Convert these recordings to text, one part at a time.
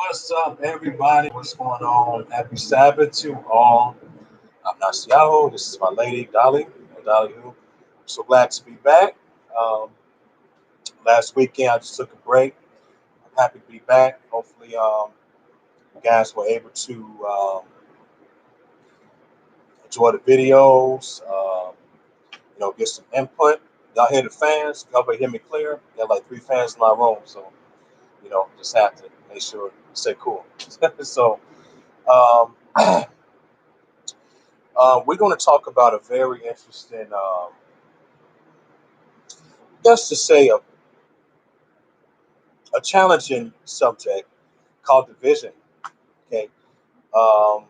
What's up, everybody? What's going on? Happy Sabbath to all. I'm Nasiaho. This is my lady, Dolly. Dolly, who? I'm so glad to be back. Um, Last weekend, I just took a break. I'm happy to be back. Hopefully, you guys were able to enjoy the videos, get some input. Y'all hear the fans? Y'all hear me clear? Got like three fans in my room, so, just have to make sure you say cool. So, um, we're going to talk about a very interesting, just to say, a challenging subject called division. Okay, um,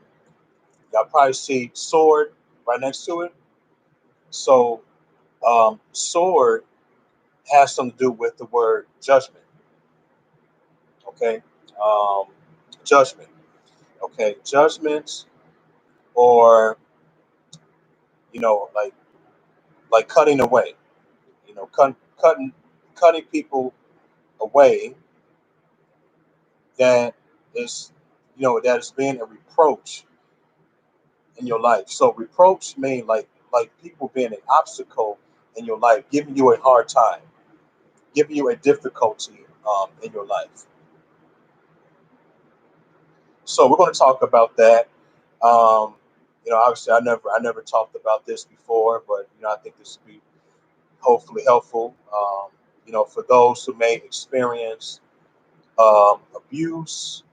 y'all probably see sword right next to it. So, sword has something to do with the word judgment. Okay, um, judgment. Okay, judgments, or like cutting away. Cutting people away that is that is being a reproach in your life. So reproach mean like people being an obstacle in your life, giving you a hard time, giving you a difficulty in your life. So we're going to talk about that. Obviously, I never talked about this before, but I think this will be hopefully helpful. For those who may experience abuse,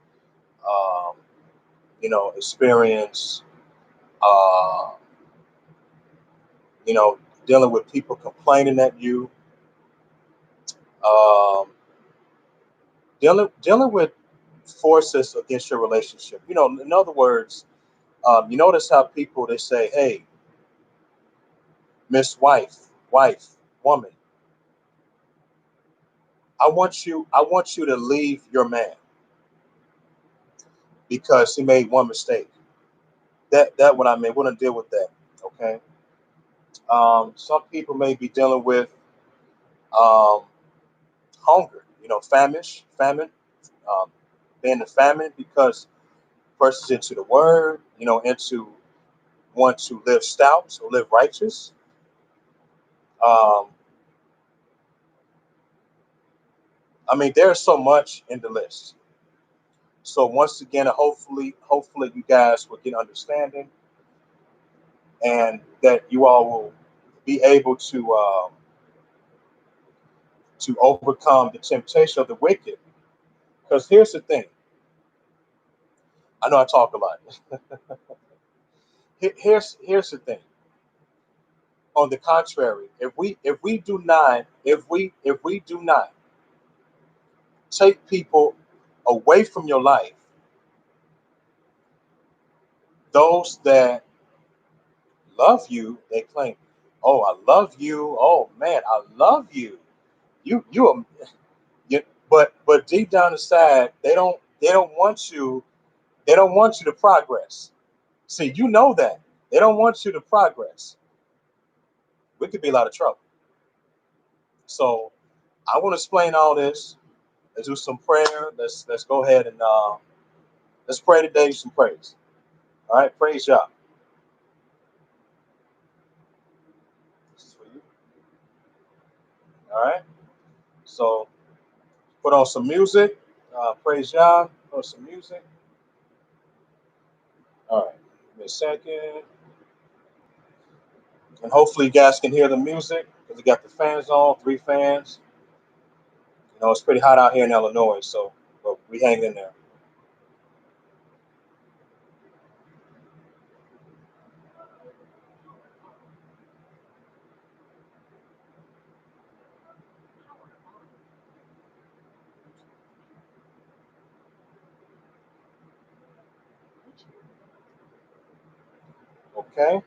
um, experience, uh, you know, dealing with people complaining at you, um, dealing with forces against your relationship. In other words, you notice how people they say, "Hey, Miss Wife, woman, I want you to leave your man because he made one mistake." That what I mean. We're gonna deal with that. Okay. Some people may be dealing with um, hunger. Famine, um, being a famine because person's into the word. Into want to live stout or live righteous. Um, I mean, there's so much in the list. So once again, hopefully you guys will get understanding, and that you all will be able to overcome the temptation of the wicked. Because here's the thing. I know I talk a lot. Here's the thing. On the contrary, if we do not take people away from your life, those that love you, they claim, "Oh, I love you. Oh man, I love you. You you." But deep down inside, they don't want you. They don't want you to progress. See, you know that they don't want you to progress. We could be a lot of trouble. So I want to explain all this. Let's do some prayer. Let's go ahead and let's pray today. Some praise. All right, praise y'all. This is for you. All right. So put on some music. Praise y'all. Put on some music. All right. Give me a second. And hopefully you guys can hear the music because we got the fans on, three fans. It's pretty hot out here in Illinois, so but we hang in there. Okay.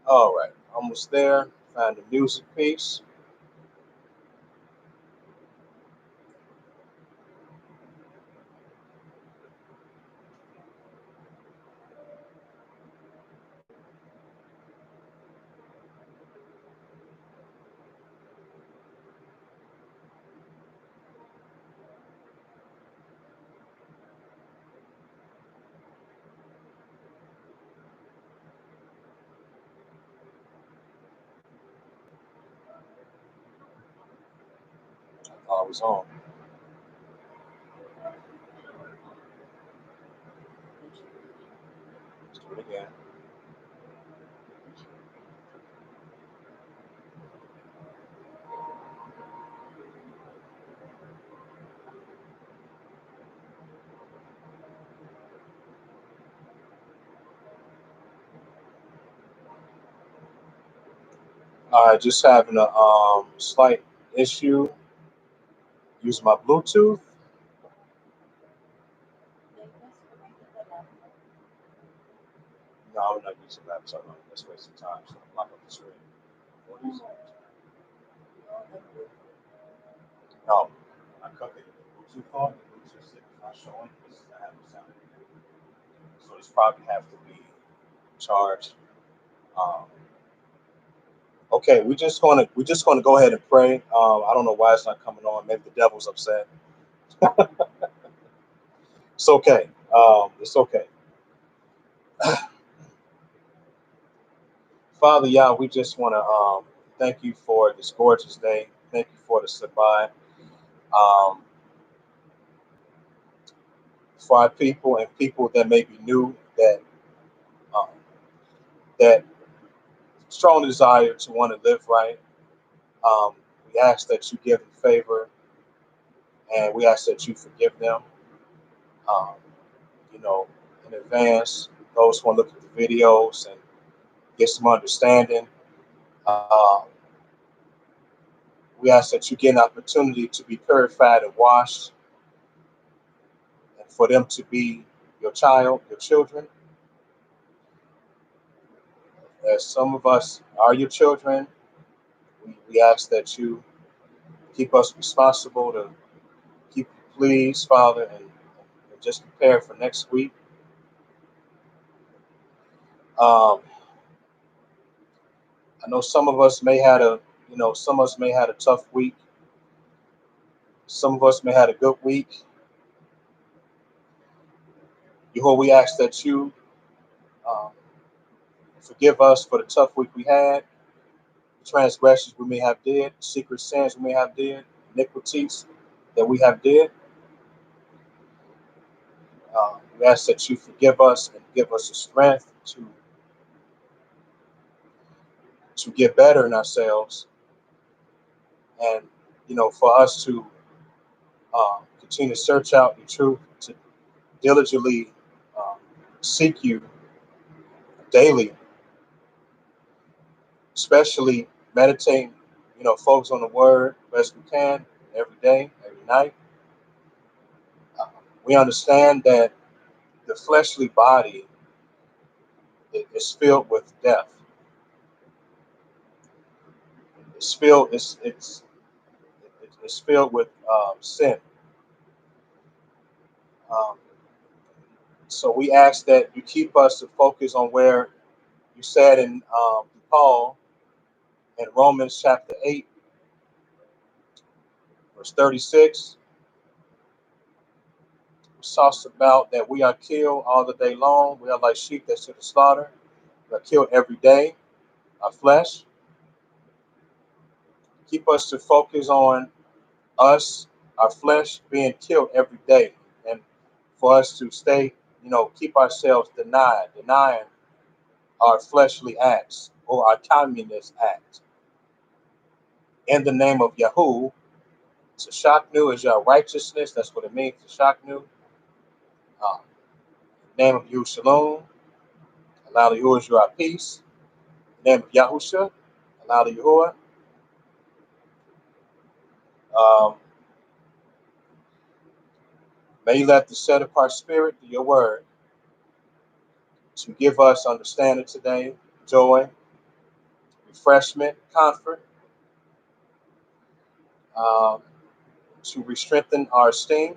All right, almost there. Find the music piece. I was on. Let's do it again. Just having a slight issue using my Bluetooth. No, I'm not using laptop. Let's waste some time. So I'm lock up the screen. What is it? No, I cut the Bluetooth on. The Bluetooth is not showing. This is not having sound anymore. So this probably have to be charged. Um, okay, we're just gonna go ahead and pray. I don't know why it's not coming on. Maybe the devil's upset. It's okay. It's okay. Father Yah, we just want to thank you for this gorgeous day. Thank you for the Sabbath. Um, for our people and people that may be new, um, that strong desire to want to live right. Um, we ask that you give them favor, and we ask that you forgive them. Um, you know, in advance, those who want to look at the videos and get some understanding. Uh, we ask that you get an opportunity to be purified and washed, and for them to be your child, your children. As some of us are your children, we ask that you keep us responsible to keep you pleased, Father, and just prepare for next week. Um, I know some of us may had a, some of us may had a tough week. Some of us may had a good week. Yehovah, we ask that you um, forgive us for the tough week we had, the transgressions we may have did, secret sins we may have did, iniquities that we have did. We ask that you forgive us and give us the strength to get better in ourselves, and for us to continue to search out the truth, to diligently um, seek you daily, especially meditating, focus on the word best we can every day, every night. Uh, we understand that the fleshly body is filled with death. It's filled. It's filled with sin. Um, so we ask that you keep us to focus on where you said in Paul in Romans chapter 8, verse 36. It talks about that we are killed all the day long. We are like sheep that's to the slaughter. We are killed every day. Our flesh. Keep us to focus on us, our flesh being killed every day. And for us to stay, keep ourselves denying our fleshly acts or our communist act. In the name of Yahu, Tashaknu is your righteousness. That's what it means, Tashaknu. Uh, name of Yahu Shalom. Allah Yahu is your peace. Name of Yahusha. Allah Yahuwah. Um, may you let the set apart spirit do your word to give us understanding today, joy, refreshment, comfort, um, to re-strengthen our esteem,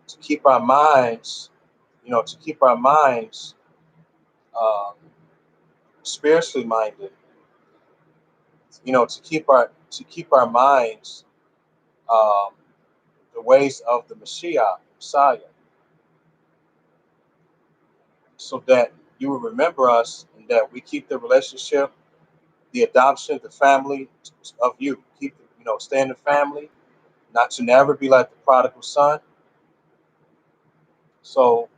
to keep our minds, to keep our minds um, spiritually minded, to keep our minds um, the ways of the Mashiach, Messiah, so that you will remember us and that we keep the relationship, the adoption, the family of you. Keep, stay in the family, not to never be like the prodigal son. So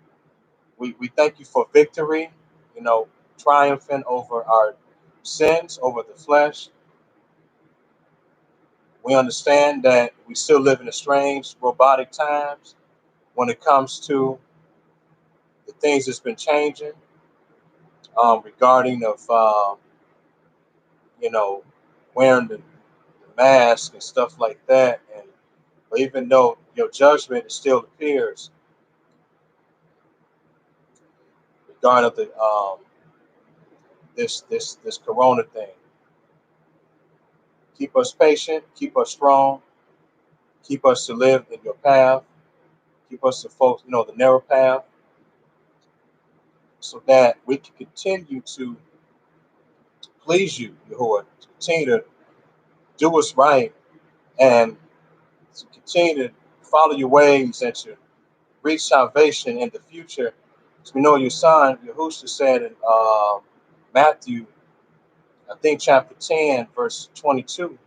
we thank you for victory, you know, triumphing over our sins, over the flesh. We understand that we still live in a strange, robotic times when it comes to the things that's been changing regarding of you know wearing the mask and stuff like that. And but even though your judgment still appears regarding of the this corona thing, keep us patient, keep us strong, keep us to live in your path, keep us to folks, the narrow path, so that we can continue to please you, Yahuwah, to continue to do what's right, and to continue to follow your ways and to reach salvation in the future. As we know, your son, Yahushua, said in Matthew, I think chapter 10, verse 22,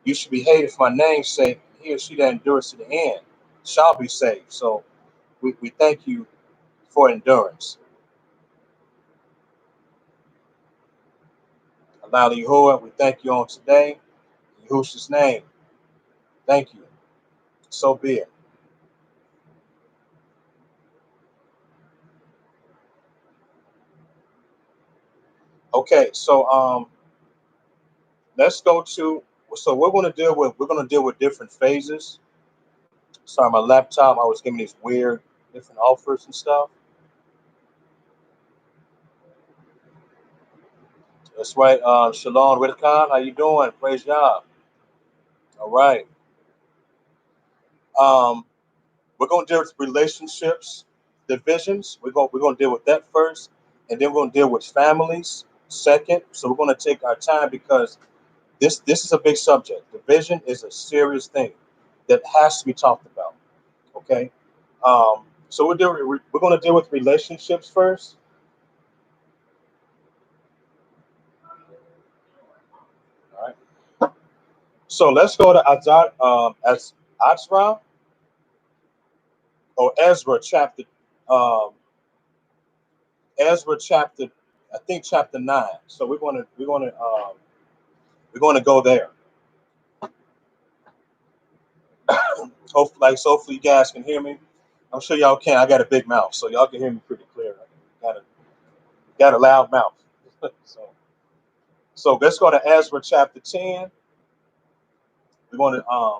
you should be hated for my name's sake. He or she that endures to the end shall be saved. So we thank you for endurance. Allah Yahuwah, we thank you on today. In Yahushua's name, thank you. So be it. Okay, so let's go to. So we're going to deal with different phases. Sorry, my laptop. I was giving these weird different offers and stuff. That's right. Shalom, Ridicon. How you doing? Praise God. All right. Um, we're going to deal with relationships, divisions. We're going to deal with that first, and then we're going to deal with families second. So we're going to take our time because this is a big subject. Division is a serious thing that has to be talked about. Okay. So we're going to deal with relationships first. All right. So let's go to as Azra or um, Ezra chapter, I think chapter 9. So we're going to go there. Hopefully you guys can hear me. I'm sure y'all can. I got a big mouth, so y'all can hear me pretty clear. Got a loud mouth. so so let's go to Ezra chapter 10. We're going to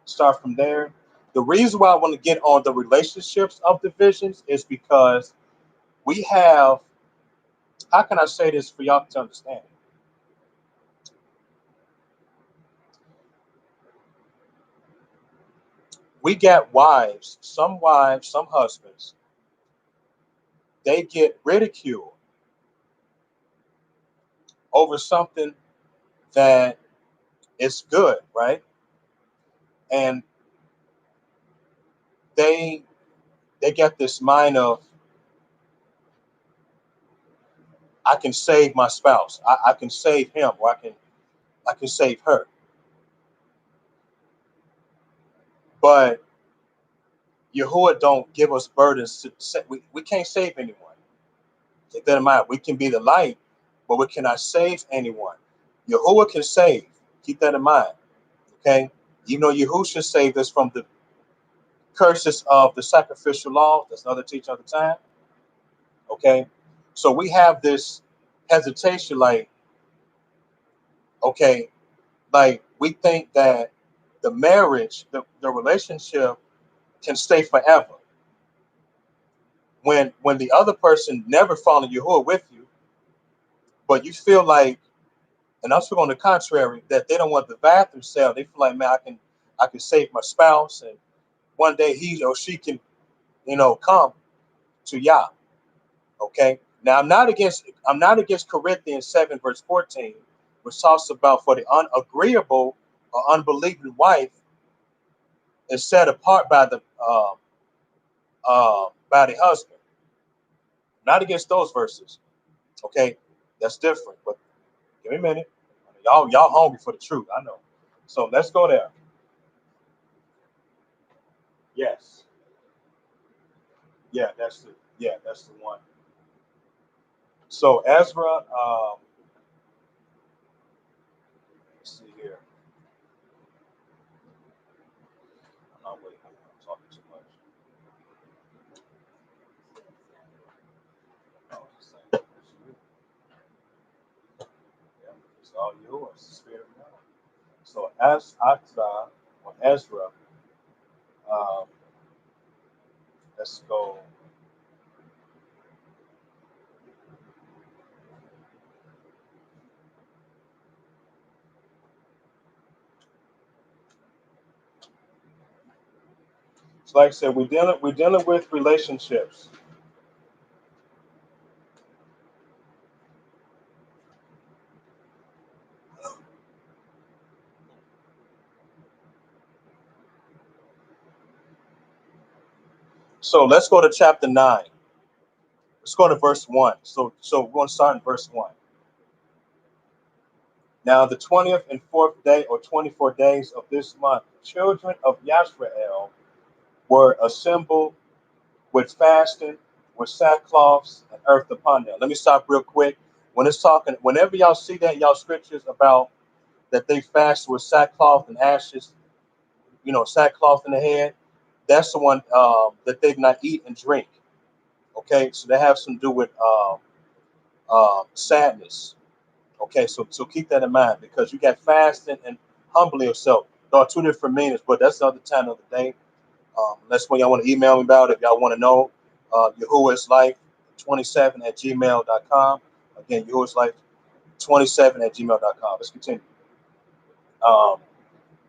start from there. The reason why I want to get on the relationships of divisions is because we have, how can I say this for y'all to understand? We got wives, some husbands, they get ridiculed over something that is good, right? And they they get this mind of, I can save my spouse, I can save him, or I can save her. But Yahuwah don't give us burdens to say, we can't save anyone. Take that in mind. We can be the light, but we cannot save anyone. Yahuwah can save. Keep that in mind. Okay? Even though Yahushua saved us from the curses of the sacrificial law, that's another teaching of the time. Okay? So we have this hesitation, like, okay, like we think that the marriage, the relationship can stay forever. When the other person never followed Yahuwah with you, but you feel like, and I feel on the contrary, that they don't want the bathroom sale. They feel like, man, I can save my spouse, and one day he or she can, come to Yah. Okay. Now I'm not against Corinthians 7 verse 14, which talks about for the unagreeable or unbelieving wife is set apart by the husband. Not against those verses. Okay, that's different. But give me a minute. Y'all hungry for the truth. I know. So let's go there. Yes. Yeah, that's the one. So Ezra, let's see here. I'm not waiting. I'm talking too much. No, it's the same. Yeah, it's all yours. The spirit of God. So as Aksa or Ezra, um, let's go. So like I said, we're dealing with relationships. So let's go to chapter 9. Let's go to verse 1. So we're going to start in verse 1. Now the 20th and fourth day, or 24 days of this month, children of Yashrael were assembled with fasting, with sackcloths and earth upon them. Let me stop real quick. When it's talking, whenever y'all see that in y'all scriptures about that they fast with sackcloth and ashes, sackcloth in the head, that's the one that they did not eat and drink. Okay, so they have some to do with sadness. Okay, so keep that in mind because you got fasting and humbling yourself. There are two different meanings, but that's the other time of the day. That's when y'all want to email me about it if y'all want to know. Yahuwah's Life 27 at gmail.com. Again, Yahuwah's Life 27 at gmail.com. Let's continue. Um,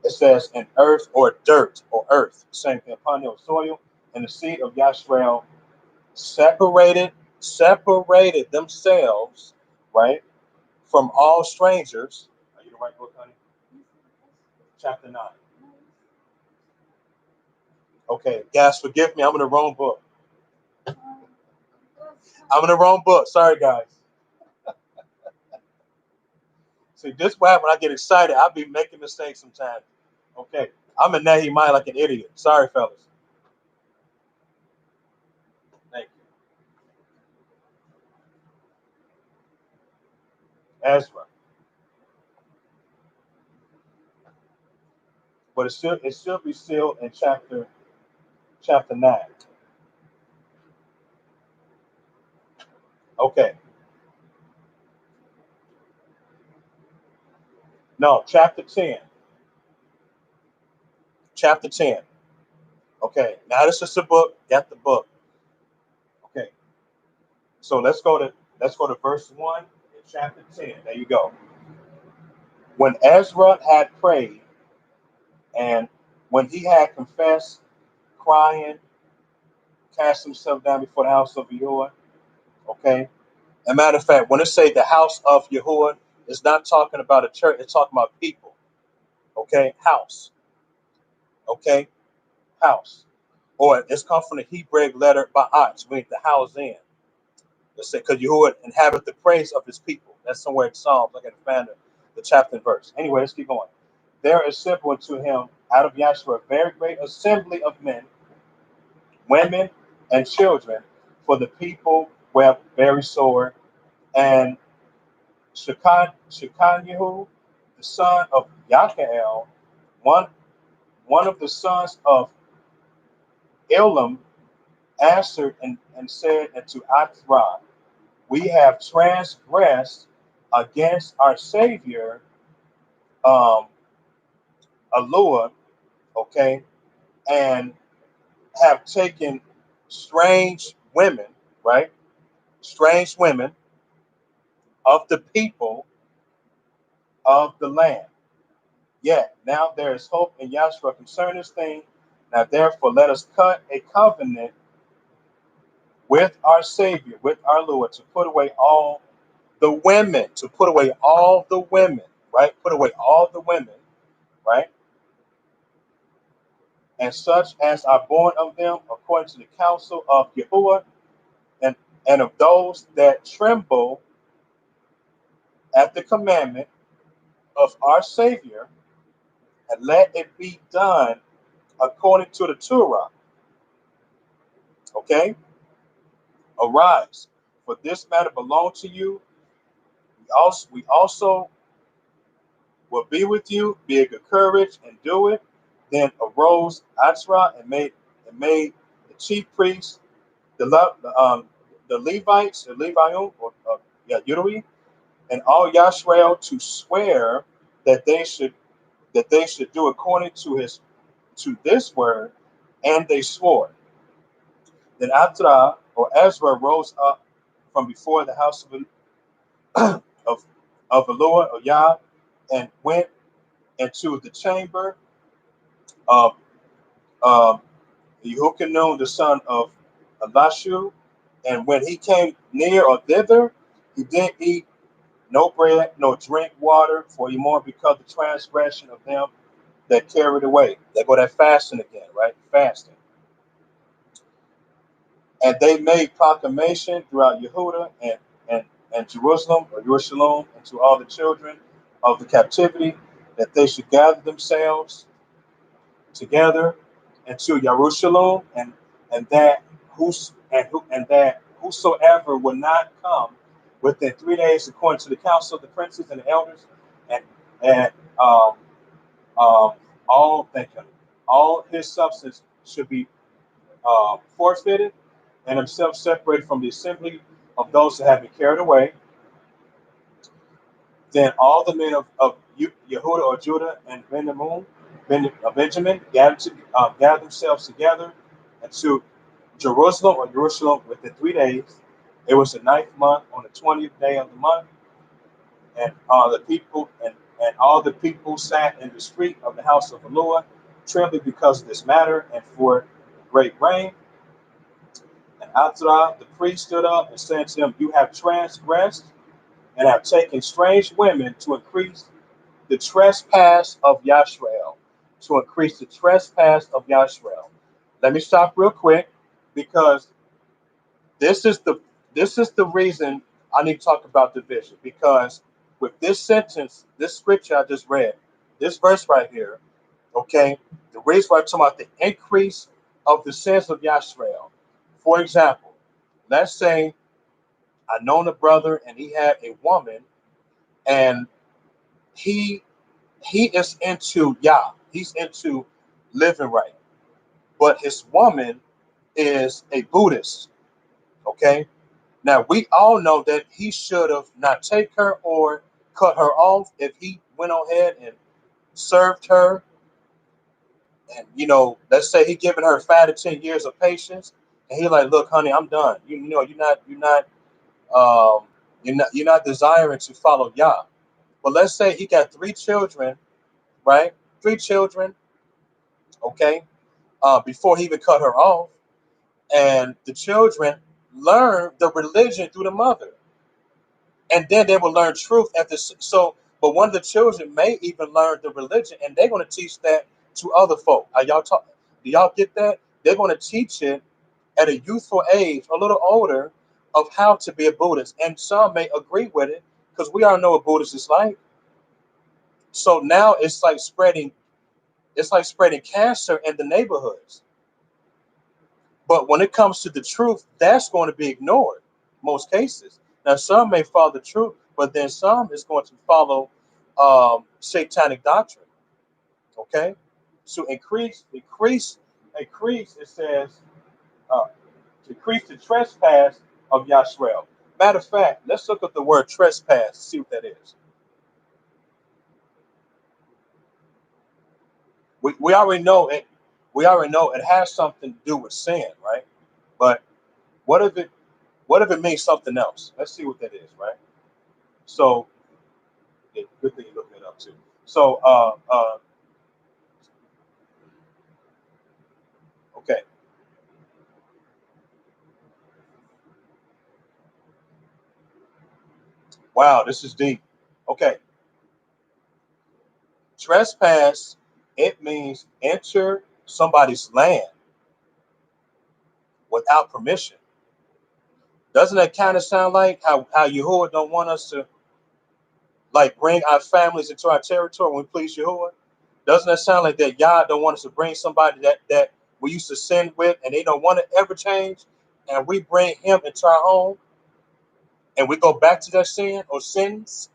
it says, "And earth or dirt or earth, same thing, upon your soil, and the seed of Yashrael separated, separated themselves, right, from all strangers." Are you the right book, honey? Chapter 9. Okay, guys, forgive me. I'm in the wrong book. I'm in the wrong book. Sorry, guys. See, this is what happens when I get excited. I'll be making mistakes sometimes. Okay, I'm in Nehemiah like an idiot. Sorry, fellas. Thank you. Ezra. But it should be still in chapter 9. Okay. No, chapter 10. Chapter 10. Okay. Now this is the book. Got the book. Okay. So let's go to verse 1 in chapter 10. There you go. When Ezra had prayed and when he had confessed, crying, cast himself down before the house of Yahuwah. Okay. As a matter of fact, when it say the house of Yahuwah, it's not talking about a church, it's talking about people. Okay, house. Okay, house. Or it's come from the Hebrew letter ba'at, meaning the house in. Let's say, because Yahuwah inhabit the praise of his people. That's somewhere in Psalms. I got to find the chapter and verse. Anyway, let's keep going. There assembled to him out of Yahshua a very great assembly of men, women, and children, for the people were very sore. And Shekanyahu, the son of Yakael, one one of the sons of Elam, answered and said unto Atzrah, we have transgressed against our Savior, um, Alua, okay, and have taken strange women, right? Strange women of the people of the land. Yet now there is hope in Yahshua concerning this thing. Now therefore let us cut a covenant with our Savior, with our Lord, to put away all the women, to put away all the women, right? Put away all the women, right? And such as are born of them, according to the counsel of Yahuwah, and, and of those that tremble at the commandment of our Savior, and let it be done according to the Torah. Okay? Arise, for this matter belongs to you. We also will be with you, be of good courage, and do it. Then arose Atra and made the chief priests, the Levites, the Levium, or Yudui, and all Yashrael to swear that they should do according to this word, and they swore. Then Atra or Ezra rose up from before the house of of the Lord or Yah, and went into the chamber of um, Yehochanan, the son of Elishu. And when he came near or thither, he didn't eat no bread, no drink water, for he mourned because the transgression of them that carried away. They go that fasting again, right? Fasting. And they made proclamation throughout Yehuda and Jerusalem or Jerusalem and to all the children of the captivity that they should gather themselves together into Jerusalem, and that whosoever would not come within 3 days, according to the council of the princes and the elders, and and um, um, all thank you, all his substance should be forfeited, and himself separated from the assembly of those that have been carried away. Then all the men of Yehuda or Judah and Benjamin gathered themselves together into Jerusalem or Jerusalem within 3 days. It was the ninth month on the 20th day of the month, and all the people sat in the street of the house of the Lord, trembling because of this matter and for great rain. And Azra the priest stood up and said to them, "You have transgressed and have taken strange women to increase the trespass of Yashrael, to increase the trespass of Yashrael." Let me stop real quick, because this is the this is the reason I need to talk about division. Because with this sentence, this scripture I just read, this verse right here, okay, the reason why I'm talking about the increase of the sins of Yashrael. For example, let's say I known a brother and he had a woman, and he he is into Yah. He's into living right. But his woman is a Buddhist. Okay. Now we all know that he should have not take her or cut her off if he went on ahead and served her. And let's say he given her 5 to 10 years of patience, and he like, look, honey, I'm done. You're not desiring to follow Yah. But let's say he got 3 children, right? 3 children, okay, before he even cut her off. And the children learn the religion through the mother. And then they will learn truth after. So, but one of the children may even learn the religion, and they're going to teach that to other folk. Are y'all talk? Do y'all get that? They're going to teach it at a youthful age, a little older, of how to be a Buddhist. And some may agree with it, because we all know what Buddhist is like. So now it's like spreading. It's like spreading cancer in the neighborhoods. But when it comes to the truth, that's going to be ignored most cases. Now, some may follow the truth, but then some is going to follow satanic doctrine. Okay, so increase. It says uh, increase the trespass of Yashrael. Matter of fact, let's look at the word trespass. See what that is. We already know it. We already know it has something to do with sin, right? But what if it what if it means something else? Let's see what that is, right? So yeah, good thing you looked it up too. So okay. Wow, this is deep. Okay. Trespass, it means enter somebody's land without permission. Doesn't that kind of sound like how Yahuwah don't want us to like bring our families into our territory when we please Yahuwah? Doesn't that sound like that Yah don't want us to bring somebody that we used to sin with and they don't want to ever change, and we bring him into our home and we go back to that sin or sins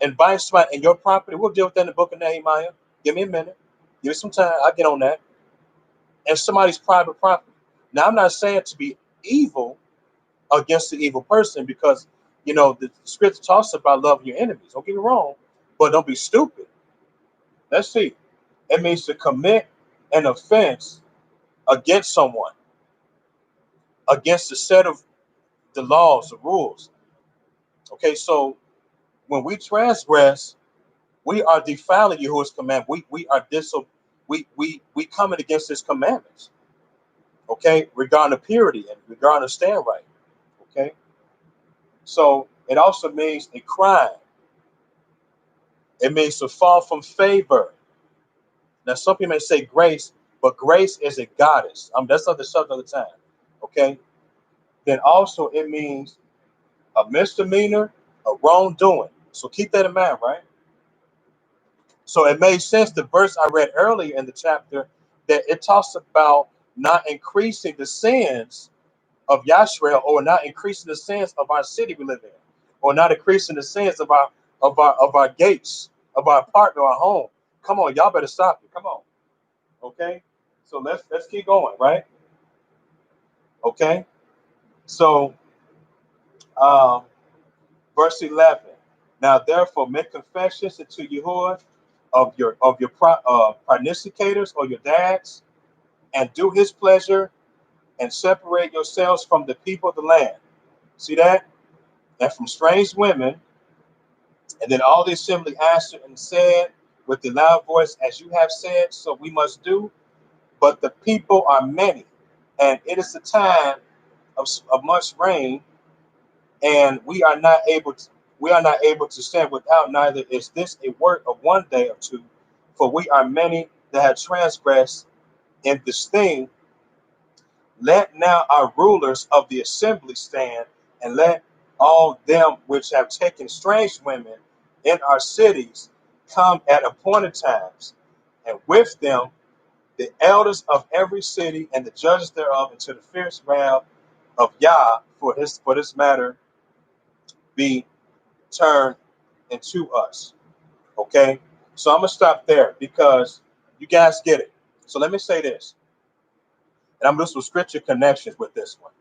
and buy somebody in your property? We'll deal with that in the book of Nehemiah. Give me a minute. Give me some time. I'll get on that. And somebody's private property. Now, I'm not saying to be evil against the evil person because, the scripture talks about loving your enemies. Don't get me wrong, but don't be stupid. Let's see. It means to commit an offense against someone, against the set of the laws, the rules. Okay, so when we transgress, we are defiling Yahuwah's command. We are we coming against his commandments. Okay, regarding the purity and regarding the stand right. Okay, so it also means a crime. It means to fall from favor. Now, some people may say grace, but grace is a goddess. That's not the subject of the time. Okay, then also it means a misdemeanor, a wrongdoing. So keep that in mind, right? So it made sense the verse I read earlier in the chapter that it talks about not increasing the sins of Yashrael, or not increasing the sins of our city we live in, or not increasing the sins of our gates, of our partner, our home. Come on, y'all better stop it. Come on. Okay. So let's keep going, right? Okay. So um verse 11. Now therefore make confessions unto Yahuwah of your prognosticators or your dads, and do his pleasure, and separate yourselves from the people of the land. See that? And from strange women. And then all the assembly answered and said with a loud voice, as you have said, so we must do. But the people are many, and it is the time of much rain, and we are not able to stand without. Neither is this a work of one day or two, for we are many that have transgressed in this thing. Let now our rulers of the assembly stand, and let all them which have taken strange women in our cities come at appointed times, and with them the elders of every city and the judges thereof, into the fierce wrath of Yah for this matter be turned into us. Okay, so I'm gonna stop there because you guys get it. So let me say this, and I'm gonna do some scripture connections with this one.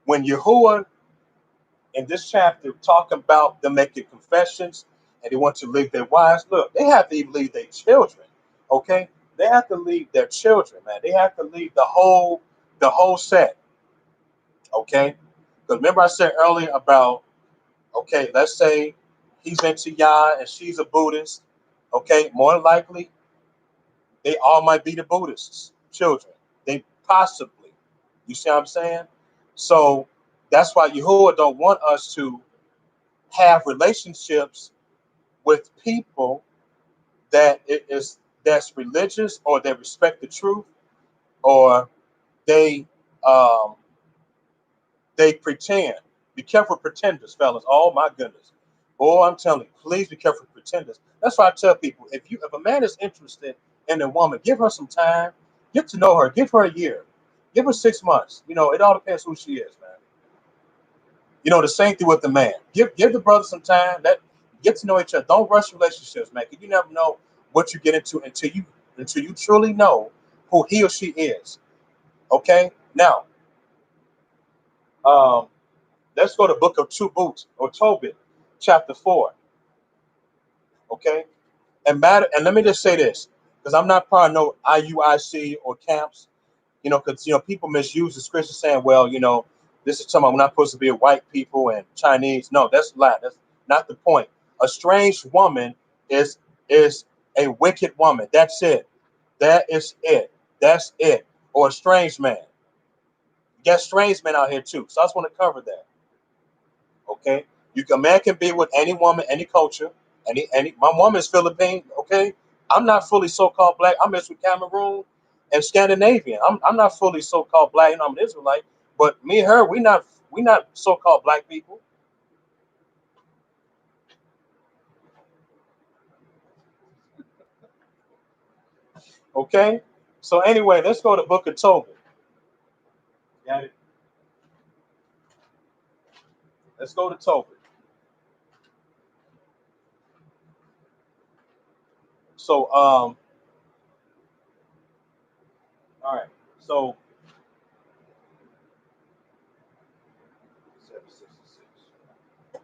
When Yahuwah in this chapter talking about them making confessions and they want to leave their wives, look, they have to even leave their children. Okay, they have to leave their children, man. They have to leave the whole set. Okay, because remember I said earlier about, okay, let's say he's into Yah and she's a Buddhist. Okay, more than likely they all might be the Buddhists children. They possibly, you see what I'm saying? So that's why Yahuwah don't want us to have relationships with people that's religious, or they respect the truth, or they um they pretend. Be careful with pretenders, fellas. Oh my goodness. Oh, I'm telling you, please be careful with pretenders. That's why I tell people, if a man is interested in a woman, give her some time, get to know her, give her a year, give her 6 months. It all depends who she is, man. The same thing with the man. Give the brother some time. Get to know each other. Don't rush relationships, man. 'Cause you never know what you get into until you truly know who he or she is. Okay. Now, um, let's go to Book of Tobit or Tobit, chapter 4. Okay. And let me just say this, because I'm not part of no IUIC or camps. Because people misuse the scripture saying, well, This is talking about we're not supposed to be white people and Chinese. No, that's a lie. That's not the point. A strange woman is is a wicked woman. That's it. That is it. That's it. Or a strange man. You got strange men out here too. So I just want to cover that. Okay. A man can be with any woman, any culture, any. My woman is Philippine. Okay. I'm not fully so-called black. I'm mixed with Cameroon and Scandinavian. I'm not fully so-called black. I'm an Israelite. But me and her, we not so-called black people. Okay. So anyway, let's go to Book of Tobit. Got it. Let's go to Tobit. So all right. So 766.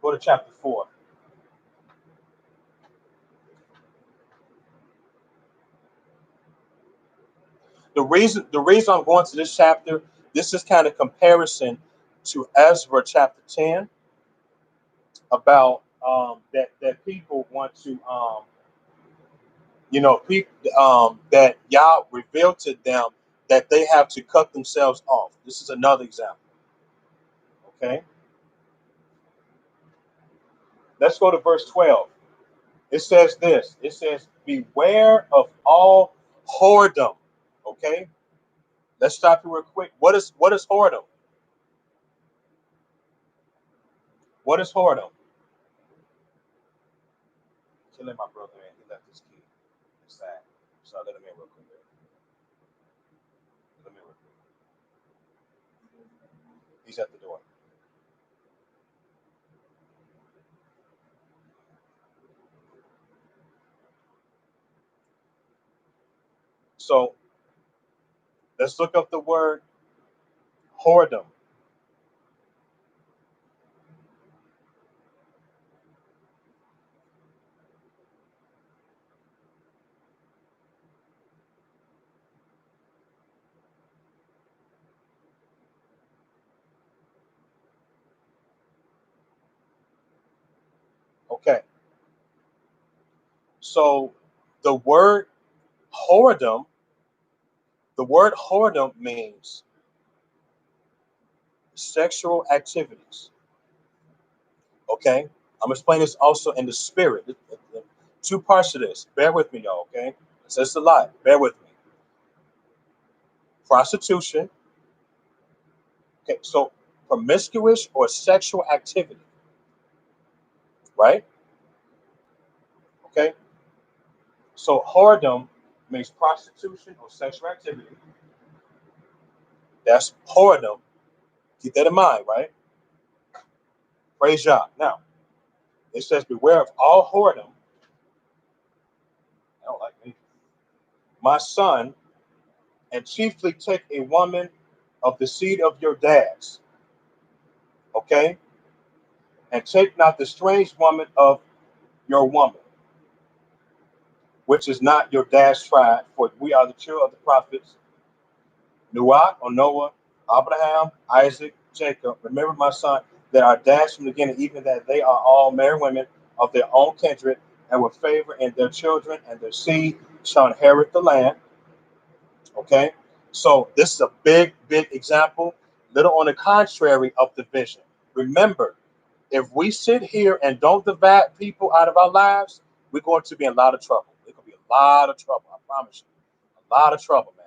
Go to chapter 4. The reason I'm going to this chapter, this is kind of comparison to Ezra chapter 10 about that people want to people that Yah revealed to them that they have to cut themselves off. This is another example. Okay, let's go to verse 12. It says this. It says, "Beware of all whoredom." Okay, let's stop here real quick. What is whoredom? What is whoredom? Killing my brother in. He left his key. It's sad. So let him in real quick. Let him in real quick. He's at the door. So let's look up the word whoredom. Okay. So the word whoredom, the word whoredom means sexual activities. Okay. I'm gonna explain this also in the spirit. Two parts to this. Bear with me, y'all. Okay. It says a lot. Bear with me. Prostitution. Okay. So promiscuous or sexual activity. Right. Okay. So whoredom means prostitution or sexual activity. That's whoredom. Keep that in mind, right? Praise God. Now, it says, beware of all whoredom. I don't like me. My son, and chiefly take a woman of the seed of your dads. Okay? And take not the strange woman of your woman, which is not your dad's tribe, for we are the children of the prophets, Noah or Noah, Abraham, Isaac, Jacob. Remember, my son, that our dads from the beginning, even that they are all married women of their own kindred, and with favor, and their children and their seed shall inherit the land. Okay, so this is a big, big example. Little on the contrary of the vision. Remember, if we sit here and don't divide people out of our lives, we're going to be in a lot of trouble. It's going to be a lot of trouble. I promise you, a lot of trouble, man.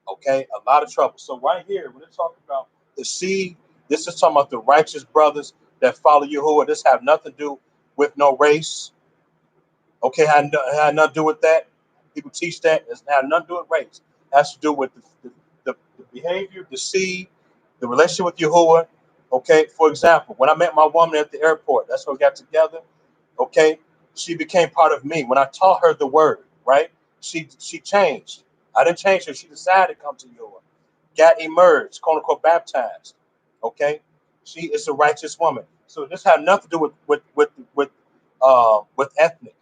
Okay, a lot of trouble. So right here, when they talk about the seed, this is talking about the righteous brothers that follow Yahuwah. This have nothing to do with no race. Okay, had nothing to do with that. People teach that it's had nothing to do with race. It has to do with the behavior, the seed, the relationship with Yahuwah. Okay, for example, when I met my woman at the airport, that's when we got together. Okay, she became part of me. When I taught her the word, right? She changed. I didn't change her. She decided to come to Yahuwah. Got emerged, quote unquote, baptized. Okay, she is a righteous woman. So this had nothing to do with ethnic.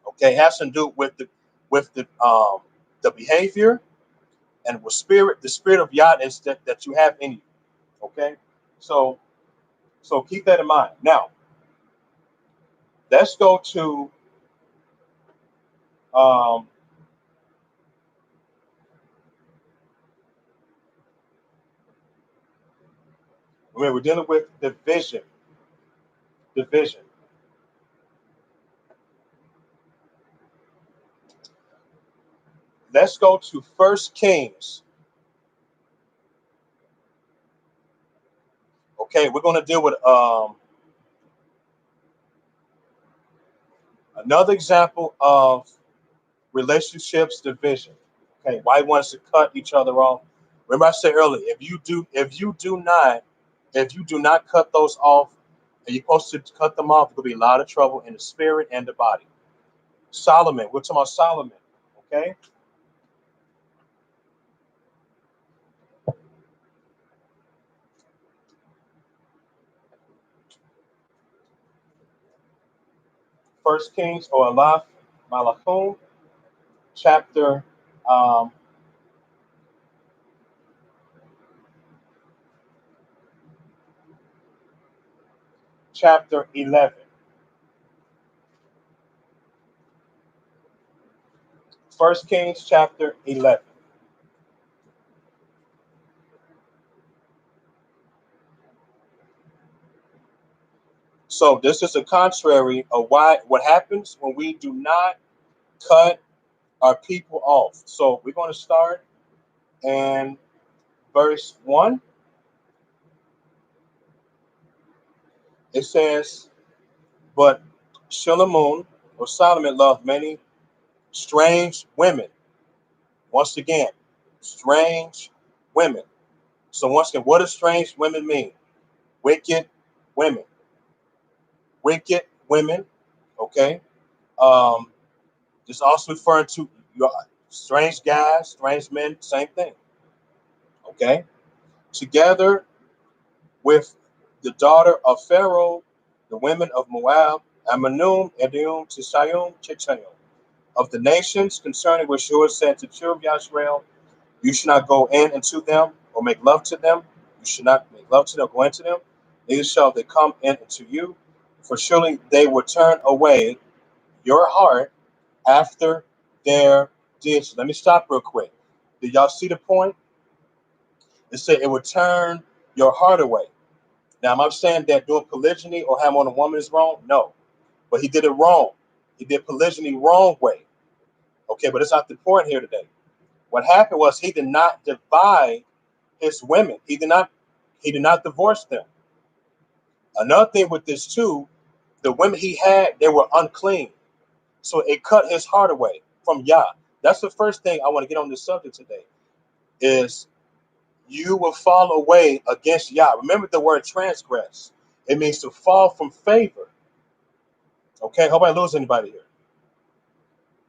Okay, it has to do with the behavior and with spirit, the spirit of Yah is that you have in you. Okay, so keep that in mind. Now let's go to um, when we're dealing with division. Division. Let's go to First Kings. Okay, we're going to deal with another example of relationships division. Okay, why he wants to cut each other off. Remember I said earlier, if you do not cut those off, and you're supposed to cut them off, there'll be a lot of trouble in the spirit and the body. Solomon, we're talking about Solomon. Okay, First Kings or Aleph Malachim, chapter um, chapter 11. First Kings chapter 11. So this is a contrary of what happens when we do not cut our people off. So we're going to start in verse 1. It says, but Shalamun or Solomon loved many strange women. Once again, strange women. So once again, what does strange women mean? Wicked women. Wicked women. Okay. Um, it's also referring to your strange guys, strange men, same thing. Okay. Together with the daughter of Pharaoh, the women of Moab, Ammanum, Edom, Tishayim, Chichayim. Of the nations concerning which Yahweh said to children of Yashrael, you should not go in into them or make love to them. You should not make love to them, go into them. Neither shall they come in into you, for surely they will turn away your heart after their deeds. Let me stop real quick. Did y'all see the point? It said it would turn your heart away. Now, am I saying that doing polygyny or having on a woman is wrong? No. But he did it wrong. He did polygyny wrong way. Okay, but it's not the point here today. What happened was he did not divide his women. He did not divorce them. Another thing with this too, the women he had, they were unclean. So it cut his heart away from Yah. That's the first thing I want to get on this subject today is you will fall away against Yah. Remember the word transgress. It means to fall from favor. Okay, hope I lose anybody here.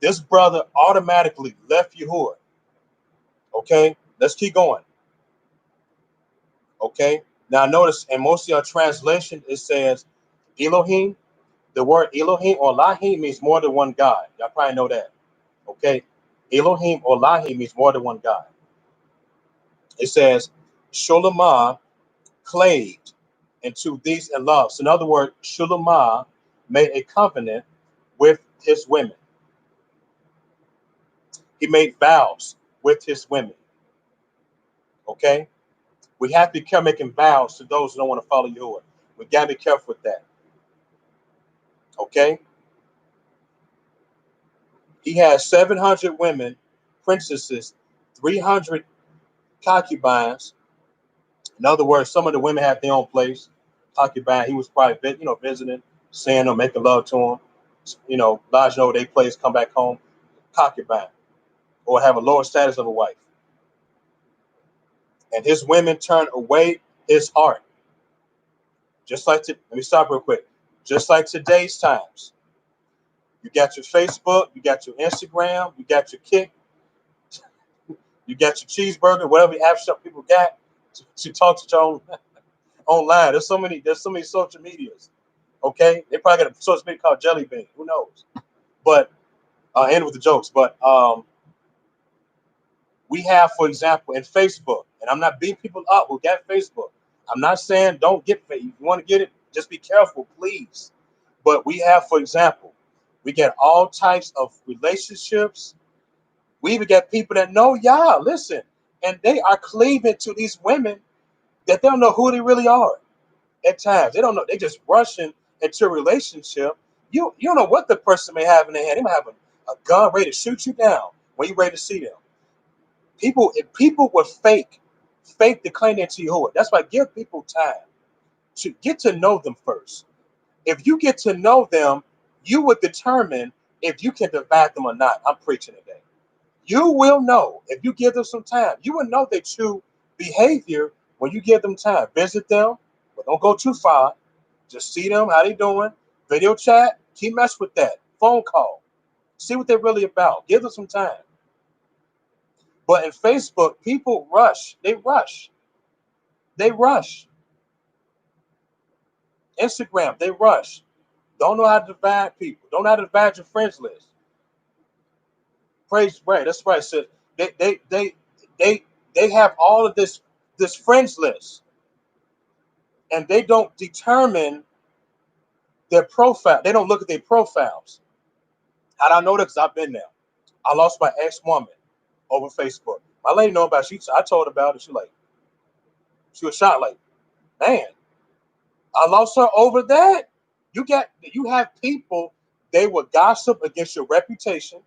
This brother automatically left Yahuwah. Okay, let's keep going. Okay, now notice in most of your translation it says Elohim. The word Elohim or Lahim means more than one God. Y'all probably know that. Okay, Elohim or Lahim means more than one God. It says Shulamah clave into these in love. So in other words, Shulamah made a covenant with his women. He made vows with his women. Okay, we have to be careful making vows to those who don't want to follow Yahuwah. We gotta be careful with that. Okay, he has 700 women, princesses, 300 concubines. In other words, some of the women have their own place. Concubine, he was probably visiting, seeing them, making love to them. Lodging over their place, come back home. Concubine, or have a lower status of a wife. And his women turn away his heart. Let me stop real quick. Just like today's times, you got your Facebook, you got your Instagram, you got your Kick, you got your cheeseburger, whatever app shop people got to talk to your own online. There's so many social medias. Okay, they probably got a social media called Jelly Bean. Who knows? But end with the jokes. But We have, for example, in Facebook, and I'm not beating people up who got Facebook. I'm not saying don't get Facebook. If you want to get it, just be careful, please. But we have, for example, we get all types of relationships. We even get people that know y'all, listen, and they are cleaving to these women that they don't know who they really are at times. They don't know. They just rushing into a relationship. You don't know what the person may have in their hand. They might have a gun ready to shoot you down when you're ready to see them. If people would fake the claim into Yahuwah. That's why give people time to get to know them first. If you get to know them, you would determine if you can divide them or not. I'm preaching today. You will know if you give them some time. You will know their true behavior when you give them time. Visit them, but don't go too far. Just see them, how they doing. Video chat, keep mess with that. Phone call. See what they're really about. Give them some time. But in Facebook, people rush. They rush. They rush. Instagram, they rush. Don't know how to divide people. Don't know how to divide your friends list. Praise right. That's right. So they they have all of this friends list, and they don't determine their profile. They don't look at their profiles. How do I know that? Because I've been there. I lost my ex-woman over Facebook. My lady know about it. I told her about it. She was shocked. Like, man, I lost her over that. You have people. They will gossip against your reputation.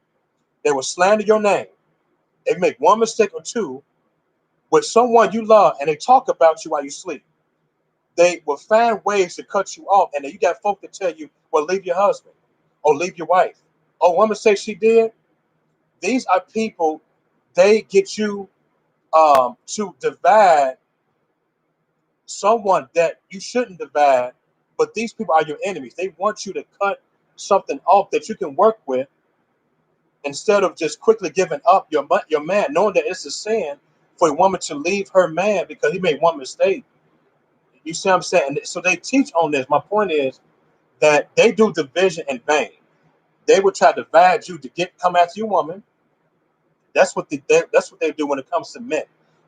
They will slander your name. They make one mistake or two with someone you love, and they talk about you while you sleep. They will find ways to cut you off, and then you got folk that tell you, "Well, leave your husband or leave your wife." Oh, one mistake she did. These are people. They get you to divide someone that you shouldn't divide, but these people are your enemies. They want you to cut something off that you can work with instead of just quickly giving up your man, knowing that it's a sin for a woman to leave her man because he made one mistake. You see what I'm saying? So they teach on this. My point is that they do division in vain. They would try to divide you to come after your woman. That's what they do when it comes to men.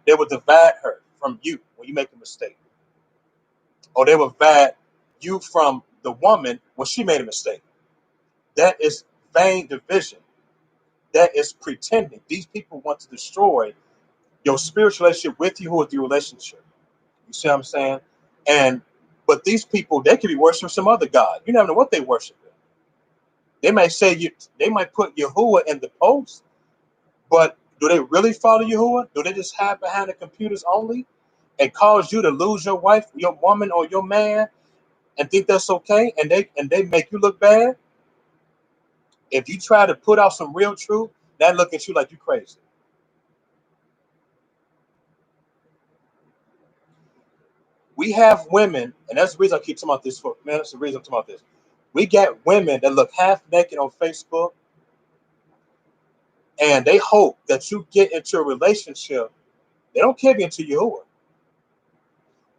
They will divide her from you when you make a mistake, or they will divide you from the woman when she made a mistake. That is vain division. That is pretending. These people want to destroy your spiritual relationship with you, who is your relationship. You see what I'm saying? And but these people, they could be worshiping some other god. You never know what they worship. They might say they might put Yahuwah in the post, but do they really follow Yahuwah? Do they just hide behind the computers only and cause you to lose your wife, your woman, or your man, and think that's okay? And they make you look bad. If you try to put out some real truth, they look at you like you crazy. We have women, and that's the reason I keep talking about this for man. That's the reason I'm talking about this. We get women that look half naked on Facebook, and they hope that you get into a relationship. They don't care if you're into Yahuwah.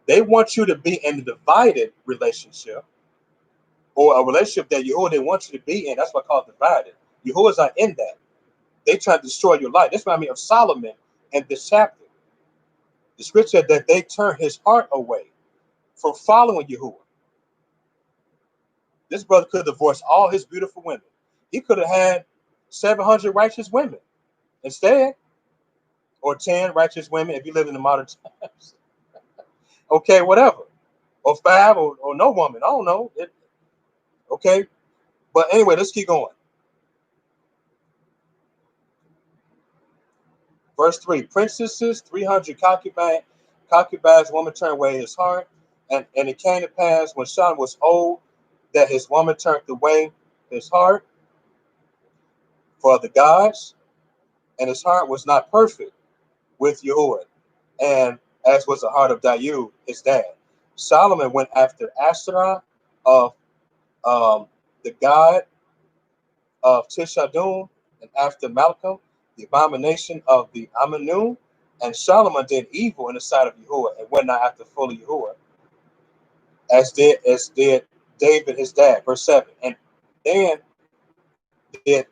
They want you to be in a divided relationship or a relationship that Yahuwah they want you to be in. That's what I call it divided. Yahuwah's not in that. They try to destroy your life. That's what I mean of Solomon in this chapter. The scripture said that they turned his heart away from following Yahuwah. This brother could have divorced all his beautiful women. He could have had 700 righteous women instead, or 10 righteous women if you live in the modern times. Okay, whatever. Or 5 or no woman. I don't know. Okay. But anyway, let's keep going. Verse 3 Princesses, 300 concubines, woman turned away his heart. And it came to pass when Solomon was old that his woman turned away his heart for the gods, and his heart was not perfect with Yahuwah, and as was the heart of Dayu, his dad. Solomon went after Asherah of the god of Tishadum, and after Malcolm, the abomination of the Amanu. And Solomon did evil in the sight of Yahuwah and went not after fully Yahuwah, as did David his dad. Verse 7. And then did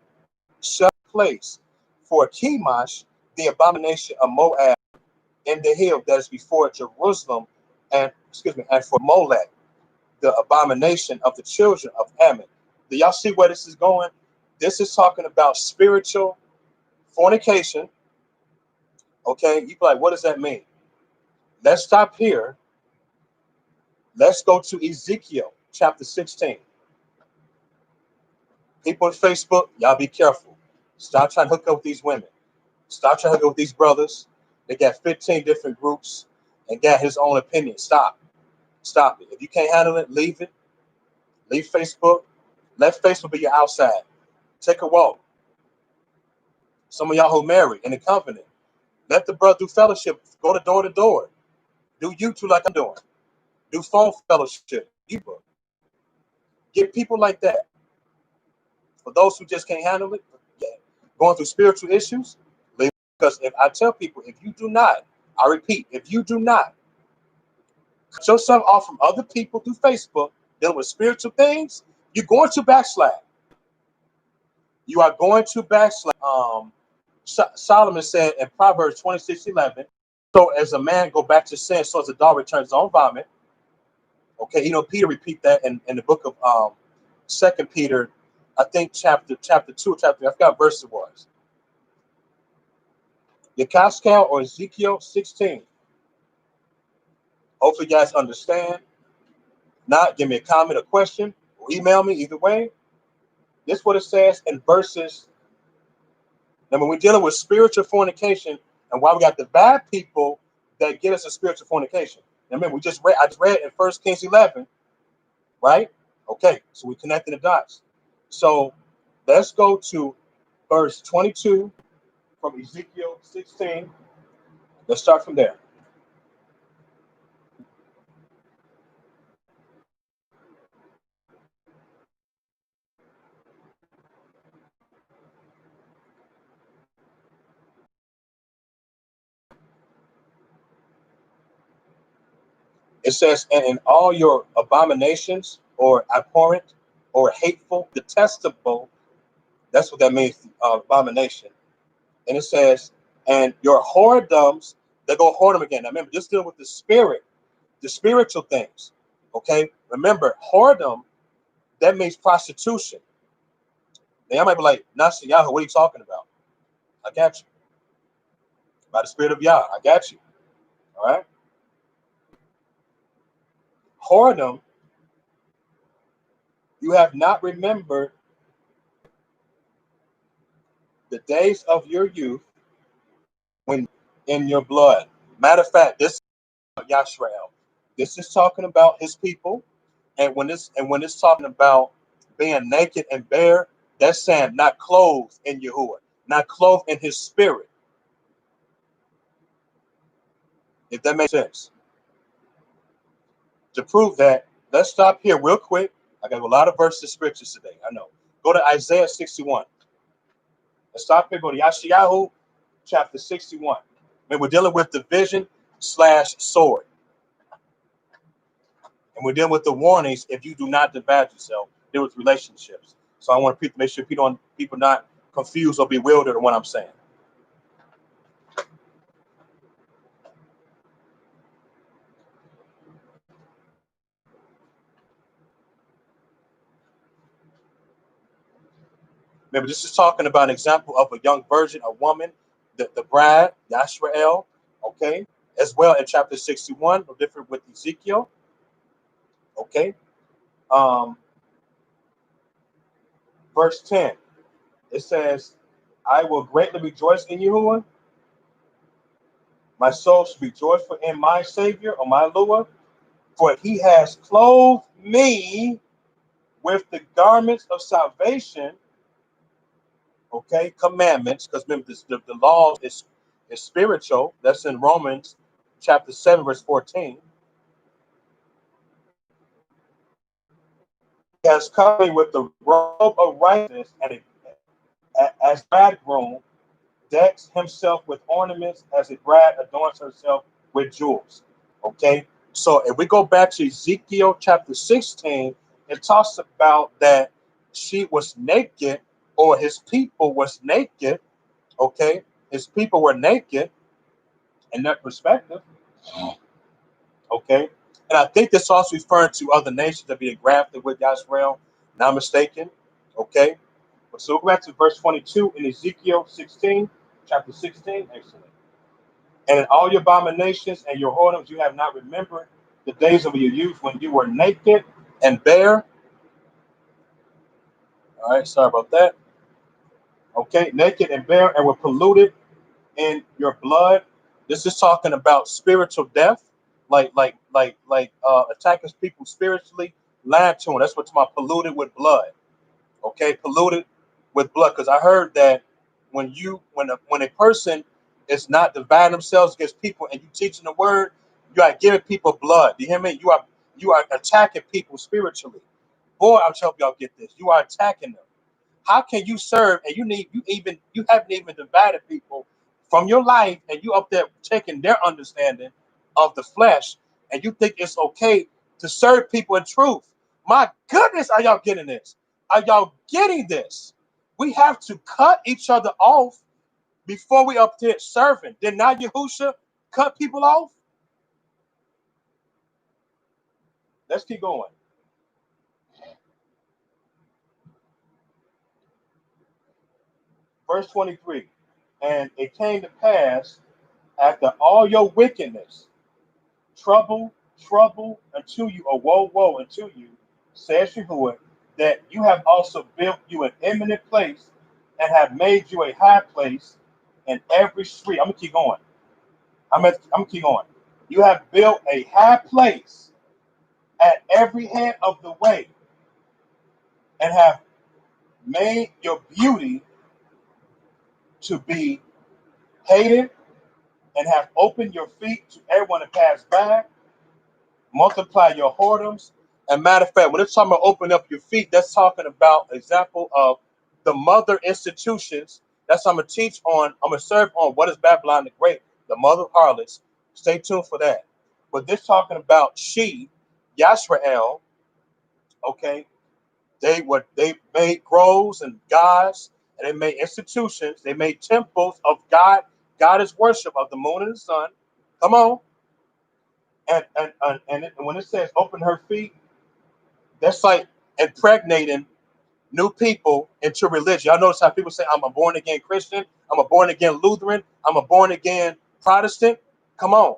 shut place for Chemosh the abomination of Moab in the hill that is before Jerusalem, and and for Molech, the abomination of the children of Ammon. Do y'all see where this is going? This is talking about spiritual fornication. Okay, you be like, what does that mean? Let's stop here. Let's go to Ezekiel chapter 16. People on Facebook, y'all be careful. Stop trying to hook up with these women. Stop trying to hook up with these brothers. They got 15 different groups and got his own opinion. Stop. Stop it. If you can't handle it, leave it. Leave Facebook. Let Facebook be your outside. Take a walk. Some of y'all who married in the covenant, let the brother do fellowship. Go to door. Do YouTube like I'm doing. Do phone fellowship. Ebook. Get people like that. For those who just can't handle it, yeah, going through spiritual issues, leave. Because if I tell people, if you do not, I repeat, if you do not cut yourself off from other people through Facebook dealing with spiritual things, you're going to backslide. You are going to backslide. Solomon said in Proverbs 26:11, so as a man go back to sin, so as a dog returns his own vomit. Okay, Peter repeat that in the book of 2 Peter, I think chapter 2 or chapter 3, I forgot what verse it was. Yekaskel or Ezekiel 16. Hopefully you guys understand. Not, give me a comment or question, or email me, either way. This is what it says in verses. Now, when we're dealing with spiritual fornication, and why we got the bad people that get us a spiritual fornication. Now, remember, I just read in 1 Kings 11, right? Okay, so we're connecting the dots. So let's go to verse 22 from Ezekiel 16. Let's start from there. It says, and in all your abominations or abhorrent or hateful, detestable, that's what that means, abomination. And it says, and your whoredoms, they go whoredom again. Now remember, just dealing with the spirit, the spiritual things. Okay? Remember, whoredom, that means prostitution. Now I might be like, Nasi Yahoo, what are you talking about? I got you. By the spirit of Yah, I got you. All right? Whoredom, you have not remembered the days of your youth when in your blood. Matter of fact, this is Yashrael. This is talking about his people, and when it's talking about being naked and bare, that's saying not clothed in Yahuwah, not clothed in his spirit. If that makes sense. To prove that, let's stop here real quick. I got a lot of verses of scriptures today. I know. Go to Isaiah 61. Let's stop here. Go to Yashayahu chapter 61. And we're dealing with division/sword. And we're dealing with the warnings if you do not divide yourself, deal with relationships. So I want to make sure people not confused or bewildered in what I'm saying. Remember, this is talking about an example of a young virgin, a woman, the bride, Yashrael, okay, as well in chapter 61, no different with Ezekiel, okay. Verse 10, it says, I will greatly rejoice in Yahuwah. My soul should be joyful in my Savior, or my Lord, for he has clothed me with the garments of salvation, okay, commandments, because remember the law is spiritual. That's in Romans chapter 7, verse 14. He has covered me with the robe of righteousness, and as bridegroom decks himself with ornaments, as a bride adorns herself with jewels. Okay, so if we go back to Ezekiel chapter 16, it talks about that she was naked, or his people was naked. Okay, His people were naked in that perspective. Okay. And I think this also referring to other nations that be engrafted with Yashrael, not mistaken. Okay. So go back to verse 22 in Ezekiel 16, chapter 16. Excellent. And in all your abominations and your whoredoms, you have not remembered the days of your youth when you were naked and bare. All right, sorry about that. Okay, naked and bare and were polluted in your blood. This is talking about spiritual death, like attacking people spiritually, lying to them. That's what's about polluted with blood. Okay, polluted with blood. Because I heard that when a person is not dividing themselves against people and you teaching the word, you are giving people blood. Do you hear me? You are attacking people spiritually. Boy, I'll help y'all get this. You are attacking them. How can you serve and you haven't even divided people from your life and you up there taking their understanding of the flesh and you think it's okay to serve people in truth? My goodness, are y'all getting this? Are y'all getting this? We have to cut each other off before we up there serving. Did not Yahusha cut people off? Let's keep going. Verse 23. And it came to pass after all your wickedness, trouble, trouble unto you, or woe, woe unto you, says Yahuwah, that you have also built you an eminent place and have made you a high place in every street. I'm gonna keep going. I'm gonna keep going. You have built a high place at every head of the way and have made your beauty to be hated and have opened your feet to everyone that passed by, multiply your whoredoms. And matter of fact, when it's talking about open up your feet, that's talking about example of the mother institutions. That's what I'm gonna teach on. I'm gonna serve on what is Babylon the Great, the mother of harlots. Stay tuned for that. But this talking about she, Yashrael, okay, they made groves and gods, and they made institutions, they made temples of God, goddess worship of the moon and the sun. Come on. And when it says open her feet, that's like impregnating new people into religion. Y'all notice how people say, I'm a born again Christian, I'm a born again Lutheran, I'm a born again Protestant. Come on.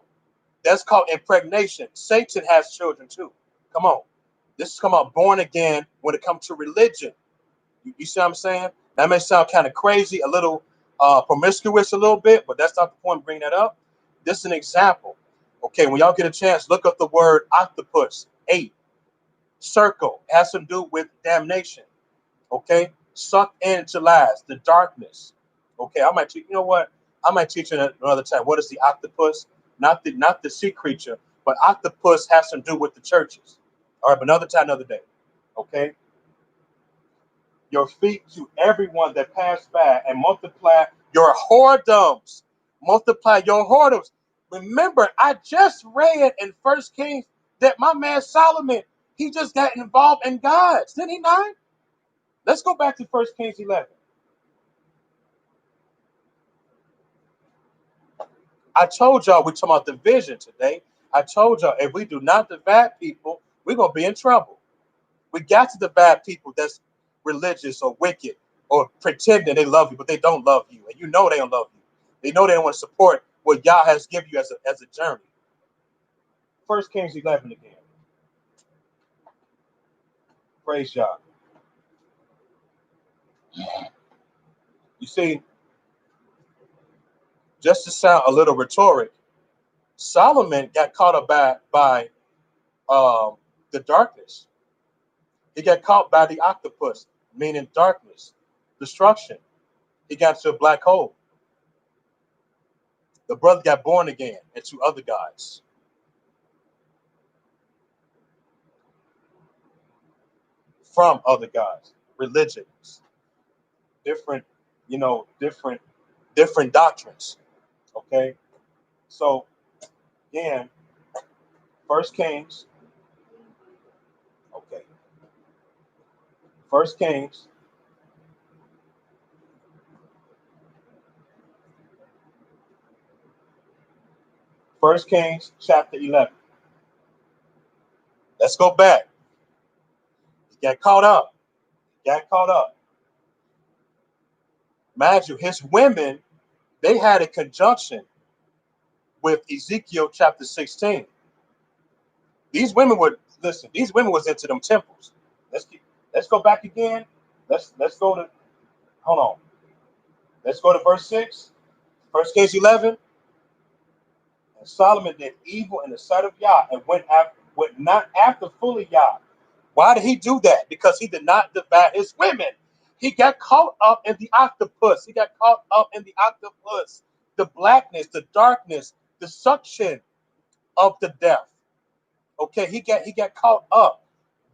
That's called impregnation. Satan has children too. Come on. This is come out born again when it comes to religion. You see what I'm saying? That may sound kind of crazy, a little promiscuous a little bit, but that's not the point of bringing that up. This is an example. Okay, when y'all get a chance, look up the word octopus, eight, circle, has to do with damnation. Okay, sucked into lies, the darkness. Okay, I might teach. You know what? I might teach it another time. What is the octopus? Not the sea creature, but octopus has to do with the churches. All right, but another time, another day. Okay, your feet to everyone that passed by and multiply your whoredoms. Multiply your whoredoms. Remember, I just read in First Kings that my man Solomon, he just got involved in gods, didn't he not? Let's go back to First Kings 11. I told y'all we're talking about division today. I told y'all if we do not divide people, we're gonna be in trouble. We got to divide people that's religious or wicked or pretending they love you, but they don't love you, and you know they don't love you. They know they don't want to support what Yah has given you as a journey. First Kings 11 again. Praise Yah. You see, just to sound a little rhetoric, Solomon got caught up by the darkness. He got caught by the octopus, meaning darkness, destruction. He got to a black hole. The brother got born again into other gods. From other gods, religions, different, different doctrines. Okay, so again, First Kings. Okay, First Kings First Kings chapter 11. Let's go back. He got caught up. He got caught up. Mind you, his women, they had a conjunction with Ezekiel chapter 16. These women would listen, these women was into them temples. Let's go back again. Let's go to hold on. Let's go to verse 6. First Kings 11. And Solomon did evil in the sight of Yah and went not after fully Yah. Why did he do that? Because he did not divide his women. He got caught up in the octopus. He got caught up in the octopus, the blackness, the darkness, the suction of the death. Okay, he got caught up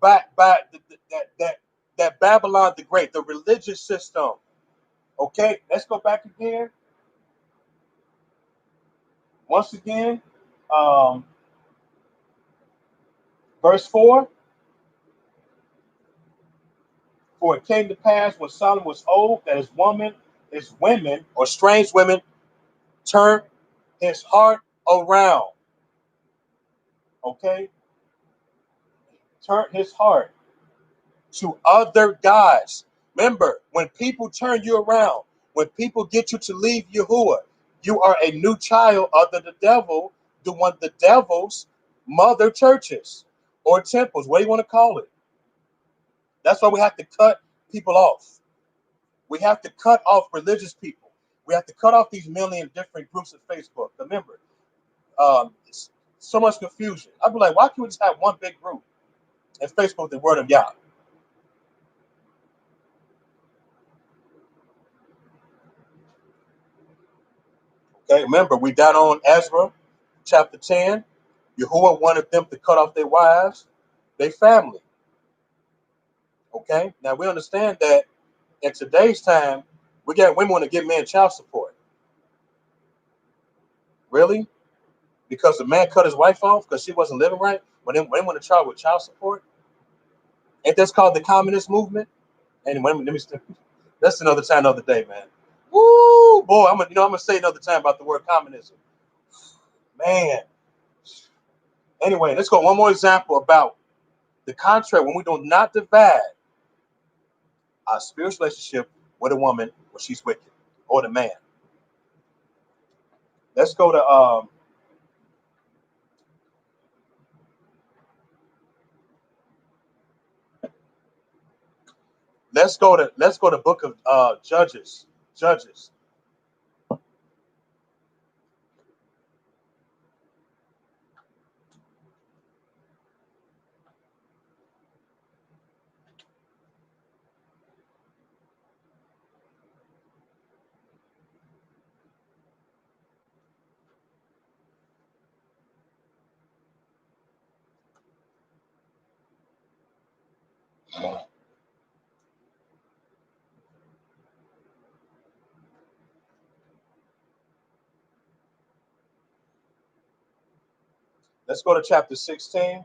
by that Babylon the Great, the religious system. Okay, let's go back again. Once again, um, verse 4. For it came to pass when Solomon was old that his women, or strange women, turned his heart around. Okay? Turned his heart to other gods. Remember, when people turn you around, when people get you to leave Yahuwah, you are a new child of the devil, the devil's mother churches or temples, what do you want to call it? That's why we have to cut people off. We have to cut off religious people. We have to cut off these million different groups of Facebook. Remember, it's so much confusion. I'd be like, why can't we just have one big group and Facebook the word of Yah? Okay, remember, we got on Ezra chapter 10. Yahuwah wanted them to cut off their wives, their family. Okay, now we understand that in today's time, we got women want to give men child support. Really? Because the man cut his wife off because she wasn't living right? When they want to charge with child support? Ain't that's called the communist movement? Anyway, let me that's another time, another day, man. Woo, boy, I'm gonna say another time about the word communism. Man. Anyway, let's go one more example about the contrary when we do not divide our spiritual relationship with a woman when she's wicked or the man. Let's go to let's go to book of Judges. Judges. Let's go to chapter 16.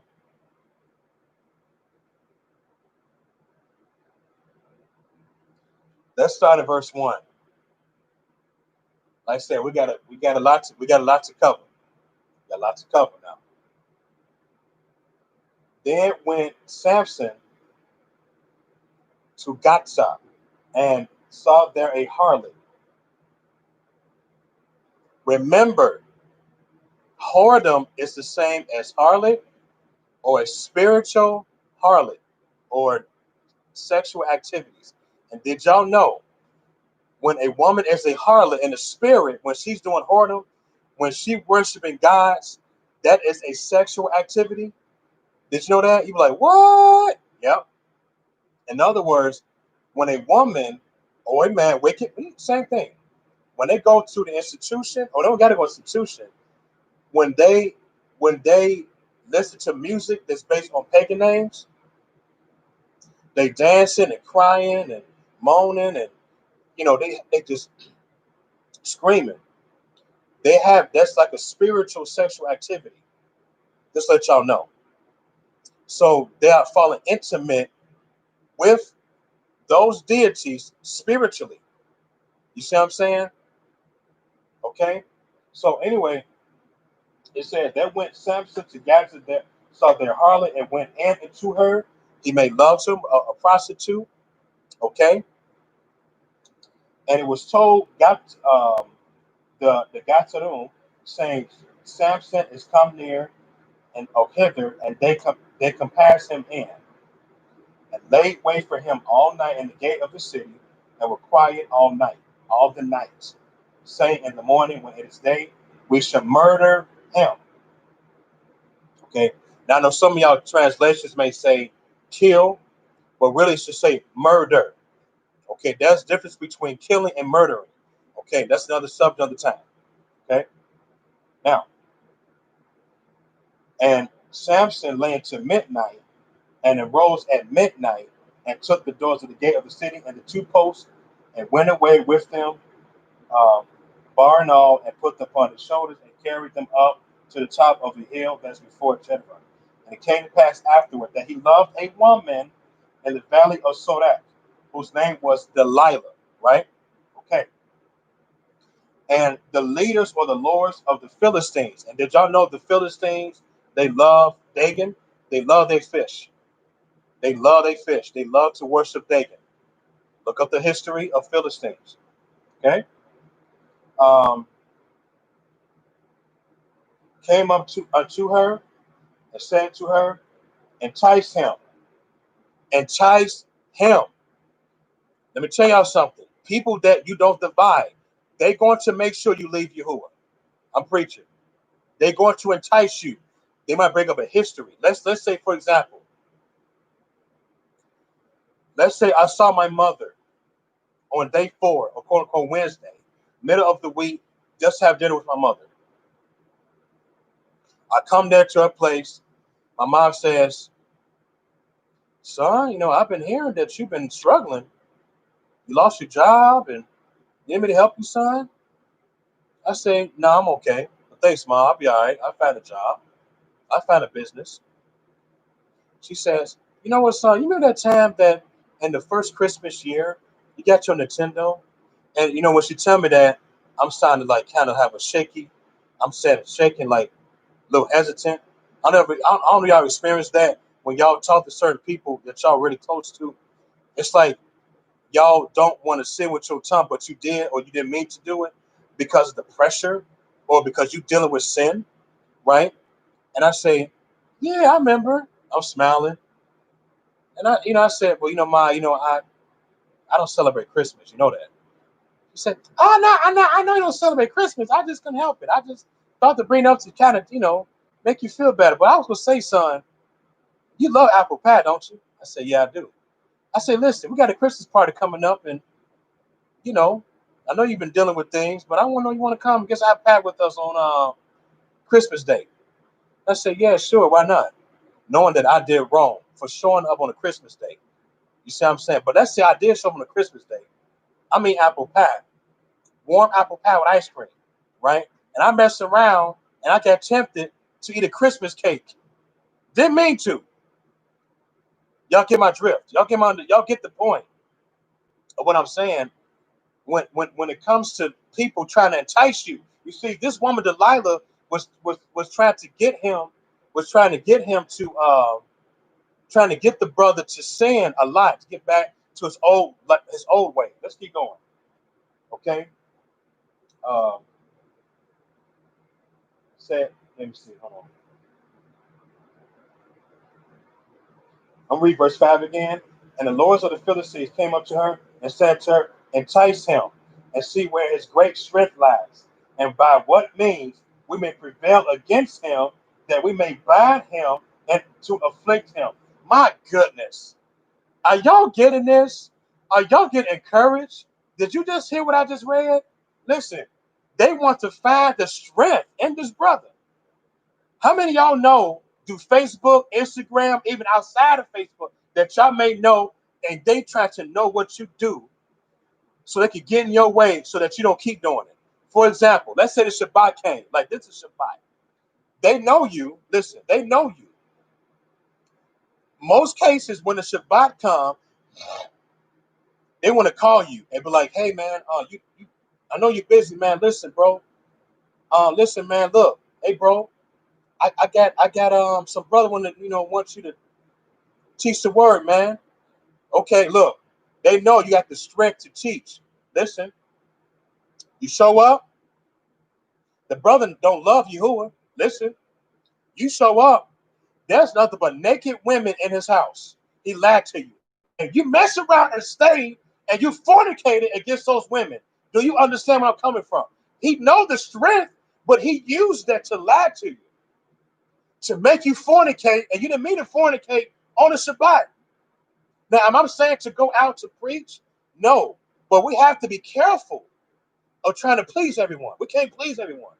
Let's start at verse 1. Like I said, we got a lot to cover. We got a lot to cover now. Then went Samson to Gaza and saw there a harlot. Remember, whoredom is the same as harlot or a spiritual harlot or sexual activities. And did y'all know when a woman is a harlot in the spirit, when she's doing whoredom, when she worshiping gods, that is a sexual activity? Did you know that? You be like, what? Yep. In other words, when a woman or a man wicked, same thing. When they go to the institution, or they don't got to go to institution, when they listen to music that's based on pagan names, they dancing and crying and moaning and they just screaming. That's like a spiritual sexual activity. Just let y'all know. So they are falling intimate with those deities spiritually. You see what I'm saying? Okay. So anyway, It says that went Samson to Gaza that saw their harlot and went in into her. He made love to a prostitute. Okay, and it was told got the Gazarim saying Samson is come near and hither, and they compassed him in and laid wait for him all night in the gate of the city, and were quiet all night, all the night, saying in the morning when it is day, we shall murder him. Okay. Now I know some of y'all translations may say kill, but really it should say murder. Okay, that's the difference between killing and murdering. Okay, that's another subject another time. Okay. Now, and Samson lay into midnight and arose at midnight and took the doors of the gate of the city and the two posts and went away with them, um, bar and all, and put them upon his shoulders and carried them up to the top of the hill that's before Jephthah. And it came to pass afterward that he loved a woman in the valley of Sorek, whose name was Delilah, right? Okay. And the leaders or the lords of the Philistines. And did y'all know the Philistines, they love Dagon? They love their fish. They love their fish. They love to worship Dagon. Look up the history of Philistines. Okay. Um, came up to unto her and said to her, entice him. Entice him. Let me tell y'all something. People that you don't divide, they're going to make sure you leave Yahuwah. I'm preaching. They're going to entice you. They might bring up a history. Let's say, for example, let's say I saw my mother on day 4, or quote unquote Wednesday, middle of the week, just have dinner with my mother. I come there to her place. My mom says, son, I've been hearing that you've been struggling. You lost your job and you need me to help you, son? I say, no, I'm okay. But thanks, Mom. I'll be all right. I found a job. I found a business. She says, you know what, son? You remember that time that in the first Christmas year, you got your Nintendo? And when she tell me that, I'm starting to like kind of have a shaky. I'm shaking like a little hesitant. I don't know y'all experienced that when y'all talk to certain people that y'all really close to. It's like y'all don't want to sit with your tongue, but you did or you didn't mean to do it because of the pressure or because you dealing with sin, right? And I say, yeah, I remember. I'm smiling. And I said, well, Ma, I don't celebrate Christmas. You know that. He said, oh, no, I know you don't celebrate Christmas. I just couldn't help it. I just thought to bring it up to kind of, make you feel better. But I was going to say, son, you love apple pie, don't you? I said, yeah, I do. I said, listen, we got a Christmas party coming up. And, you know, I know you've been dealing with things, but I want to know you want to come get some apple pie with us on Christmas Day. I said, yeah, sure. Why not? Knowing that I did wrong for showing up on a Christmas day. You see what I'm saying? But let's say I did show up on a Christmas day. I mean apple pie. Warm apple pie with ice cream, right? And I messed around and I got tempted to eat a Christmas cake. Didn't mean to. Y'all get my drift. Y'all get the point of what I'm saying. When it comes to people trying to entice you, you see, this woman Delilah was trying to get him, was trying to get the brother to sin a lot to get back to his old way. Let's keep going. Okay. Um, let me see. Hold on. I'm reading verse 5 again. And the lords of the Philistines came up to her and said to her, entice him and see where his great strength lies, and by what means we may prevail against him, that we may bind him and to afflict him. My goodness. Are y'all getting this? Are y'all getting encouraged? Did you just hear what I just read? Listen, they want to find the strength in this brother. How many of y'all know do Facebook, Instagram, even outside of Facebook, that y'all may know and they try to know what you do so they can get in your way so that you don't keep doing it? For example, let's say the Shabbat came, like this is Shabbat. They know you. Listen, they know you. Most cases when the Shabbat comes, they want to call you and be like, "Hey man, I know you're busy, man. Listen, bro. Listen, man. Look, hey, bro. I got some brother want to want you to teach the word, man. Okay, look, they know you got the strength to teach. Listen, you show up. The brother don't love Yahuwah. Listen, you show up. There's nothing but naked women in his house. He lied to you. And you mess around and stay and you fornicated against those women. Do you understand where I'm coming from? He know the strength, but he used that to lie to you, to make you fornicate, and you didn't mean to fornicate on the Shabbat. Now, am I saying to go out to preach? No, but we have to be careful of trying to please everyone. We can't please everyone.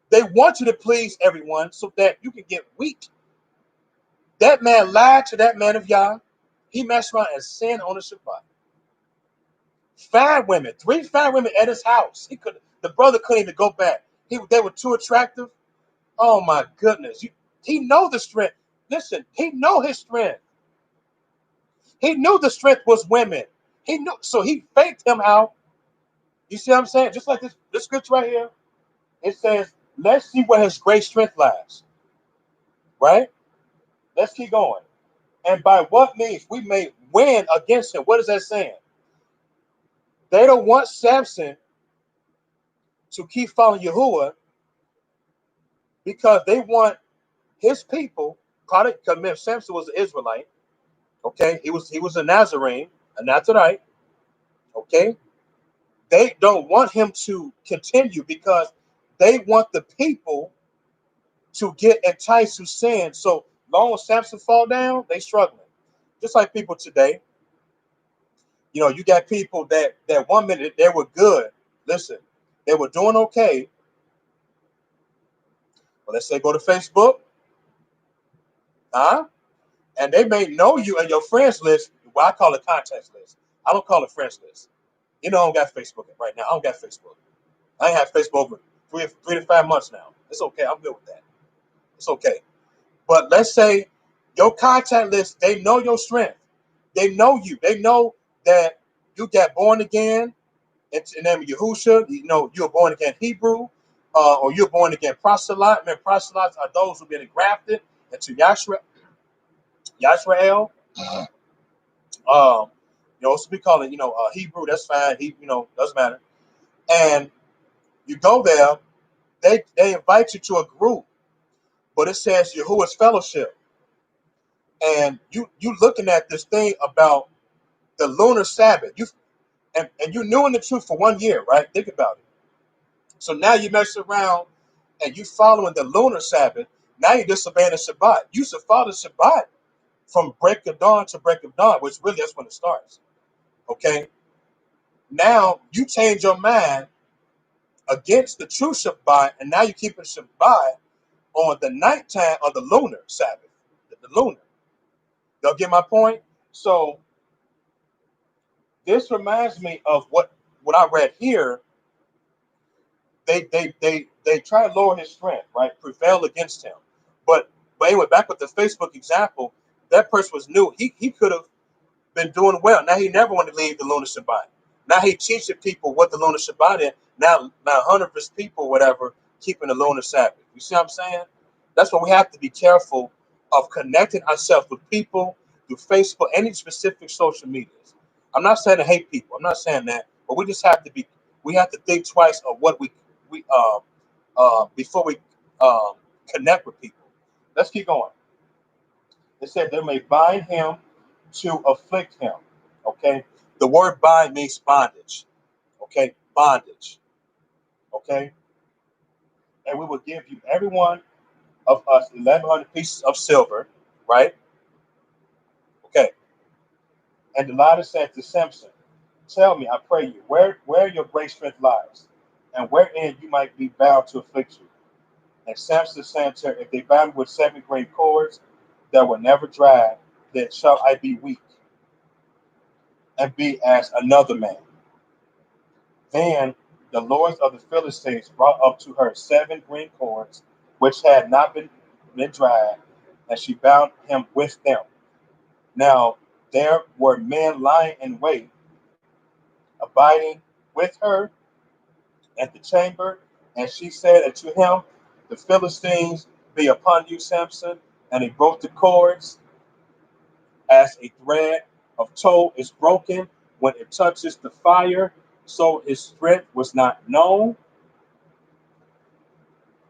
They want you to please everyone so that you can get weak. That man lied to that man of Yah. He messed around and sinned on the Shabbat. 5 women, 3 5 women at his house. The brother couldn't even go back. They were too attractive. Oh my goodness. He know the strength. Listen, he know his strength. He knew the strength was women. He knew, so he faked him out. You see what I'm saying? Just like this scripture right here. It says, let's see where his great strength lies. Right? Let's keep going. And by what means we may win against him. What is that saying? They don't want Samson to keep following Yahuwah because they want his people, because Samson was an Israelite, okay? He was a Nazarene, a Nazarite, okay? They don't want him to continue because they want the people to get enticed to sin. So long as Samson fall down, they struggling. Just like people today, you got people that 1 minute they were good. Listen, they were doing okay. Well, let's say go to Facebook, huh? And they may know you and your friends list. Well, I call it contacts list. I don't call it friends list. I don't got Facebook right now. I don't got Facebook. I ain't had Facebook over 3 to 5 months now. It's okay. I'm good with that. It's okay. But let's say your contact list, they know your strength. They know you. They know that you got born again in the name of Yahusha. You're born again Hebrew, or you're born again proselyte. Man, proselytes are those who've been engrafted into Yashrael. So we call it, Hebrew. That's fine. Doesn't matter. And you go there. They invite you to a group, but it says Yahuwah's fellowship, and you looking at this thing about the lunar Sabbath. And you knew in the truth for 1 year, right? Think about it. So now you mess around and you following the lunar Sabbath. Now you're disobeying the Shabbat. You should follow the Shabbat from break of dawn to break of dawn, which really that's when it starts. Okay. Now you change your mind against the true Shabbat, and now you keep the Shabbat on the nighttime of the lunar Sabbath, the lunar. Y'all get my point? So this reminds me of what I read here. They try to lower his strength, right? Prevail against him. But anyway, back with the Facebook example, that person was new. He could have been doing well. Now he never wanted to leave the lunar Shabbat. Now he teaching people what the lunar Shabbat is. Now 100 of his people, whatever, keeping the lunar Sabbath. You see what I'm saying? That's why we have to be careful of connecting ourselves with people through Facebook, any specific social medias. I'm not saying to hate people. I'm not saying that, but we have to think twice of what we before we connect with people. Let's keep going. It said they may bind him to afflict him. Okay. The word bind means bondage. Okay. Bondage. Okay. And we will give you every one of us 1,100 pieces of silver. Right. Okay. And Delilah said to Samson, tell me, I pray you, where your great strength lies, and wherein you might be bound to afflict you. And Samson said to her, if they bind me with 7 great cords that will never dry, then shall I be weak and be as another man. Then the lords of the Philistines brought up to her 7 green cords, which had not been dried, and she bound him with them. Now there were men lying in wait, abiding with her at the chamber, and she said unto him, the Philistines be upon you, Samson. And he broke the cords as a thread of tow is broken when it touches the fire. So his strength was not known.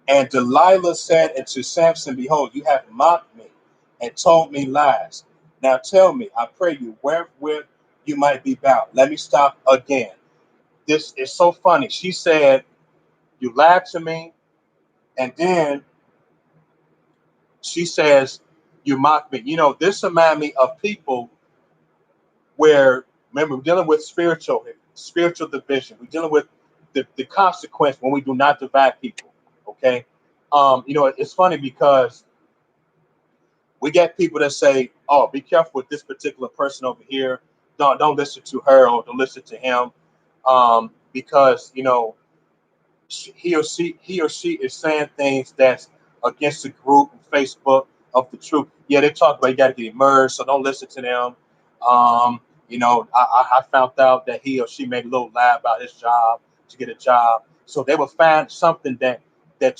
And Delilah said unto Samson, behold, you have mocked me and told me lies. Now tell me, I pray you, wherewith you might be bound. Let me stop again. This is so funny. She said, you lied to me. And then she says, you mocked me. You know, this reminds me of people where, remember, we're dealing with spiritual division. We're dealing with the consequence when we do not divide people. Okay. You know, it's funny because we get people that say, "Oh, be careful with this particular person over here. Don't listen to her or don't listen to him, because you know he or she is saying things that's against the group and Facebook of the truth. Yeah, they talk about you got to get immersed, so don't listen to them. You know, I found out that he or she made a little lie about his job to get a job. So they will find something that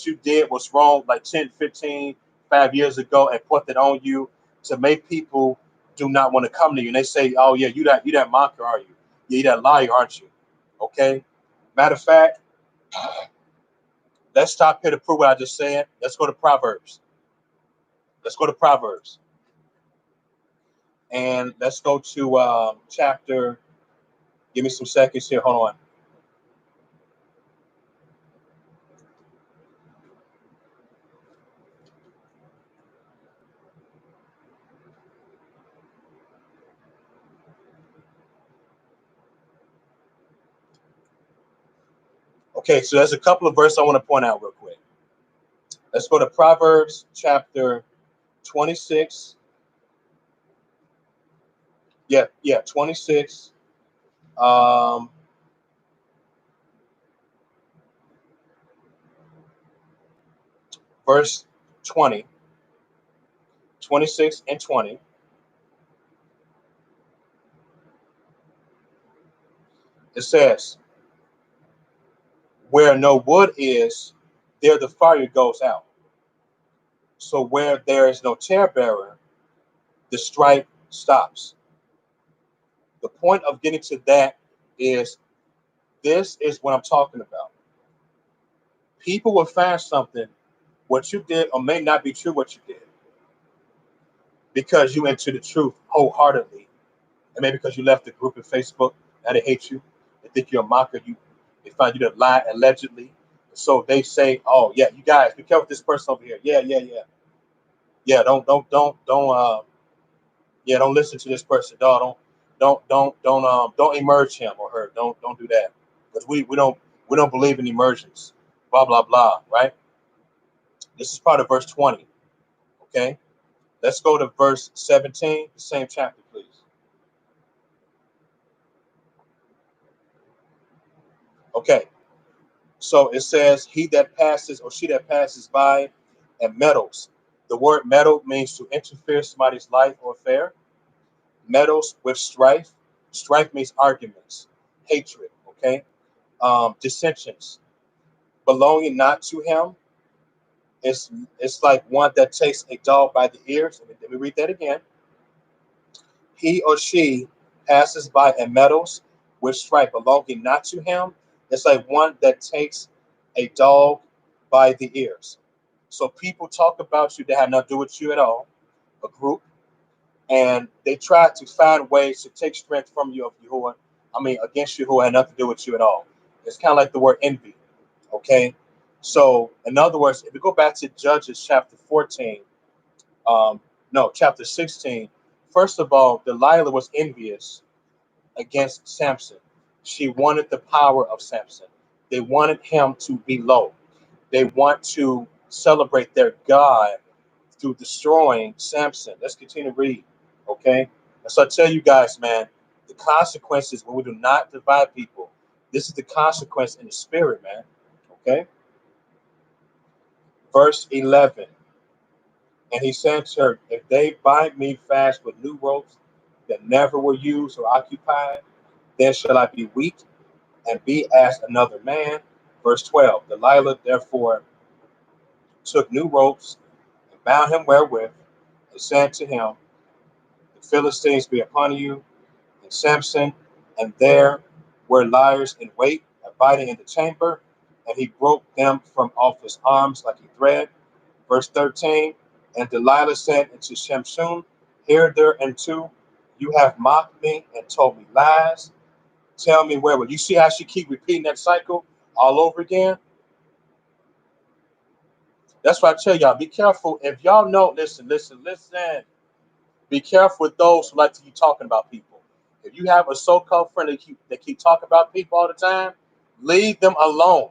you did was wrong like 10, 15, 5 years ago and put that on you to make people do not want to come to you. And they say, oh yeah, you that mocker, are you? Yeah, you that liar, aren't you? Okay. Matter of fact, let's stop here to prove what I just said. Let's go to Proverbs. Let's go to Proverbs. And let's go to chapter. Give me some seconds here. Hold on. Okay, so there's a couple of verses I want to point out real quick. Let's go to Proverbs chapter 26. Yeah, 26. Um, verse 20, 26 and 20. It says, where no wood is, there the fire goes out. So where there is no talebearer, the strife stops. The point of getting to that is this is what I'm talking about. People will find something, what you did, or may not be true what you did, because you into the truth wholeheartedly. And maybe because you left the group in Facebook, now they hate you. They think you're a mocker. They find you to lie allegedly. So they say, oh yeah, you guys be careful with this person over here. Yeah. Don't listen to this person. No, don't emerge him or her. Don't do that. Because we don't believe in emergence. Blah blah blah. Right? This is part of verse 20. Okay. Let's go to verse 17, the same chapter, please. Okay. So it says, he that passes or she that passes by and meddles. The word meddle means to interfere in somebody's life or affair. Meddles with strife. Strife means arguments, hatred, okay? Dissensions. Belonging not to him. It's like one that takes a dog by the ears. Let me read that again. He or she passes by and meddles with strife belonging not to him. It's like one that takes a dog by the ears. So people talk about you that have nothing to do with you at all, a group, and they try to find ways to take strength from you of Yahuwah. I mean, against you who had nothing to do with you at all. It's kind of like the word envy. Okay. So, in other words, if we go back to Judges chapter 14, no, chapter 16, first of all, Delilah was envious against Samson. She wanted the power of Samson. They wanted him to be low. They want to celebrate their God through destroying Samson. Let's continue to read. Okay. And so I tell you guys, man, the consequences when we do not divide people, this is the consequence in the spirit, man. Okay. Verse 11. And he said to her, if they bind me fast with new ropes that never were used or occupied, then shall I be weak and be as another man. Verse 12. Delilah therefore took new ropes bound him wherewith, and said to him, the Philistines be upon you, and Samson, and there were liars in wait, abiding in the chamber, and he broke them from off his arms like a thread. Verse 13, and Delilah said unto Shemshun, hereunto you have mocked me and told me lies. Tell me where. You see how she keep repeating that cycle all over again? That's why I tell y'all, be careful. If y'all know, listen. Be careful with those who like to keep talking about people. If you have a so-called friend that keep talking about people all the time, leave them alone.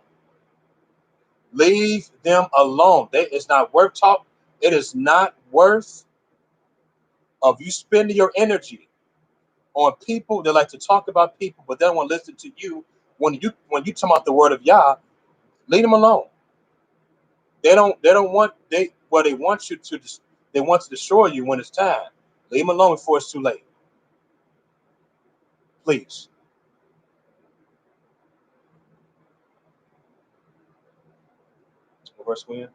Leave them alone. It's not worth talk. It is not worth of you spending your energy on people that like to talk about people, but they don't want to listen to you when you talk about the word of Yah. Leave them alone. They don't want they want you to they want to destroy you when it's time. Leave them alone before it's too late. Please. What verse we in?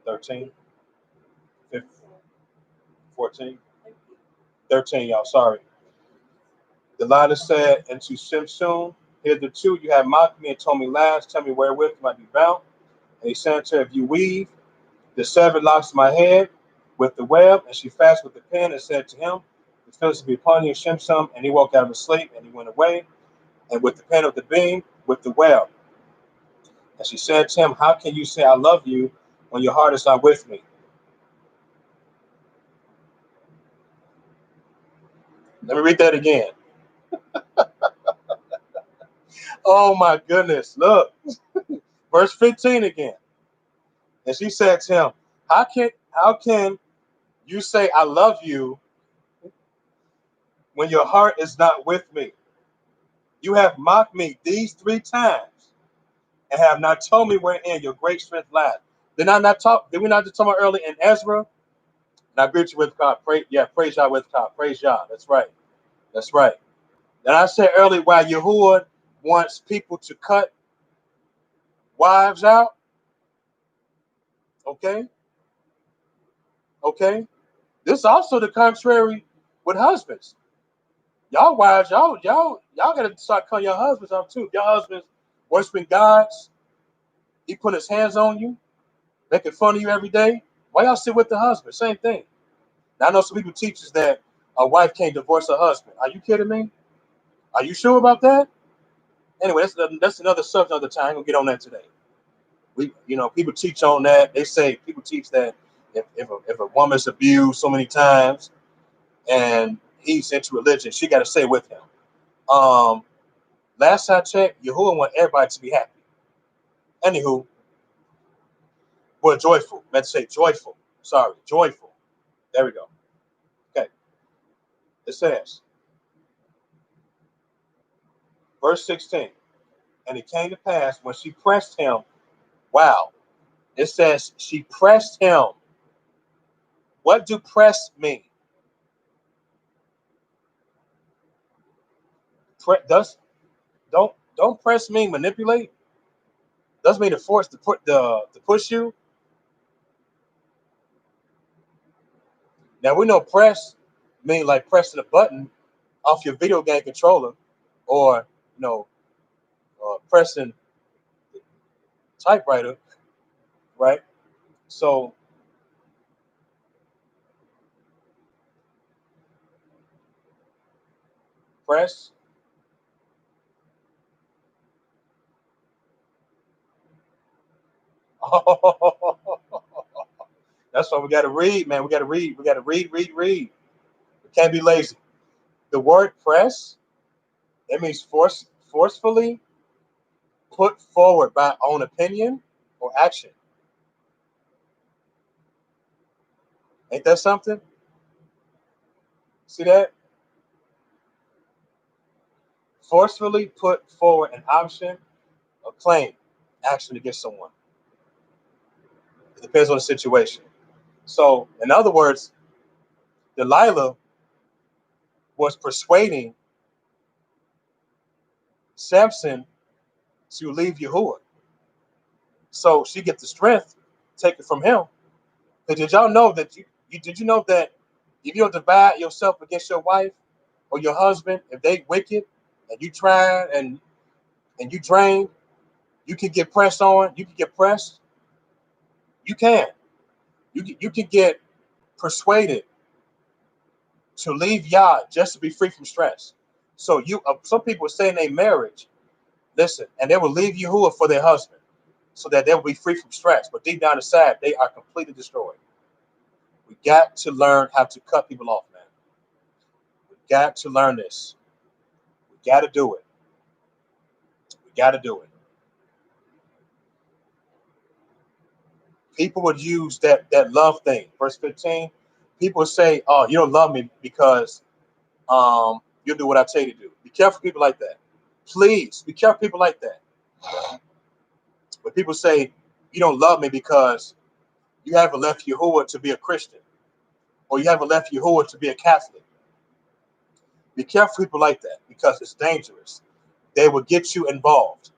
13, 15, 14, 13, y'all. Sorry. Delilah said unto Shimshon, hitherto you have mocked me and told me lies. Tell me wherewith you might be bound. And he said to her, if you weave the 7 locks of my head with the web, and she fast with the pen and said to him, the Philistines be upon you, Shimshon. And he woke out of his sleep, and he went away, and with the pen of the beam, with the web. And she said to him, how can you say I love you when your heart is not with me? Let me read that again. Oh my goodness. Look, verse 15 again. And she said to him, how can you say I love you when your heart is not with me? You have mocked me these 3 times and have not told me wherein your great strength lies. Did we not just talk about earlier in Ezra? And I greet you with God. Praise Yah with God. Praise Yah. That's right. That's right. Then I said earlier why Yahuwah wants people to cut wives out. Okay. Okay. This is also the contrary with husbands. Y'all wives, y'all gotta start cutting your husbands out too. Your husbands worshiping gods, he put his hands on you, making fun of you every day. Why y'all sit with the husband? Same thing. Now, I know some people teach us that a wife can't divorce her husband. Are you kidding me? Are you sure about that? Anyway, that's another subject another time. I'm gonna get on that today. People teach on that. They say people teach that if a woman's abused so many times and he's into religion, she got to stay with him. Um, Last I checked, Yahuwah want everybody to be happy. Anywho, we're joyful. Let's say joyful. Sorry, joyful. There we go. Okay. It says, verse 16, and it came to pass when she pressed him. Wow. It says she pressed him. What do press mean? Does don't press mean manipulate? Does mean to force to push you? Now we know press mean like pressing a button off your video game controller, or pressing the typewriter, right? So press. That's why we got to read, man. We got to read. We got to read. We can't be lazy. The word press, it means forcefully put forward by own opinion or action. Ain't that something? See that? Forcefully put forward an option or claim, action against someone. It depends on the situation. So, in other words, Delilah was persuading Samson to leave Yahuwah. So she gets the strength, take it from him, Because did y'all know that did you know that if you don't divide yourself against your wife or your husband, if they wicked and you try and you drain, you can get pressed on, you can get pressed, you can. You can get persuaded to leave Yah just to be free from stress. So some people say in their marriage, listen, and they will leave Yahuwah for their husband so that they will be free from stress. But deep down inside, they are completely destroyed. We got to learn how to cut people off, man. We got to learn this. We got to do it. We got to do it. People would use that love thing. Verse 15, people would say, oh, you don't love me because you'll do what I tell you to do. Be careful people like that. Please, be careful people like that. When people say, you don't love me because you haven't left Yahuwah to be a Christian, or you haven't left Yahuwah to be a Catholic. Be careful people like that because it's dangerous. They will get you involved.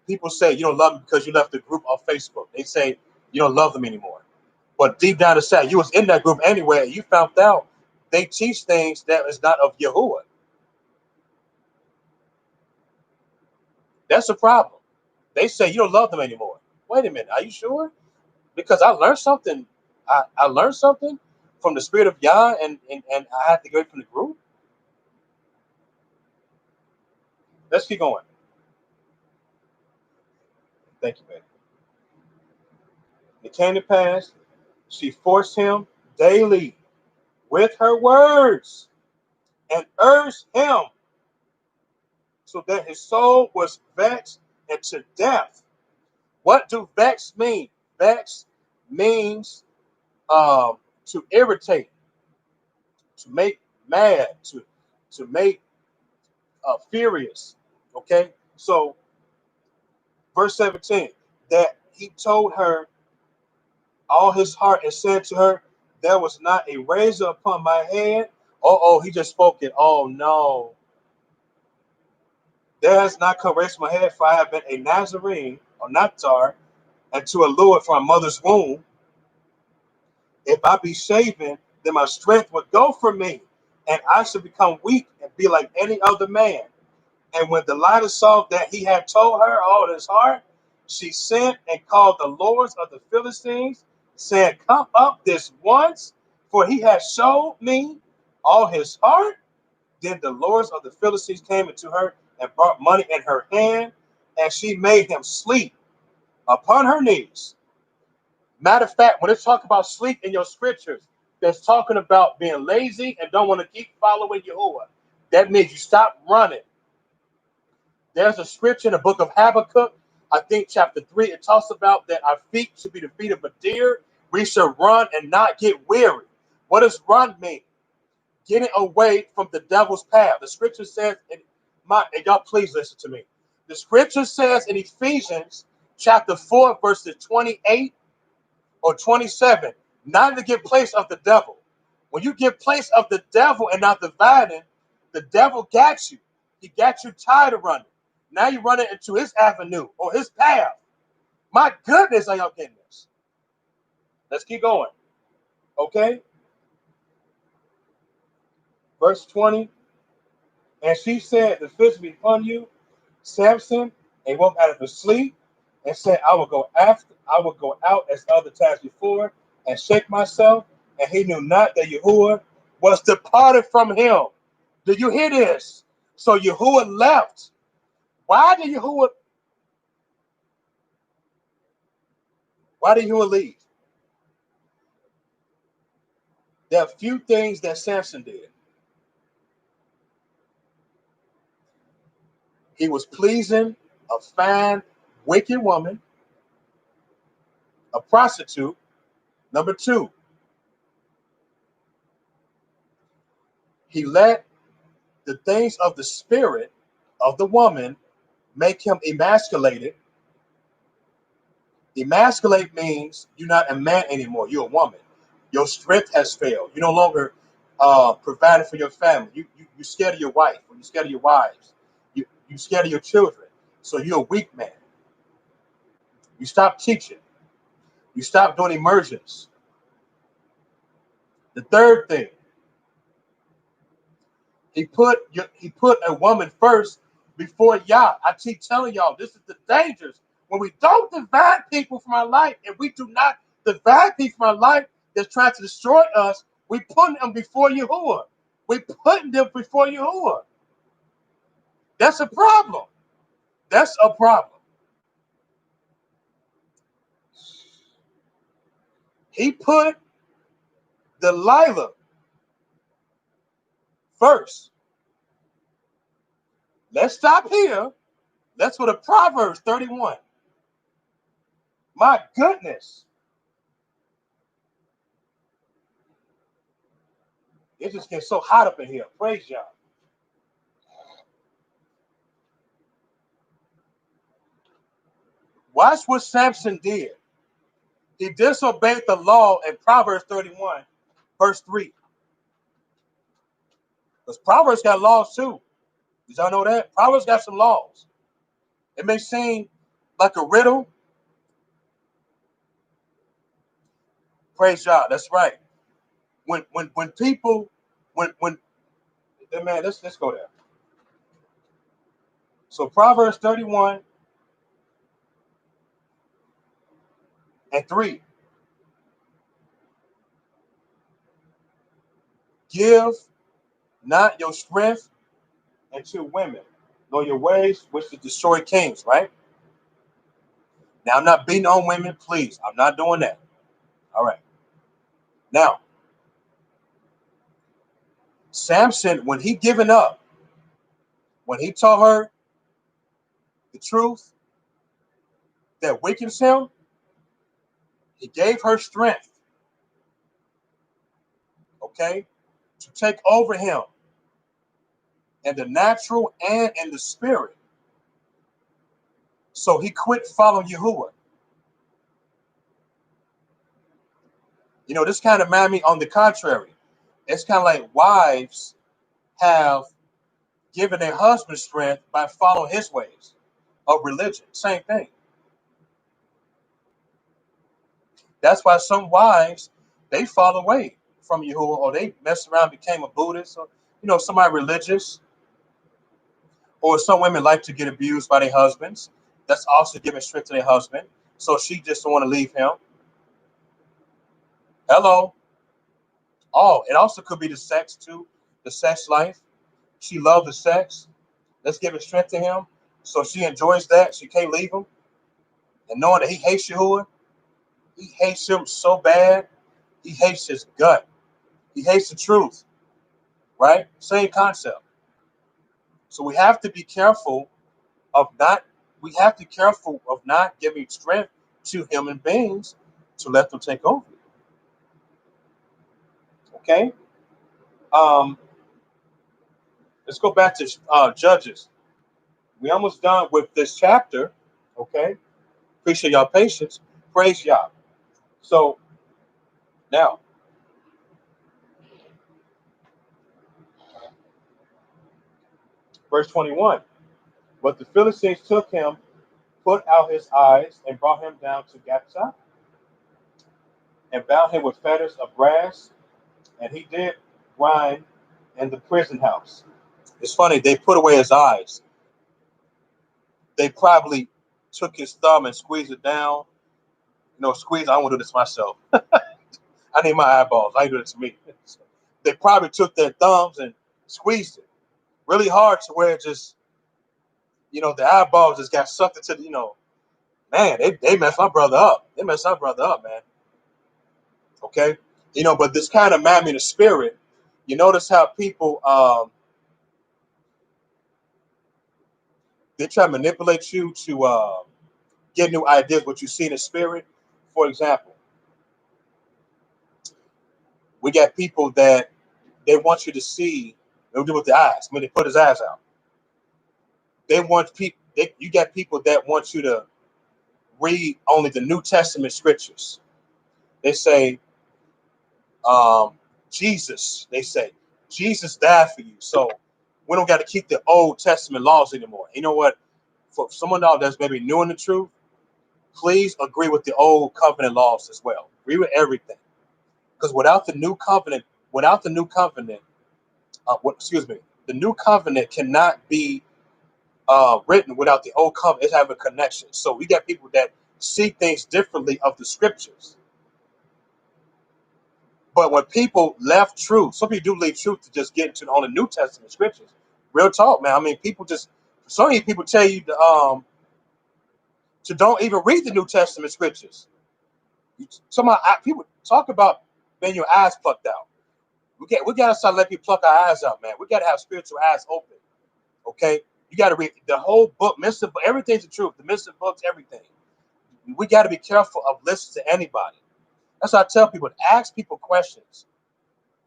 People say you don't love them because you left the group on Facebook. They say you don't love them anymore. But deep down inside, you was in that group anyway. And you found out they teach things that is not of Yahuwah. That's a problem. They say you don't love them anymore. Wait a minute, are you sure? Because I learned something. I learned something from the spirit of Yah, and I had to go from the group. Let's keep going. Thank you, baby. It came to pass, she forced him daily with her words and urged him so that his soul was vexed into death. What do vex mean? Vex means to irritate, to make mad, to make furious. Okay, so verse 17, that he told her all his heart and said to her, there was not a razor upon my head. Oh, he just spoke it. Oh no. There has not come razor on my head, for I have been a Nazarene or Naptar, and to a Lord from my mother's womb. If I be shaven, then my strength would go from me, and I should become weak and be like any other man. And when Delilah saw that he had told her all his heart, she sent and called the lords of the Philistines, saying, come up this once, for he has showed me all his heart. Then the lords of the Philistines came into her and brought money in her hand, and she made him sleep upon her knees. Matter of fact, when it's talking about sleep in your scriptures, that's talking about being lazy and don't want to keep following Yahuwah. That means you stop running. There's a scripture in the book of Habakkuk, I think chapter 3, it talks about that our feet should be the feet of a deer. We should run and not get weary. What does run mean? Getting away from the devil's path. The scripture says, and y'all please listen to me. The scripture says in Ephesians chapter 4, verses 28 or 27, not to get place of the devil. When you get place of the devil and not dividing, the devil got you. He got you tired of running. Now you're running into his avenue or his path. My goodness, are y'all getting this? Let's keep going. Okay? Verse 20. And she said, the fish be upon you, Samson, and woke out of his sleep, and said, I will go out as other times before, and shake myself. And he knew not that Yahuwah was departed from him. Do you hear this? So Yahuwah left. Why did Yahuwah leave? There are a few things that Samson did. He was pleasing a fine, wicked woman, a prostitute. Number two, he let the things of the spirit of the woman make him emasculated. Emasculate means you're not a man anymore. You're a woman. Your strength has failed. You're no longer providing for your family. You're scared of your wife, or you're scared of your wives. You're scared of your children. So you're a weak man. You stop teaching. You stop doing emergence. The third thing, he put a woman first before Yah. I keep telling y'all, this is the dangers. When we don't divide people from our life, and we do not divide people from our life that's trying to destroy us, we putting them before Yahuwah. We putting them before Yahuwah. That's a problem. That's a problem. He put Delilah first. Let's stop here. Let's go to Proverbs 31. My goodness. It just gets so hot up in here. Praise y'all. Watch what Samson did. He disobeyed the law in Proverbs 31, verse 3. Because Proverbs got laws too. Did y'all know that? Proverbs got some laws. It may seem like a riddle. Praise God. That's right. When people when man, let's go there. So Proverbs 31 and 3. Give not your strength unto women, nor your ways which to destroy kings, right? Now I'm not beating on women, please. I'm not doing that. All right. Now, Samson, when he given up, when he told her the truth that weakens him, he gave her strength, okay, to take over him in the natural and in the spirit. So he quit following Yahuwah. You know, this kind of reminded me on the contrary. It's kind of like wives have given their husband strength by following his ways of religion. Same thing. That's why some wives, they fall away from Yahuwah, or they mess around, became a Buddhist, or somebody religious. Or some women like to get abused by their husbands. That's also giving strength to their husband. So she just don't want to leave him. Hello. Oh, it also could be the sex too, the sex life. She loves the sex. Let's give it strength to him. So she enjoys that. She can't leave him. And knowing that he hates Yahuwah, he hates him so bad. He hates his gut. He hates the truth. Right? Same concept. So we have to be careful of not. We have to be careful of not giving strength to human beings to let them take over. Okay. Um, let's go back to Judges. We almost done with this chapter. Okay. Appreciate y'all patience. Praise y'all. So now, verse 21. But the Philistines took him, put out his eyes, and brought him down to Gaza, and bound him with fetters of brass, and he did grind in the prison house. It's funny, they put away his eyes. They probably took his thumb and squeezed it down. Squeeze, I want to do this myself. I need my eyeballs. I do it to me. They probably took their thumbs and squeezed it really hard to where it just, the eyeballs just got sucked into man, they messed my brother up. They messed my brother up, man. Okay? But this kind of man in the spirit, you notice how people, they try to manipulate you to get new ideas, what you see in the spirit. For example, we got people that they want you to see, they'll do with the eyes. I mean, they put his eyes out. They want people, you got people that want you to read only the New Testament scriptures. They say, they say, Jesus died for you. So we don't got to keep the Old Testament laws anymore. You know what? For someone else that's maybe new in the truth, Please agree with the old covenant laws as well. Agree with everything, because without the new covenant, excuse me, the new covenant cannot be written without the old covenant. It have a connection. So we got people that see things differently of the scriptures. But when people left truth, some people do leave truth to just get into all the New Testament scriptures. Real talk, man. I mean, people just some of you people tell you to don't even read the New Testament scriptures. People talk about getting your eyes plucked out. We gotta start letting people pluck our eyes out, man. We gotta have spiritual eyes open. Okay, you gotta read the whole book, Mister. Everything's the truth. The Mister books, everything. We gotta be careful of listening to anybody. That's why I tell people: ask people questions.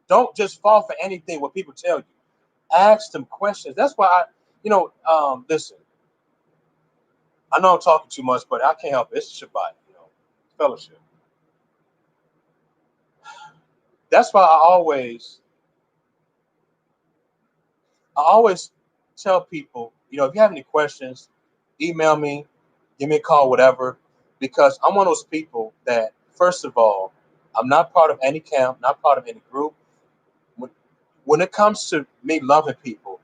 Don't just fall for anything what people tell you. Ask them questions. That's why listen. I know I'm talking too much, but I can't help it. It's Shabbat, fellowship. That's why I always tell people, if you have any questions, email me, give me a call, whatever, because I'm one of those people that, first of all, I'm not part of any camp, not part of any group. When, when it comes to me loving people,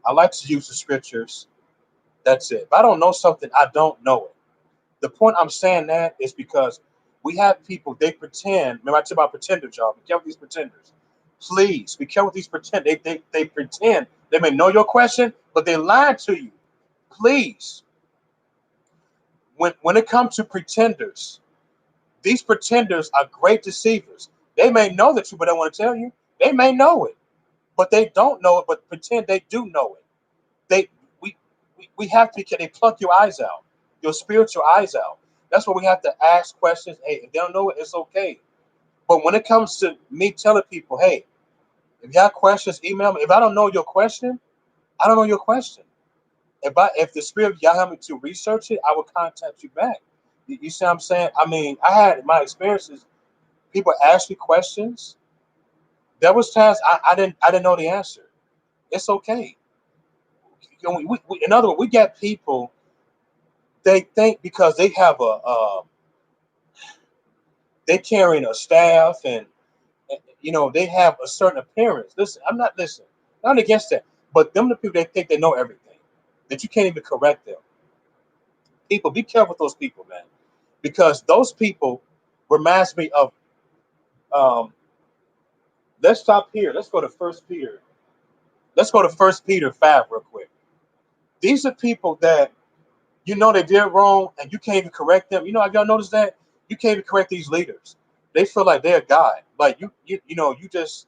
I like to use the scriptures. That's it. If I don't know something, I don't know it. The point I'm saying that is because we have people, they pretend. Remember, I talk about pretenders, y'all. Be careful with these pretenders. Please be careful with these pretend. They pretend. They may know your question, but they lie to you. Please. When it comes to pretenders, these pretenders are great deceivers. They may know the truth, but they want to tell you. They may know it, but they don't know it, but pretend they do know it. They we we have to they pluck your eyes out, your spiritual eyes out. That's why we have to ask questions. Hey, if they don't know it, it's okay. But when it comes to me telling people, hey, if you have questions, email me. If I don't know your question, I don't know your question. If the spirit of y'all help me to research it, I will contact you back. You see what I'm saying? I mean, I had my experiences. People ask me questions. There was times I didn't know the answer. It's okay. In other words, we got people. They think because they have they carrying a staff and they have a certain appearance. Listen, I'm not listening, not against that, but them the people they think they know everything, that you can't even correct them. People, be careful with those people, man, because those people reminds me of. Um, let's stop here. Let's go to First Peter. Let's go to First Peter 5 real quick. These are people that they did wrong, and you can't even correct them. Have y'all noticed that? You can't even correct these leaders. They feel like they're God. Like you just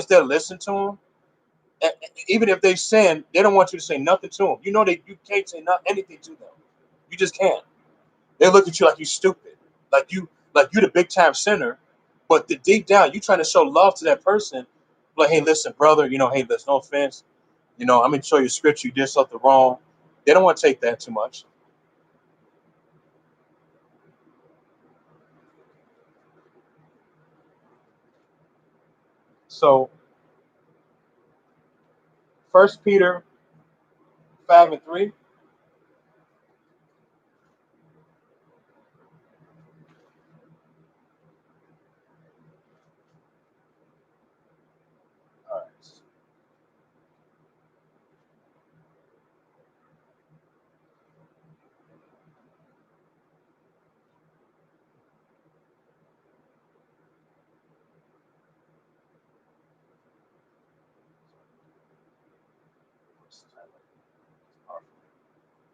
there to listen to them. And even if they sin, they don't want you to say nothing to them. You can't say anything to them. You just can't. They look at you like you stupid, like you the big time sinner. But deep down, you trying to show love to that person. Like, hey, listen, brother. Hey, there's no offense. I'm gonna show you scripture. You did something wrong. They don't want to take that too much. So, First Peter 5:3. All right.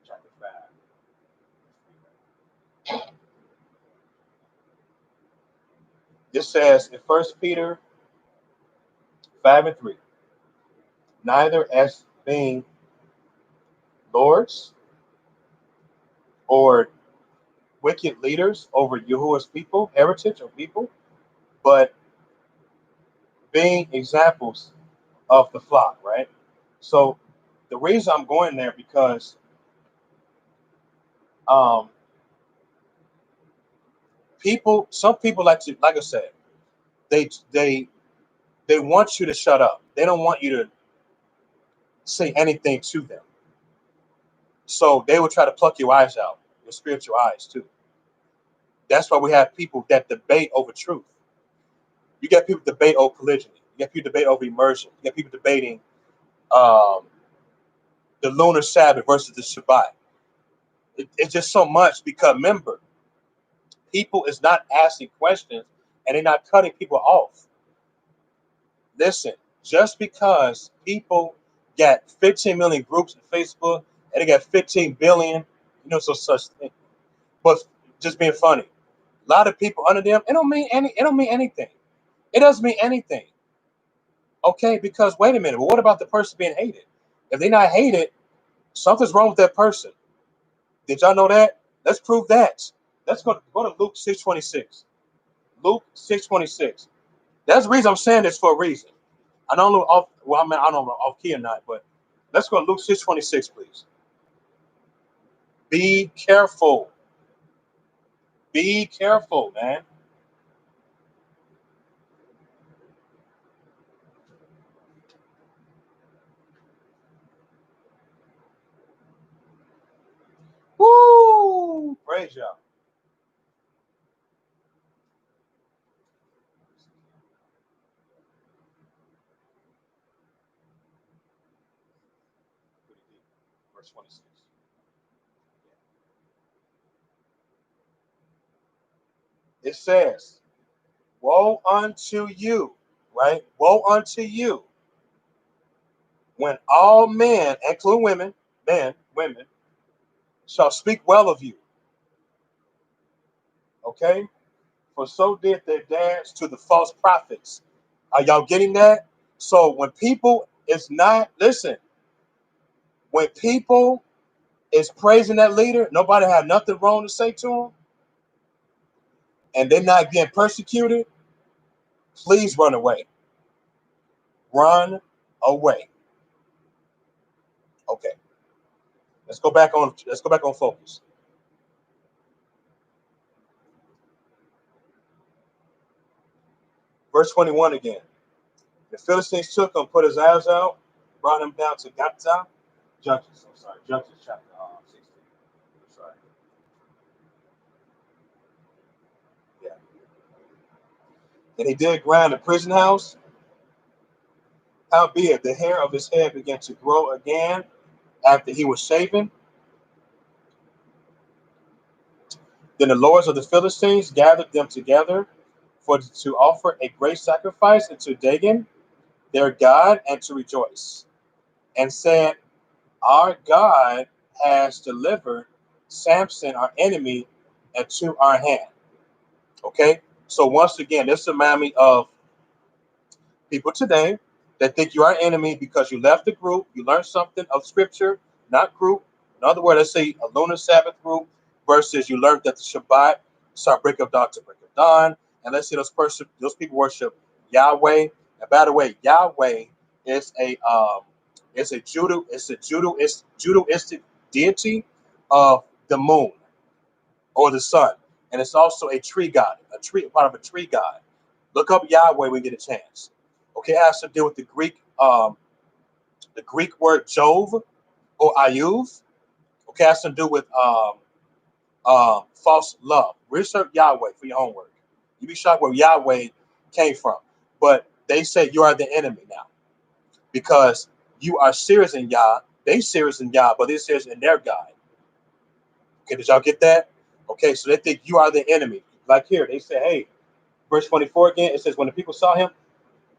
Chapter 5. This says in First Peter 5:3, neither as being lords or wicked leaders over Yahuwah's people, heritage of people, but being examples of the flock, right? So the reason I'm going there because um, some people like I said, they they they want you to shut up. They don't want you to say anything to them. So they will try to pluck your eyes out, your spiritual eyes too. That's why we have people that debate over truth. You got people debate over polygyny. You got people debate over immersion. You got people debating um, the lunar Sabbath versus the Shabbat. It's just so much because remember, people is not asking questions and they're not cutting people off. Listen, just because people got 15 million groups on Facebook and they got 15 billion, so such thing. But just being funny, a lot of people under them, it don't mean anything. It doesn't mean anything. Okay, because wait a minute, but what about the person being hated? If they're not hated, something's wrong with that person. Did y'all know that? Let's prove that. Let's go to Luke 6:26. Luke 6:26. That's the reason I'm saying this for a reason. I don't know off. Well, I mean, I don't know off key or not, but let's go to Luke 6:26, please. Be careful. Be careful, man. Woo! Praise y'all. Verse 26. It says, "Woe unto you, right? Woe unto you when all men, including women, men, women, shall speak well of you." Okay? For so did they dance to the false prophets. Are y'all getting that? So when people is not, listen, when people is praising that leader, nobody have nothing wrong to say to them, and they're not getting persecuted, please run away. Run away. Okay. Let's go back on focus. Verse 21 again. The Philistines took him, put his eyes out, brought him down to Gaza. Judges, I'm sorry, Judges chapter 16. I'm sorry. Yeah. And he did grind the prison house. Howbeit, the hair of his head began to grow again after he was shaven. Then the lords of the Philistines gathered them together for to offer a great sacrifice unto Dagon, their God, and to rejoice, and said, "Our God has delivered Samson, our enemy, into our hand." Okay, so once again, this reminds me of people today that think you are an enemy because you left the group, you learned something of scripture, not group. In other words, let's say a lunar Sabbath group versus you learned that the Shabbat start break of dawn to break of dawn, and let's say those people worship Yahweh. And by the way, Yahweh is a Judaistic deity of the moon or the sun, and it's also a tree god, part of a tree god. Look up Yahweh when you get a chance. Okay, it has to do with the Greek word Jove or Ayuv. Okay, it has to do with false love. Research Yahweh for your homework. You'd be shocked where Yahweh came from. But they say you are the enemy now because you are serious in Yah. They serious in Yah, but they're serious in their God. Okay, did y'all get that? Okay, so they think you are the enemy. Like here, they say, hey, verse 24 again, it says, when the people saw him,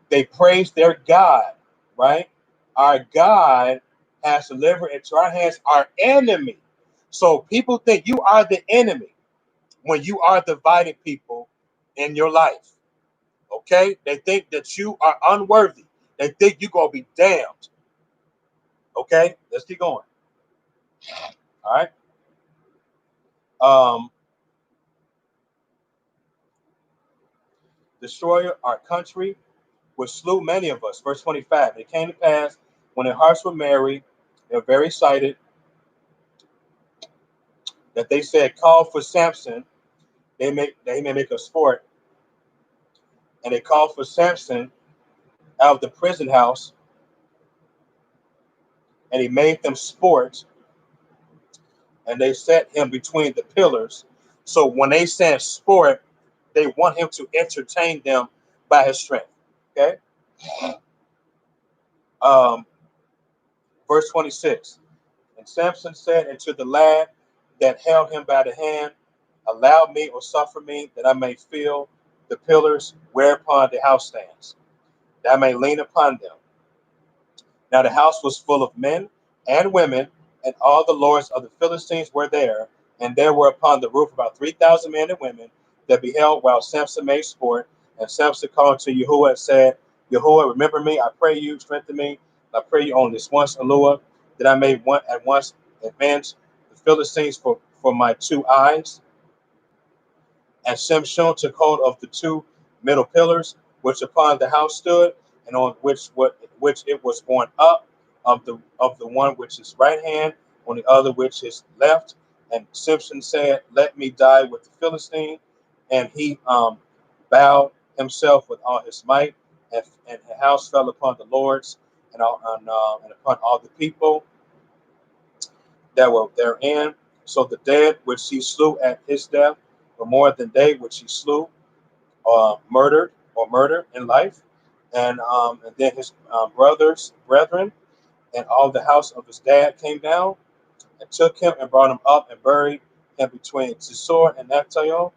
they praised their God, right? Our God has delivered into our hands our enemy. So people think you are the enemy when you are dividing people in your life. Okay? They think that you are unworthy. They think you're going to be damned. Okay? Let's keep going. All right? Um, Destroy our country, which slew many of us. Verse 25. It came to pass when their hearts were merry, they were very excited, that they said, call for Samson. They may make a sport, and they called for Samson out of the prison house, and he made them sport, and they set him between the pillars. So when they say sport, they want him to entertain them by his strength. Okay. Um, verse 26. And Samson said unto the lad that held him by the hand, allow me or suffer me that I may feel the pillars whereupon the house stands, that I may lean upon them. Now the house was full of men and women, and all the lords of the Philistines were there, and there were upon the roof about 3,000 men and women that beheld while Samson made sport. And Samson called to Yahuwah and said, Yahuwah, remember me, I pray you, strengthen me. I pray you on this once, Alua, that I may at once advance the Philistines for my two eyes. And Shimshon took hold of the two middle pillars which upon the house stood, and on which it was borne up of the one which is right hand, on the other which is left. And Simpson said, let me die with the Philistine. And he bowed himself with all his might, and the house fell upon the lords and upon all the people that were therein. So the dead which he slew at his death were more than they which he slew murdered in life. And then his brethren, and all the house of his dad came down and took him and brought him up and buried him between Sisor and Naphtali,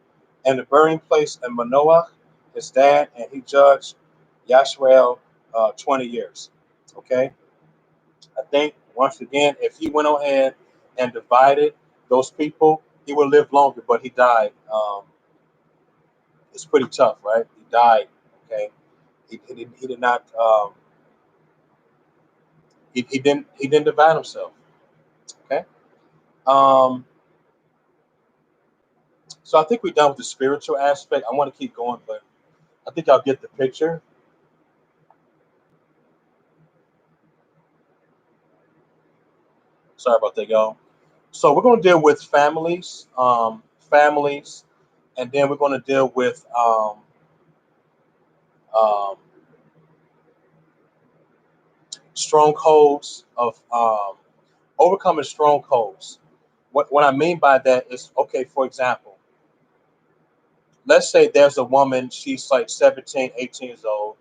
and the burying place in Manoah, his dad, and he judged Yashrael 20 years. Okay, I think once again, if he went ahead and divided those people, he would live longer, but he died. It's pretty tough, right? He died. Okay, he did not he didn't divide himself. Okay, um, so I think we're done with the spiritual aspect. I want to keep going, but I think I'll get the picture. Sorry about that, y'all. So we're going to deal with families, and then we're going to deal with um, strongholds of overcoming strongholds. What I mean by that is, okay, for example, let's say there's a woman, she's like 17, 18 years old.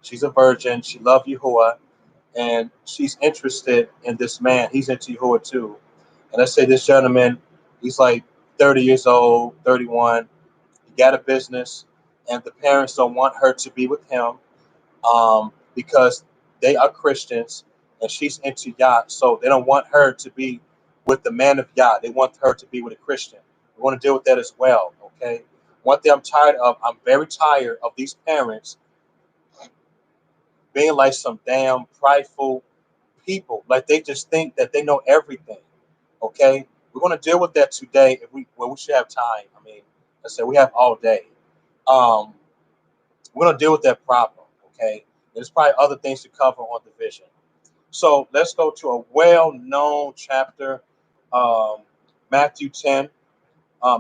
She's a virgin. She loves Yahuwah, and she's interested in this man. He's into Yahuwah too. And let's say this gentleman, he's like 30 years old, 31. He got a business, and the parents don't want her to be with him because they are Christians, and she's into Yah. So they don't want her to be with the man of Yah. They want her to be with a Christian. We want to deal with that as well. Okay. One thing I'm tired of, I'm very tired of these parents being like some damn prideful people. Like they just think that they know everything. Okay. We're going to deal with that today if we should have time. I mean, I said we have all day. Um, we're going to deal with that problem. Okay. There's probably other things to cover on the vision. So let's go to a well-known chapter, um, Matthew 10.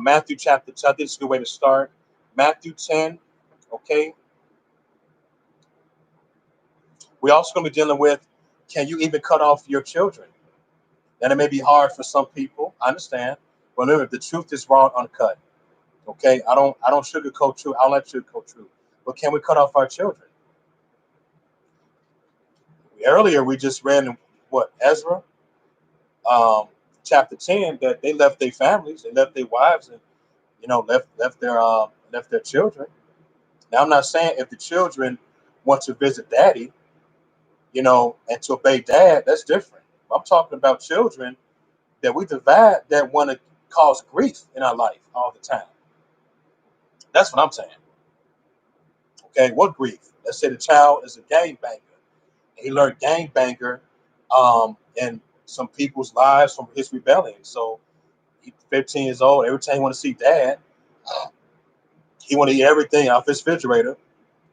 Matthew chapter 10. I think it's a good way to start. Matthew 10. Okay. We're also going to be dealing with, can you even cut off your children? And it may be hard for some people. I understand. But remember, the truth is raw and uncut. Okay. I don't sugarcoat truth. I don't like sugarcoat truth. But can we cut off our children? Earlier we just read in what, Ezra, um, chapter 10, that they left their families, they left their wives, and left their children. Now I'm not saying if the children want to visit daddy, and to obey dad, that's different. I'm talking about children that we divide that want to cause grief in our life all the time. That's what I'm saying. Okay, what grief? Let's say the child is a gangbanger. He learned gangbanger in some people's lives from his rebellion. So he's 15 years old. Every time he want to see dad, he want to eat everything off his refrigerator,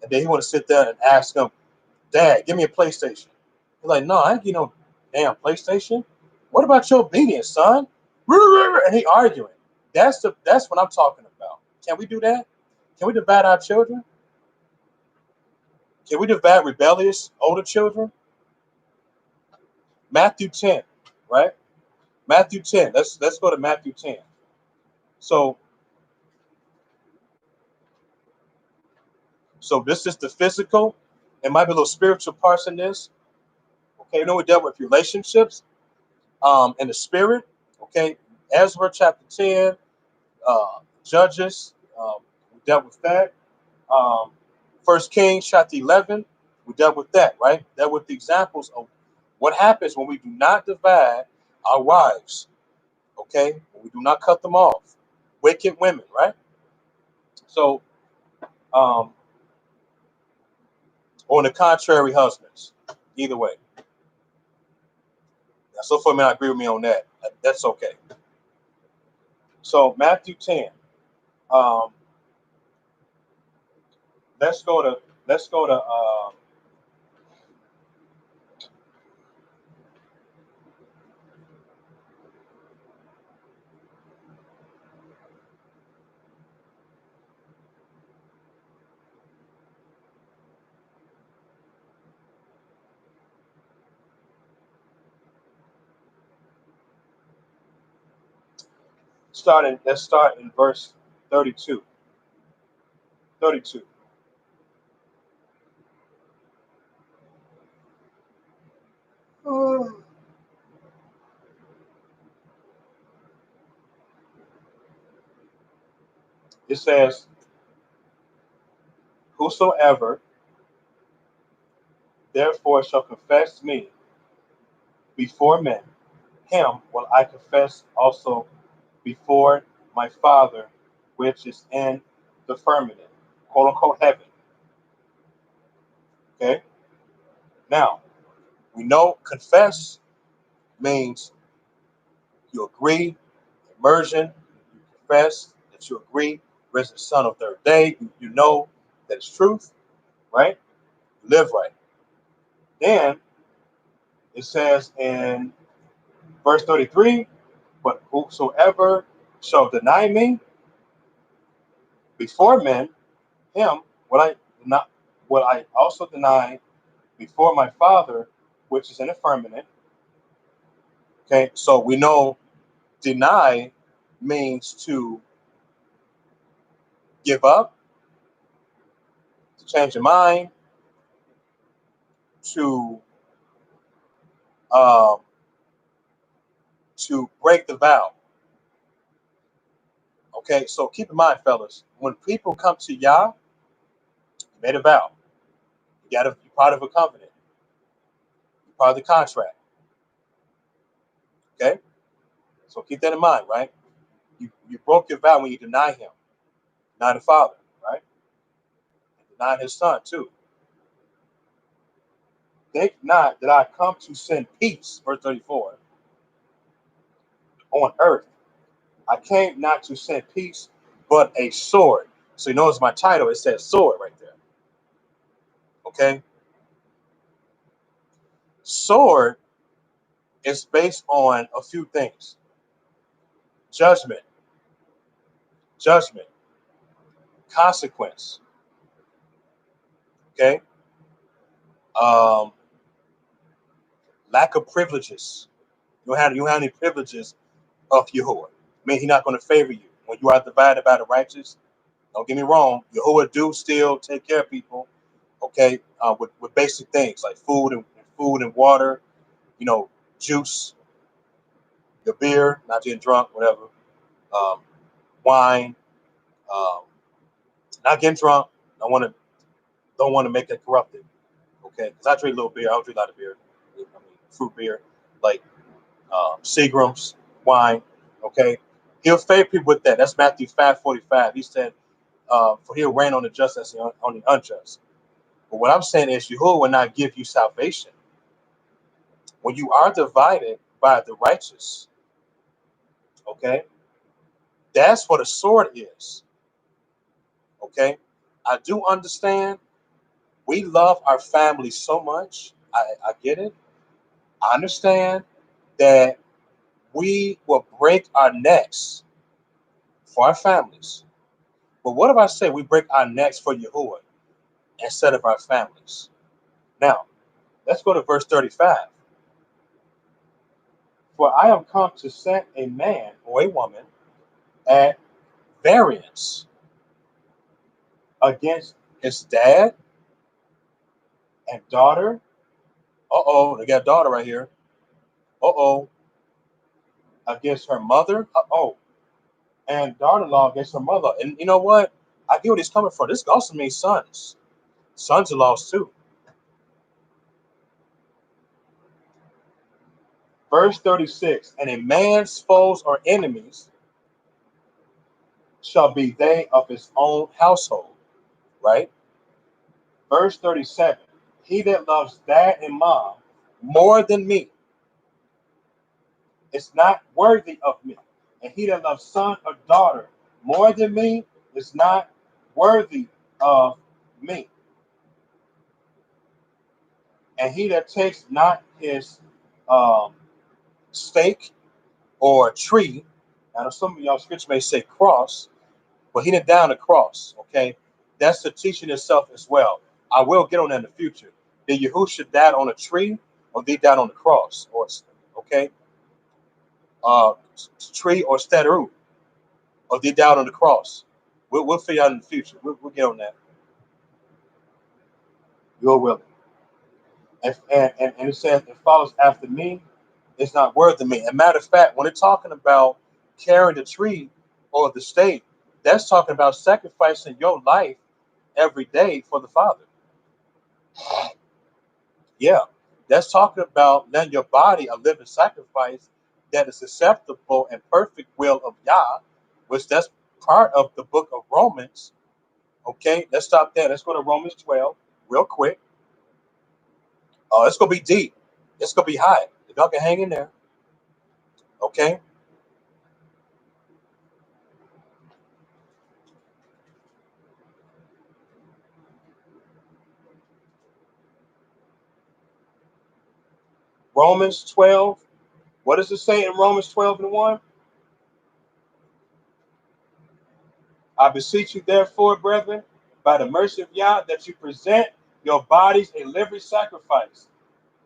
and then he want to sit there and ask him, "Dad, give me a PlayStation." He's like, "No, I ain't get no damn PlayStation. What about your obedience, son?" And he arguing. That's what I'm talking about. Can we do that? Can we divide our children? Can we divide rebellious older children? Matthew 10, right? Matthew 10. Let's go to Matthew 10. So So this is the physical. It might be a little spiritual parts in this. Okay, we dealt with relationships in the spirit. Okay, Ezra chapter 10, Judges, we dealt with that. Um, First Kings chapter 11, we dealt with that, right? Dealt with the examples of what happens when we do not divide our wives. Okay, when we do not cut them off. Wicked women, right? So, um, on the contrary, husbands. Either way. Now, so far, man, I agree with me on that. That's okay. So Matthew 10. Um, let's go to let's go to let's start in verse 32. 32. It says, "Whosoever therefore shall confess me before men, him will I confess also before my Father which is in the firmament," quote unquote heaven. Okay. Now we know confess means you agree, immersion, you confess that you agree, risen the Son of third day, you know that it's truth, right? You live right. Then it says in verse 33, "But whosoever shall deny me before men, him will I not will I also deny before my Father which is in the firmament." Okay, so we know deny means to give up, to change your mind, to um, break the vow. Okay, so keep in mind, fellas, when people come to Yah, you made a vow. You got to be part of a covenant. You're part of the contract. Okay, so keep that in mind, right? You broke your vow when you deny Him, deny the Father, right? And deny His Son too. Think not that I come to send peace, verse 34, on earth. I came not to send peace, but a sword. So you notice my title, it says sword right there. Okay? Sword is based on a few things. Judgment, judgment, consequence. Okay? Um, Lack of privileges. You don't have any privileges of Yahuwah. I mean, He's not going to favor you. When you are divided by the righteous, don't get me wrong, Yahuwah do still take care of people, okay, with basic things like food and water, you know, juice, your beer, not getting drunk, whatever, um, wine, um, not getting drunk. Don't want to make it corrupted, okay? Because I drink a little beer, I don't drink a lot of beer. I mean, fruit beer, like Seagram's wine, okay? He'll favor people with that. That's Matthew 5:45. He said, "For He'll reign on the just as on the unjust." But what I'm saying is, Yahuwah will not give you salvation when you are divided by the righteous. Okay, that's what a sword is. Okay, I do understand. We love our family so much. I get it. I understand that we will break our necks for our families. But what if I say we break our necks for Yahuwah instead of our families? Now, let's go to verse 35. "For I am come to set a man or a woman at variance against his dad and daughter. Uh-oh, they got daughter right here. Uh-oh, against her mother. Uh-oh, and daughter-in-law against her mother. And you know what? I get where he's coming from. This also means sons. Sons-in-laws too. Verse 36, and a man's foes or enemies shall be they of his own household, right? Verse 37, he that loves dad and mom more than me is not worthy of me. And he that loves son or daughter more than me is not worthy of me. And he that takes not his um, stake or tree, I know some of y'all scripture may say cross, but he didn't down the cross, okay? That's the teaching itself as well. I will get on that in the future. Did Yahusha die on a tree or did he die on the cross? Or okay? Uh, Tree or statue, or did he die on the cross? We'll figure out in the future. We'll get on that. You're willing. And it says it follows after me, it's not worth of me. And matter of fact, when it's talking about carrying the tree or the stake, that's talking about sacrificing your life every day for the Father. Yeah, that's talking about letting your body a living sacrifice that is acceptable and perfect will of Yah, which that's part of the book of Romans. Okay, let's stop there. Let's go to Romans 12 real quick. It's gonna be deep. It's gonna be high. If y'all can hang in there, okay. Romans 12. What does it say in Romans 12 and 1? I beseech you, therefore, brethren, by the mercy of Yah, that you present your bodies a living sacrifice,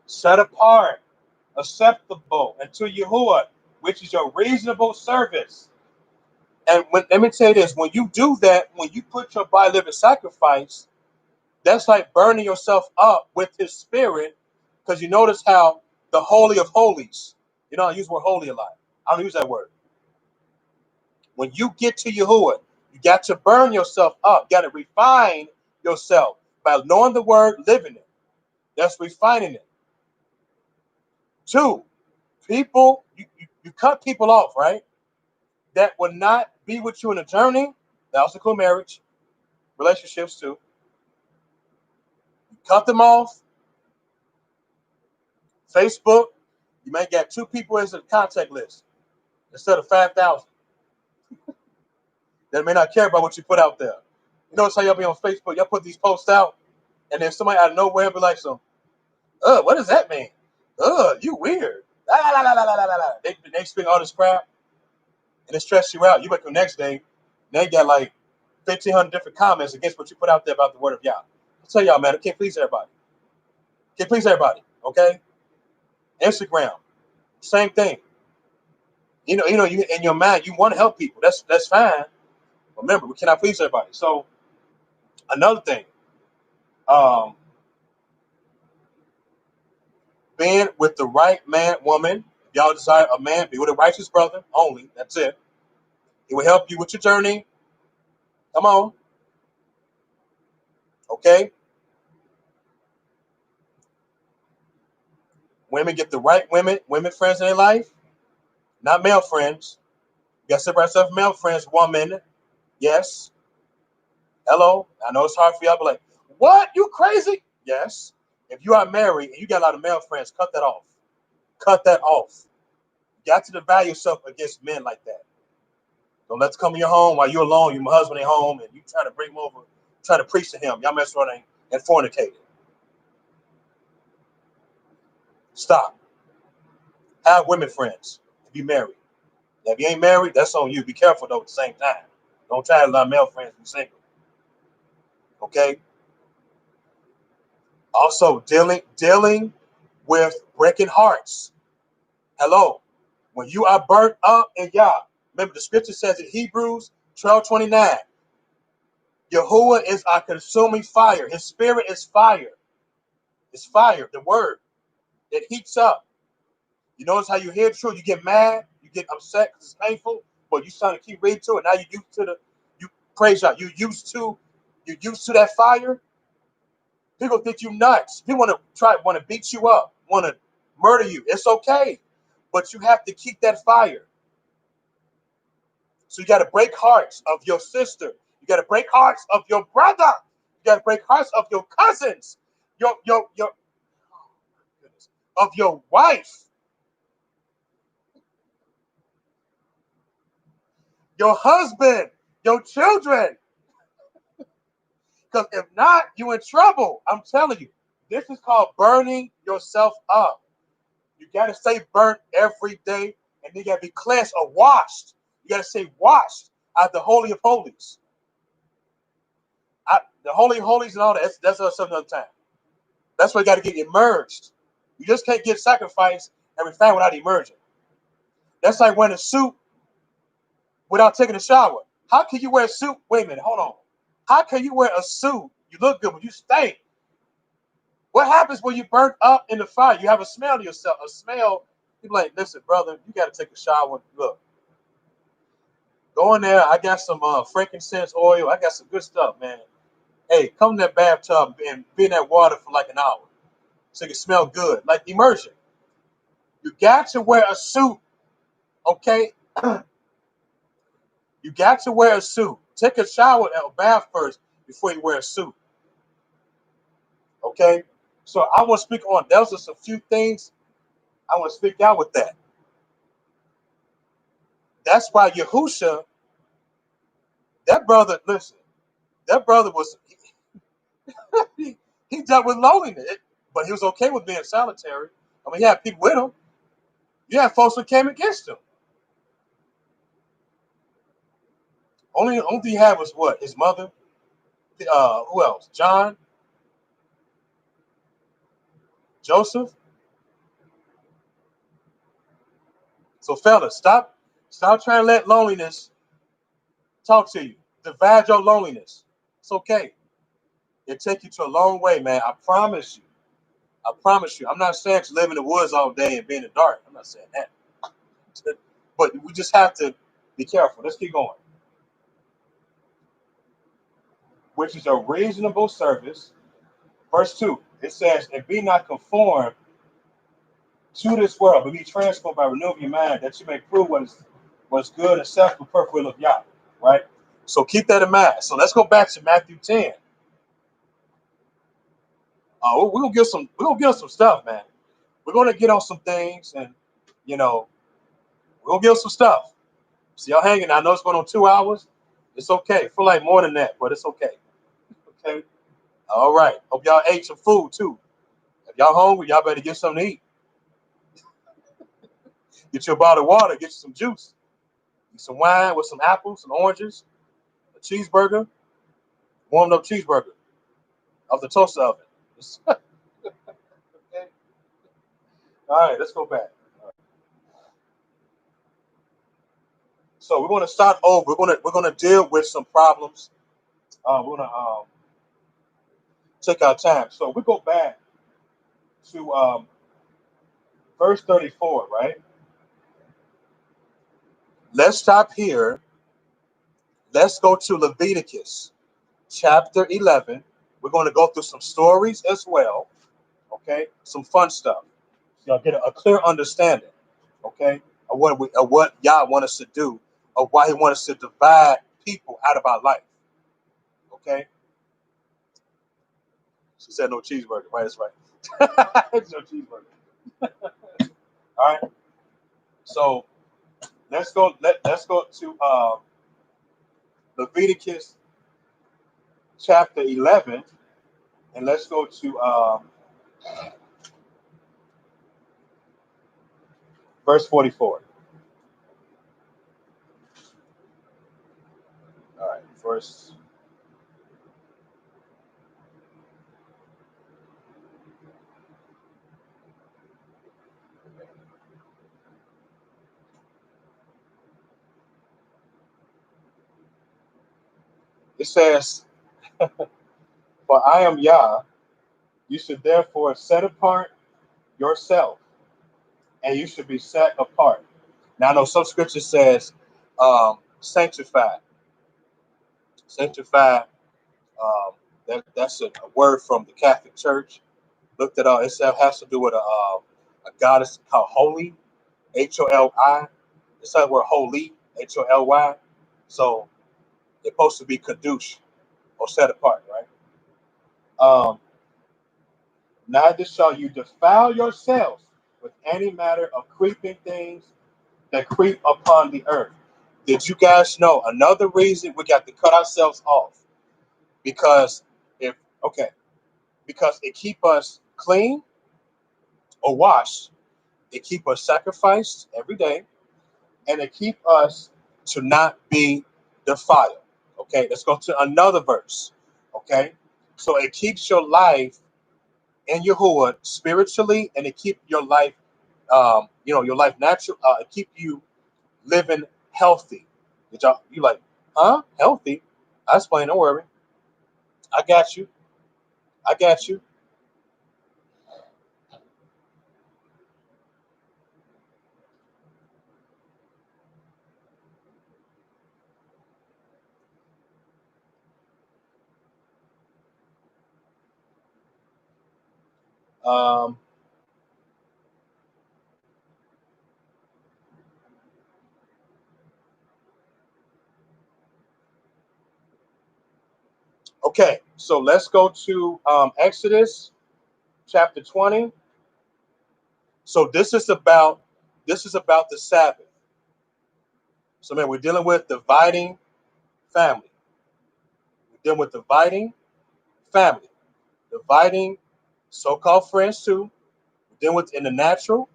set apart, acceptable unto Yahuwah, which is your reasonable service. And let me tell you this: when you do that, when you put your body living sacrifice, that's like burning yourself up with His Spirit, because you notice how the Holy of Holies. You know, I use the word holy a lot. I don't use that word. When you get to Yahuwah, you got to burn yourself up. You got to refine yourself by knowing the word, living it. That's refining it. Two, people, you cut people off, right? That would not be with you in a journey. That also include marriage, relationships too. You cut them off. Facebook, you may get 2 people as a contact list instead of 5,000 that may not care about what you put out there. You notice how y'all be on Facebook, y'all put these posts out, and then somebody out of nowhere be like, what does that mean? You weird. La, la, la, la, la, la, la. They speak all this crap, and it stress you out. You wake up the next day, they got like 1,500 different comments against what you put out there about the word of Yah. I tell y'all, man, I can't please everybody. Can't please everybody. Okay. Instagram, same thing. You in your mind, you want to help people. That's fine. Remember, we cannot please everybody. So another thing, um, being with the right man, woman. If y'all desire a man, be with a righteous brother only. That's it. It will help you with your journey. Come on. Okay. Women get the right women friends in their life, not male friends. You got to separate yourself from male friends, woman. Yes. Hello. I know it's hard for y'all, but like, what? You crazy? Yes. If you are married and you got a lot of male friends, cut that off. Cut that off. You got to value yourself against men like that. Don't let us come in your home while you're alone, your husband ain't home, and you trying to bring him over, trying to preach to him. Y'all mess around and fornicating. Stop. Have women friends if you married. Now, if you ain't married, that's on you. Be careful though at the same time. Don't try to allow male friends to be single. Okay? Also, dealing with breaking hearts. Hello. When you are burnt up in Yah, remember the scripture says in Hebrews 12:29, Yahuwah is our consuming fire. His spirit is fire. It's fire, the word. It heats up. You notice how you hear truth, you get mad, you get upset because it's painful, but you trying to keep reading to it. Now you used to you praise God. You used to that fire. People think you nuts. People want to beat you up, want to murder you. It's okay, but you have to keep that fire. So you got to break hearts of your sister. You got to break hearts of your brother. You got to break hearts of your cousins, your of your wife, your husband, your children. Because if not, you in trouble. I'm telling you, this is called burning yourself up. You got to stay burnt every day, and you got to be cleansed or washed. You got to say washed at the Holy of Holies. The Holy of Holies and all that, that's something another time. That's why you got to get immersed. You just can't get sacrificed every time without emerging. That's like wearing a suit without taking a shower. How can you wear a suit? Wait a minute, hold on. How can you wear a suit? You look good, but you stink. What happens when you burn up in the fire? You have a smell to yourself. A smell. People like, listen, brother, you got to take a shower. Look, go in there. I got some frankincense oil. I got some good stuff, man. Hey, come in that bathtub and be in that water for like an hour so you can smell good, like immersion. You got to wear a suit, okay? You got to wear a suit. Take a shower or a bath first before you wear a suit, okay? So I want to speak on. Those are just a few things I want to speak out with that. That's why Yahusha, that brother, listen, that brother was, he dealt with loneliness, but he was okay with being solitary. I mean, he had people with him. You had folks who came against him. Only thing he had was what? His mother. Who else? John, Joseph. So, fellas, stop trying to let loneliness talk to you. Divide your loneliness. It's okay. It'll take you to a long way, man. I promise you. I promise you. I'm not saying to live in the woods all day and be in the dark. I'm not saying that. But we just have to be careful. Let's keep going. Which is a reasonable service. Verse 2, it says, and be not conformed to this world, but be transformed by renewing your mind, that you may prove what's good and acceptable, perfect will of Yah. Right? So keep that in mind. So let's go back to Matthew 10. We're gonna get some stuff, man. We're gonna get on some things, and you know, we're gonna get on some stuff. So y'all hanging. I know it's going on 2 hours. It's okay. I feel like more than that, but it's okay. Okay. All right. Hope y'all ate some food too. If y'all hungry, y'all better get something to eat. Get you a bottle of water. Get you some juice. Get some wine with some apples, some oranges, a cheeseburger, warmed up cheeseburger off the toaster oven. Okay. All right. Let's go back. So we're going to start over. We're gonna deal with some problems. We're gonna take our time. So we go back to verse 34, right? Let's stop here. Let's go to Leviticus chapter 11. We're going to go through some stories as well, okay? Some fun stuff. So y'all get a clear understanding, okay, of what Yah want us to do, of why He wants us to divide people out of our life, okay? She said no cheeseburger, right? That's right. It's no cheeseburger. All right. So let's go. Let's go to Leviticus chapter 11, and let's go to verse 44. All right, verse. It says, For I am Yah. You should therefore set apart yourself, and you should be set apart. Now, I know some scripture says sanctified. Sanctified. That's a word from the Catholic Church. Looked it up. It has to do with a goddess called Holy, Holi. It's like we're holy, Holy. So it's supposed to be kadosh or set apart, right? Um, Neither shall you defile yourselves with any matter of creeping things that creep upon the earth. Did you guys know another reason we got to cut ourselves off? Because if okay, because it keep us clean or washed, it keep us sacrificed every day, and it keep us to not be defiled. Okay, let's go to another verse. Okay, so it keeps your life in Yahuwah spiritually, and it keep your life, your life natural. It keep you living healthy. Did y'all you like, huh? Healthy? I explain. Don't worry. I got you. I got you. Um, okay, so let's go to Exodus chapter 20. So this is about the Sabbath. So man, we're dealing with dividing family. We're dealing with dividing family, dividing so-called friends too. We're dealing with in the natural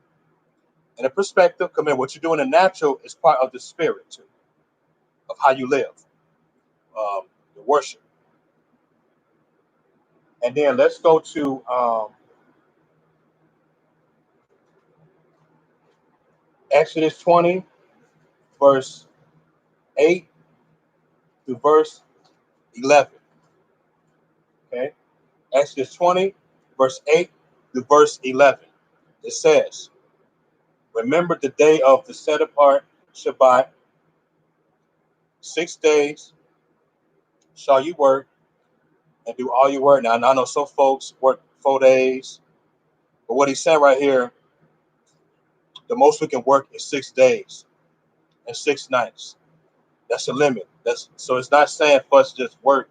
and the perspective. Come in, what you do in the natural is part of the spirit too, of how you live, the worship. And then let's go to Exodus 20, verse 8 to verse 11. Okay, Exodus 20, verse 8 to verse 11. It says, remember the day of the set apart Shabbat, 6 days shall you work and do all your work. Now, I know some folks work 4 days, but what he's saying right here, the most we can work is 6 days and 6 nights. That's a limit. That's so it's not saying for us to just work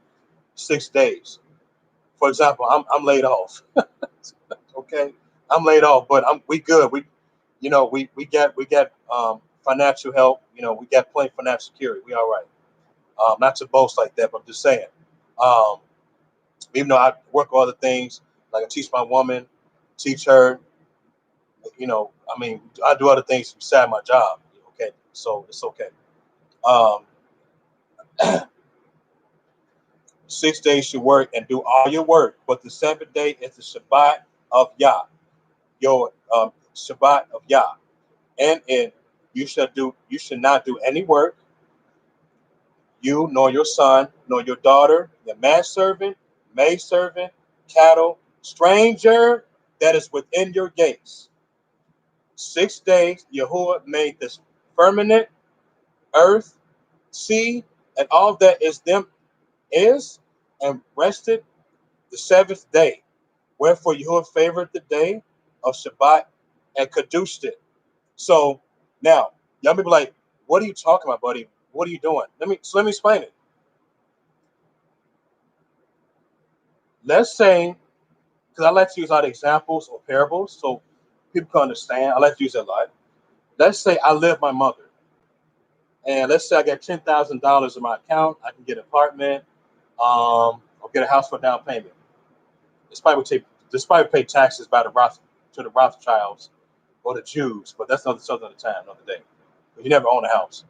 6 days. For example, I'm laid off. Okay, I'm laid off, but we good. We financial help. We got plenty of financial security. We all right. Not to boast like that, but I'm just saying. Um, Even though I work on other things, like I teach my woman, teach her. I mean, I do other things beside my job. Okay, so it's okay. Um, 6 days you work and do all your work, but the seventh day is the Shabbat of Yah, your Shabbat of Yah, and you should not do any work, you nor your son nor your daughter, your manservant, maidservant, cattle, stranger that is within your gates. 6 days Yahuwah made this firmament, earth, sea, and all that is them is, and rested the seventh day. Wherefore Yahuwah favored the day of Shabbat and kadushed it. So now, y'all may be like, what are you talking about, buddy? What are you doing? Let me explain it. Let's say, because I like to use a lot of examples or parables so people can understand. I like to use it a lot. Let's say I live with my mother, and let's say I got $10,000 in my account. I can get an apartment, or get a house for down payment. This probably pay taxes by the Rothschilds or the Jews, but that's another time, another day. But you never own a house.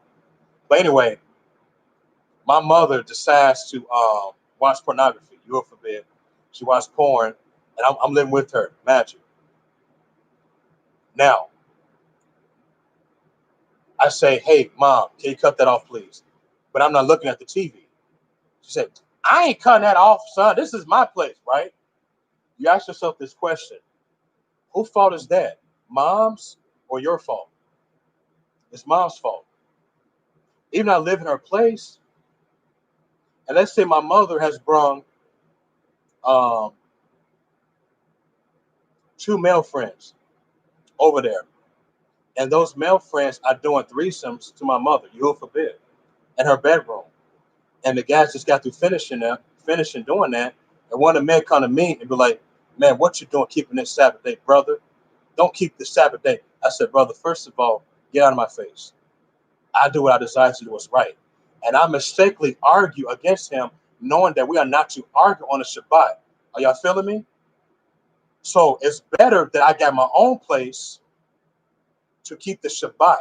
But anyway, my mother decides to watch pornography. You forbid. She watched porn, and I'm living with her. Imagine. Now, I say, hey, mom, can you cut that off, please? But I'm not looking at the TV. She said, I ain't cutting that off, son. This is my place, right? You ask yourself this question: whose fault is that? Mom's or your fault? It's mom's fault. Even I live in her place, and let's say my mother has brung um, two male friends over there, and those male friends are doing threesomes to my mother. You forbid, in her bedroom, and the guys just got through finishing doing that, and one of the men come to me and be like, "Man, what you doing keeping this Sabbath day, brother? Don't keep the Sabbath day." I said, "Brother, first of all, get out of my face. I do what I desire to do what's right." And I mistakenly argue against him, knowing that we are not to argue on the Shabbat. Are y'all feeling me? So it's better that I got my own place to keep the Shabbat.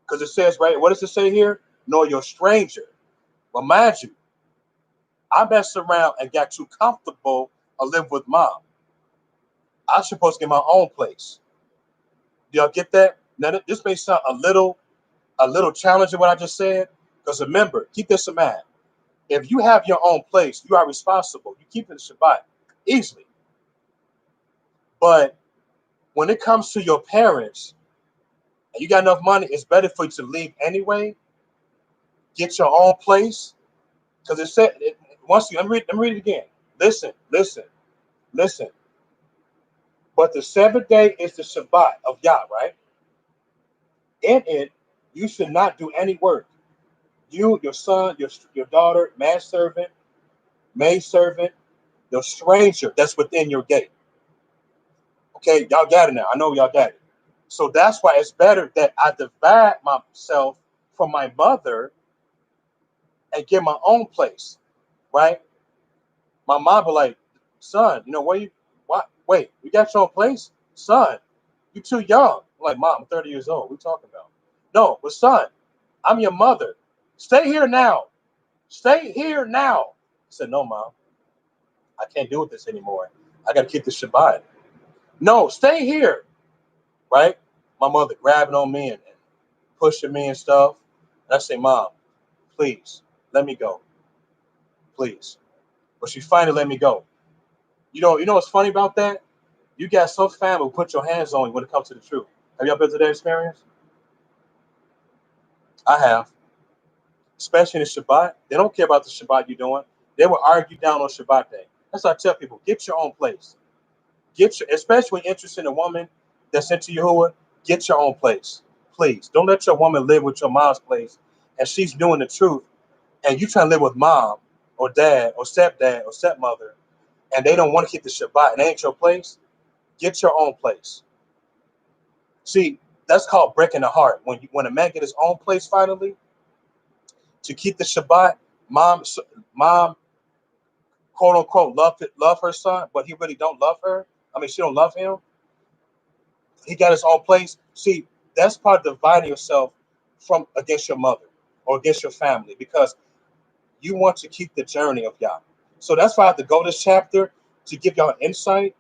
Because it says, right, what does it say here? Know your stranger. Well, mind you, I messed around and got too comfortable or live with mom. I'm supposed to get my own place. Do y'all get that? Now, this may sound a little challenging what I just said. Because remember, keep this in mind. If you have your own place, you are responsible. You keep it in Shabbat easily. But when it comes to your parents and you got enough money, it's better for you to leave anyway. Get your own place. Because it said, once you, let me read it again. Listen, listen, listen. But the seventh day is the Shabbat of Yah, right? In it, you should not do any work. You, your son, your daughter, manservant, maidservant, the stranger that's within your gate. Okay, y'all got it now. I know y'all got it. So that's why it's better that I divide myself from my mother and get my own place, right? My mom be like, son, where you, what? Wait, you got your own place? Son, you too young. I'm like, mom, I'm 30 years old. What are you talking about? No, but son, I'm your mother. Stay here now. Stay here now. I said, no, mom, I can't do this anymore. I got to keep the Shabbat. No, stay here, right? My mother grabbing on me and pushing me and stuff. And I say, mom, please, let me go. Please. But she finally let me go. You know what's funny about that? You got some family who put your hands on you when it comes to the truth. Have y'all been to that experience? I have. Especially in the Shabbat. They don't care about the Shabbat you're doing. They will argue down on Shabbat day. That's why I tell people, get your own place. Especially when you're interested in a woman that's into Yahuwah, get your own place. Please. Don't let your woman live with your mom's place and she's doing the truth and you trying to live with mom or dad or stepdad or stepmother and they don't want to keep the Shabbat and they ain't your place. Get your own place. See, that's called breaking the heart. When a man get his own place finally to keep the Shabbat, mom quote unquote love her son, but he really don't love her. I mean, she don't love him. He got his own place. See, that's part of dividing yourself from against your mother or against your family because you want to keep the journey of Yah. So that's why I have to go this chapter to give y'all an insight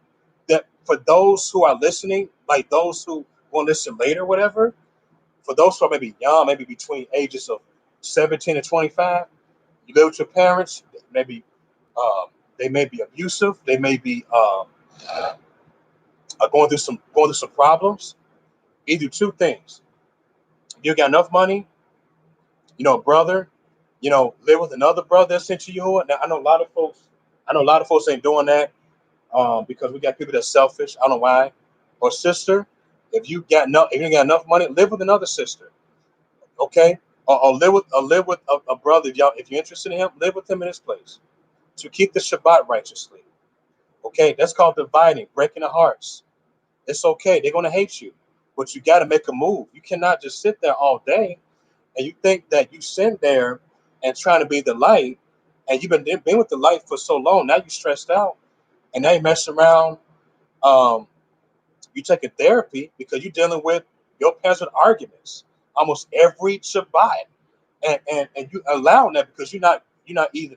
that for those who are listening, like those who will listen later, whatever, for those who are maybe young, maybe between ages of 17 and 25, you live with your parents, maybe um, they may be abusive, they may be going through some problems. Either two things: you got enough money, a brother, live with another brother that's into you. Now I know a lot of folks ain't doing that because we got people that's selfish. I don't know why. Or sister, if you got enough money, live with another sister, okay? Or live with a brother. If you're interested in him, live with him in his place to keep the Shabbat righteously. Okay, that's called dividing, breaking the hearts. It's okay. They're gonna hate you, but you got to make a move. You cannot just sit there all day and you think that you sit there and trying to be the light, and you've been with the light for so long. Now you're stressed out, and now you mess around. Um, you taking therapy because you're dealing with your parents with arguments almost every Shabbat, and you allowing that because you're not either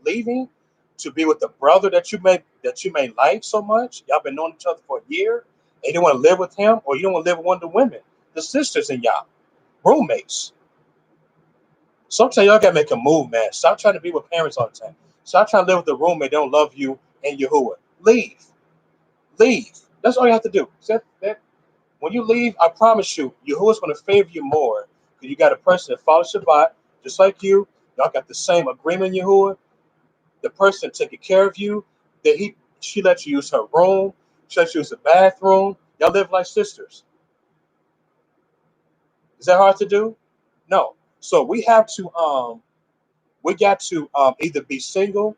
leaving to be with the brother that you may like so much. Y'all been knowing each other for a year, and you don't want to live with him, or you don't want to live with one of the women, the sisters in y'all, roommates. Sometimes y'all gotta make a move, man. Stop trying to be with parents all the time. Stop trying to live with a roommate that don't love you and Yahuwah. Leave. Leave. That's all you have to do. When you leave, I promise you, Yahuwah's going to favor you more because you got a person that follows Shabbat just like you. Y'all got the same agreement, Yahuwah. The person taking care of you, she lets you use her room, she lets you use the bathroom. Y'all live like sisters. Is that hard to do? No. So we got to either be single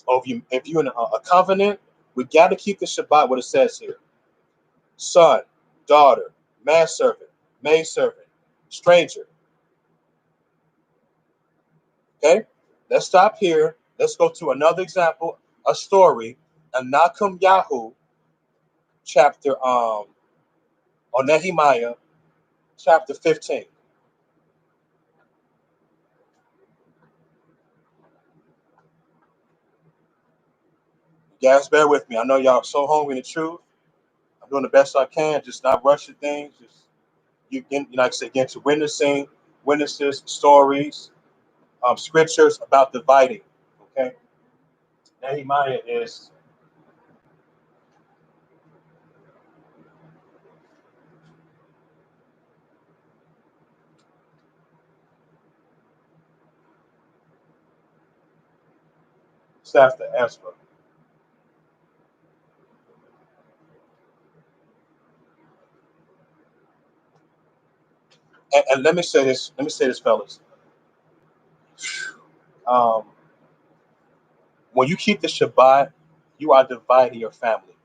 or if you're in a covenant, we got to keep the Shabbat what it says here. Son, daughter, manservant, maidservant, stranger. Okay, let's stop here. Let's go to another example, a story, Anakum Yahu, chapter or Nehemiah, chapter 15. You guys, bear with me. I know y'all are so hungry in the truth. I'm doing the best I can, just not rushing things. Just like I said, get to witnesses, stories, scriptures about dividing. Okay, Nehemiah is staff to Ezra. And let me say this. Let me say this, fellas. Um, when you keep the Shabbat, you are dividing your family.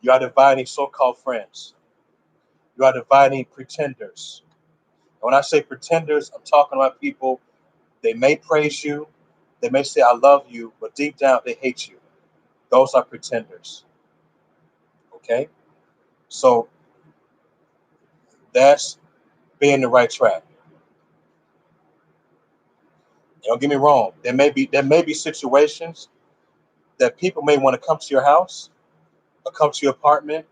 You are dividing so-called friends. You are dividing pretenders. And when I say pretenders, I'm talking about people, they may praise you, they may say, I love you, but deep down, they hate you. Those are pretenders. Okay? So that's being the right track. Don't get me wrong. There may be situations that people may want to come to your house or come to your apartment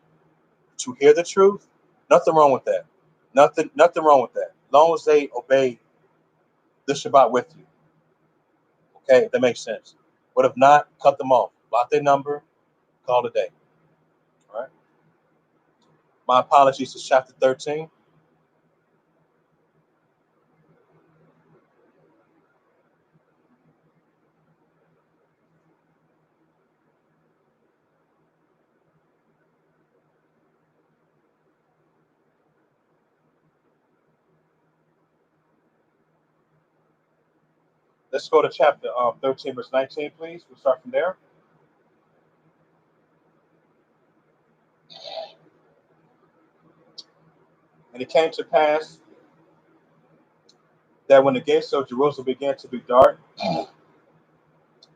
to hear the truth. Nothing wrong with that. Nothing wrong with that. As long as they obey the Shabbat with you. Okay, if that makes sense. But if not, cut them off. Block their number, call it a day. All right. My apologies to chapter 13. Let's go to chapter 13, verse 19, please. We'll start from there. And it came to pass that when the gates of Jerusalem began to be dark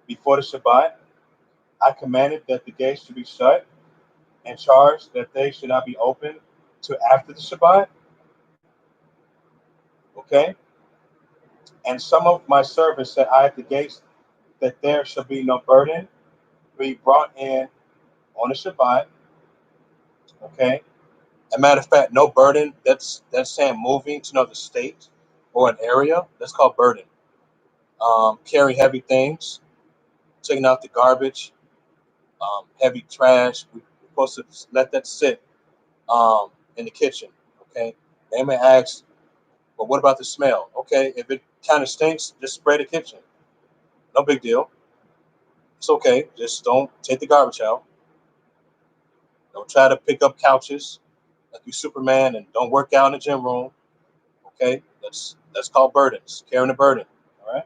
before the Shabbat, I commanded that the gates should be shut and charged that they should not be opened to after the Shabbat. Okay. And some of my servants said, I at the gates that there shall be no burden be brought in on the Shabbat. Okay. As a matter of fact, no burden. That's saying moving to another state or an area. That's called burden. Carry heavy things, taking out the garbage, heavy trash. We're supposed to let that sit in the kitchen. Okay. They may ask, well, what about the smell? Okay. If it kind of stinks, just spray the kitchen. No big deal. It's okay. Just don't take the garbage out. Don't try to pick up couches like you Superman and don't work out in the gym room. Okay. That's called burdens. Carrying a burden. All right.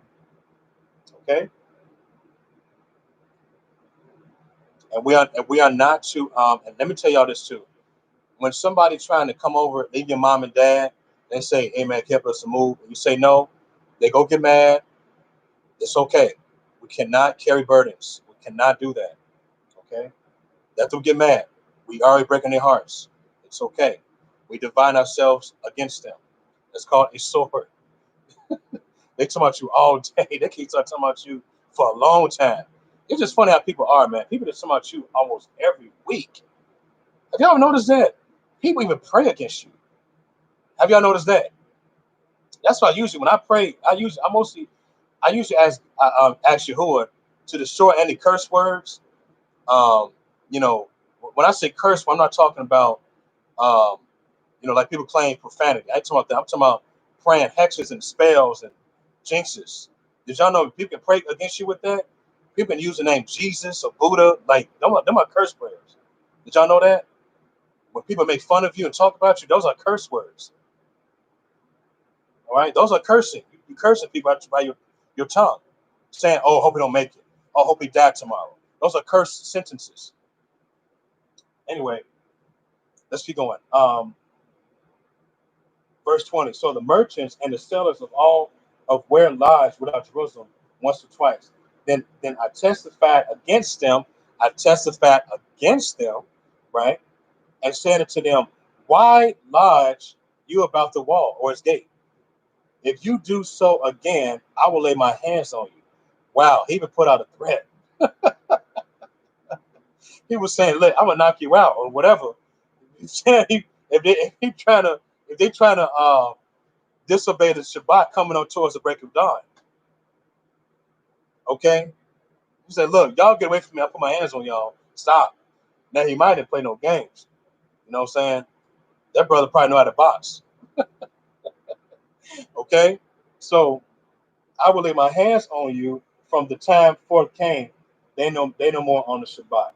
Okay. And we are not to and let me tell y'all this too. When somebody trying to come over, leave your mom and dad, and say, hey man, help us to move, and you say no, they go get mad. It's okay. We cannot carry burdens. We cannot do that. Okay? Let them get mad. We already breaking their hearts. It's okay. We divide ourselves against them. It's called a sword. They talk about you all day. They keep talking about you for a long time. It's just funny how people are, man. People just talk about you almost every week. Have y'all noticed that? People even pray against you. Have y'all noticed that? That's why usually when I pray, I usually ask Yahuwah to destroy any curse words. Um, you know, when I say curse, I'm not talking about um, like people claim profanity. I talking about that. I'm talking about praying hexes and spells and jinxes. Did y'all know people can pray against you with that? People can use the name Jesus or Buddha. Like them are curse prayers. Did y'all know that? When people make fun of you and talk about you, those are curse words. All right, those are cursing. You cursing people by your tongue, saying, "Oh, hope he don't make it. Oh, hope he died tomorrow." Those are curse sentences. Anyway, let's keep going. Verse 20. So the merchants and the sellers of all of where lies without Jerusalem once or twice. Then I testified against them. I testified against them, right? And said unto them, why lodge you about the wall or its gate? If you do so again, I will lay my hands on you. Wow, he even put out a threat. He was saying, look, I'm gonna knock you out or whatever. If they trying to disobey the Shabbat coming on towards the break of dawn. Okay? He said, look, y'all get away from me. I put my hands on y'all. Stop. Now he might have played no games. You know what I'm saying? That brother probably know how to box. Okay? So I will lay my hands on you from the time forth came. They no more on the Shabbat.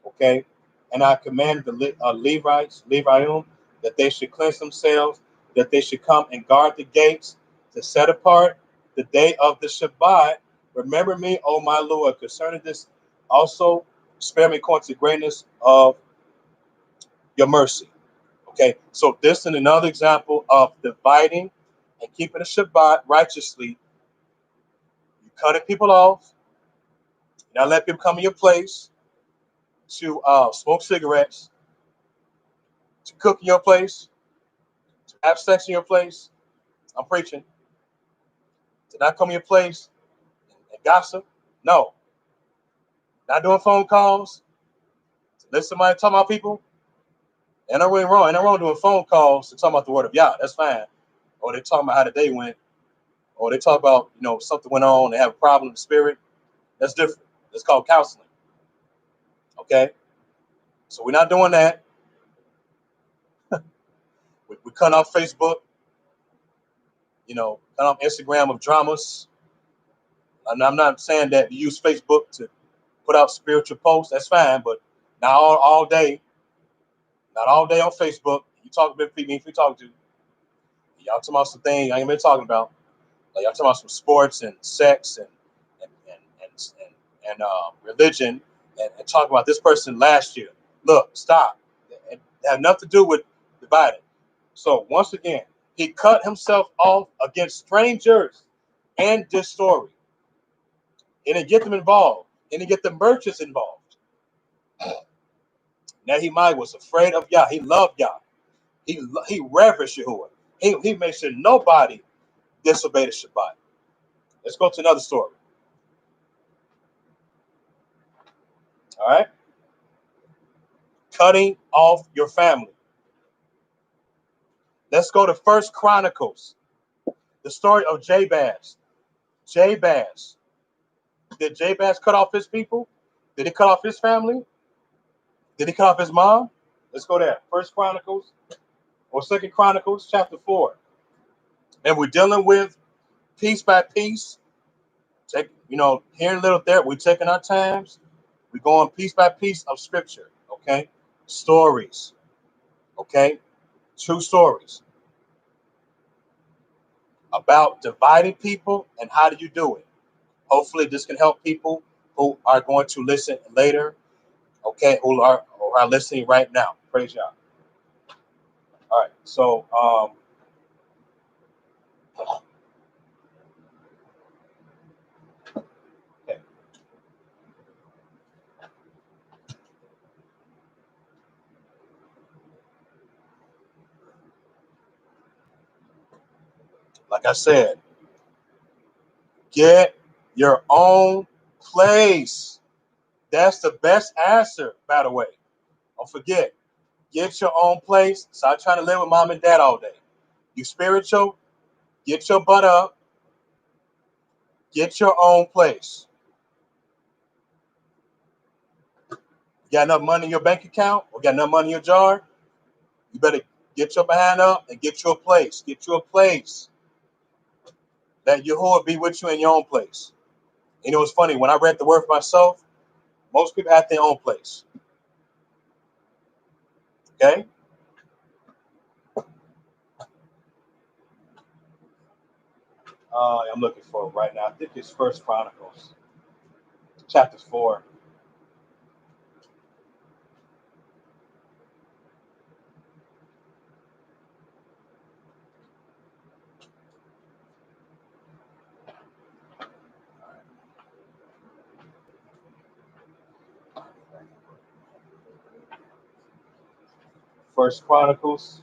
Okay? And I commanded the Levites, Levium, that they should cleanse themselves, that they should come and guard the gates to set apart the day of the Shabbat. Remember me, O my Lord, concerning this also spare me according to the greatness of your mercy. Okay, so this is another example of dividing and keeping the Shabbat righteously. You cutting people off, you not let people come in your place to smoke cigarettes, to cook in your place, to have sex in your place. I'm preaching. To not come in your place and gossip. No, not doing phone calls. To listen to somebody talking about people. Ain't no really wrong. Ain't no wrong doing phone calls to talk about the word of Yah. That's fine. Or they talking about how the day went. Or they talk about, something went on. They have a problem in the spirit. That's different. That's called counseling. Okay? So we're not doing that. We cut off Facebook. Cut off Instagram of dramas. And I'm not saying that you use Facebook to put out spiritual posts. That's fine. But not all day. Not all day on Facebook. You talk about people if you talk to. Y'all talking about some things I ain't been talking about. Like y'all talking about some sports and sex and religion and talk about this person last year. Look, stop. It had nothing to do with dividing. So once again, he cut himself off against strangers and this story. He didn't get them involved. He didn't get the merchants involved. Nehemiah was afraid of Yah. He loved Yah. He reverenced Yahuwah. He made sure nobody disobeyed the Shabbat. Let's go to another story. All right. Cutting off your family. Let's go to First Chronicles. The story of Jabez. Jabez. Did Jabez cut off his people? Did he cut off his family? Did he cut off his mom? Let's go there. First Chronicles or Second Chronicles, chapter 4. And we're dealing with piece by piece. Here and little there. We're taking our times. We're going piece by piece of scripture. Okay, stories. Okay, true stories about dividing people and how do you do it. Hopefully, this can help people who are going to listen later. Okay, who are listening right now. Praise God. All right, so okay. Like I said, get your own place. That's the best answer, by the way. Don't forget, get your own place. Stop trying to live with mom and dad all day. You spiritual, Get your butt up. Get your own place. You got enough money in your bank account or got enough money in your jar? You better get your behind up and get you a place. Get you a place. Let Yahuwah be with you in your own place. You know, it's funny. When I read the word for myself, most people have their own place. Okay? I'm looking for it right now. I think it's First Chronicles, chapter 4. First Chronicles.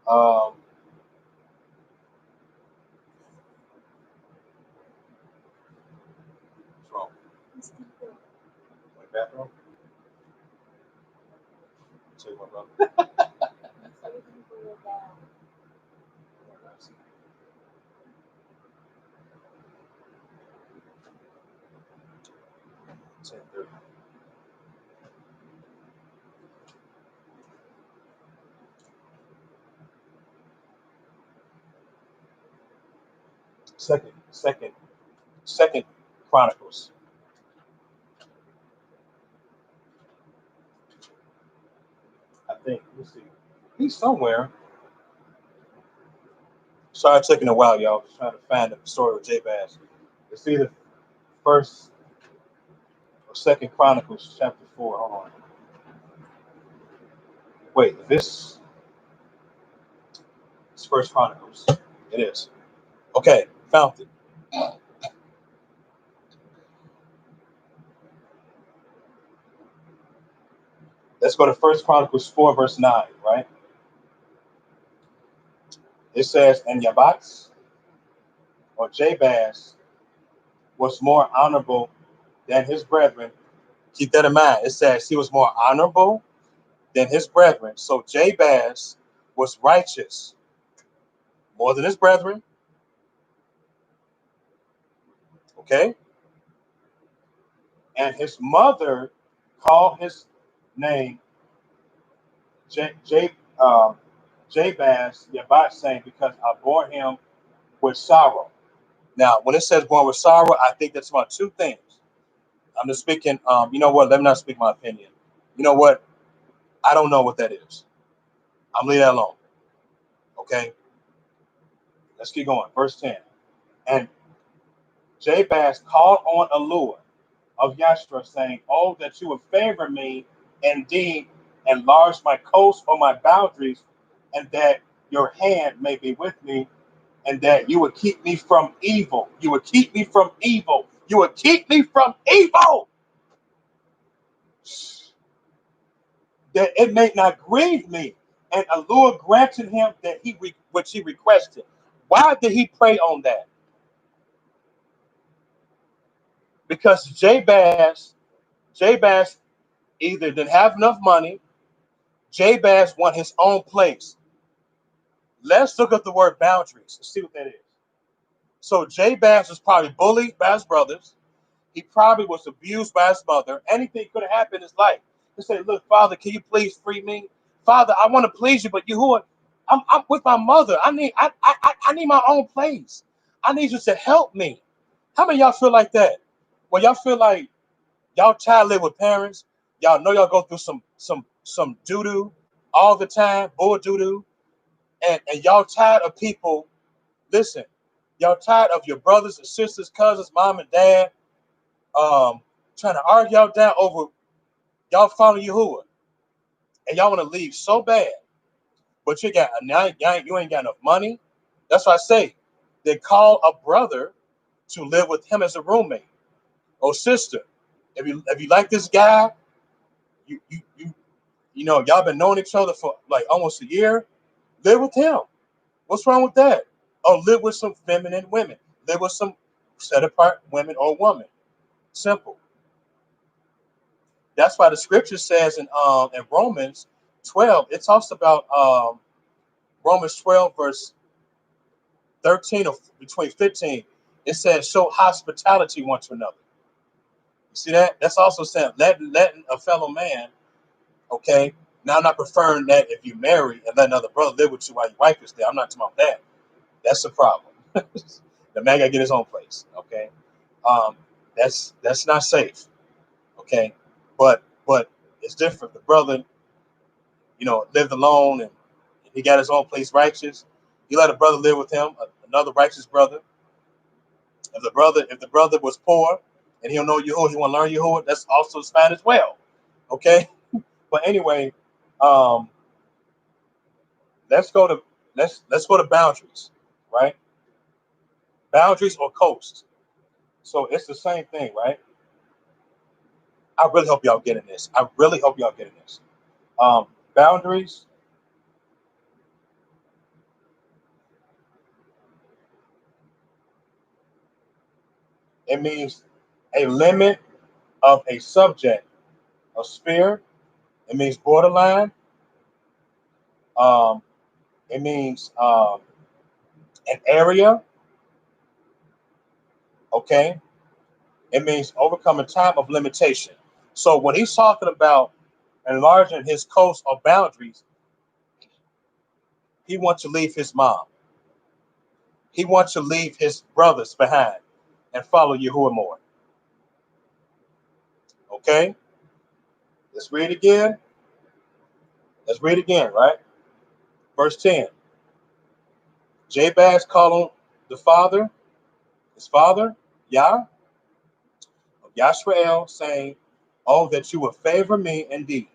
Um, what's wrong? My bathroom? Tell you what, brother. 10:30. Second Chronicles. I think. Let's see. He's somewhere. Sorry, it's taking a while, y'all. Just trying to find the story of Jabez. It's either First or Second Chronicles, chapter 4. Hold on. Wait, this is First Chronicles. It is. Okay, found it. Let's go to First Chronicles 4, verse 9, right? It says, and Yabatz or Jabez was more honorable than his brethren. Keep that in mind. It says he was more honorable than his brethren. So Jabez was righteous more than his brethren. Okay. And his mother called his name J, J, uh, Jabez Yabat, saying, because I bore him with sorrow. Now, when it says born with sorrow, I think that's about two things. I'm just speaking, you know what? Let me not speak my opinion. You know what? I don't know what that is. I'm leaving that alone. Okay. Let's keep going. Verse 10. And Jabez called on Elua of Yashra, saying, oh, that you would favor me indeed, enlarge my coast or my boundaries, and that your hand may be with me, and that you would keep me from evil. You would keep me from evil. You would keep me from evil. That it may not grieve me. And Elua granted him that which he requested. Why did he pray on that? Because Jabez either didn't have enough money, Jabez want his own place. Let's look up the word boundaries and see what that is. So Jabez was probably bullied by his brothers. He probably was abused by his mother. Anything could have happened in his life. He said, look, Father, can you please free me? Father, I want to please you, but I'm with my mother. I need my own place. I need you to help me. How many of y'all feel like that? Well, y'all feel like y'all child live with parents. Y'all know y'all go through some doo-doo all the time, bull doo-doo, and y'all tired of people. Listen, y'all tired of your brothers and sisters, cousins, mom and dad, trying to argue y'all down over y'all following Yahuwah, and y'all want to leave so bad, but you ain't got enough money. That's why I say they call a brother to live with him as a roommate or sister. If you like this guy, you you you you know y'all been knowing each other for like almost a year. Live with him. What's wrong with that? Or live with some feminine women. Live with some set apart women or woman. Simple. That's why the scripture says in Romans 12, it talks about Romans 12 verse 13 or between 15, it says show hospitality one to another. You see that? That's also saying letting a fellow man, okay? Now I'm not preferring that if you marry and let another brother live with you while your wife is there. I'm not talking about that. That's the problem. The man gotta get his own place. Okay. Um, that's not safe. Okay. But it's different. The brother, lived alone and he got his own place righteous. He let a brother live with him, another righteous brother. If the brother was poor and he don't know Yahuwah, he want to learn Yahuwah, that's also fine as well. Okay. But anyway, um, let's go to let's go to boundaries, right? Boundaries or coast. So it's the same thing, right? I really hope y'all getting this. I really hope y'all getting this. Boundaries, it means a limit of a subject, a sphere. It means borderline. Um, it means an area. Okay. It means overcome a time of limitation. So when he's talking about enlarging his coast or boundaries, he wants to leave his mom. He wants to leave his brothers behind and follow Yahuwah more. Okay. Let's read again. Let's read again, right? Verse 10. Jabez called on the father, his father, Yah, of Yashrael, saying, oh, that you would favor me indeed,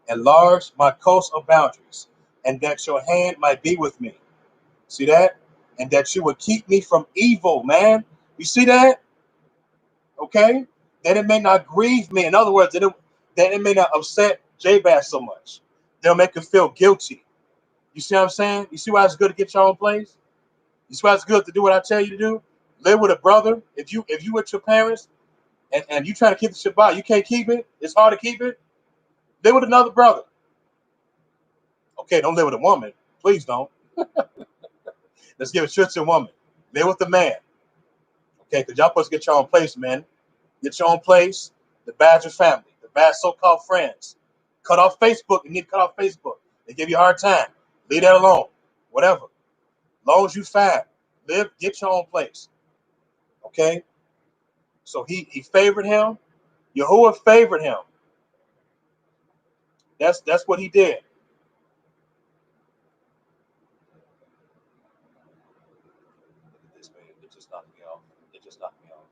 enlarge my coast of boundaries, and that your hand might be with me. See that? And that you would keep me from evil, man. You see that? Okay? That it may not grieve me. In other words, that it may not upset Jabez so much. They'll make him feel guilty. You see what I'm saying? You see why it's good to get your own place? You see why it's good to do what I tell you to do? Live with a brother. If you with your parents and you trying to keep the Shabbat, you can't keep it. It's hard to keep it. Live with another brother. Okay, don't live with a woman. Please don't. Let's give it to a woman. Live with a man. Okay, because y'all supposed to get your own place, man. Get your own place. The Badger family, the bad so-called friends. Cut off Facebook. You need to cut off Facebook. They give you a hard time. Leave that alone. Whatever. As long as you fine. Live, get your own place. Okay? So he favored him. Yahuwah favored him. That's what he did. Look at this, man. It just knocked me off. It just knocked me off.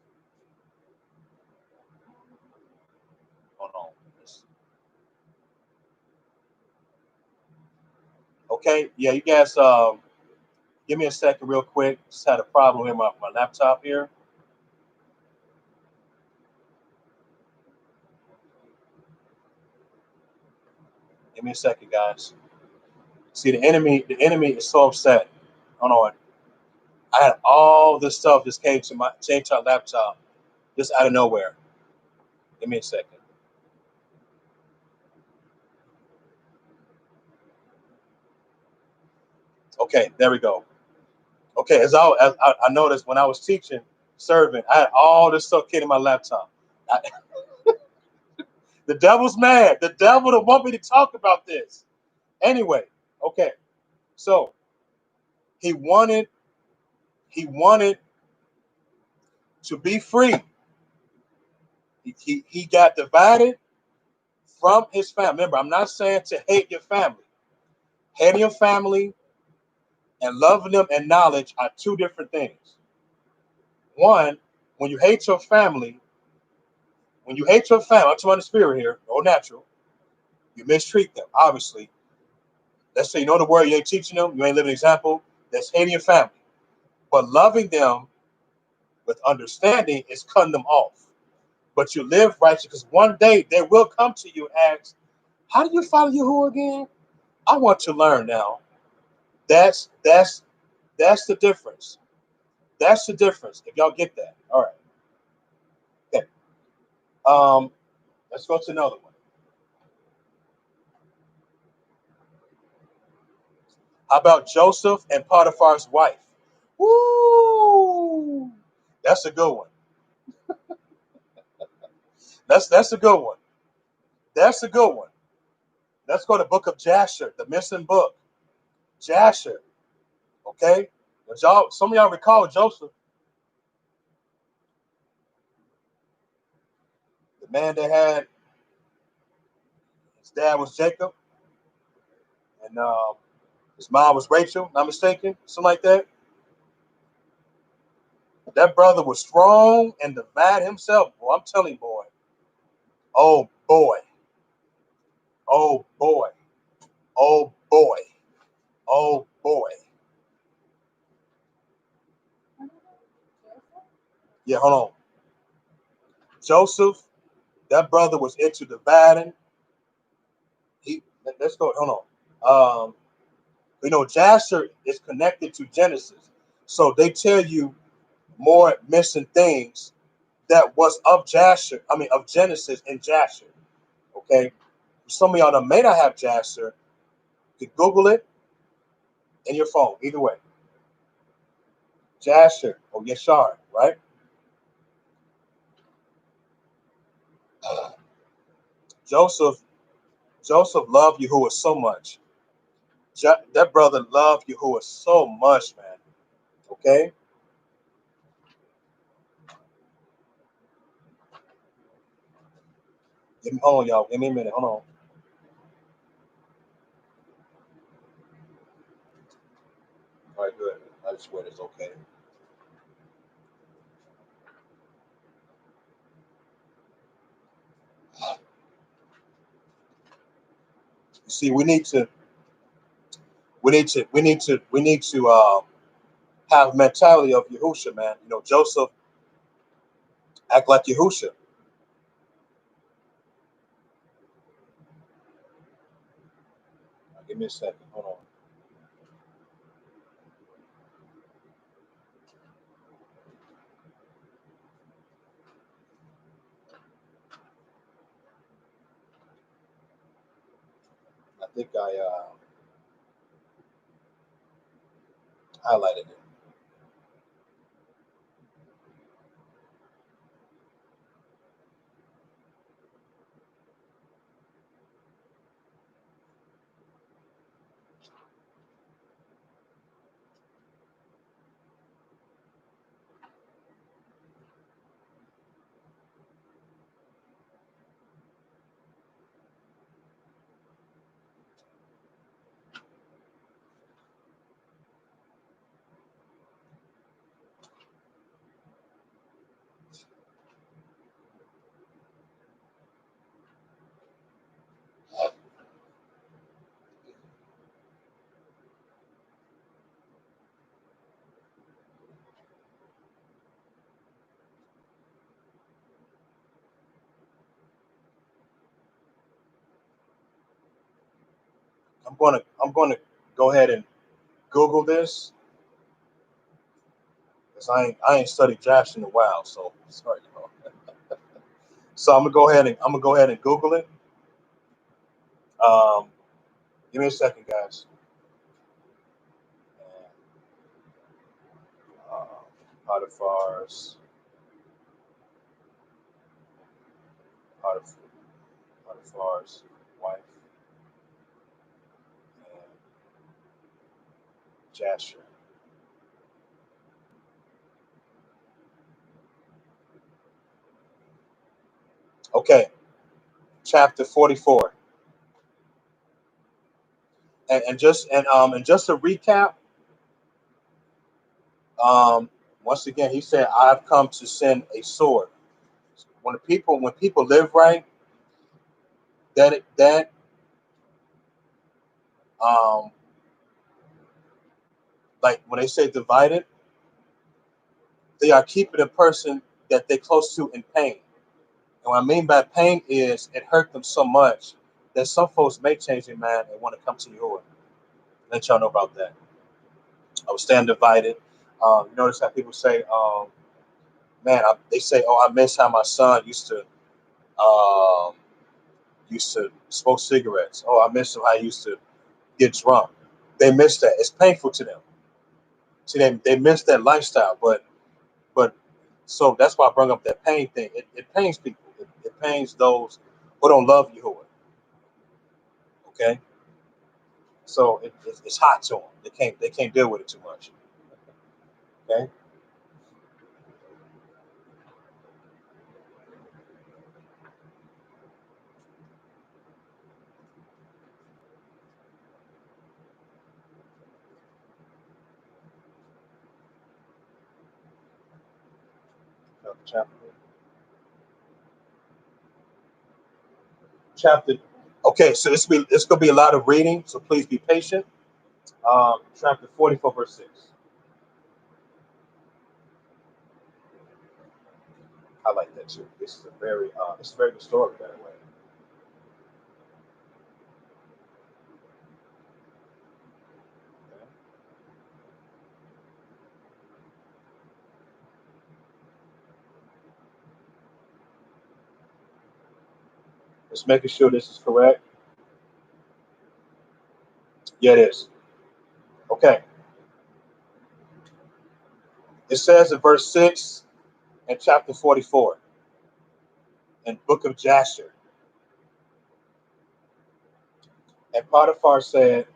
Hold on. Okay, yeah, you guys give me a second real quick. Just had a problem with my laptop here. Give me a second, guys. See the enemy is so upset. Hold on. I had all this stuff just came to our laptop just out of nowhere. Give me a second. Okay, there we go. Okay, as I noticed when I was teaching, serving, I had all this stuff came in my laptop. I, the devil's mad. The devil don't want me to talk about this. Anyway, okay. So he wanted he wanted to be free. He got divided from his family. Remember, I'm not saying to hate your family. Hating your family and loving them and knowledge are two different things. One, when you hate your family, I'm talking about the spirit here, no natural, you mistreat them, obviously. Let's say you know the word, you ain't teaching them, you ain't living an example, that's hating your family. But loving them with understanding is cutting them off. But you live righteous because one day they will come to you and ask, how do you follow Yahuwah again? I want to learn now. That's the difference. That's the difference. If y'all get that. All right. Okay. Um, let's go to another one. How about Joseph and Potiphar's wife? Woo! That's a good one. That's a good one. That's a good one. Let's go to the book of Jasher, the missing book. Jasher. Okay? But y'all, some of y'all recall Joseph, the man that had his dad was Jacob, and his mom was Rachel, not mistaken, something like that. That brother was strong and the man himself. Boy, I'm telling you, boy. Oh boy. Oh boy. Oh boy. Oh boy. Yeah, hold on. Joseph, that brother was into dividing. Let's go. Hold on. Jasher is connected to Genesis, so they tell you more missing things that was of Jasher. I mean, of Genesis and Jasher. Okay, some of y'all that may not have Jasher, you can Google it in your phone. Either way, Jasher or Yashar, right? Joseph, Joseph loved Yahuwah so much. That brother loved Yahuwah so much, man. Okay, hold on, y'all. Give me a minute. Hold on. All right, good. I just swear it's okay. You see, we need to have mentality of Yahusha, man. Joseph act like Yahusha. Give me a second. Hold on. I think I highlighted it. I'm gonna go ahead and Google this because I ain't studied Josh in a while, so sorry. So I'm gonna go ahead and Google it. Um, Give me a second, guys. Uh, Potiphar's Potiphar, Potiphar's wife and Jasher. Okay, chapter 44. And just to recap, um, once again, he said, "I've come to send a sword." When people live right, that um, like when they say divided, they are keeping a person that they're close to in pain. And what I mean by pain is it hurt them so much that some folks may change their mind and want to come to you. Let y'all know about that. I was staying divided. You notice how people say, "Man," they say, "Oh, I miss how my son um, used to smoke cigarettes. Oh, I miss how he used to get drunk." They miss that. It's painful to them. See, they miss that lifestyle, but so that's why I bring up that pain thing. It pains people. It pains those who don't love Yahuwah. Okay, so it's hot to them. They can't deal with it too much. Okay, chapter chapter. Okay, so it's gonna be a lot of reading. So please be patient. Chapter 44, verse 6. I like that too. This is a very good story, by the way. Okay. Just making sure this is correct. Yeah, it is. Okay. It says in verse 6 in chapter 44 in book of Jasher, and Potiphar said,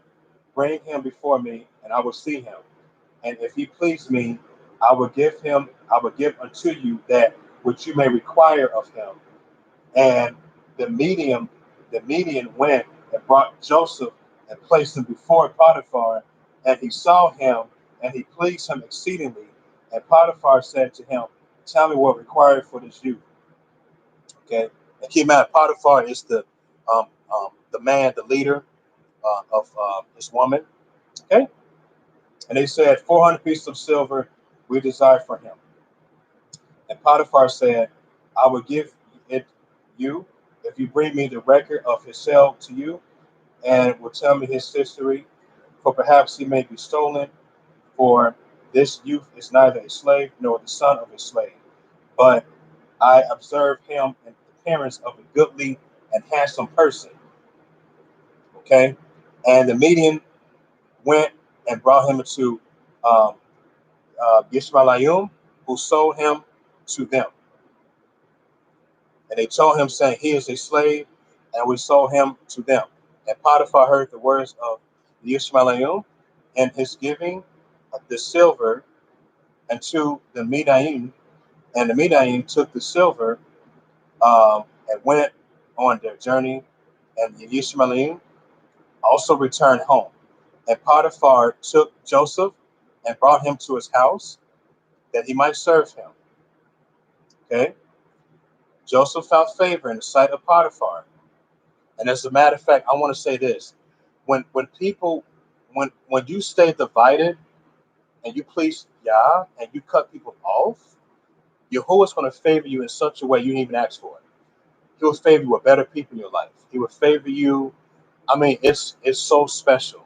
"Bring him before me, and I will see him. And if he please me, I will give unto you that which you may require of him." And the medium, the median went and brought Joseph and placed him before Potiphar, and he saw him, and he pleased him exceedingly. And Potiphar said to him, "Tell me what required for this youth." Okay, and keep in mind, Potiphar is the man, the leader of this woman. Okay, and they said 400 pieces of silver we desire for him. And Potiphar said, "I will give it you if you bring me the record of his sale to you, and will tell me his history, for perhaps he may be stolen. For this youth is neither a slave nor the son of a slave, but I observe him in the appearance of a goodly and handsome person." Okay, and the median went and brought him to um, Yishmaelayim, who sold him to them. And they told him, saying, "He is a slave, and we sold him to them." And Potiphar heard the words of the Ishmaelim and his giving of the silver and to the Midian. And the Midian took the silver and went on their journey. And the Ishmaelim also returned home. And Potiphar took Joseph and brought him to his house that he might serve him. Okay. Joseph found favor in the sight of Potiphar. And as a matter of fact, I want to say this: when people when you stay divided and you please Yah and you cut people off, Yahuwah's going to favor you in such a way you didn't even ask for it. He will favor you with better people in your life. He will favor you. I mean, it's so special.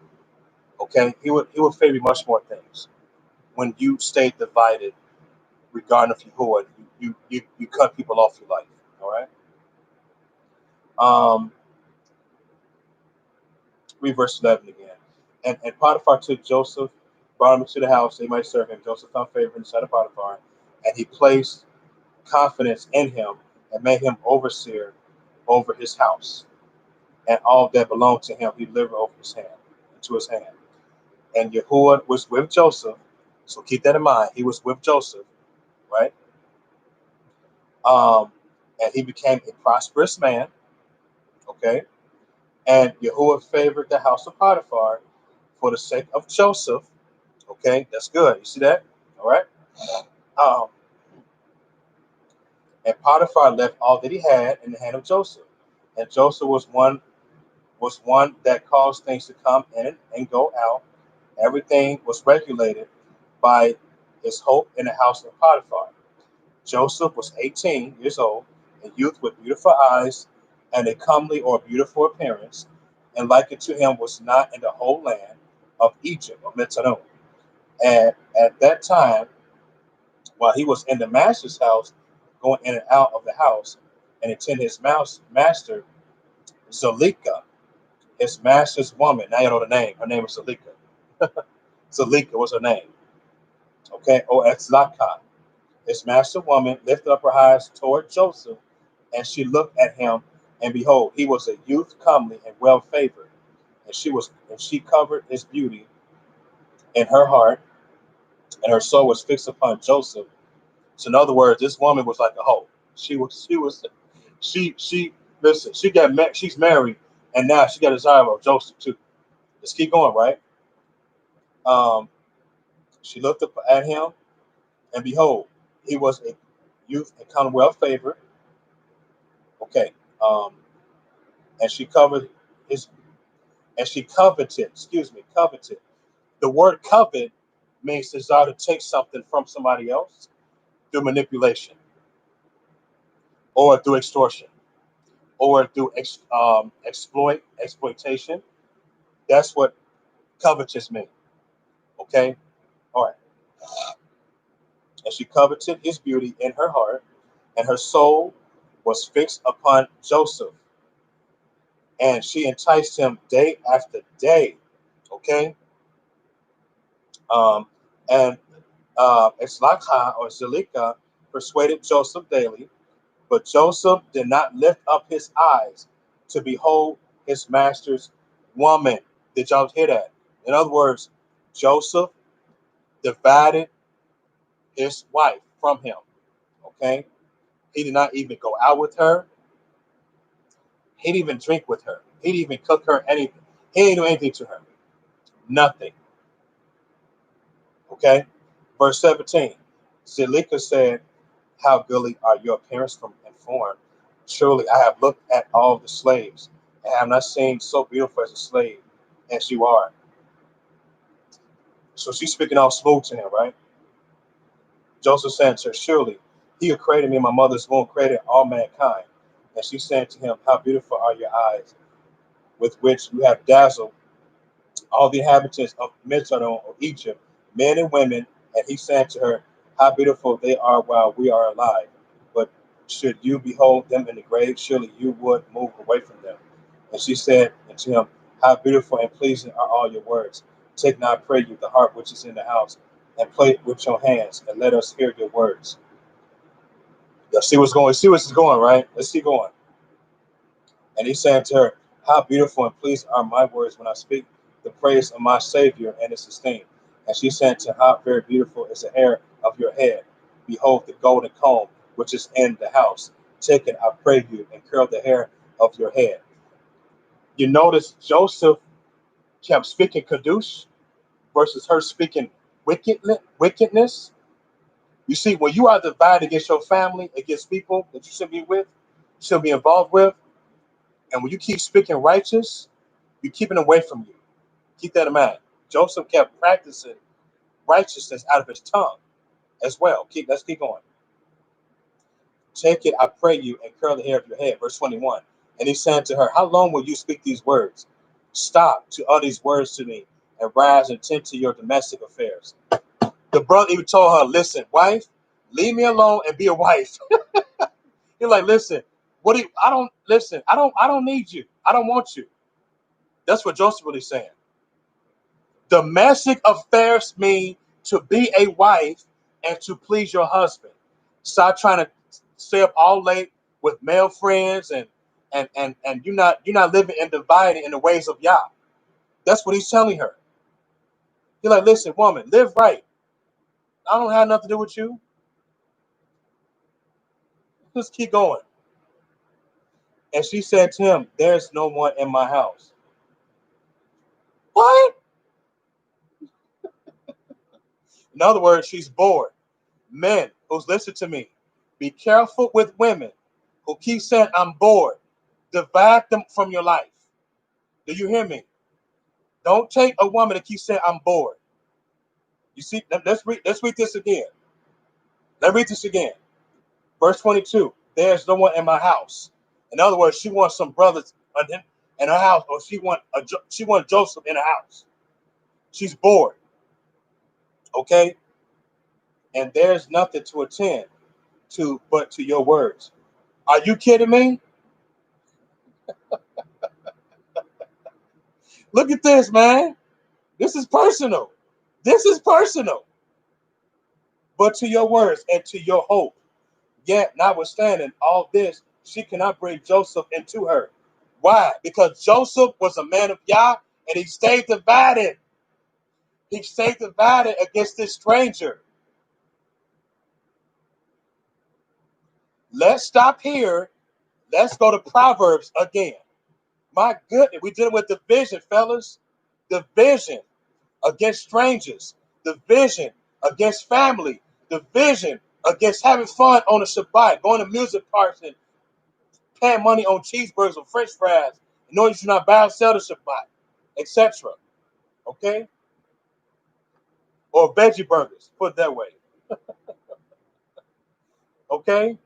Okay, he will favor you much more things when you stay divided regarding of Yahuwah. You cut people off your life. All right. Um, Read verse 11 again. And Potiphar took Joseph, brought him into the house, they might serve him. Joseph found favor in the sight of Potiphar, and he placed confidence in him and made him overseer over his house. And all that belonged to him, he delivered over his hand, into his hand. And Yahuwah was with Joseph. So keep that in mind. He was with Joseph, right? Um, and he became a prosperous man, okay? And Yahuwah favored the house of Potiphar for the sake of Joseph. Okay, that's good. You see that? All right. Um, and Potiphar left all that he had in the hand of Joseph, and Joseph was one that caused things to come in and go out. Everything was regulated by his hope in the house of Potiphar. Joseph was 18 years old, a youth with beautiful eyes and a comely or beautiful appearance, and like it to him was not in the whole land of Egypt or Mitzrayim. And at that time, while he was in the master's house, going in and out of the house, and attend his master, Zalika, his master's woman. Now you know the name. Her name was Zalika. Zalika was her name. Okay, or Etzlaka. His master woman lifted up her eyes toward Joseph, and she looked at him, and behold, he was a youth comely and well favored, and she covered his beauty in her heart, and her soul was fixed upon Joseph. So in other words, this woman was like a hoe. She listen, she's married, and now she got a desire of Joseph too. Let's keep going, right? Um, she looked up at him, and behold, he was a youth and kind of well favored. Okay. Um, and she covered his and she coveted, coveted. The word covet means desire to take something from somebody else through manipulation or through extortion or through exploitation. That's what covetous means. Okay? All right. And she coveted his beauty in her heart, and her soul was fixed upon Joseph, and she enticed him day after day. Okay? Um, and Islakha or Zalika persuaded Joseph daily, but Joseph did not lift up his eyes to behold his master's woman. Did y'all hear that? In other words, Joseph divided his wife from him. Okay? He did not even go out with her. He didn't even drink with her. He didn't even cook her anything. He didn't do anything to her. Nothing. Okay? Verse 17. Zalika said, how goodly are your appearance from and form. Surely I have looked at all the slaves, and have not seen so beautiful as a slave as you are. So she's speaking all smooth to him, right? Joseph said to her, surely he who created me in my mother's womb created all mankind. And she said to him, how beautiful are your eyes, with which you have dazzled all the inhabitants of Mitzrayim or Egypt, men and women. And he said to her, how beautiful they are while we are alive. But should you behold them in the grave, surely you would move away from them. And she said unto him, how beautiful and pleasing are all your words. Take now, I pray you, the harp which is in the house, and play it with your hands, and let us hear your words. Now see what's going, see what's going, right? Let's keep going. And he said to her, how beautiful and pleasing are my words when I speak the praise of my Savior and his esteem. And she said to him, how very beautiful is the hair of your head. Behold, the golden comb which is in the house. Take it, I pray you, and curl the hair of your head. You notice Joseph kept speaking Kadush versus her speaking wickedness. You see, when you are divided against your family, against people that you should be with, should be involved with, and when you keep speaking righteous, you're keeping away from you. Keep that in mind. Joseph kept practicing righteousness out of his tongue as well. Let's keep going. Take it, I pray you, and curl the hair of your head. Verse 21. And he said to her, how long will you speak these words? Stop to utter these words to me, and rise and tend to your domestic affairs. The brother even told her, listen, wife, leave me alone and be a wife. You're like, listen, what do you, I don't listen, I don't need you. I don't want you. That's what Joseph really saying. Domestic affairs mean to be a wife and to please your husband. Stop trying to stay up all late with male friends and you're not living and dividing in the ways of Yah. That's what he's telling her. He's like, listen, woman, live right. I don't have nothing to do with you. Just keep going. And she said to him, there's no one in my house. What? In other words, she's bored. Men who's listen to me, be careful with women who keep saying, I'm bored. Divide them from your life. Do you hear me? Don't take a woman that keeps saying, I'm bored. You see, let's read this again. Let's read this again. Verse 22. There's no one in my house. In other words, she wants some brothers in her house, or she wants Joseph in her house. She's bored. Okay? And there's nothing to attend to but to your words. Are you kidding me? Look at this, man. This is personal. This is personal. but to your words and to your hope. Yet, notwithstanding all this, she cannot bring Joseph into her. Why? Because Joseph was a man of Yah, and he stayed divided. He stayed divided against this stranger. Let's stop here. Let's go to Proverbs again. My goodness, we dealing with division, fellas. Division against strangers. Division against family. Division against having fun on the Shabbat, going to music parks and paying money on cheeseburgers or French fries in order to not buy or sell the Shabbat, etc. Okay, or veggie burgers. Put it that way. Okay,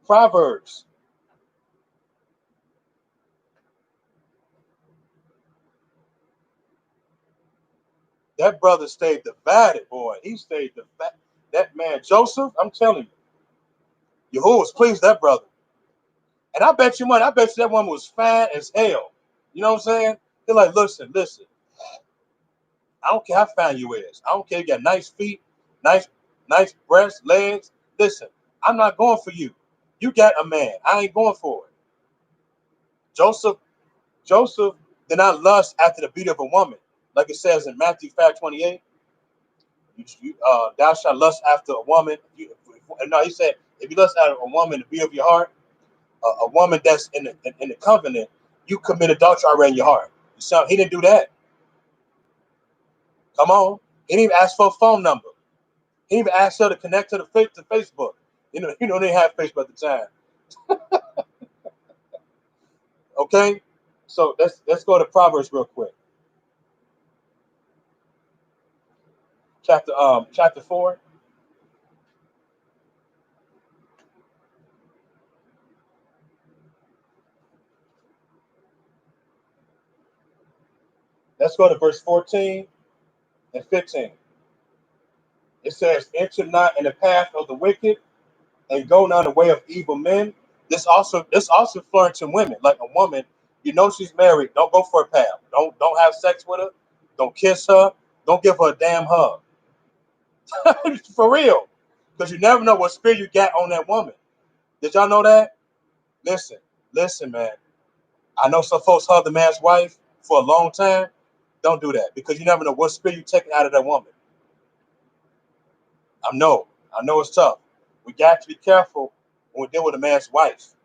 Proverbs. That brother stayed divided, boy. He stayed divided. That man Joseph, I'm telling you, Yahuwah was pleased with that brother. And I bet you money, I bet you that woman was fine as hell. You know what I'm saying? They're like, listen, listen. I don't care how fine you is. I don't care you got nice feet, nice, nice breasts, legs. Listen, I'm not going for you. You got a man. I ain't going for it. Joseph, Joseph did not lust after the beauty of a woman, like it says in Matthew 5:28. Thou shalt lust after a woman. No, he said, if you lust after a woman, the beauty of your heart, a woman that's in the covenant, you commit adultery already in your heart. So he didn't do that. Come on, he didn't even ask for a phone number. He even asked her to connect to to Facebook. They didn't have Facebook at the time. Okay, so let's go to Proverbs real quick. Chapter 4. Let's go to verse 14 and 15. It says, "Enter not in the path of the wicked, and go not the way of evil men." This also refers to women. Like a woman, she's married. Don't go for a pal. Don't have sex with her. Don't kiss her. Don't give her a damn hug. For real, because you never know what spirit you got on that woman. Did y'all know that? Listen, listen, man. I know some folks hug the man's wife for a long time. Don't do that because you never know what spirit you taking out of that woman. I know it's tough. We got to be careful when we deal with a man's wife.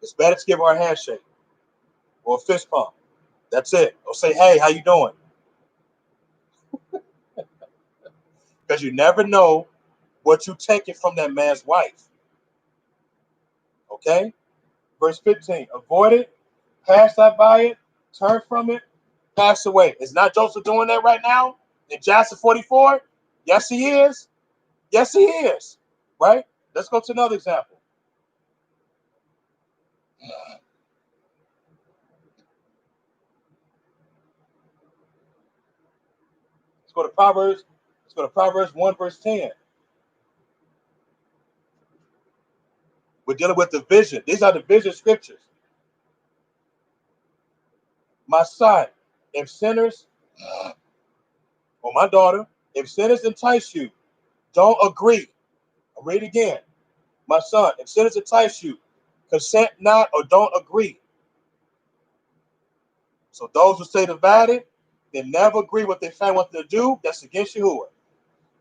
It's better to give her a handshake or a fist pump. That's it. Or say, "Hey, how you doing?" Because you never know what you taking from that man's wife. Okay? Verse 15. Avoid it, pass that by it, turn from it, pass away. Is not Joseph doing that right now in Jasher 44? Yes, he is. Yes, he is. Right? Let's go to another example. Let's go to Proverbs. Let's go to Proverbs 1, verse 10. We're dealing with division. These are division scriptures. My son, if sinners, or my daughter, if sinners entice you, don't agree. I'll read it again. My son, if sinners entice you, consent not or don't agree. So those who stay divided, they never agree what they find what to do. That's against Yahuwah.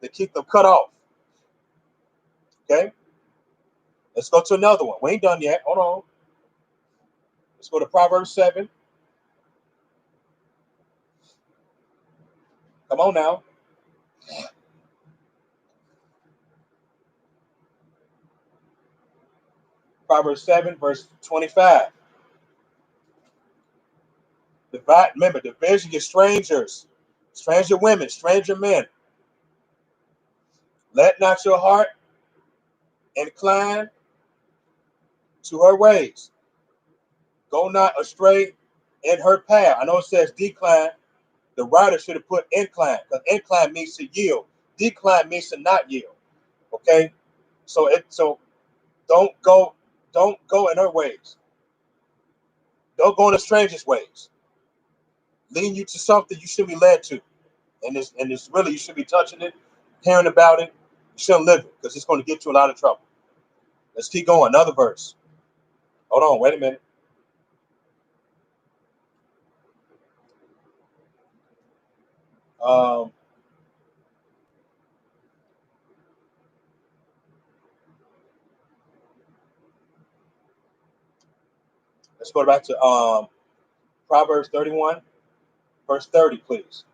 They keep them cut off. Okay? Let's go to another one. We ain't done yet. Hold on. Let's go to Proverbs 7. Come on now. Proverbs 7, verse 25. Remember, division is strangers, stranger women, stranger men. Let not your heart incline to her ways. Go not astray in her path. I know it says decline. The writer should have put incline because incline means to yield. Decline means to not yield. Okay, so don't go in her ways. Don't go in a stranger's ways. Leading you to something you should be led to. and it's really, you should be touching it, hearing about it. You shouldn't live it because it's going to get you a lot of trouble. Let's keep going. Another verse. Hold on, wait a minute. Um, let's go back to Proverbs 31, verse 30, please.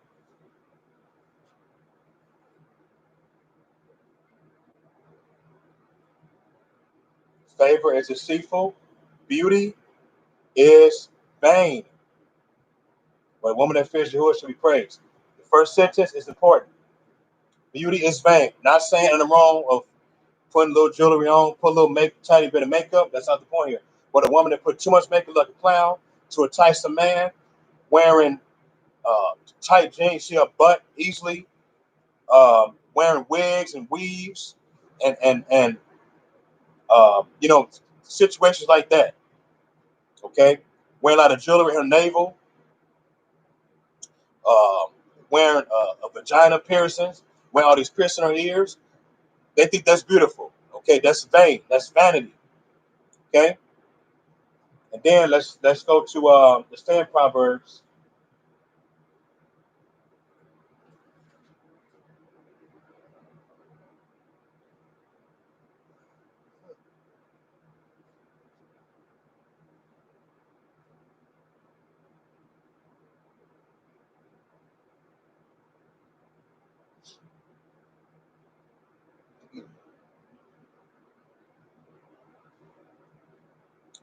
Favor is deceitful, beauty is vain, but a woman that fears Yahuwah should be praised. The first sentence is important. Beauty is vain. Not saying in the wrong of putting a little jewelry on, put a little tiny bit of makeup. That's not the point here. But a woman that put too much makeup like a clown to entice a man, wearing tight jeans, see her butt easily, wearing wigs and weaves, and situations like that. Okay, wearing a lot of jewelry in her navel, uh, wearing a vagina piercings, wearing all these piercings in her ears. They think that's beautiful. Okay, that's vain. That's vanity. Okay, and then let's go to the stay in Proverbs.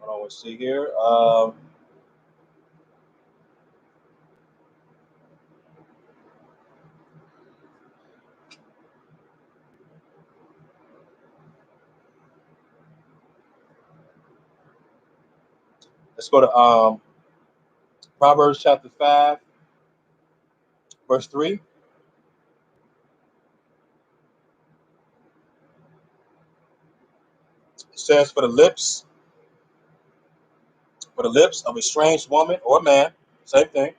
Hold on, let's see here. Let's go to Proverbs chapter 5, verse 3. It says, for the lips of a strange woman or man, same thing,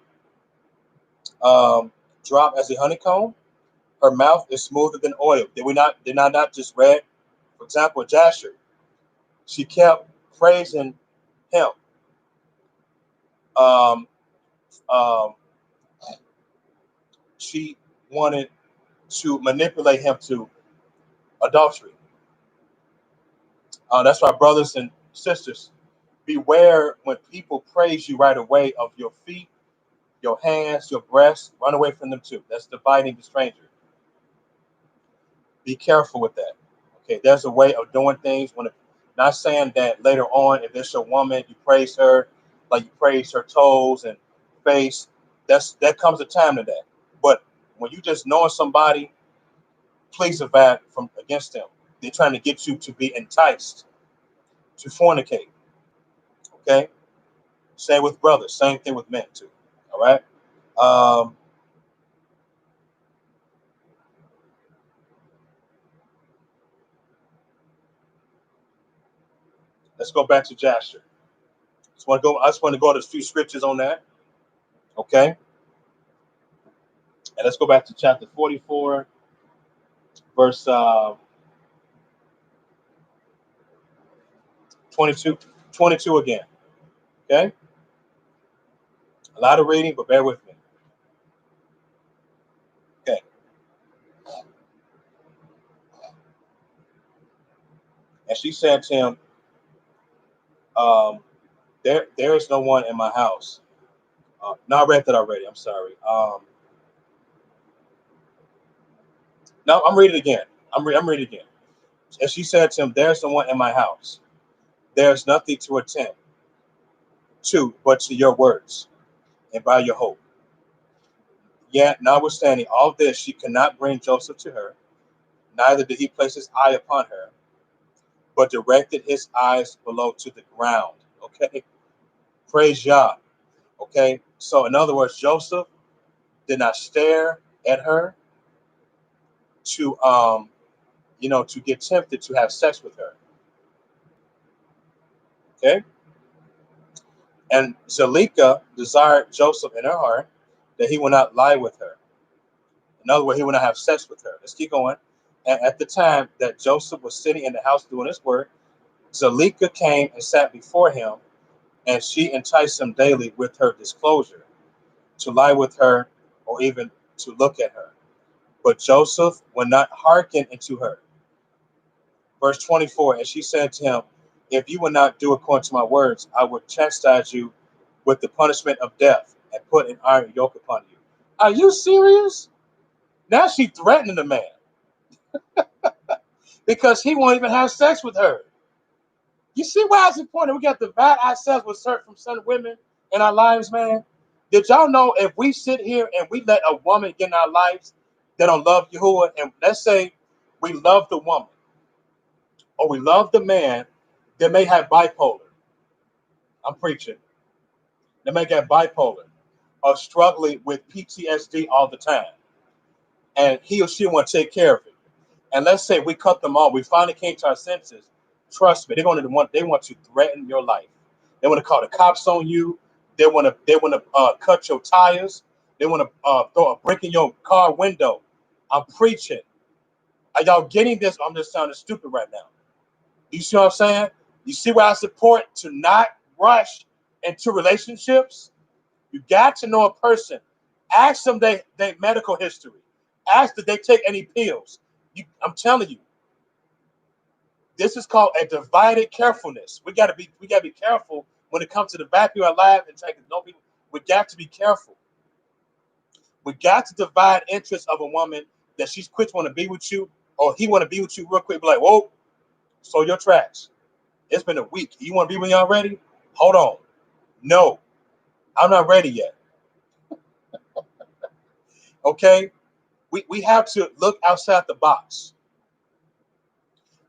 um, drop as a honeycomb. Her mouth is smoother than oil. Did not just read? For example, Jasher. She kept praising him. Um, um, she wanted to manipulate him to adultery. That's why, brothers and sisters, beware when people praise you right away of your feet, your hands, your breasts. Run away from them too. That's dividing the stranger. Be careful with that. Okay, there's a way of doing things when not saying that later on, if it's a woman, you praise her, like you praise her toes and face. That comes a time to that. But when you just knowing somebody, please avoid from against them. They're trying to get you to be enticed to fornicate. Okay, same with brothers, same thing with men too. All right. Um, let's go back to Jasher. I just want to go to a few scriptures on that. Okay, and let's go back to chapter 44, verse 22, 22 again. Okay, a lot of reading, but bear with me. Okay, and she said to him, um, there is no one in my house. No, I read that already. I'm sorry. No, I'm reading it again. I'm reading it again. And she said to him, there's no one in my house. There's nothing to attend to but to your words and by your hope. Yet, notwithstanding all this, she could not bring Joseph to her, neither did he place his eye upon her, but directed his eyes below to the ground. Okay, praise Yah. Okay, so in other words, Joseph did not stare at her to to get tempted to have sex with her. Okay, and Zalika desired Joseph in her heart that he would not lie with her. In other words, he would not have sex with her. Let's keep going. And at the time that Joseph was sitting in the house doing his work, Zalika came and sat before him, and she enticed him daily with her disclosure, to lie with her or even to look at her. But Joseph would not hearken unto her. Verse 24, and she said to him, if you will not do according to my words, I will chastise you with the punishment of death and put an iron yoke upon you. Are you serious? Now she threatening the man because he won't even have sex with her. You see why it's important we got to divide ourselves with certain women in our lives, man? Did y'all know if we sit here and we let a woman get in our lives that don't love Yahuwah, and let's say we love the woman or we love the man that may have bipolar. I'm preaching. They may get bipolar or struggling with PTSD all the time. And he or she want to take care of it. And let's say we cut them off. We finally came to our senses. Trust me, they want to threaten your life. They want to call the cops on you. They want to cut your tires. They want to throw a brick in your car window. I'm preaching. Are y'all getting this? I'm just sounding stupid right now. You see what I'm saying? You see why I support to not rush into relationships? You got to know a person. Ask them their medical history. Ask did they take any pills. I'm telling you, this is called a divided carefulness. We gotta be careful when it comes to the back of our life and trying to know people. We got to be careful. We got to divide interests of a woman that she's quick want to be with you, or he want to be with you real quick. Be like, whoa, slow your tracks. It's been a week. You want to be when y'all ready? Hold on. No, I'm not ready yet. Okay? We have to look outside the box.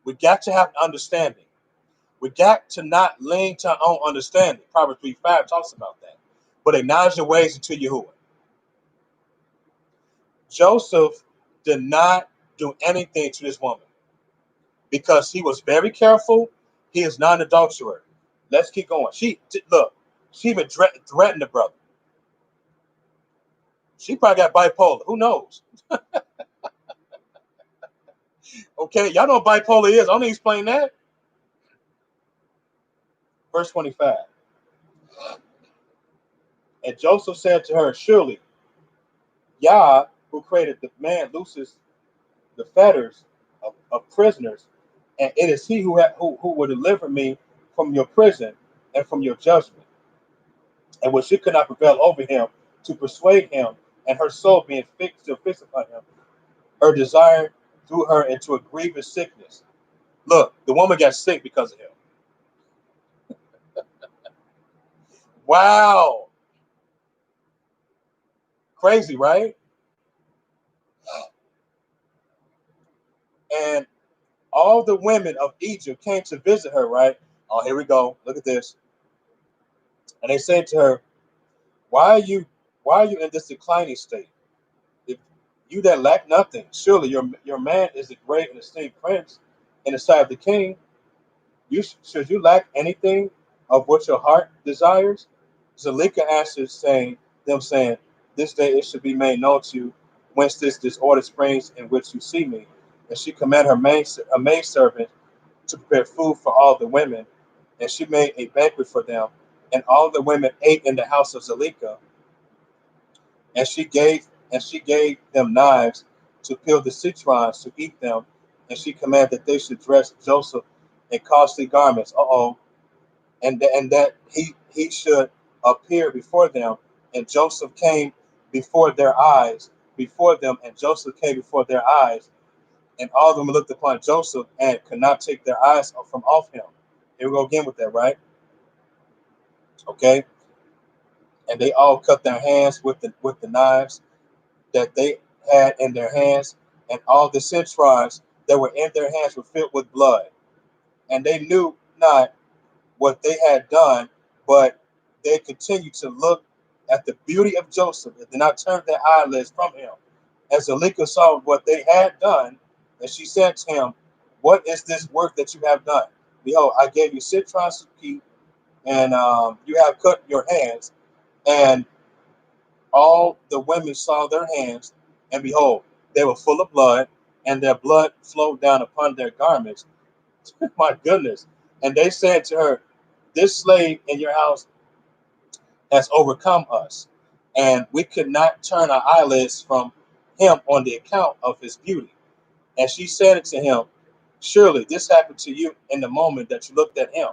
We got to have understanding. We got to not lean to our own understanding. Proverbs 3:5 talks about that. But acknowledge your ways unto Yahuwah. Joseph did not do anything to this woman because he was very careful. He is not an adulterer. Let's keep going. Look, she even threatened the brother. She probably got bipolar. Who knows? Okay, y'all know what bipolar is. I don't need to explain that. Verse 25. And Joseph said to her, surely Yah, who created the man, looses the fetters of prisoners, and it is he who will deliver me from your prison and from your judgment. And when she could not prevail over him to persuade him, and her soul being fixed upon him, her desire threw her into a grievous sickness. Look, the woman got sick because of him. Wow. Crazy, right? And all the women of Egypt came to visit her, right? Oh, here we go. Look at this. And they said to her, Why are you in this declining state? If you that lack nothing, surely your man is a great and esteemed prince in the sight of the king. Should you lack anything of what your heart desires? Zalika answered, saying, This day it should be made known to you whence this disorder springs in which you see me. And she commanded a maidservant to prepare food for all the women, and she made a banquet for them. And all the women ate in the house of Zalika, and she gave them knives to peel the citrons to eat them, and she commanded that they should dress Joseph in costly garments. And that he should appear before them. And Joseph came before them, and Joseph came before their eyes, and all of them looked upon Joseph and could not take their eyes from off him. Here we go again with that, right? Okay. And they all cut their hands with the knives that they had in their hands, and all the citrons that were in their hands were filled with blood. And they knew not what they had done, but they continued to look at the beauty of Joseph and did not turn their eyelids from him. As Zalika saw what they had done, and she said to him, What is this work that you have done? Behold, I gave you citrons to keep, and you have cut your hands. And all the women saw their hands, and behold, they were full of blood, and their blood flowed down upon their garments. My goodness. And they said to her, this slave in your house has overcome us, and we could not turn our eyelids from him on the account of his beauty. And she said to him, surely this happened to you in the moment that you looked at him,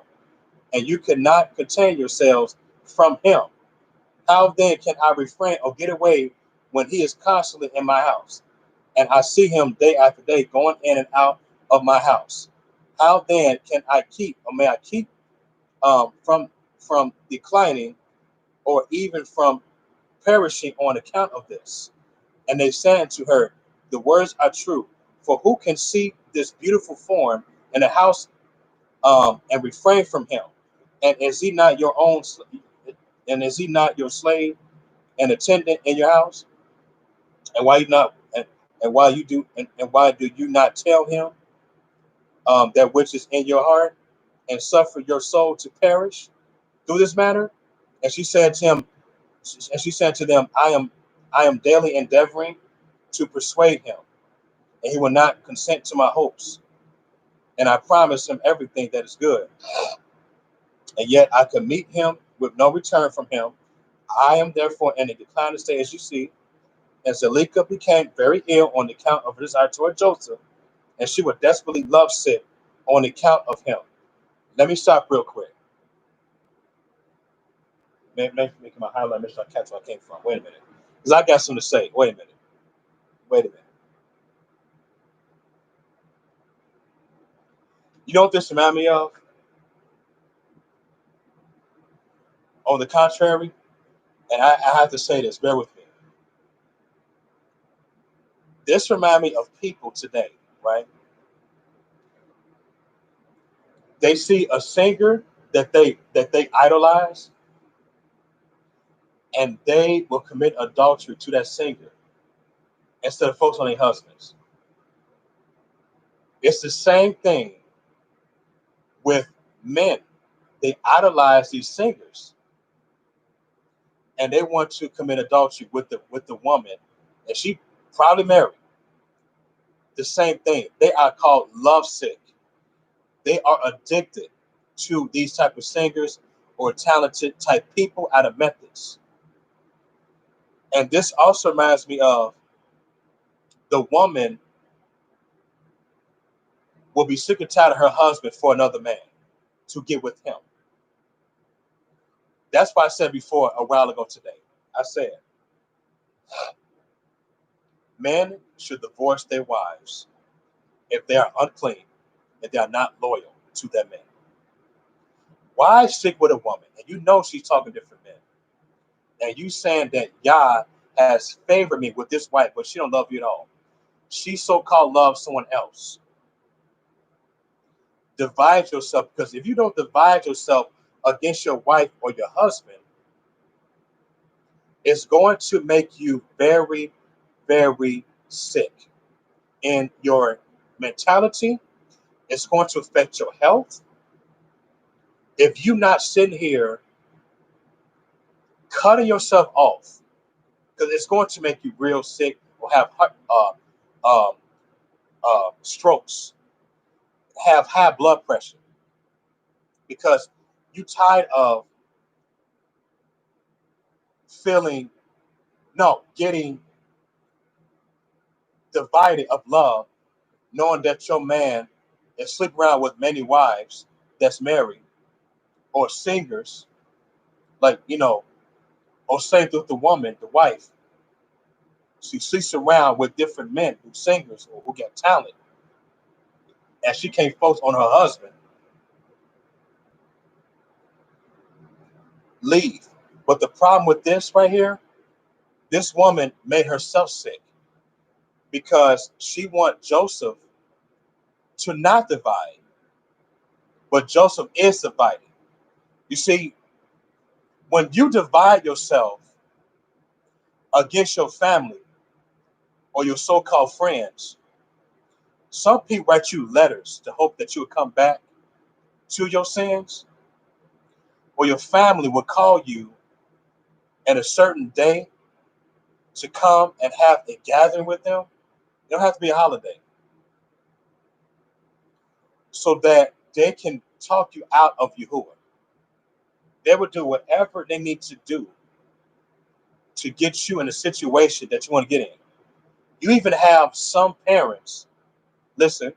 and you could not contain yourselves from him. How then can I refrain or get away when he is constantly in my house, and I see him day after day going in and out of my house? How then can I keep, or may I keep from declining, or even from perishing on account of this? And they said to her, the words are true. For who can see this beautiful form in a house, and refrain from him? And is he not your own? And is he not your slave and attendant in your house? And why you not? And why you do? And why do you not tell him that which is in your heart, and suffer your soul to perish through this matter? And she said to him, and she said to them, I am daily endeavoring to persuade him, and he will not consent to my hopes. And I promise him everything that is good. And yet I could meet him with no return from him. I am therefore in a declining state, as you see. And Zalika became very ill on account of her desire toward Joseph, and she was desperately lovesick on account of him. Let me stop real quick. Make my highlight, make sure I catch where I came from. Wait a minute. Because I got something to say. Wait a minute. Wait a minute. You know what this reminds me of? On the contrary, and I have to say this, bear with me. This reminds me of people today, right? They see a singer that they idolize, and they will commit adultery to that singer instead of focusing on their husbands. It's the same thing with men. They idolize these singers, and they want to commit adultery with the woman, and she probably married. The same thing. They are called lovesick. They are addicted to these type of singers or talented type people out of methods. And this also reminds me of the woman will be sick and tired of her husband for another man to get with him. That's why I said before a while ago today. I said men should divorce their wives if they are unclean and they are not loyal to their men. Why stick with a woman and you know she's talking to different men, and you saying that Yah has favored me with this wife, but she don't love you at all. She so-called loves someone else. Divide yourself, because if you don't divide yourself against your wife or your husband, it's going to make you very, very sick in your mentality. It's going to affect your health. If you're not sitting here cutting yourself off, because it's going to make you real sick or have um, strokes, have high blood pressure, because you're tired of feeling, no, getting divided of love, knowing that your man is sleeping around with many wives that's married, or singers, like, or same with the woman, the wife. She sleeps around with different men who singers or who get talent, and she can't focus on her husband. Leave. But the problem with this right here, this woman made herself sick because she want Joseph to not divide, but Joseph is dividing. You see, when you divide yourself against your family or your so-called friends, some people write you letters to hope that you will come back to your sins, or your family will call you at a certain day to come and have a gathering with them. It don't have to be a holiday, so that they can talk you out of Yahuwah. They will do whatever they need to do to get you in a situation that you want to get in. You even have some parents, listen,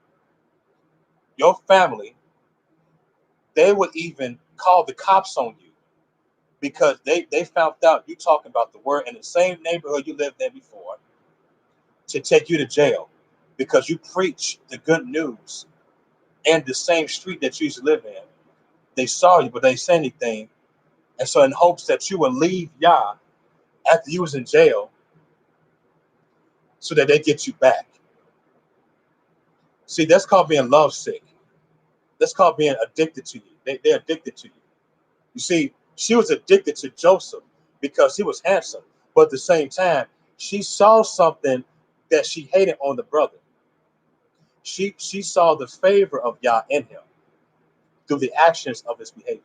your family, they would even call the cops on you because they found out you talking about the word in the same neighborhood you lived in before to take you to jail because you preach the good news in the same street that you used to live in. They saw you, but they didn't say anything. And so in hopes that you would leave Yah after you was in jail so that they get you back. See, that's called being lovesick. That's called being addicted to you. They're addicted to you. You see, she was addicted to Joseph because he was handsome. But at the same time, she saw something that she hated on the brother. She saw the favor of Yah in him through the actions of his behavior.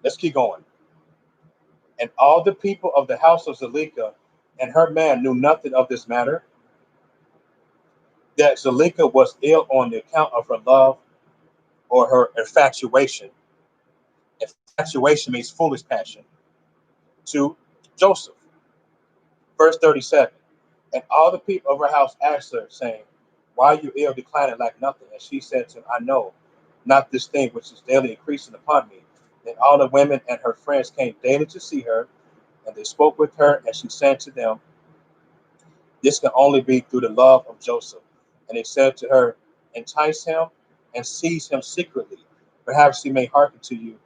Let's keep going. And all the people of the house of Zalika and her man knew nothing of this matter, that Zalika was ill on the account of her love or her infatuation. Infatuation means foolish passion to Joseph. Verse 37. And all the people of her house asked her, saying, why are you ill, declining like nothing? And she said to him, I know not this thing which is daily increasing upon me. Then all the women and her friends came daily to see her, and they spoke with her, and she said to them, this can only be through the love of Joseph. And they said to her, entice him and seize him secretly. Perhaps he may hearken to you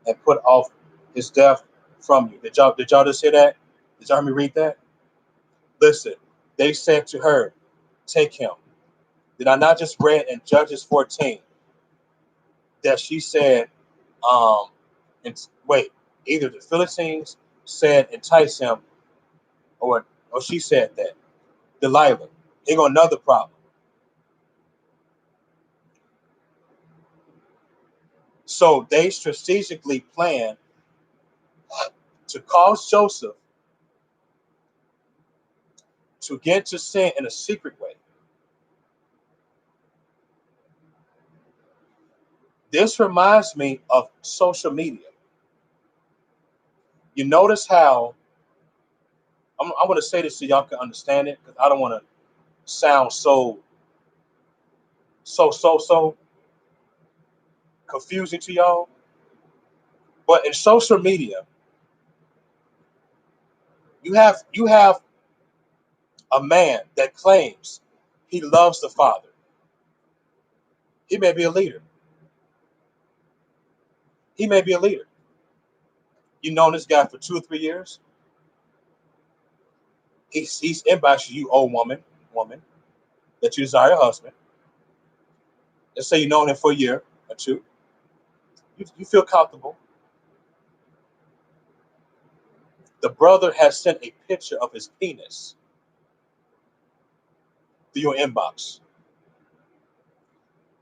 and put off his death from you. Did y'all just hear that? Did y'all hear me read that? Listen, they said to her, take him. Did I not just read in Judges 14 that she said, um, and wait, either the Philistines said entice him, or she said that. Delilah. Here go another problem. So they strategically planned to cause Joseph to get to sin in a secret way. This reminds me of social media. You notice how I want to say this so y'all can understand it because I don't want to sound so confusing to y'all. But in social media, you have a man that claims he loves the Father. He may be a leader. He may be a leader. You known this guy for 2 or 3 years. He's inboxing you, old woman, that you desire a husband. Let's say you known him for a year or two. You feel comfortable. The brother has sent a picture of his penis to your inbox.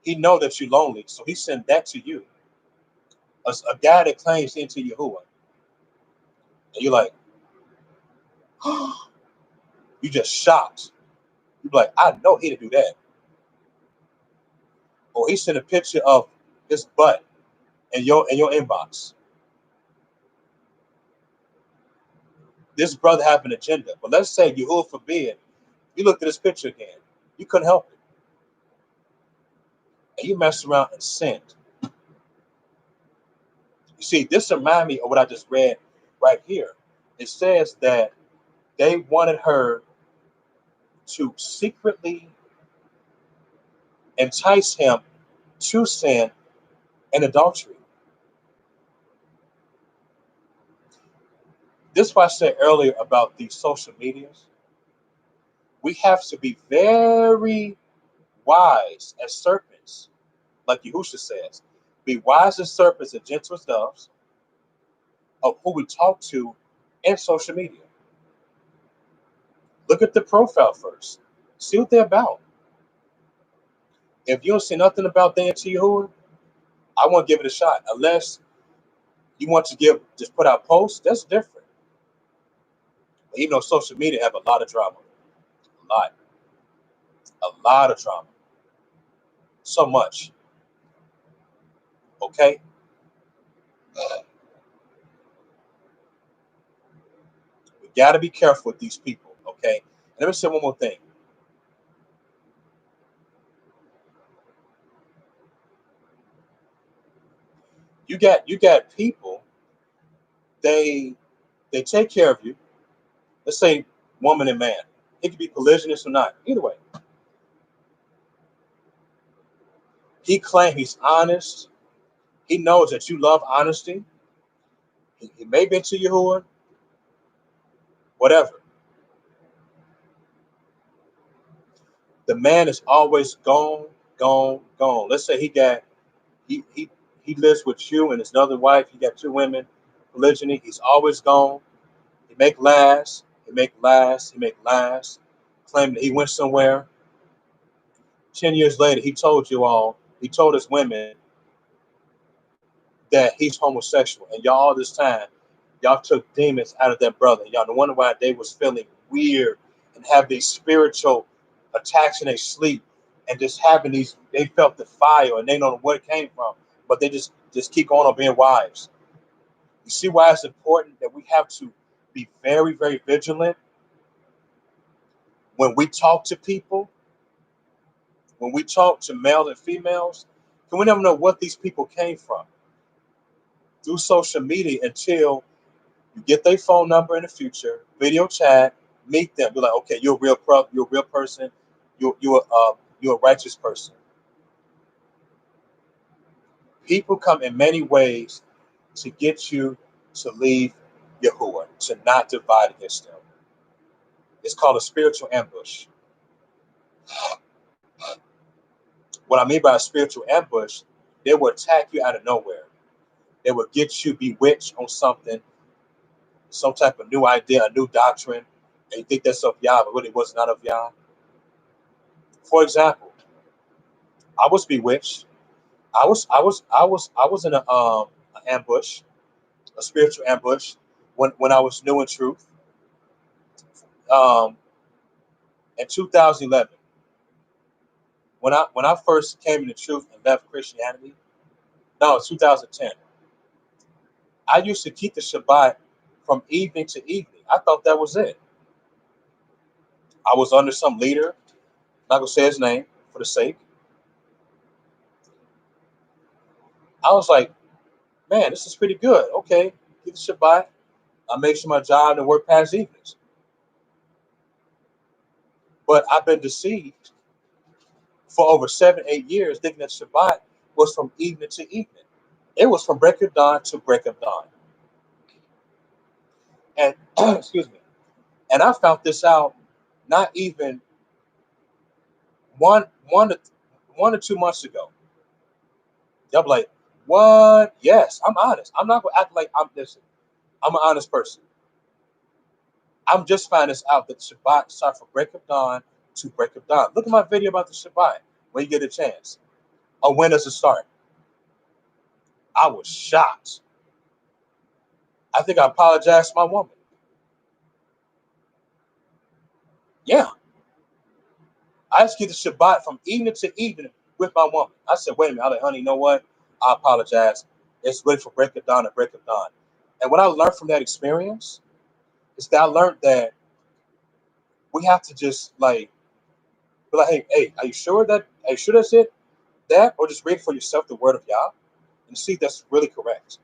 He know that you're lonely, so he sent that to you. A guy that claims into Yahuwah. And you're like, you just shocked. You're like, I know he didn't do that. Or he sent a picture of his butt in your inbox. This brother have an agenda. But let's say Yahuwah forbid, you looked at this picture again. You couldn't help it. And you messed around and sinned. You see, this reminds me of what I just read right here. It says that they wanted her to secretly entice him to sin and adultery. This is what I said earlier about these social medias. We have to be very wise as serpents, like Yahusha says. Be wise as serpents and gentle as doves of who we talk to in social media. Look at the profile first. See what they're about. If you don't see nothing about them to Yahuwah, I want to give it a shot. Unless you want to just put out posts, that's different. Even though social media have a lot of drama, a lot, a lot of drama, so much. Okay, we got to be careful with these people. Okay, and let me say one more thing. You got people. They they take care of you. Let's say woman and man. It could be polygynous or not. Either way, he claims he's honest. He knows that you love honesty. He may be into Yahuwah, whatever. The man is always gone, gone, gone. Let's say he he he lives with you and his other wife. He got two women, polygyny. He's always gone. He make last. He make last. He make last. Claim that he went somewhere. 10 years later, he told you all. He told his women that he's homosexual, and y'all all this time, y'all took demons out of that brother. Y'all no wonder why they was feeling weird and have these spiritual attacks in their sleep, and just having these. They felt the fire, and they don't know where it came from, but they just keep going on being wives. You see why it's important that we have to be very, very vigilant when we talk to people, when we talk to males and females, because we never know what these people came from through social media until you get their phone number in the future, video chat, meet them. Be like, okay, you're a real person. You're a righteous person. People come in many ways to get you to leave Yahuwah, to not divide against them. It's called a spiritual ambush. What I mean by a spiritual ambush, they will attack you out of nowhere. They will get you bewitched on something, some type of new idea, a new doctrine, and you think that's of Yah, but really was not of Yah. For example, I was bewitched. I was in an ambush, a spiritual ambush, when I was new in truth, um, in 2011. When I first came into truth and left Christianity, no, it's 2010. I used to keep the Shabbat from evening to evening. I thought that was it. I was under some leader. Not gonna say his name for the sake. I was like, man, this is pretty good. Okay, keep the Shabbat. I make sure my job and work past evenings. But I've been deceived for over 7, 8 years, thinking that Shabbat was from evening to evening. It was from break of dawn to break of dawn. And excuse me. And I found this out not even one one to 1 or 2 months ago. Y'all be like, what? Yes, I'm honest. I'm not gonna act like I'm this. I'm an honest person. I'm just finding this out that Shabbat starts from break of dawn to break of dawn. Look at my video about the Shabbat when you get a chance. Or when does it start? I was shocked. I think I apologized to my woman. Yeah, I just keep the Shabbat from evening to evening with my woman. I said, wait a minute. I was like, honey, you know what? I apologize. It's ready for break of dawn and break of dawn. And what I learned from that experience is that I learned that we have to just like be like, hey, are you sure that's it? That or just read for yourself the word of Yah and see if that's really correct.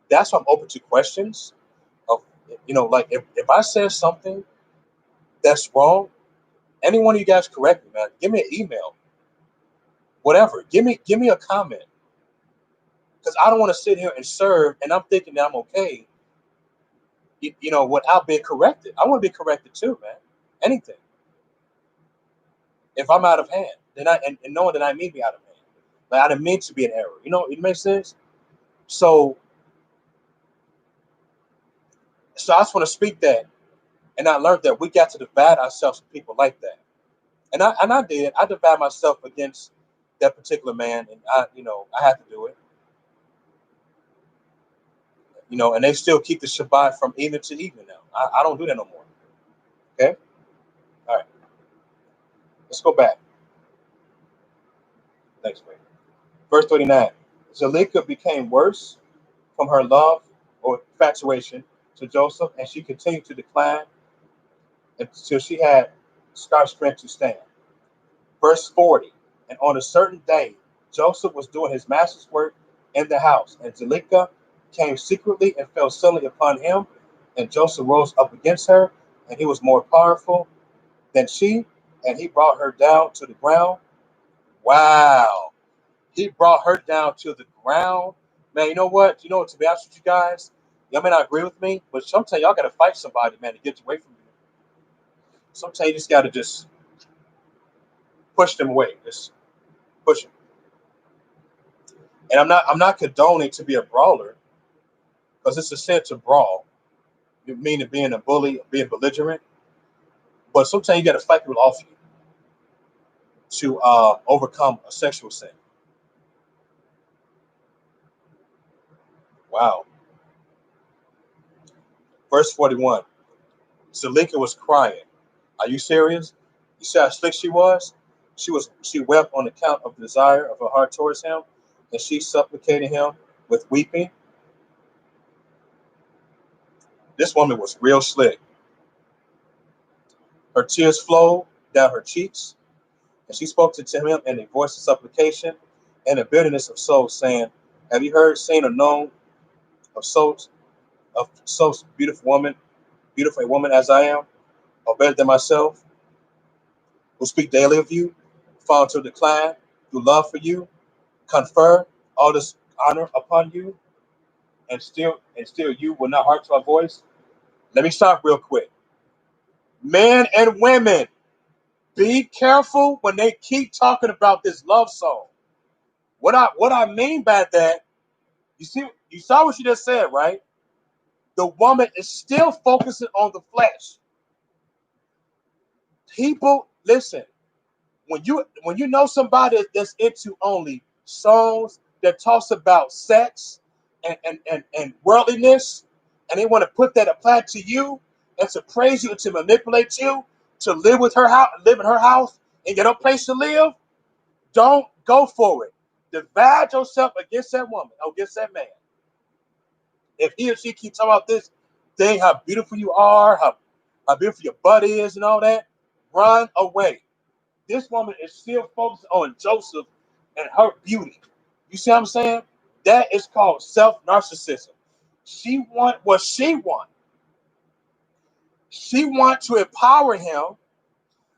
That's why I'm open to questions of like if I said something that's wrong, any one of you guys correct me, man. Give me an email, whatever. Give me a comment. Because I don't want to sit here and serve and I'm thinking that I'm okay, without being corrected. I want to be corrected too, man. Anything. If I'm out of hand, then and knowing that I may be out of hand. Like I didn't mean to be an error. It makes sense. So I just want to speak that. And I learned that we got to divide ourselves from people like that. And I did. I divided myself against that particular man, and I had to do it. And they still keep the Shabbat from evening to evening now. I don't do that no more. Okay, all right, let's go back. Thanks, man. Verse 39. Zalika became worse from her love or infatuation to Joseph, and she continued to decline until she had scarce strength to stand. Verse 40. And on a certain day, Joseph was doing his master's work in the house, and Zalika came secretly and fell suddenly upon him. And Joseph rose up against her, and he was more powerful than she, and he brought her down to the ground. Wow. He brought her down to the ground. Man, you know what? To be honest with you guys, y'all may not agree with me, but sometimes y'all got to fight somebody, man, to get away from you. Sometimes you just got to just push them away. Just push them. And I'm not condoning to be a brawler because it's a sin to brawl, meaning being a bully, being belligerent. But sometimes you got to fight people off you to overcome a sexual sin. Wow. Verse 41. Zalika was crying. Are you serious? You see how slick she was? She wept on account of the desire of her heart towards him, and she supplicated him with weeping. This woman was real slick. Her tears flowed down her cheeks, and she spoke to him in a voice of supplication and a bitterness of soul, saying, "Have you heard, seen, or known of so beautiful a woman as I am, or better than myself, who speak daily of you, fall to decline through love for you, confer all this honor upon you, and still you will not hearken to our voice." Let me stop real quick. Men and women, be careful when they keep talking about this love song. What I mean by that, you saw what she just said, right? The woman is still focusing on the flesh. People, listen, when you know somebody that's into only songs that talks about sex and worldliness, and they want to put that apply to you and to praise you and to manipulate you to live in her house and get no place to live, don't go for it. Divide yourself against that woman or against that man. If he or she keeps talking about this thing, how beautiful you are, how beautiful your butt is, and all that, run away. This woman is still focused on Joseph and her beauty. You see what I'm saying? That is called self-narcissism. She want what she want. She want to empower him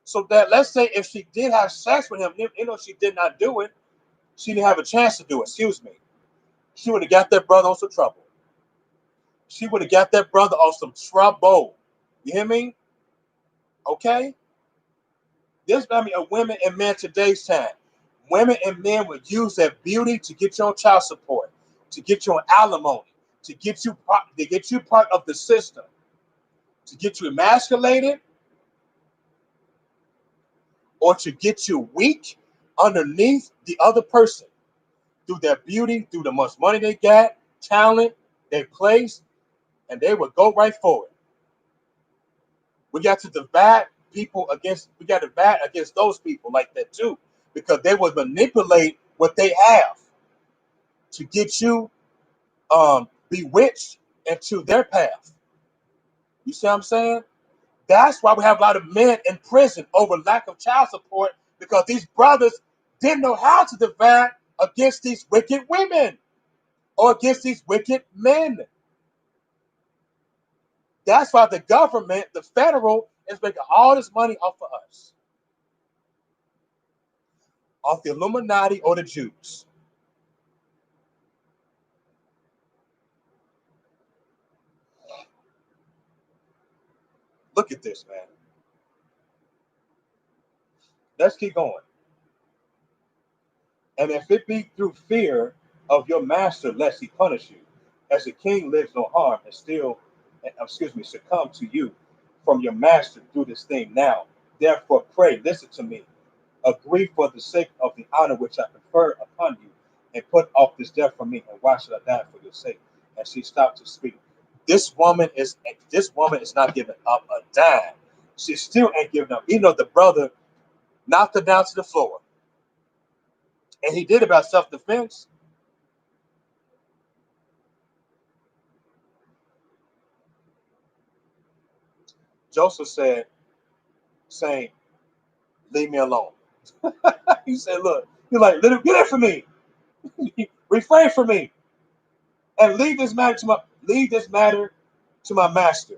so that, let's say, if she did have sex with him, she did not do it, she didn't have a chance to do it, excuse me. She would have got that brother on some trouble. She would have got that brother on some trouble. You hear me? Okay? This I mean of women and men today's time. Women and men would use their beauty to get you on child support, to get you on alimony, to get you part of the system, to get you emasculated, or to get you weak underneath the other person through their beauty, through the much money they got, talent, they place, and they would go right for it. We got to divide against those people like that too, because they would manipulate what they have to get you bewitched into their path. You see what I'm saying? That's why we have a lot of men in prison over lack of child support, because these brothers didn't know how to divide against these wicked women or against these wicked men. That's why the government, the federal, is making all this money off of us, off the Illuminati or the Jews. Look at this, man. Let's keep going. And if it be through fear of your master, lest he punish you, as the king lives no harm, and still, succumb to you from your master through this thing now. Therefore, pray, listen to me, agree for the sake of the honor which I confer upon you, and put off this death from me. And why should I die for your sake? and she stopped to speak. This woman is not giving up a dime. She still ain't giving up. Even though the brother knocked her down to the floor, and he did about self-defense. Joseph said, saying, "Leave me alone." He said, "Look, you're like, let him get it for me. Refrain from me, and leave this matter to my master.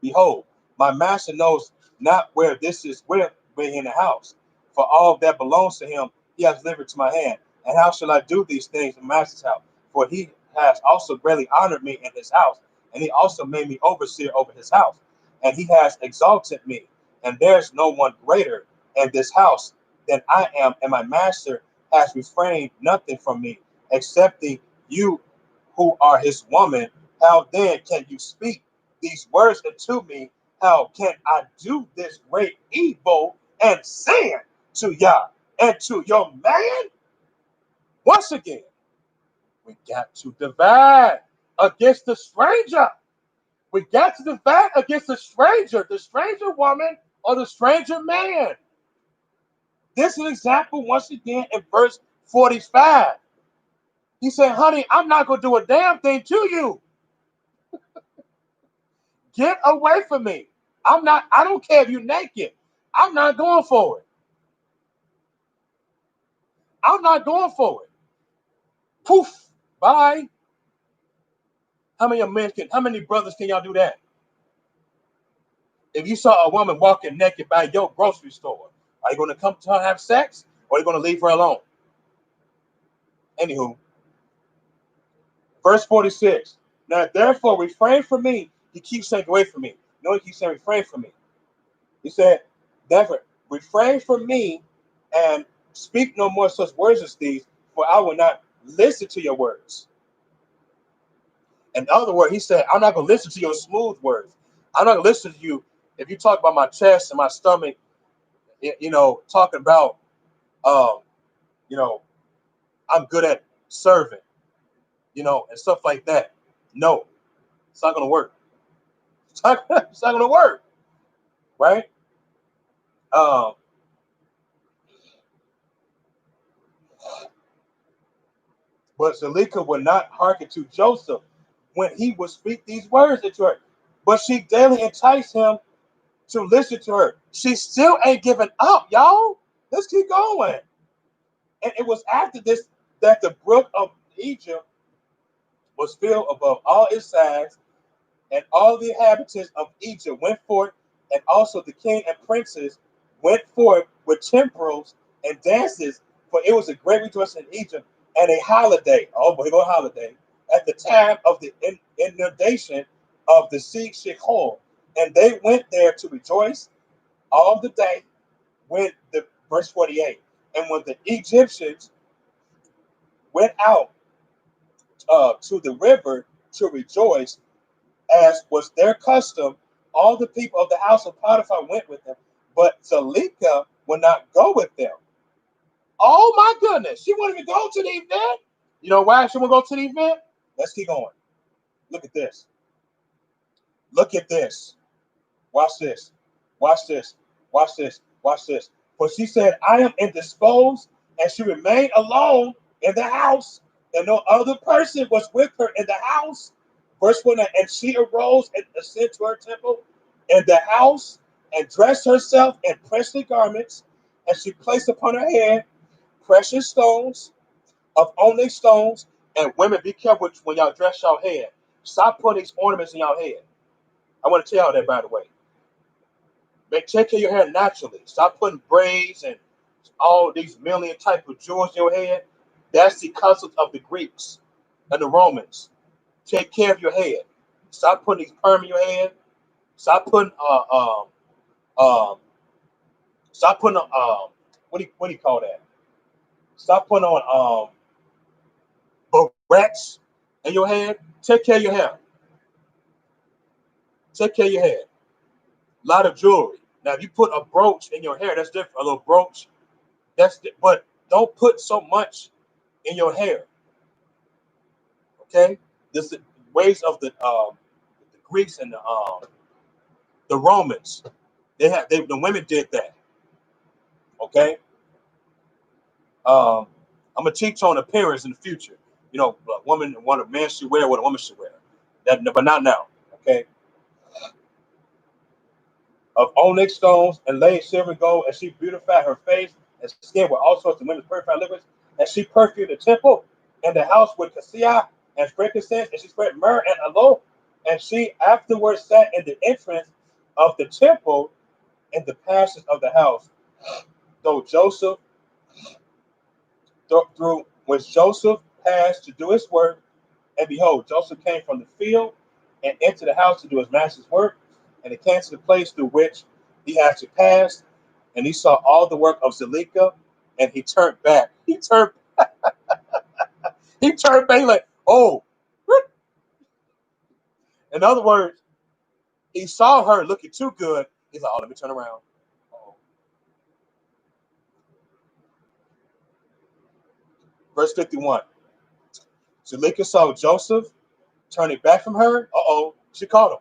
Behold, my master knows not where this is where we're in the house. For all that belongs to him, he has delivered to my hand. And how shall I do these things in my master's house? For he has also greatly honored me in his house, and he also made me overseer over his house. And he has exalted me, and there's no one greater in this house than I am, and my master has refrained nothing from me, excepting you who are his woman. How then can you speak these words unto me? How can I do this great evil and sin to Yah and to your man? Once again, we got to divide against the stranger. We got to divide against the stranger woman or the stranger man. This is an example once again in verse 45. He said, honey, I'm not going to do a damn thing to you. Get away from me. I don't care if you're naked. I'm not going for it. I'm not going for it. Poof. Bye. How many brothers can y'all do that? If you saw a woman walking naked by your grocery store, are you going to come to her and have sex? Or are you going to leave her alone? Anywho, verse 46. Now, therefore, refrain from me. He keeps saying, away from me. No, he keeps saying, refrain from me. He said, therefore, refrain from me and speak no more such words as these, for I will not listen to your words. In other words, he said, I'm not going to listen to your smooth words. I'm not going to listen to you if you talk about my chest and my stomach, talking about, um, you know, I'm good at serving, and stuff like that. No, it's not going to work. It's not going to work, right? Um, but Zalika would not hearken to Joseph when he would speak these words into her. But she daily enticed him to listen to her. She still ain't giving up, y'all. Let's keep going. And it was after this that the brook of Egypt was filled above all its sides, and all the inhabitants of Egypt went forth, and also the king and princes went forth with timbrels and dances, for it was a great rejoicing in Egypt, and a holiday. Oh, boy, go holiday at the time of the inundation of the sea Shechol, and they went there to rejoice all the day. When the verse 48, and when the Egyptians went out to the river to rejoice, as was their custom, all the people of the house of Potiphar went with them, but Zalika would not go with them. Oh my goodness, she wanted to go to the event. You know why she won't go to the event? Let's keep going. Look at this. Look at this. Watch this. Watch this. Watch this. Watch this. For she said, I am indisposed, and she remained alone in the house, and no other person was with her in the house. Verse 1, and she arose and ascended to her temple in the house, and dressed herself in princely garments, and she placed upon her head precious stones of onyx stones. And women, be careful when y'all dress your head. Stop putting these ornaments in your head. I want to tell y'all that, by the way. Take care of your hair naturally. Stop putting braids and all these million type of jewels in your head. That's the customs of the Greeks and the Romans. Take care of your head. Stop putting these perm in your head. Stop putting um stop putting what do you call that? Stop putting on barrettes in your head. Take care of your hair. Take care of your head. A lot of jewelry. Now, if you put a brooch in your hair, that's different. A little brooch, but don't put so much in your hair. Okay? this ways of the Greeks and the Romans. The women did that. Okay, I'm gonna teach on appearance in the future. You know, what a man should wear, what a woman should wear. But not now. Okay, of onyx stones and laid silver and gold, and she beautified her face and skin with all sorts of women's purified liquids, and she perfumed the temple and the house with cassia and frankincense, and she spread myrrh and aloe, and she afterwards sat in the entrance of the temple in the passage of the house. Though Joseph, through which Joseph passed to do his work, and behold, Joseph came from the field and entered the house to do his master's work, and he came to the place through which he had to pass, and he saw all the work of Zuleika, and he turned back. He turned back like, oh. In other words, he saw her looking too good. He's like, oh, let me turn around. Oh. Verse 51. Zuleika saw Joseph turning back from her. Uh-oh. She caught him.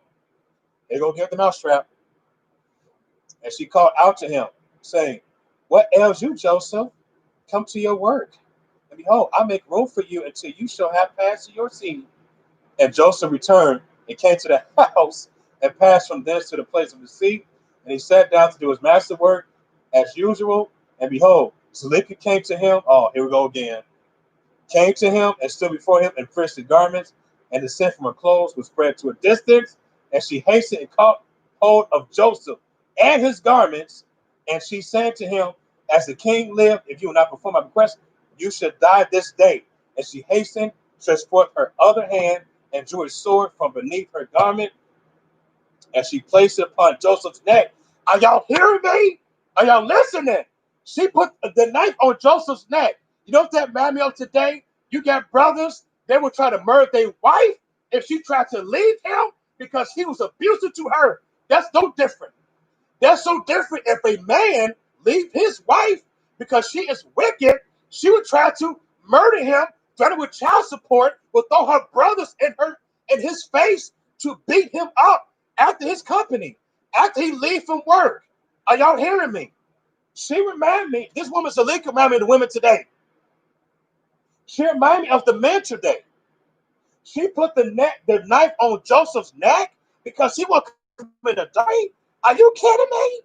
They go get the mousetrap. And she called out to him, saying, what ails you, Joseph? Come to your work. And behold, I make room for you until you shall have passed to your seat. And Joseph returned and came to the house and passed from thence to the place of the seat. And he sat down to do his master work as usual. And behold, Zuleika came to him. Oh, here we go again. Came to him and stood before him in priestly garments, and the scent from her clothes was spread to a distance. And she hastened and caught hold of Joseph and his garments. And she said to him, as the king lived, if you will not perform my request, you shall die this day. And she hastened, stretched forth her other hand, and drew a sword from beneath her garment, and she placed it upon Joseph's neck. Are y'all hearing me? Are y'all listening? She put the knife on Joseph's neck. You know what that made me of today? You got brothers, they would try to murder their wife if she tried to leave him because he was abusive to her. That's no different. That's so different if a man leave his wife because she is wicked. She would try to murder him, threaten with child support, would throw her brothers in his face to beat him up after his company, after he leave from work. Are y'all hearing me? She reminded me, this woman Zuleika reminded me of the women today. She reminded me of the men today. She put the knife on Joseph's neck because he was coming to die. Are you kidding me?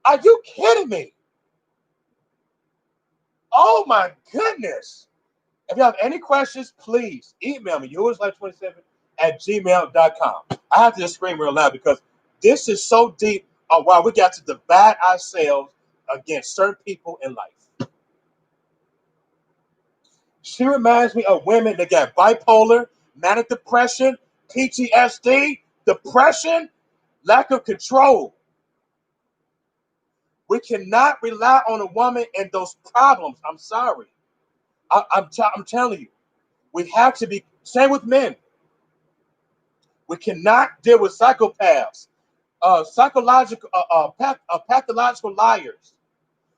Are you kidding me? Oh my goodness. If you have any questions, please email me, yourslife27@gmail.com. I have to just scream real loud because this is so deep on why we got to divide ourselves against certain people in life. She reminds me of women that got bipolar, manic depression, PTSD, depression, lack of control. We cannot rely on a woman and those problems. I'm sorry. I'm telling you. We have to be, same with men. We cannot deal with psychopaths, pathological liars.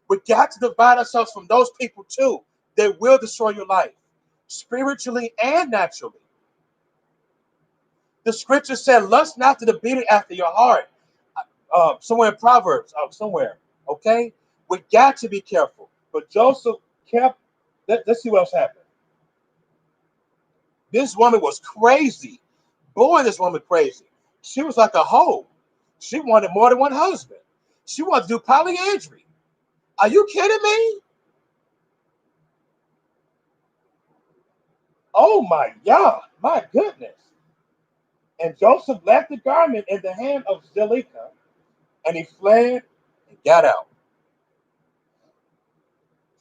We got to divide ourselves from those people too. They will destroy your life, spiritually and naturally. The scripture said, lust not to the beating after your heart. Somewhere in Proverbs, somewhere. Okay? We got to be careful. But Joseph kept, let's see what else happened. This woman was crazy. Boy, this woman crazy. She was like a hoe. She wanted more than one husband. She wanted to do polyandry. Are you kidding me? Oh my God, my goodness. And Joseph left the garment in the hand of Zuleika, and he fled and got out.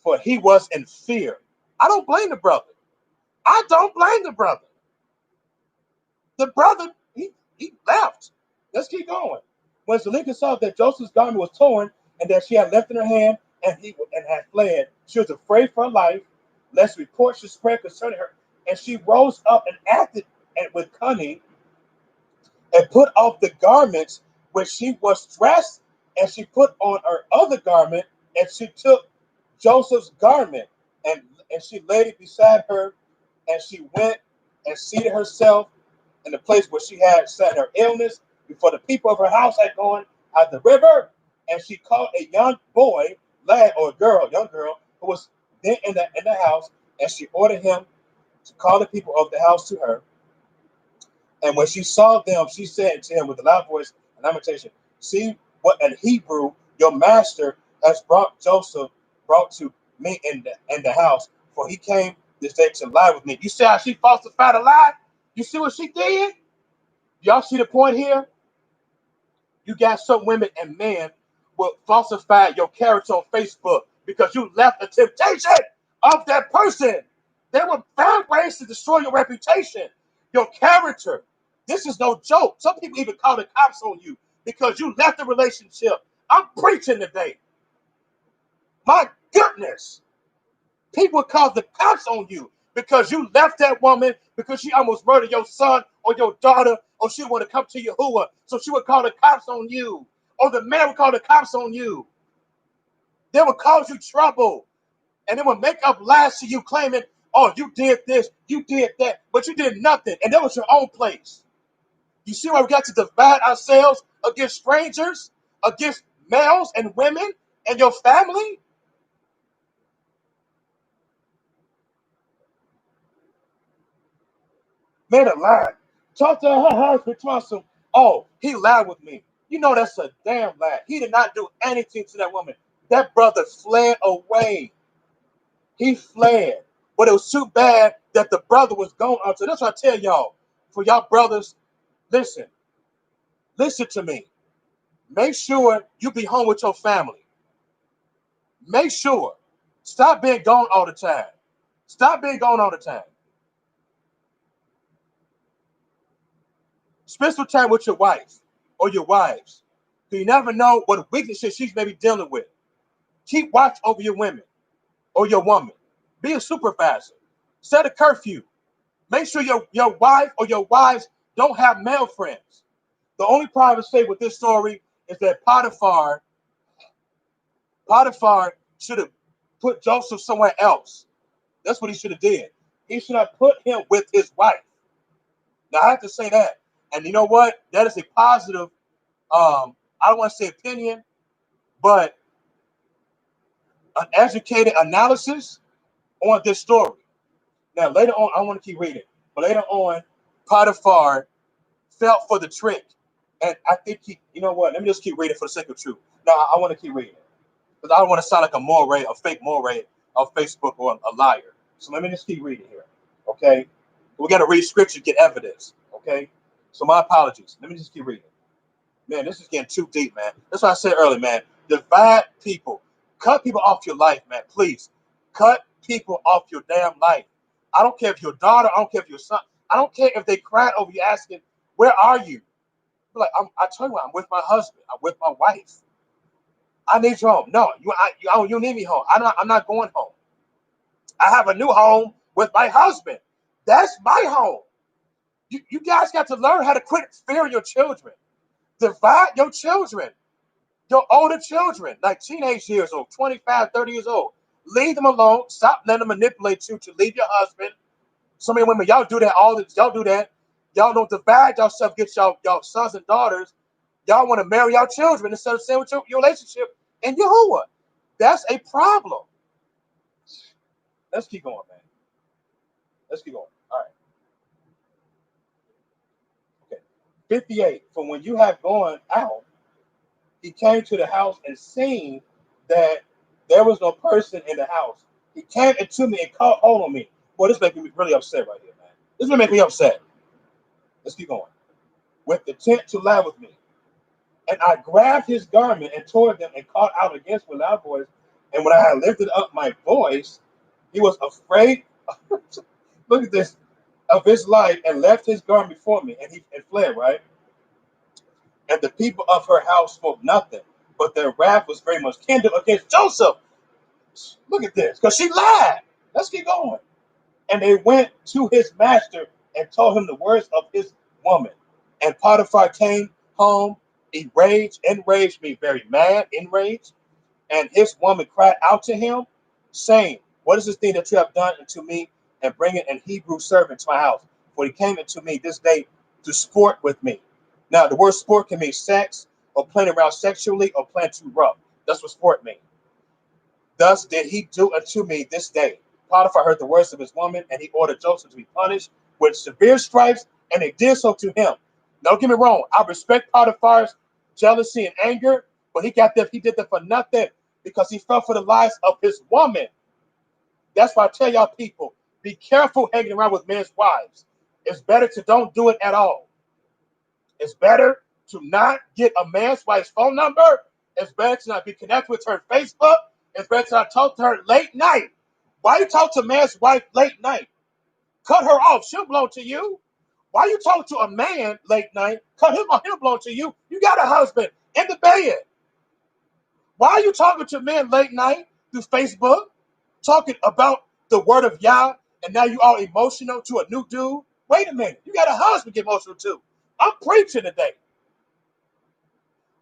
For he was in fear. I don't blame the brother. I don't blame the brother. The brother, he left. Let's keep going. When Zuleika saw that Joseph's garment was torn and that she had left in her hand and had fled, she was afraid for her life, lest report should spread concerning her. And she rose up and acted with cunning and put off the garments which she was dressed, and she put on her other garment, and she took Joseph's garment and she laid it beside her, and she went and seated herself in the place where she had sat her illness before the people of her house had gone out the river. And she called a young boy, lad or girl, young girl, who was then in the house, and she ordered him to call the people of the house to her. And when she saw them, she said to him with a loud voice and lamentation, "See what an Hebrew your master has brought to me in the house, for he came this day to lie with me." You see how she falsified a lie? You see what she did? Y'all see the point here? You got some women and men will falsify your character on Facebook because you left a temptation of that person. They will find ways to destroy your reputation, your character. This is no joke. Some people even call the cops on you because you left the relationship. I'm preaching today. My goodness. People call the cops on you because you left that woman because she almost murdered your son or your daughter, or she want to come to Yahuwah. So she would call the cops on you. Or the man would call the cops on you. They would cause you trouble. And they would make up lies to you claiming, oh, you did this, you did that, but you did nothing. And that was your own place. You see why we got to divide ourselves against strangers, against males and women and your family? Made a lie. Talk to her husband, toss him. Oh, he lied with me. You know that's a damn lie. He did not do anything to that woman. That brother fled away. He fled. But it was too bad that the brother was gone. So that's what I tell y'all. For y'all brothers, listen. Listen to me. Make sure you be home with your family. Make sure. Stop being gone all the time. Stop being gone all the time. Spend some time with your wife or your wives. You never know what weaknesses she's maybe dealing with. Keep watch over your women or your woman. Be a supervisor. Set a curfew. Make sure your wife or your wives don't have male friends. The only problem I say with this story is that Potiphar should have put Joseph somewhere else. That's what he should have did. He should have put him with his wife. Now I have to say that. And you know what? That is a positive, I don't want to say opinion, but an educated analysis on this story. Now, later on, I want to keep reading, but later on, Potiphar fell for the trick. And I think you know what? Let me just keep reading for the sake of truth. Now, I want to keep reading because I don't want to sound like a fake moray of Facebook or a liar. So let me just keep reading here. Okay? We got to read scripture, get evidence. Okay? So my apologies. Let me just keep reading. Man, this is getting too deep, man. That's what I said earlier, man. Divide people. Cut people off your life, man. Please. Cut people off your damn life. I don't care if your daughter, I don't care if your son, I don't care if they cried over you asking, where are you? Like, I tell you what, I'm with my husband. I'm with my wife. I need you home. No, you need me home. I'm not going home. I have a new home with my husband. That's my home. You guys got to learn how to quit fearing your children. Divide your children. Your older children, like teenage years old, 25, 30 years old, leave them alone. Stop letting them manipulate you to leave your husband. So many women, y'all do that y'all do that. Y'all don't divide yourself, get y'all sons and daughters. Y'all want to marry y'all children instead of staying with your relationship and Yahuwah. That's a problem. Let's keep going, man. Let's keep going. All right. Okay. 58. For when you have gone out, he came to the house and seen that there was no person in the house. He came into me and caught hold on me. Boy, this making me really upset right here, man. This will make me upset. Let's keep going. With the intent to lie with me. And I grabbed his garment and tore them and called out against with loud voice. And when I had lifted up my voice, he was afraid. Look at this, of his life, and left his garment before me, and he fled, right? And the people of her house spoke nothing, but their wrath was very much kindled against Joseph. Look at this, because she lied. Let's keep going. And they went to his master and told him the words of his woman. And Potiphar came home, enraged, me very mad, enraged. And his woman cried out to him, saying, what is this thing that you have done unto me, and bringing an Hebrew servant to my house? for he came into me this day to sport with me. Now, the word sport can mean sex or playing around sexually or playing too rough. That's what sport means. Thus did he do unto me this day. Potiphar heard the words of his woman, and he ordered Joseph to be punished with severe stripes, and they did so to him. Don't get me wrong, I respect Potiphar's jealousy and anger, but he did that for nothing because he fell for the lies of his woman. That's why I tell y'all people, be careful hanging around with men's wives. It's better to don't do it at all. It's better to not get a man's wife's phone number. It's better to not be connected with her on Facebook. It's better to not talk to her late night. Why you talk to a man's wife late night? Cut her off. She'll belong to you. Why you talk to a man late night? Cut him off. He'll belong to you. You got a husband in the bed. Why are you talking to men late night through Facebook? Talking about the word of Yah, and now you all emotional to a new dude? Wait a minute. You got a husband to get emotional to. I'm preaching today.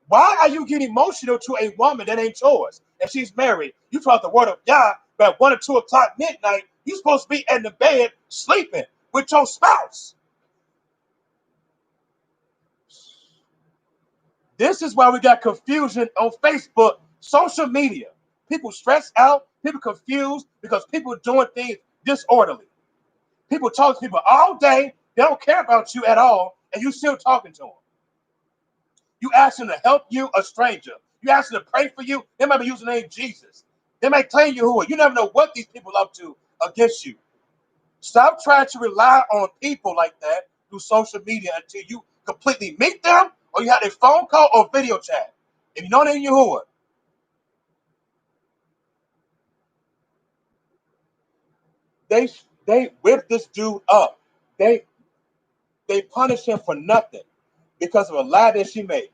Why are you getting emotional to a woman that ain't yours and she's married? You talk the word of God, but at 1 or 2 o'clock midnight, you're supposed to be in the bed sleeping with your spouse. This is why we got confusion on Facebook, social media. People stressed out, people confused because people are doing things disorderly. People talk to people all day, they don't care about you at all, and you still talking to them. You ask them to help you, a stranger. You ask them to pray for you, they might be using the name Jesus. They might claim you who are. You never know what these people are up to against you. Stop trying to rely on people like that through social media until you completely meet them or you have a phone call or video chat. If you know they Yahuwah, they they whip this dude up. They they punish him for nothing because of a lie that she made.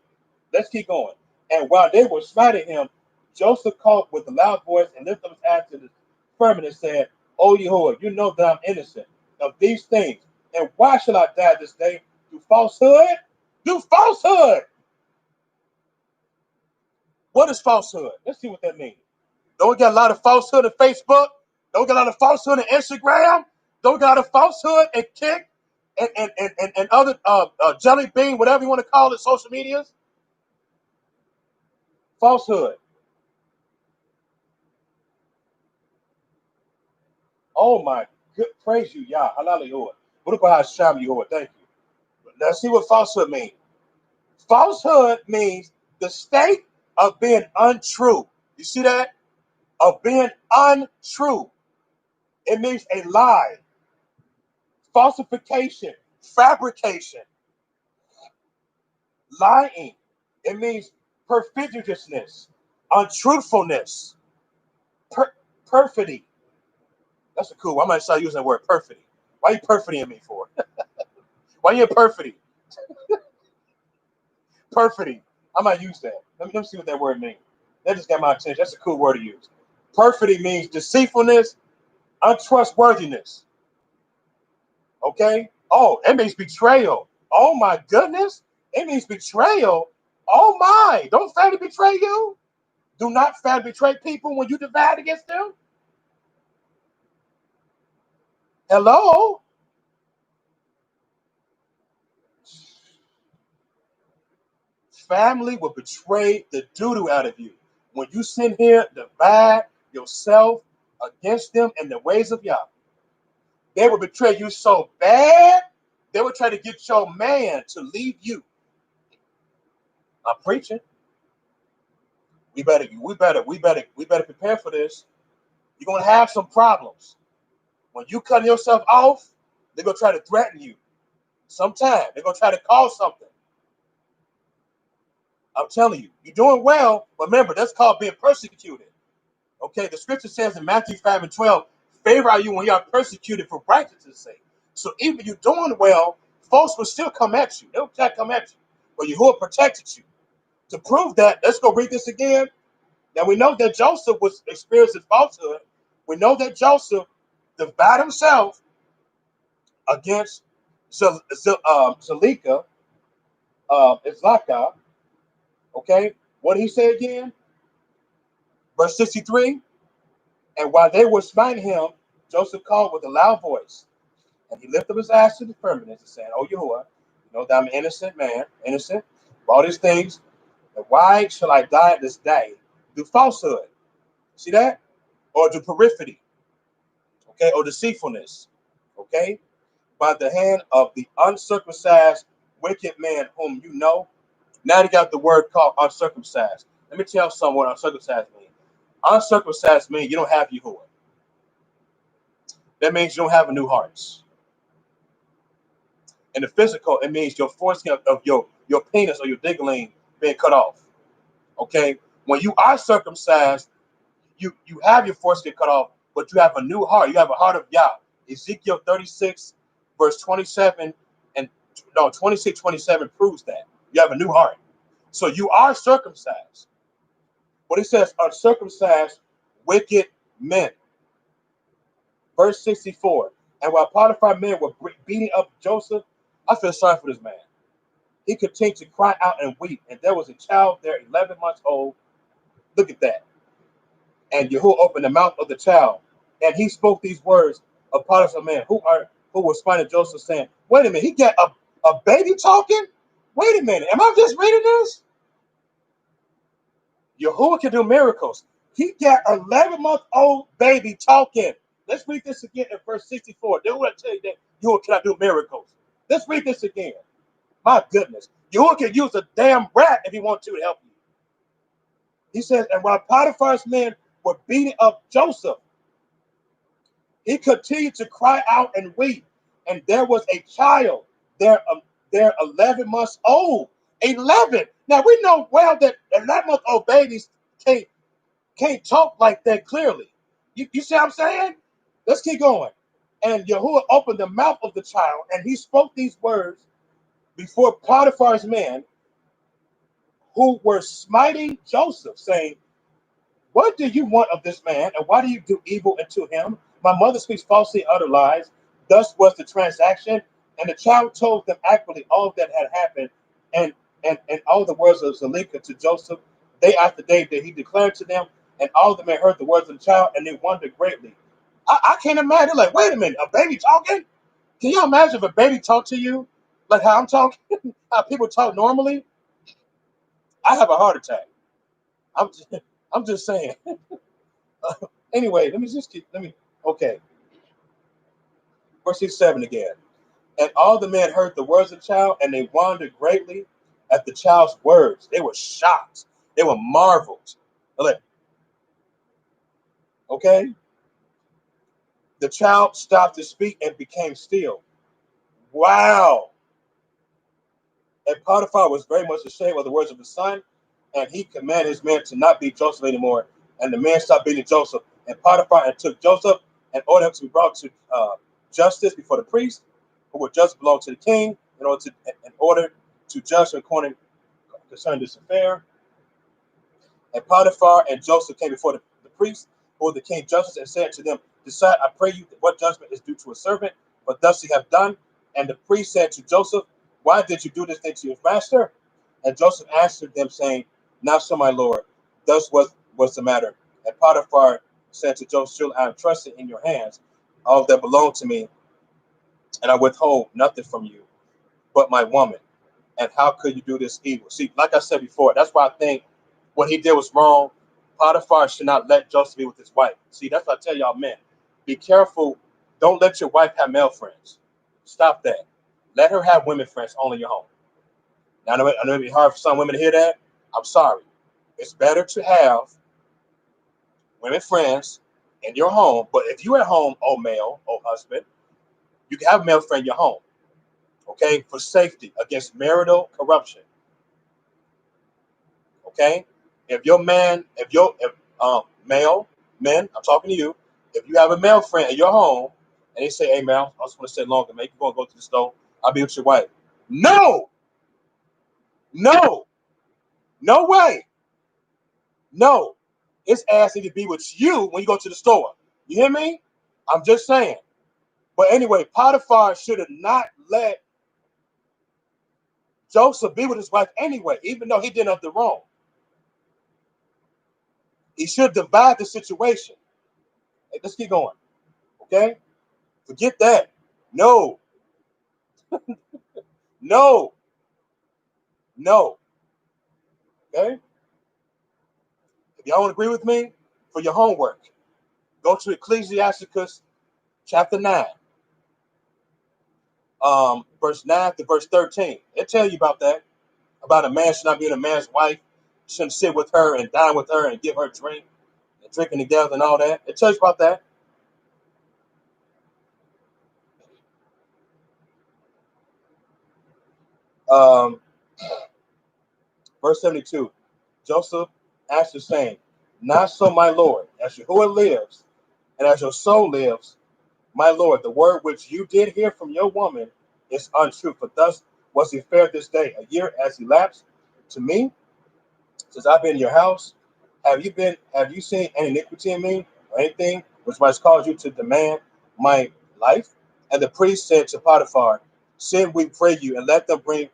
Let's keep going. And while they were smiting him, Joseph called with a loud voice and lifted up his hands to the firmament and said, "O Yahuwah, you know that I'm innocent of these things. And why shall I die this day? Through falsehood? Do falsehood. What is falsehood? Let's see what that means. Don't we got a lot of falsehood in Facebook? Don't we got a lot of falsehood in Instagram? Don't we got a lot of falsehood in Kick and other Jelly Bean, whatever you want to call it, social medias? Falsehood. Oh my good, praise you, Yah. Hallelujah. Thank you. Let's see what falsehood means. Falsehood means the state of being untrue. You see that? Of being untrue. It means a lie, falsification, fabrication, lying. It means perfidiousness, untruthfulness, perfidy. That's a cool one. I might start using that word perfidy. Why are you perfidying me for? Why are you in perfidy? Perfidy. I might use that. Let me see what that word means. That just got my attention. That's a cool word to use. Perfidy means deceitfulness, untrustworthiness. Okay? Oh, it means betrayal. Oh my goodness. It means betrayal. Oh my. Don't family betray you? Do not family betray people when you divide against them? Hello? Family will betray the doo-doo out of you. When you sit here, divide yourself against them in the ways of Yah. They will betray you so bad, they will try to get your man to leave you. I'm preaching. We better prepare for this. You're gonna have some problems. When you cut yourself off, they're gonna try to threaten you. Sometime they're gonna try to call something. I'm telling you, you're doing well. But remember, that's called being persecuted. Okay, the scripture says in Matthew 5 and 12, favor are you when you are persecuted for righteousness' sake. So even if you're doing well, folks will still come at you. They'll try to come at you. But Yahuwah protected you. To prove that, let's go read this again. Now we know that Joseph was experiencing falsehood. We know that Joseph divided himself against Zalika, Islaka. Okay, what did he say again? Verse 63. And while they were smiting him, Joseph called with a loud voice And he lifted up his eyes to the firmament and said, "Oh Yahuwah, you know that I'm an innocent man, innocent of all these things. And why shall I die at this day through falsehood?" See that? Or through perfidy, okay, or deceitfulness, okay, by the hand of the uncircumcised wicked man whom you know. Now you got the word called uncircumcised. Let me tell someone what uncircumcised means. Uncircumcised means you don't have Yahuwah. That means you don't have a new heart. In the physical, it means your foreskin of your penis or your diggling being cut off. Okay? When you are circumcised, you have your foreskin cut off, but you have a new heart. You have a heart of Yah. Ezekiel 36, verse 27 and no 26, 27 proves that. You have a new heart. So you are circumcised. But it says uncircumcised wicked men. Verse 64. And while Potiphar men were beating up Joseph, I feel sorry for this man. He continued to cry out and weep. And there was a child there, 11 months old. Look at that. And Yahuwah opened the mouth of the child. And he spoke these words of Potiphar man who was finding Joseph, saying, "Wait a minute, he got a baby talking? Wait a minute, am I just reading this? Yahuwah can do miracles. He got an 11-month-old baby talking." Let's read this again in verse 64. Then we'll tell you that Yahuwah cannot do miracles. Let's read this again. My goodness. Yahuwah can use a damn rat if he wants to help you. He says, and while Potiphar's men were beating up Joseph, he continued to cry out and weep. And there was a child there 11 months old. 11. Now we know well that 11-month-old babies can't talk like that clearly. You see what I'm saying? Let's keep going. And Yahuwah opened the mouth of the child, and he spoke these words before Potiphar's men who were smiting Joseph, saying, "What do you want of this man, and why do you do evil unto him? My mother speaks falsely and utter lies." Thus was the transaction, and the child told them accurately all that had happened, and all the words of Zalika to Joseph, day after day that he declared to them, and all the men heard the words of the child, and they wondered greatly. I can't imagine, like, wait a minute, a baby talking? Can you imagine if a baby talked to you like how I'm talking, how people talk normally? I have a heart attack. I'm just, I'm just saying. Anyway, okay. Verse 7 again. And all the men heard the words of the child, and they wondered greatly at the child's words. They were shocked. They were marveled. Okay? The child stopped to speak and became still. Wow. And Potiphar was very much ashamed of the words of his son, and he commanded his men to not beat Joseph anymore. And the man stopped beating Joseph. And Potiphar and took Joseph and ordered him to be brought to justice before the priest, who would just belong to the king, in order to judge him according concerning this affair. And Potiphar and Joseph came before the priest, who was the king's justice, and said to them, "Decide, I pray you, what judgment is due to a servant, but thus ye have done." And the priest said to Joseph, "Why did you do this thing to your master?" And Joseph answered them, saying, "Not so, my lord. Thus was the matter." And Potiphar said to Joseph, "Surely I am trusted in your hands all that belong to me, and I withhold nothing from you but my woman. And how could you do this evil?" See, like I said before, that's why I think what he did was wrong. Potiphar should not let Joseph be with his wife. See, that's what I tell y'all men. Be careful. Don't let your wife have male friends. Stop that. Let her have women friends only in your home. Now, I know it'd be hard for some women to hear that. I'm sorry. It's better to have women friends in your home. But if you're at home, oh male, oh husband, you can have a male friend in your home. Okay, for safety against marital corruption. Okay, if male men, I'm talking to you. If you have a male friend in your home, and they say, "Hey man, I just want to stay longer, man. You gonna go to the store? I'll be with your wife." No, no, no way, no. It's asking to be with you when you go to the store. You hear me? I'm just saying. But anyway, Potiphar should have not let Joseph be with his wife anyway, even though he did nothing wrong. He should divide the situation. Hey, let's keep going. Okay? Forget that. No, no, no. Okay. If y'all don't agree with me, for your homework, go to Ecclesiasticus chapter 9, verse 9 to verse 13. It'll tell you about that. About a man should not be a man's wife, shouldn't sit with her and dine with her and give her drink and drinking together and all that. It tells you about that. Um, verse 72. Joseph answered, saying, not so, my Lord, as Yahuwah lives, and as your soul lives, my Lord, the word which you did hear from your woman is untrue. For thus was he fared this day. A year has elapsed to me since I've been in your house. Have you seen any iniquity in me, or anything which might cause you to demand my life? And the priest said to Potiphar, send, we pray you, and let them bring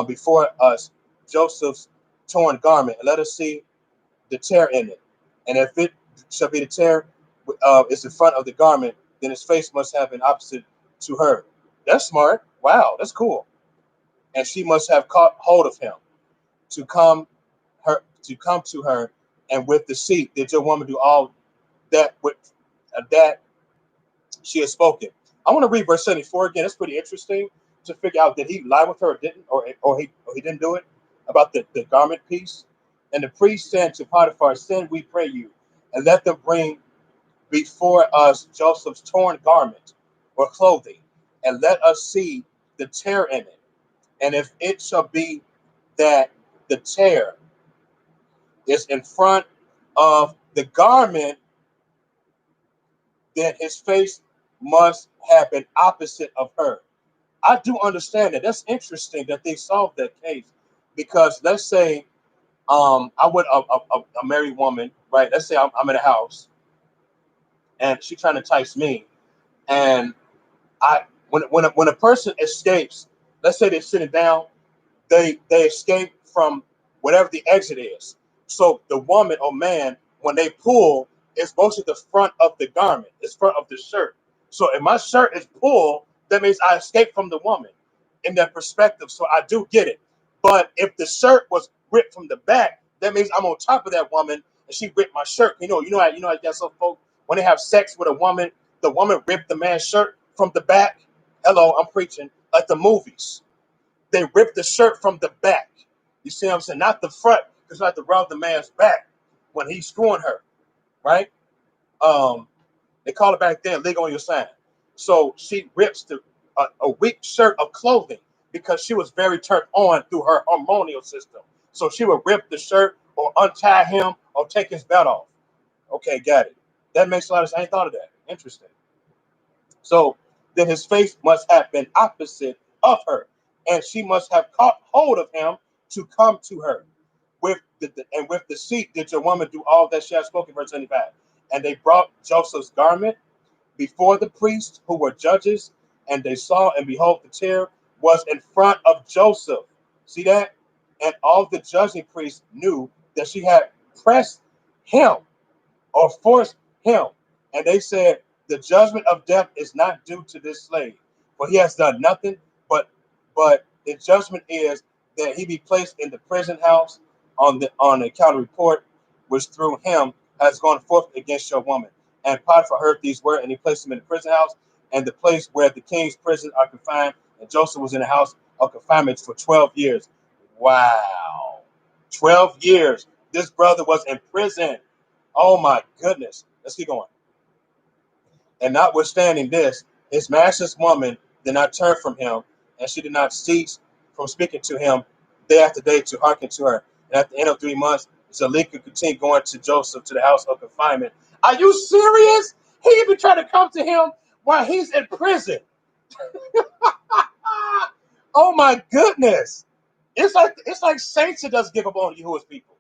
before us Joseph's torn garment, and let us see the tear in it. And if it shall be the tear is in front of the garment, then his face must have been opposite to her. That's smart. Wow, that's cool. And she must have caught hold of him to come to her, and with deceit did your woman do all that with that she has spoken. I want to read verse 74 again. It's pretty interesting to figure out, did he lie with her or didn't, or he didn't do it, about the garment piece. And the priest said to Potiphar, send, we pray you, and let them bring before us Joseph's torn garment or clothing, and let us see the tear in it. And if it shall be that the tear is in front of the garment, then his face must have been opposite of her. I do understand that. That's interesting that they solved that case, because let's say I would a married woman, right? Let's say I'm in a house and she's trying to entice me, and I when a person escapes, let's say they're sitting down, they escape from whatever the exit is. So the woman or man, when they pull, it's mostly the front of the garment, it's front of the shirt. So if my shirt is pulled, that means I escaped from the woman in that perspective. So I do get it. But if the shirt was ripped from the back, that means I'm on top of that woman and she ripped my shirt. I guess some folks, when they have sex with a woman, the woman ripped the man's shirt from the back. Hello, I'm preaching, like the movies. They ripped the shirt from the back. You see what I'm saying? Not the front, because I have to rub the man's back when he's screwing her, right? Um, they call it back then legal on your sign. So she rips a weak shirt of clothing because she was very turned on through her hormonal system. So she would rip the shirt or untie him or take his belt off. Okay, got it. That makes a lot of sense. I ain't thought of that. Interesting. So then his face must have been opposite of her, and she must have caught hold of him to come to her. And with deceit did your woman do all that she had spoken, verse 25. And they brought Joseph's garment before the priests who were judges, and they saw, and behold, the tear was in front of Joseph. See that? And all the judging priests knew that she had pressed him or forced him. And they said, the judgment of death is not due to this slave, for he has done nothing, but the judgment is that he be placed in the prison house on the account of report which through him has gone forth against your woman. And Potiphar heard these words, and he placed him in the prison house, and the place where the king's prison are confined. And Joseph was in the house of confinement for 12 years. Wow. 12 years. This brother was in prison. Oh my goodness. Let's keep going. And notwithstanding this, his master's woman did not turn from him, and she did not cease from speaking to him day after day to hearken to her. And at the end of 3 months, Zalika continued going to Joseph to the house of confinement. Are you serious? He even tried to come to him while he's in prison. Oh my goodness. It's like Satan doesn't give up on Yahuwah's people.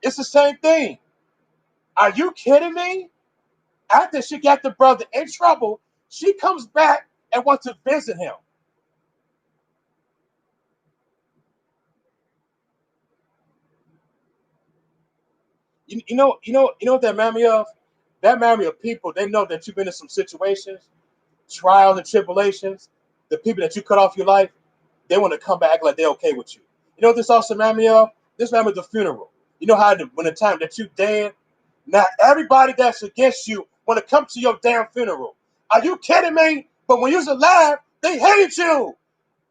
It's the same thing. Are you kidding me? After she got the brother in trouble, she comes back and wants to visit him. You know what that memory of? That memory of people, they know that you've been in some situations trials and tribulations, the people that you cut off your life, they want to come back like they're okay with you. You know what this also remind me of? This remind me of the funeral. You know how when the time that you dead, now everybody that's against you want to come to your damn funeral. Are you kidding me? But when you was alive, they hated you.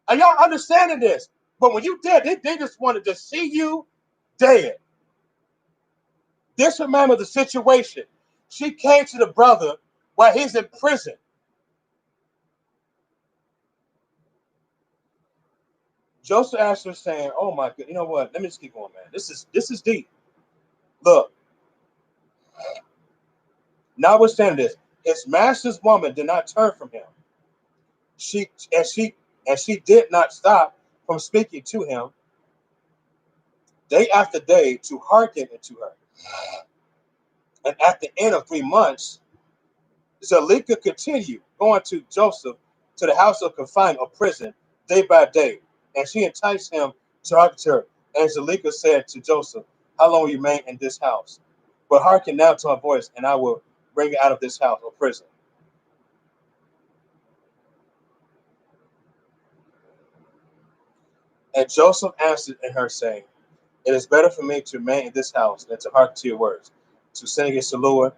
Are y'all understanding this? But when you dead, they just wanted to see you dead. This remember the situation. She came to the brother while he's in prison. Joseph asked her, saying, "Oh my God, you know what? Let me just keep going, man. This is deep. Look, notwithstanding this, his master's woman did not turn from him. She and she and she did not stop from speaking to him day after day to hearken unto her. And at the end of 3 months, Zalika continued going to Joseph to the house of confinement or prison day by day, and she enticed him to hearken to her. And Zalika said to Joseph, "How long will you remain in this house? But hearken now to my voice, and I will bring you out of this house or prison." And Joseph answered in her, saying, "It is better for me to remain in this house than to hearken to your words, to sin against the Lord."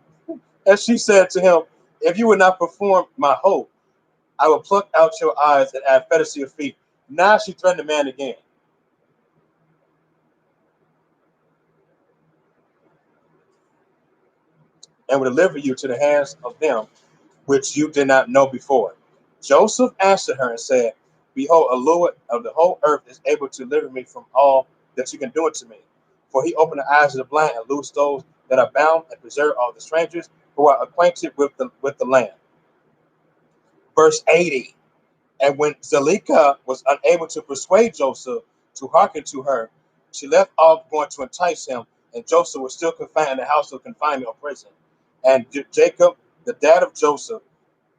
And she said to him, "If you would not perform my hope, I will pluck out your eyes and add fetters to your feet." Now she threatened the man again. "And will deliver you to the hands of them which you did not know before." Joseph answered her and said, "Behold, a Lord of the whole earth is able to deliver me from all that you can do it to me. For he opened the eyes of the blind and loosed those that are bound and preserve all the strangers who are acquainted with the land." Verse 80. And when Zelika was unable to persuade Joseph to hearken to her, she left off going to entice him, and Joseph was still confined in the house of confinement or prison. And Jacob, the dad of Joseph,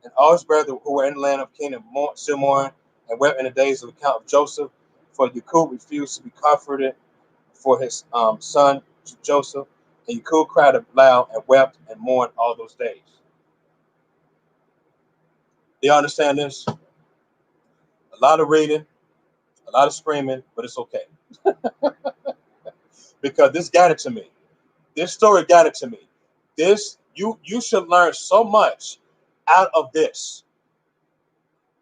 and all his brethren who were in the land of Canaan still mourned and wept in the days of the account of Joseph, for Jacob refused to be comforted for his son Joseph. And Jacob cried aloud and wept and mourned all those days. Do you understand this? A lot of reading, a lot of screaming, but it's okay because this got it to me. This story got it to me. This you should learn so much out of this.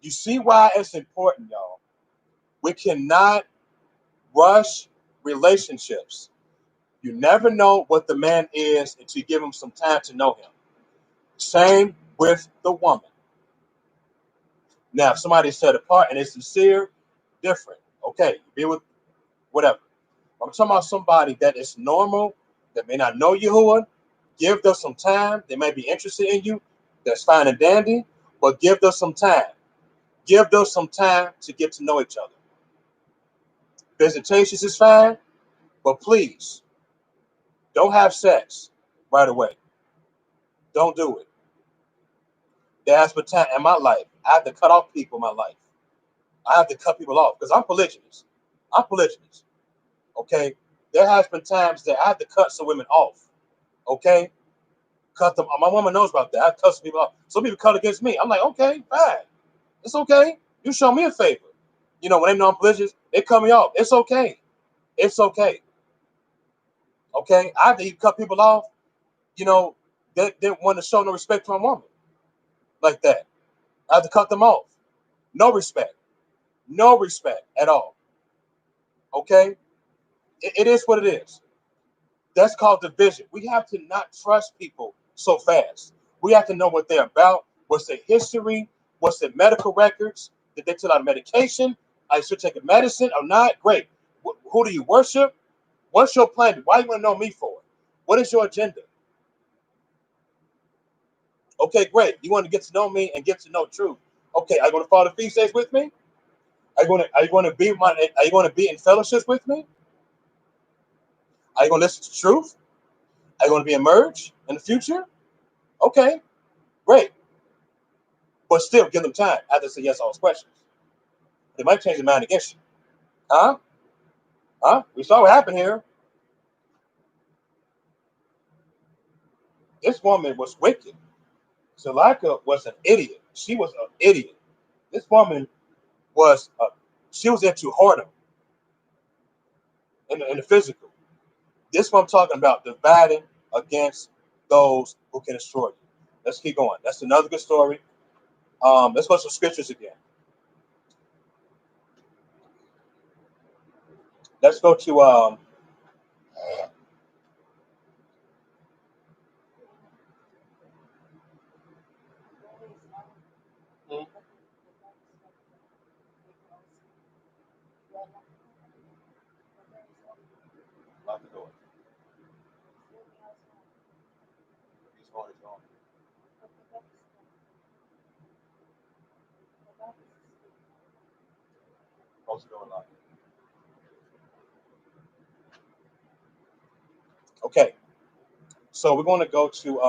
You see why it's important, y'all. We cannot rush relationships. You never know what the man is until you give him some time to know him. Same with the woman. Now, if somebody set apart and is sincere, different. Okay, you be with whatever. I'm talking about somebody that is normal, that may not know Yahuwah. Give them some time. They may be interested in you. That's fine and dandy, but give them some time. Give them some time to get to know each other. Visitations is fine, but please don't have sex right away. Don't do it. There has been time in my life I have to cut off people in my life. I have to cut people off because I'm polygynous. I'm polygynous. Okay. There has been times that I have to cut some women off. Okay. Cut them. My woman knows about that. I cut some people off. Some people cut against me. I'm like, okay, fine. It's okay. You show me a favor. You know, when they know I'm polygynous, they cut me off. It's okay. It's okay. Okay. I have to cut people off. You know, they didn't want to show no respect to a woman like that. I have to cut them off. No respect. No respect at all. Okay. It is what it is. That's called division. We have to not trust people so fast. We have to know what they're about, what's their history, what's their medical records. Did they take out medication? I should take a medicine or not? Great. Who do you worship? What's your plan? Why do you want to know me for? What is your agenda? Okay, great. You want to get to know me and get to know truth. Okay, are you going to follow the feast days with me? Are you going to be in fellowships with me? Are you going to listen to truth? Are you going to be emerged in the future? Okay, great. But still give them time. I have to say yes to all those questions. They might change their mind against you. Huh? Huh? We saw what happened here. This woman was wicked. Zuleika was an idiot. She was an idiot. This woman was she was into whoredom in the physical. This is what I'm talking about, dividing against those who can destroy you. Let's keep going. That's another good story. Let's go to some scriptures again. Let's go to hmm, lock the door. He's going, he's going. Close the door and lock it. Okay, so we're going to go to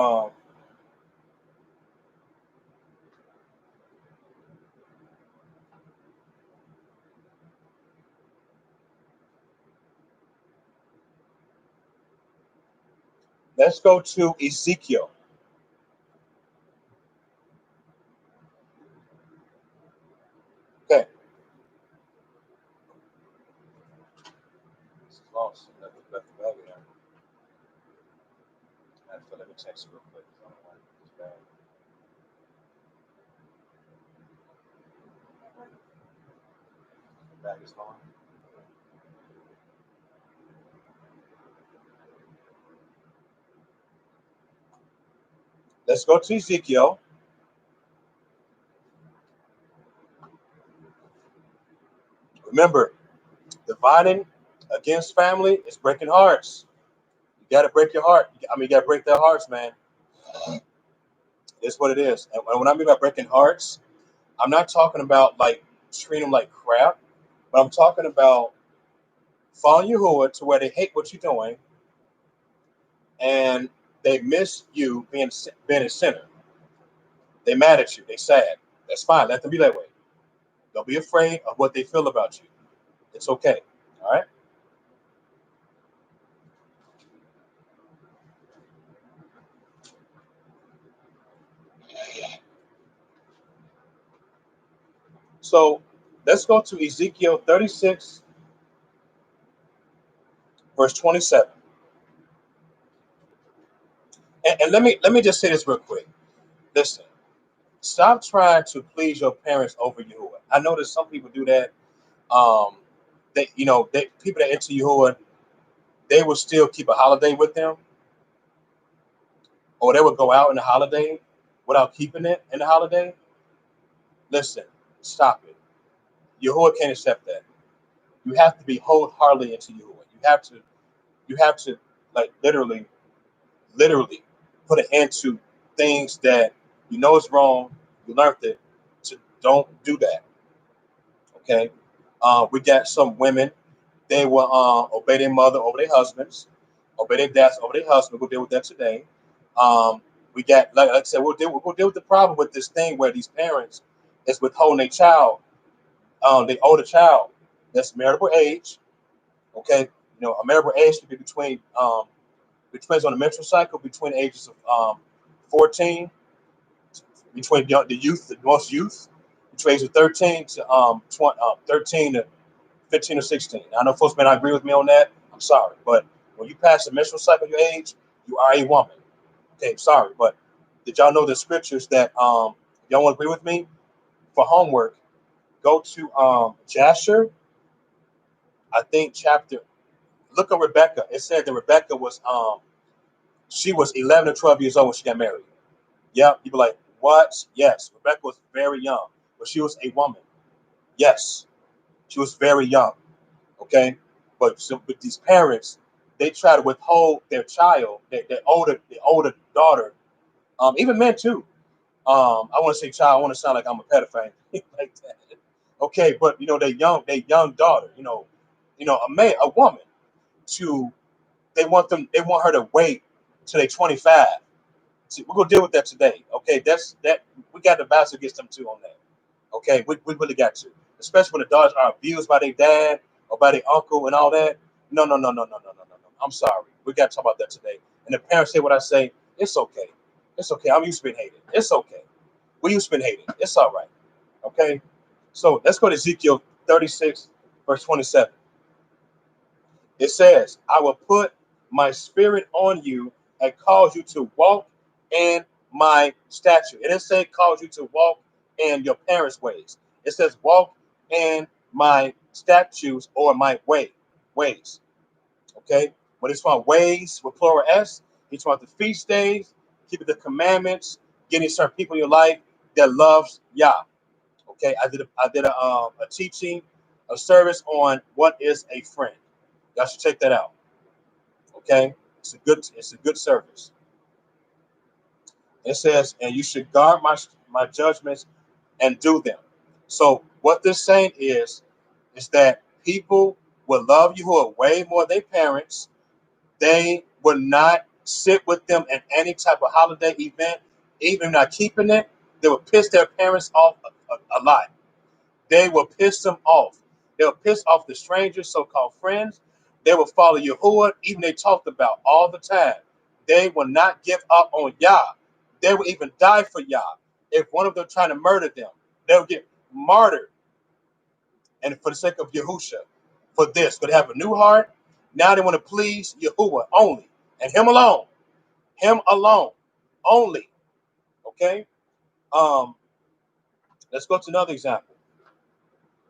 let's go to Ezekiel. Okay, this is lost. Left the bag in there. Let me text you real quick. I don't want this bag. The bag is gone. Let's go to Ezekiel. Remember, dividing against family is breaking hearts. You got to break your heart. I mean, you got to break their hearts, man. It's what it is. And when I mean by breaking hearts, I'm not talking about like treating them like crap, but I'm talking about following Yahuwah to where they hate what you're doing and they miss you being a sinner. They mad at you. They sad. That's fine. Let them be that way. Don't be afraid of what they feel about you. It's okay. All right. So let's go to Ezekiel 36, verse 27. And let me just say this real quick. Listen, stop trying to please your parents over Yahuwah. I know that some people do that. They they people that into Yahuwah, they will still keep a holiday with them, or they would go out in the holiday without keeping it in the holiday. Listen, stop it. Yahuwah can't accept that. You have to be wholeheartedly into Yahuwah. You have to like literally put an end to things that you know is wrong. You learned it. To don't do that. Okay. We got some women. They will obey their mother over their husbands, obey their dads over their husband. We'll deal with that today. Um, we got, like I said, we'll deal with the problem with this thing where these parents is withholding their child, they older child that's marriageable age. Okay, a marriageable age should be between it depends on the menstrual cycle between the ages of 14, between the youth, the most youth, between ages of 13 to 13 to 15 or 16. I know folks may not agree with me on that. I'm sorry, but when you pass the menstrual cycle your age, you are a woman. Okay, sorry, but did y'all know the scriptures that y'all want to agree with me? For homework, go to Jasher, I think chapter. Look at Rebecca. It said that Rebecca was she was 11 or 12 years old when she got married. Yep, you be like, what? Yes, Rebecca was very young, but she was a woman. Yes, she was very young. Okay, but these parents, they try to withhold their child, their older daughter, even men too. I want to say child. I want to sound like I'm a pedophile, like that. Okay, but their young daughter, a woman, to they want her to wait till they're 25. See, we're gonna deal with that today. Okay, that we got to battle against them too on that. Okay, we really got to, especially when the daughters are abused by their dad or by their uncle and all that. No, no, no, no, no, no, no, no, no. I'm sorry. We got to talk about that today. And the parents say what I say. It's okay. It's okay. I'm used to being hated. It's okay. We used to been hating. It's all right. Okay. So let's go to Ezekiel 36, verse 27. It says, I will put my spirit on you and cause you to walk in my statute. It didn't say cause you to walk in your parents' ways. It says walk in my statutes or my ways. Okay? When it's about ways with plural S, it's about the feast days, keeping the commandments, getting certain people in your life that loves Yah. Okay, I did a teaching, a service on what is a friend. Y'all should check that out. Okay, it's a good service. It says, and you should guard my judgments and do them. So what this saying is that people will love you who are way more than their parents. They will not sit with them in any type of holiday event, even not keeping it. They will piss their parents off a lot. They will piss them off. They'll piss off the strangers, so-called friends. They will follow Yahuwah, even they talked about all the time. They will not give up on Yah. They will even die for Yah. If one of them trying to murder them, they'll get martyred. And for the sake of Yahusha, for this, but they have a new heart. Now they want to please Yahuwah only, and Him alone. Him alone, only. Okay. Um. Let's go to another example.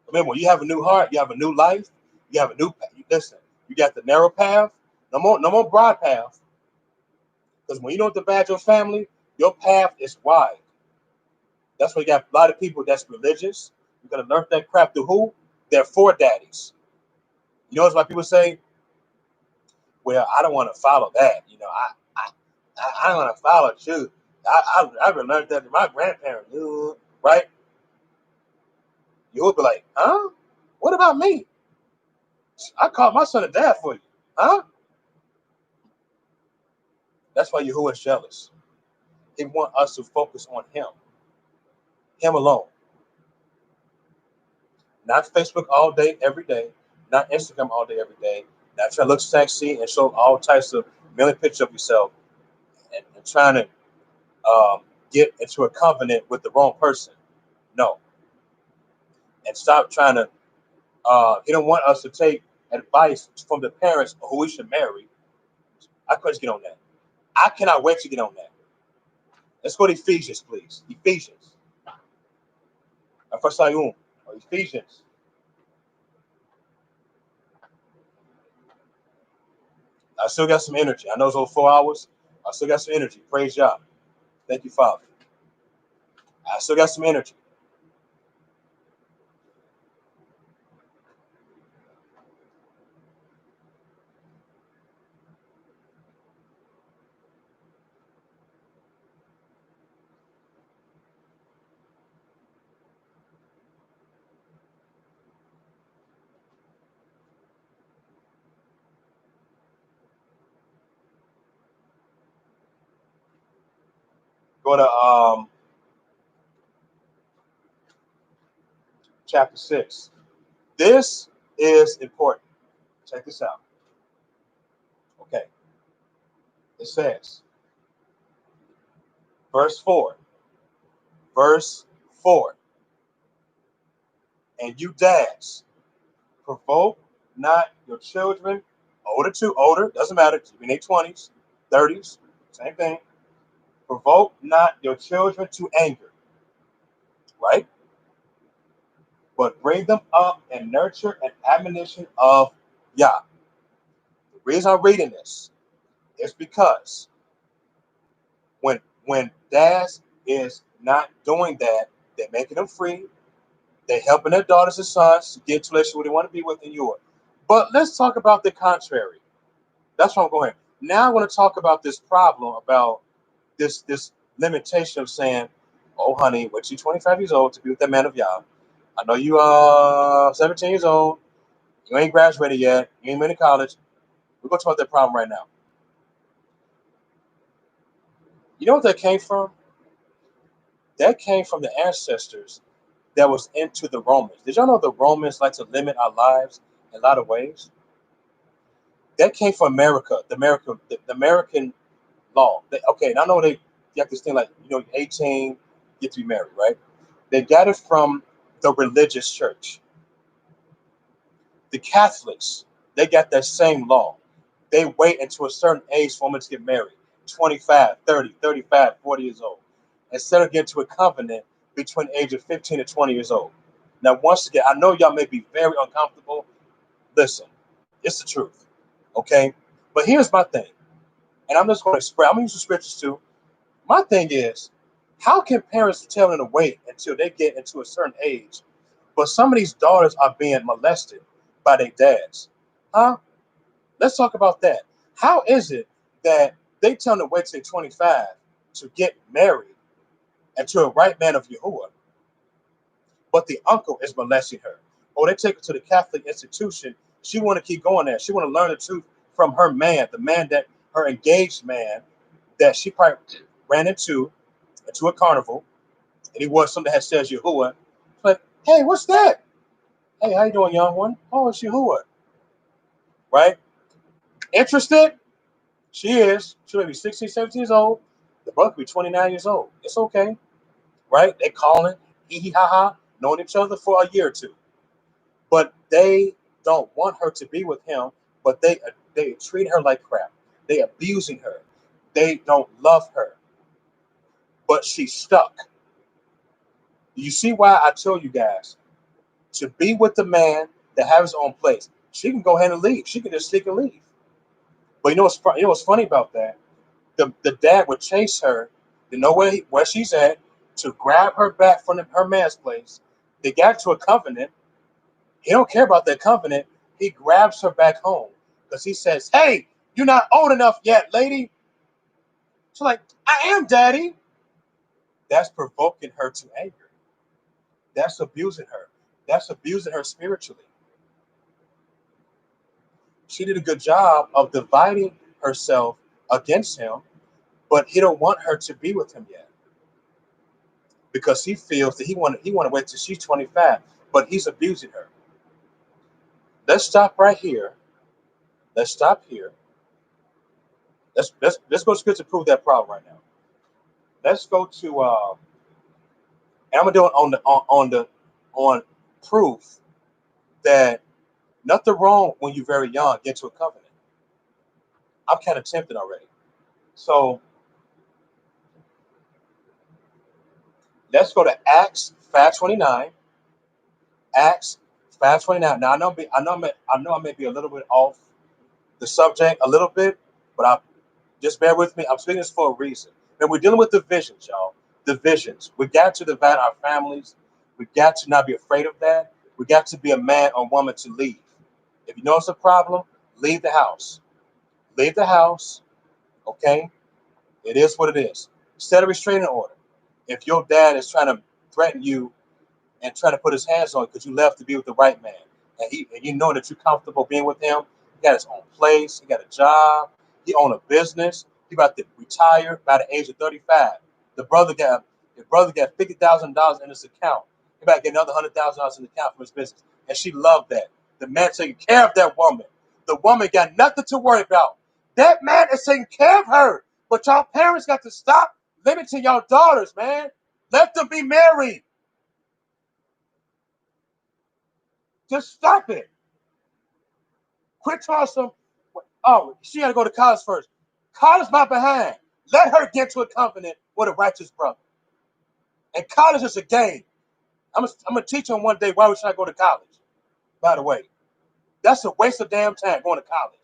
Remember, when you have a new heart, you have a new life, you have a new. Listen, you got the narrow path, no more broad path. Because when you don't divide your family, your path is wide. That's why you got a lot of people that's religious. You're gonna learn that crap through who? Their four daddies. You know why people say, "Well, I don't want to follow that." I don't want to follow you. I've learned that from my grandparents, right? You would be like, "Huh? What about me? I called my son a dad for you, huh?" That's why Yahuwah is jealous. He wants us to focus on him alone. Not Facebook all day, every day. Not Instagram all day, every day. Not trying to look sexy and show all types of million pictures of yourself and trying to get into a covenant with the wrong person. No. And stop trying to, he don't want us to take advice from the parents who we should marry. I couldn't get on that. I cannot wait to get on that. Let's go to Ephesians, please. Ephesians. Sayum, or Ephesians. I still got some energy. I know it's over 4 hours. I still got some energy. Praise God. Thank you, Father. I still got some energy. Go to chapter 6. This is important. Check this out. Okay. It says, verse 4. Verse 4. And you dads, provoke not your children, older, doesn't matter, in their 20s, 30s, same thing. Provoke not your children to anger, right? But bring them up in nurture and admonition of Yah. The reason I'm reading this is because when dads is not doing that, they're making them free. They're helping their daughters and sons to get to a relationship where they want to be with in you. But let's talk about the contrary. That's what I'm going. Now I want to talk about this problem about this limitation of saying, "Oh, honey, what you 25 years old to be with that man of Yah? I know you are 17 years old. You ain't graduated yet. You ain't been to college. We're going to talk about that problem right now." You know what that came from? That came from the ancestors that was into the Romans. Did y'all know the Romans like to limit our lives in a lot of ways? That came from America, the American law. Okay, and I know they you have this thing like 18, get to be married, right? They got it from the religious church. The Catholics, they got that same law. They wait until a certain age for women to get married, 25, 30, 35, 40 years old, instead of getting to a covenant between the age of 15 and 20 years old. Now, once again, I know y'all may be very uncomfortable. Listen, it's the truth, okay? But here's my thing, and I'm just going to express, I'm going to use the scriptures too. My thing is, how can parents tell them to wait until they get into a certain age, but some of these daughters are being molested by their dads? Huh? Let's talk about that. How is it that they tell them to wait till 25 to get married and to a right man of Yahuwah, but the uncle is molesting her? Or they take her to the Catholic institution. She want to keep going there. She want to learn the truth from her man, the man that her engaged man that she probably ran into a carnival, and he wore something that says Yahuwah. Like, hey, what's that? Hey, how you doing, young one? Oh, it's Yahuwah, right? Interested? She is. She may be 16, 17 years old. The brother could be 29 years old. It's okay, right? They calling, hee hee ha ha, knowing each other for a year or two. But they don't want her to be with him, but they treat her like crap. They abusing her. They don't love her, but she's stuck. You see why I tell you guys to be with the man that has his own place. She can go ahead and leave. She can just sneak and leave. But you know what's funny about that? The dad would chase her to know where she's at, to grab her back from her man's place. They got to a covenant. He don't care about that covenant. He grabs her back home because he says, "Hey, you're not old enough yet, lady." She's like, "I am, daddy." That's provoking her to anger. That's abusing her. That's abusing her spiritually. She did a good job of dividing herself against him, but he don't want her to be with him yet because he feels that he want to wait till she's 25, but he's abusing her. Let's stop right here. Let's stop here. Let's go to scripture to prove that problem right now. Let's go to and I'm gonna do it on proof that nothing wrong when you're very young get to a covenant. I'm kind of tempted already. So let's go to Acts 5:29. Acts 5:29. Now I know I may be a little bit off the subject a little bit, but I just bear with me. I'm speaking this for a reason. And we're dealing with divisions, y'all. Divisions. We got to divide our families. We got to not be afraid of that. We got to be a man or woman to leave. If you know it's a problem, leave the house. Leave the house. Okay? It is what it is. Set a restraining order. If your dad is trying to threaten you and trying to put his hands on you because you left to be with the right man, and you know that you're comfortable being with him, he got his own place, he got a job, he own a business, he about to retire by the age of 35. The brother got $50,000 in his account. He about to get another $100,000 in the account for his business, and she loved that. The man taking care of that woman. The woman got nothing to worry about. That man is taking care of her. But y'all parents got to stop limiting y'all daughters, man. Let them be married. Just stop it. Quit tossing. Oh, she got to go to college first. College not behind. Let her get to a covenant with a righteous brother. And college is a game. I'm gonna teach him one day why we should not go to college. By the way, that's a waste of damn time going to college.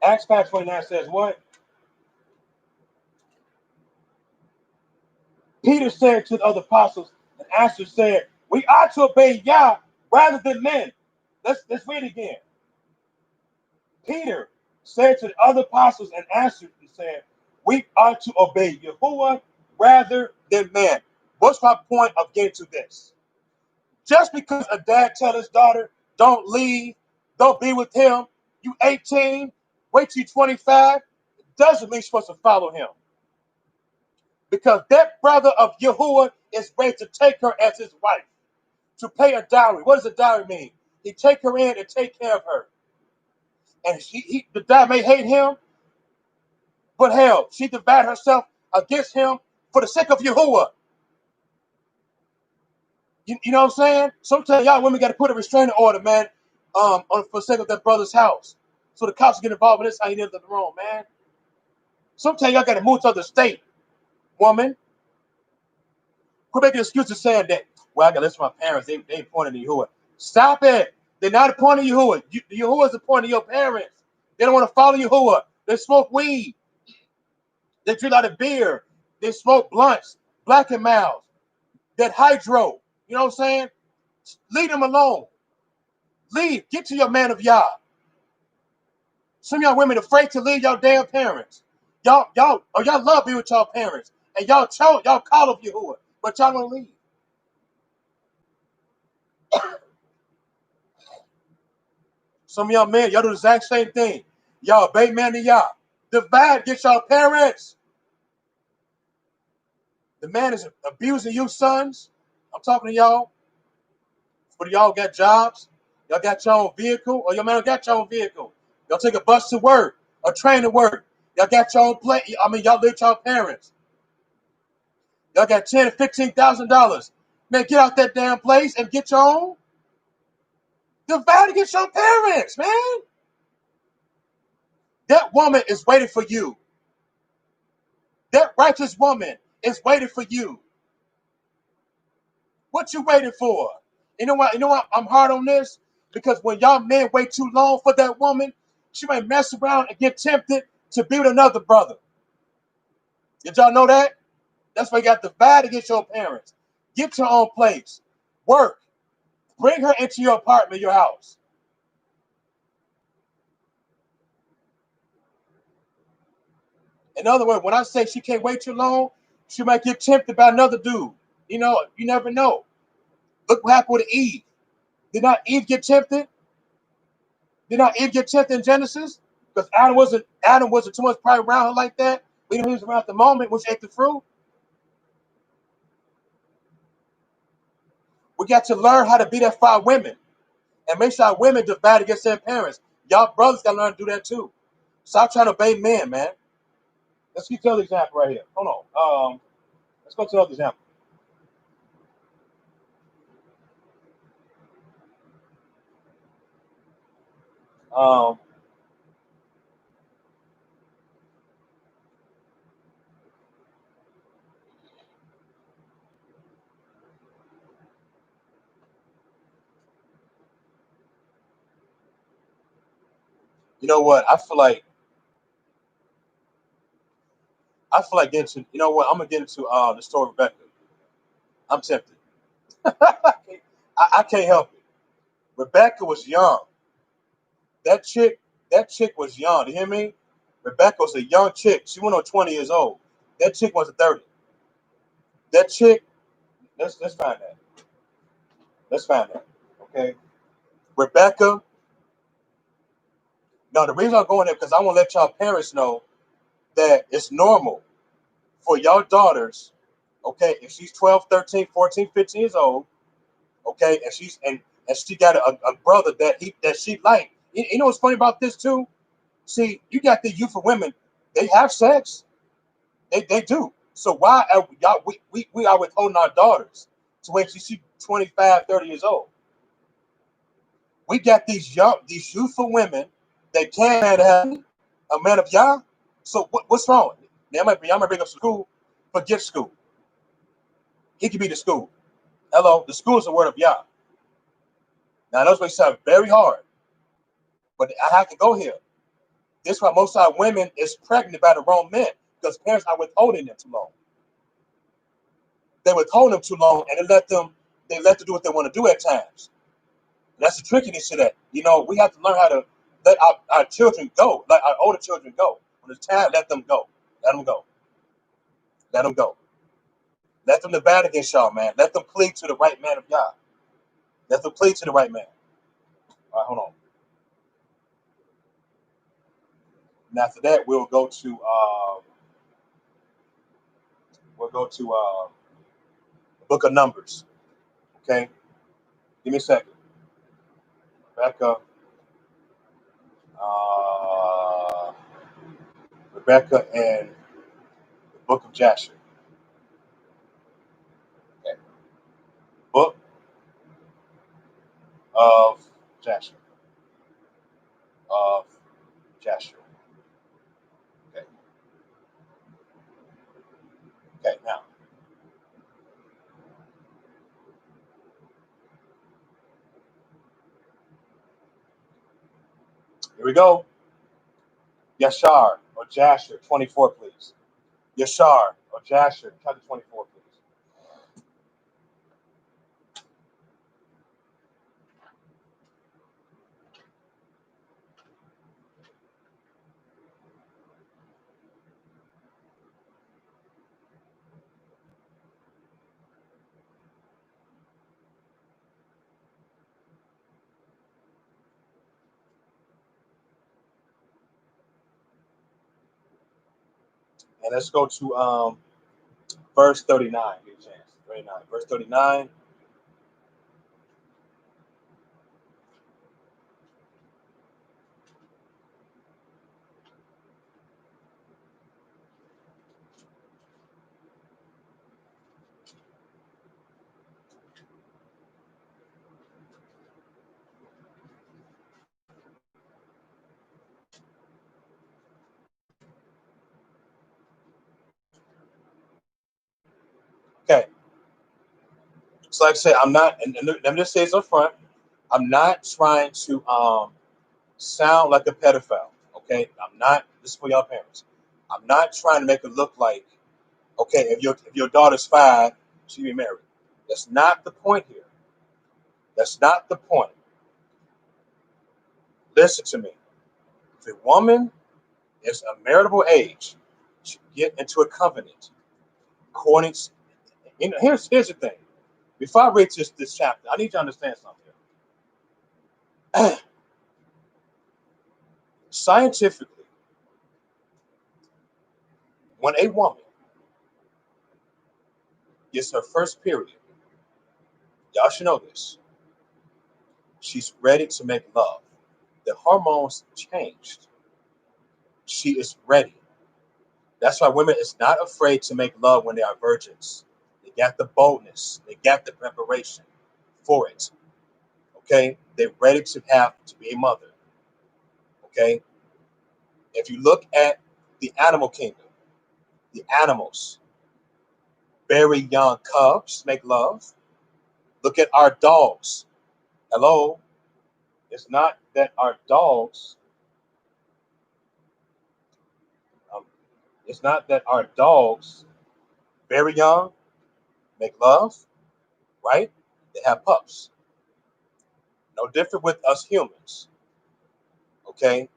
Acts 5:29 says what? Peter said to the other apostles, and Asher said, "We ought to obey Yah rather than men." Let's read it again. Peter said to the other apostles and answered and said, "We ought to obey Yahuwah rather than man." What's my point of getting to this? Just because a dad tell his daughter, "Don't leave, don't be with him," you 18, wait till you 25, doesn't mean you're supposed to follow him. Because that brother of Yahuwah is ready to take her as his wife, to pay a dowry. What does a dowry mean? He take her in and take care of her. And the dad may hate him, But hell, she divided herself against him for the sake of Yahuwah. You know what I'm saying? Sometimes y'all women got to put a restraining order, man, for the sake of their brother's house. So the cops get involved with this, how you live the wrong, man. Sometimes y'all got to move to the state, woman. Quit making excuses saying that, well, I got to listen to my parents. They ain't pointing to Yahuwah. Stop it. They're not appointing Yahuwah. Yahuwah is appointing your parents. They don't want to follow Yahuwah. They smoke weed. They drink out of beer. They smoke blunts, Black and Miles, that hydro. You know what I'm saying? Leave them alone. Leave. Get to your man of Yah. Some of y'all women afraid to leave y'all damn parents. Y'all love being with y'all parents. And y'all call up Yahuwah, but y'all don't leave. Some of y'all men, y'all do the exact same thing. Y'all obey man to y'all. Divide, get y'all parents. The man is abusing you, sons. I'm talking to y'all. But y'all got jobs. Y'all got your own vehicle, or your man got your own vehicle. Y'all take a bus to work, a train to work. Y'all got your own place. Y'all live with y'all parents. Y'all got $10,000 to $15,000. Man, get out that damn place and get your own. Divide against your parents, man. That woman is waiting for you. That righteous woman is waiting for you. What you waiting for? You know what? I'm hard on this because when y'all men wait too long for that woman, she might mess around and get tempted to be with another brother. Did y'all know that? That's why you got to divide against your parents. Get your own place. Work. Bring her into your apartment, your house. In other words, when I say she can't wait too long, she might get tempted by another dude. You know, you never know. Look what happened with Eve. Did not Eve get tempted? Did not Eve get tempted in Genesis? Because Adam wasn't too much probably around her like that. We know he was around at the moment when she ate the fruit. We got to learn how to be that for our women. And make sure our women divide against their parents. Y'all brothers got to learn to do that too. Stop trying to obey men, man. Let's get to another example right here. Hold on. Let's go to another example. Um, you know what? I feel like getting to. You know what? I'm gonna get into the story of Rebecca. I'm tempted. I can't help it. Rebecca was young. That chick, that chick was young. You hear me? Rebecca was a young chick. She went on 20 years old. That chick was 30. That chick, let's find that. Let's find that. Okay. Rebecca. No, the reason I'm going there because I want to let y'all parents know that it's normal for y'all daughters, okay, if she's 12, 13, 14, 15 years old, okay, and she got a brother that she like. You know what's funny about this too? See, you got the youth of women, they have sex. They do. So why are y'all we are withholding our daughters to wait till she's 25, 30 years old? We got these youthful women that can't have a man of Yah. So what's wrong? I might bring up school. Forget school. He could be the school. Hello, the school is the word of Yah. Now those may sound very hard, but I have to go here. This is why most of our women is pregnant by the wrong men because parents are withholding them too long. They withhold them too long and they let them do what they want to do at times. And that's the trickiness to that. You know, we have to learn how to let our children go, let our older children go. When it's time, let them go. Let them go. Let them go. Let them divide against y'all, man. Let them plead to the right man of Yah. Let them plead to the right man. All right, hold on. And after that, we'll go to the book of Numbers. Okay, give me a second. Rebecca, uh, Rebecca and the book of Jasher. Okay. Book of Jasher. Of Jasher. Okay. Okay. Now, here we go. Yashar or Jasher 24, please. Yashar or Jasher, chapter 24, please. And let's go to verse 39. Give a chance. 39. Verse 39. Okay. So like I say, I'm not, and let me just say this up front. I'm not trying to sound like a pedophile. Okay. I'm not, this is for y'all parents. I'm not trying to make it look like, okay, if your daughter's 5, she be married. That's not the point here. That's not the point. Listen to me. If a woman is a marital age, she get into a covenant. According to, here's the thing. Before I read this chapter, I need you to understand something. Scientifically, when a woman gets her first period, y'all should know this. She's ready to make love. The hormones changed. She is ready. That's why women is not afraid to make love when they are virgins. They got the boldness. They got the preparation for it. Okay, they're ready to be a mother. Okay, if you look at the animal kingdom, the animals, very young cubs make love. Look at our dogs. Hello, it's not that our dogs. Um, it's not that our dogs, very young, make love, right? They have pups. No different with us humans. Okay,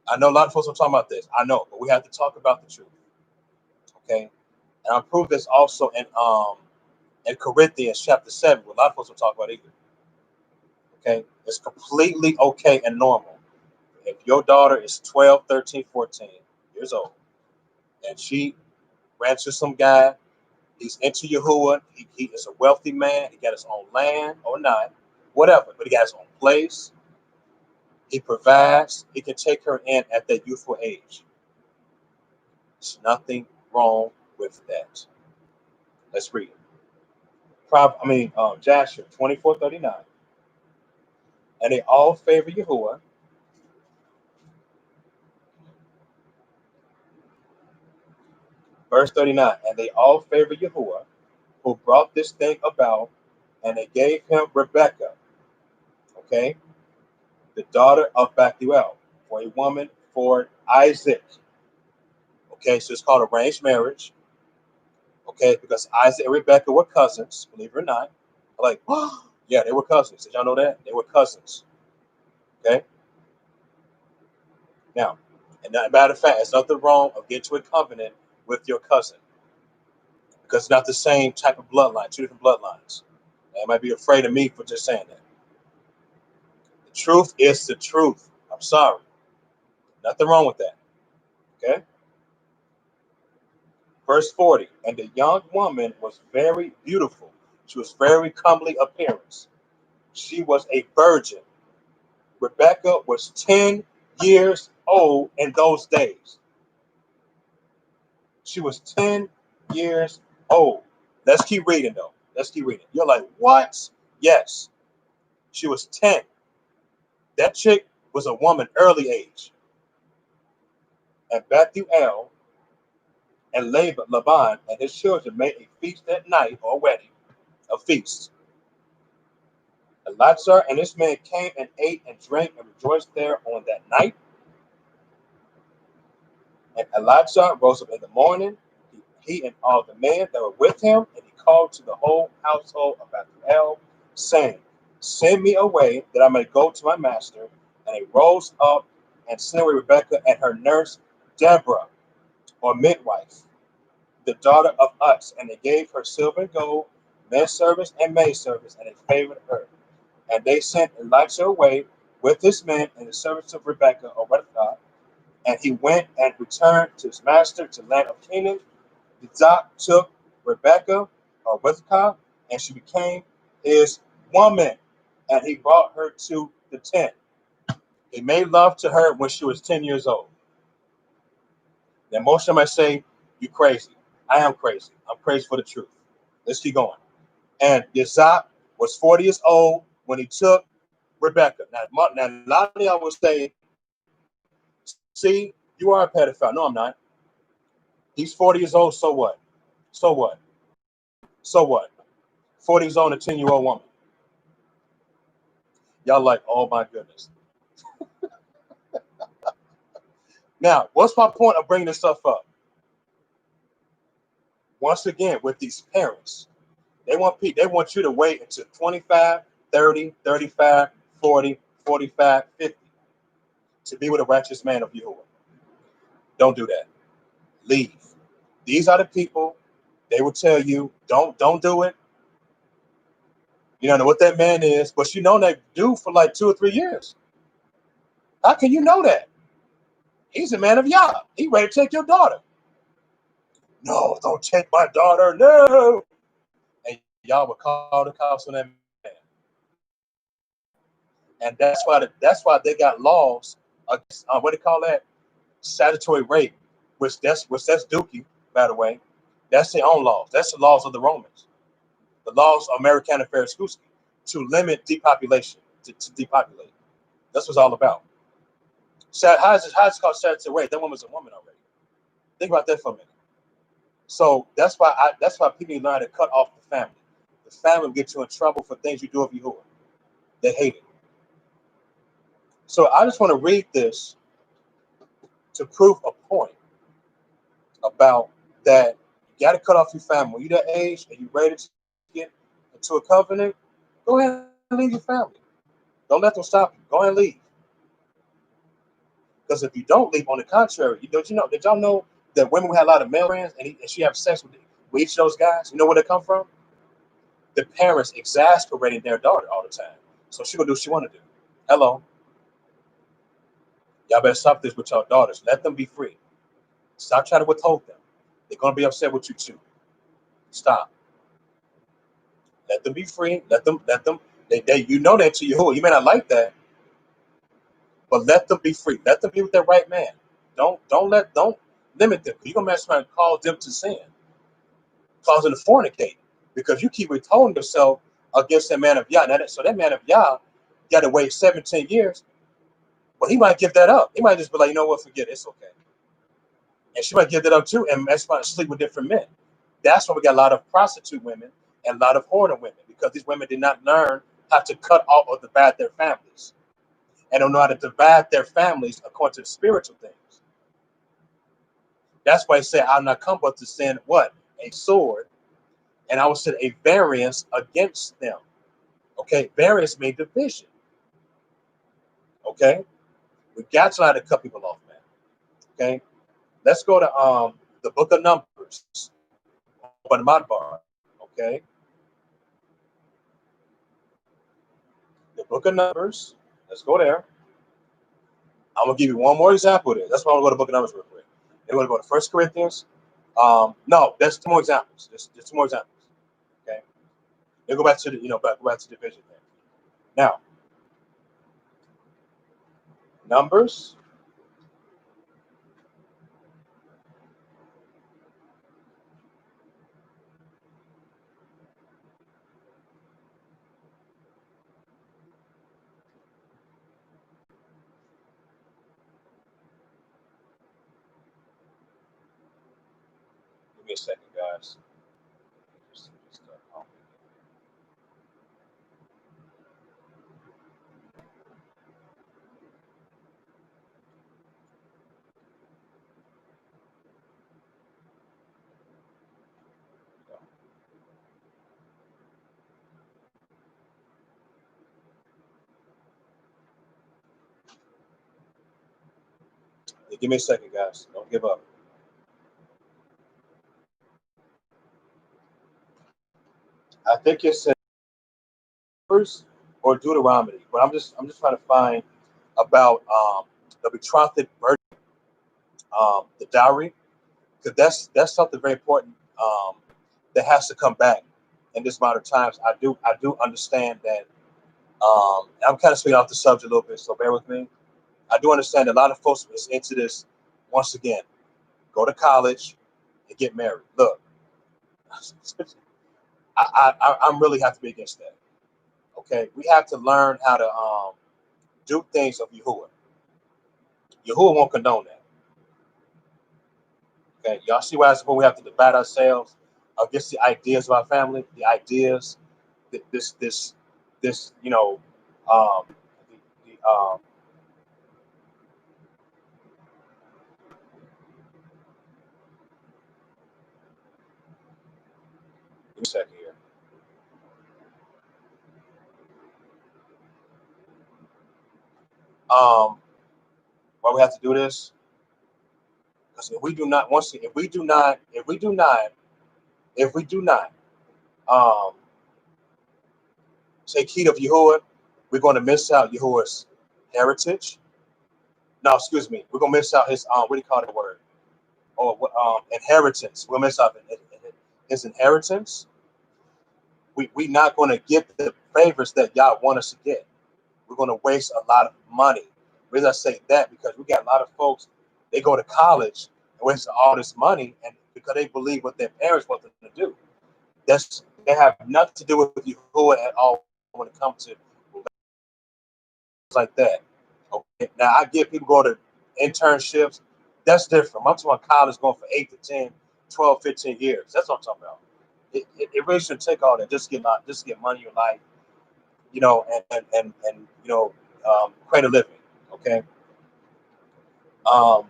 I know a lot of folks are talking about this. I know, but we have to talk about the truth. Okay, and I prove this also in Corinthians chapter 7, where a lot of folks will talk about either. Okay, it's completely okay and normal. If your daughter is 12, 13, 14 years old, and she ran to some guy, he's into Yahuwah, he is a wealthy man, he got his own land or not, whatever, but he got his own place, he provides, he can take her in at that youthful age. There's nothing wrong with that. Let's read it. Jasher 24:39. And they all favor Yahuwah. Verse 39. And they all favor Yahuwah, who brought this thing about, and they gave him Rebekah, okay, the daughter of Bethuel, for a woman for Isaac. Okay, so it's called arranged marriage. Okay, because Isaac and Rebekah were cousins, believe it or not. Like, oh, yeah, they were cousins. Did y'all know that? They were cousins. Okay. Now, and matter of fact, it's nothing wrong of getting to a covenant with your cousin because it's not the same type of bloodline, two different bloodlines. They might be afraid of me for just saying that. The truth is the truth. I'm sorry. Nothing wrong with that. Okay. Verse 40. And the young woman was very beautiful. She was very comely appearance. She was a virgin. Rebecca was 10 years old in those days. She was 10 years old. Let's keep reading though. Let's keep reading. You're like, what? Yes, she was 10. That chick was a woman early age. And Bethuel and Laban and his children made a feast that night, or wedding, a feast. Elazar and his men came and ate and drank and rejoiced there on that night. And Elazar rose up in the morning, he and all the men that were with him, and he called to the whole household of Bethuel, saying, send me away that I may go to my master. And he rose up and sent away Rebekah and her nurse Deborah, or midwife, the daughter of Uz, and they gave her silver and gold, men servants and maid servants, and they favored her. And they sent Elisha away with his men and the servants of Rebekah, or Rebekah, and he went and returned to his master to the land of Canaan. Isaac took Rebekah, or Rebekah, and she became his woman, and he brought her to the tent. He made love to her when she was 10 years old. Then most of them might say, you crazy. I am crazy. I'm crazy for the truth. Let's keep going. And Isaac was 40 years old when he took Rebekah. Now a lot of y'all will say, see, you are a pedophile. No, I'm not. He's 40 years old, so what? So what? So what? 40 years old and a 10-year-old woman. Y'all like, oh my goodness. Now, what's my point of bringing this stuff up? Once again, with these parents, they want you to wait until 25, 30, 35, 40, 45, 50 to be with a righteous man of Yahuwah. Don't do that. Leave. These are the people. They will tell you, don't do it. You don't know what that man is, but you know they do for like 2 or 3 years. How can you know that? He's a man of Yah. He ready to take your daughter. No, don't take my daughter. No. And y'all will call the cops on that man. And that's why they got laws against what do they call that? Statutory rape, which that's Dookie, by the way. That's their own laws. That's the laws of the Romans. The laws of Americana Ferriscuski to limit depopulation, to depopulate. That's what it's all about. How is it called statutory rape? That woman's a woman already. Think about that for a minute. So that's why people learn to cut off the family. The family will get you in trouble for things you do of Yahuwah. They hate it. So I just want to read this to prove a point about that. You got to cut off your family. When you're that age and you're ready to get into a covenant, go ahead and leave your family. Don't let them stop you. Go ahead and leave. Because if you don't leave, on the contrary, did y'all know that women who had a lot of male friends and she have sex with each of those guys? You know where they come from? The parents exasperating their daughter all the time. So she gonna do what she want to do. Hello. Y'all better stop this with your daughters. Let them be free. Stop trying to withhold them. They're gonna be upset with you too. Stop. Let them be free. Let them. You know that to you. You may not like that, but let them be free. Let them be with their right man. Don't limit them. You're gonna mess around and cause them to sin, cause them to fornicate, because you keep withholding yourself against that man of Yah. So that man of Yah got to wait 17 years, but he might give that up. He might just be like, you know what, forget it. It's okay. And she might give that up too, and mess around and sleep with different men. That's why we got a lot of prostitute women and a lot of whoring women, because these women did not learn how to cut off or divide their families, and don't know how to divide their families according to the spiritual things. That's why he said, I'll not come but to send what? A sword, and I will send a variance against them. Okay, variance means division. Okay, we got to learn how to cut people off, man. Okay, let's go to the book of Numbers, on Madbar. Okay, the book of Numbers. Let's go there. I'm gonna give you one more example there. That's why I'm gonna go to the book of Numbers real quick. Then we're gonna go to First Corinthians. No, that's 2 more examples. Just 2 more examples. Okay. Then go back to back to division there. Now, Numbers Give me a second, guys. Oh, yeah, give me a second, guys. Don't give up. I think it said Numbers or Deuteronomy, but I'm just trying to find about the betrothed virgin, the dowry, because that's something very important that has to come back in this modern times. I do understand that. I'm kind of speaking off the subject a little bit, so bear with me. I do understand that a lot of folks is into this. Once again, go to college and get married. Look, I'm really have to be against that. Okay, we have to learn how to do things of Yahuwah. Yahuwah won't condone that. Okay, y'all see why it's when we have to divide ourselves against the ideas of our family, the ideas, this, um, the give me a second here. Why we have to do this? Because if we do not, once if we do not, if we do not um, take heed of Yahuwah, we're going to miss out Yahuwah's heritage. No, excuse me, we're going to miss out his what do you call the word? Or inheritance. We'll miss out his inheritance. We not going to get the favors that y'all want us to get. We're going to waste a lot of money. The reason I say that because we got a lot of folks. They go to college and waste all this money, and because they believe what their parents want them to do. They have nothing to do with Yahuwah at all when it comes to like that. Okay. Now I get people go to internships. That's different. I'm talking about college going for 8 to 10, 12, 15 years. That's what I'm talking about. It really should take all that. Just get money in your life, and create a living. Okay. Um,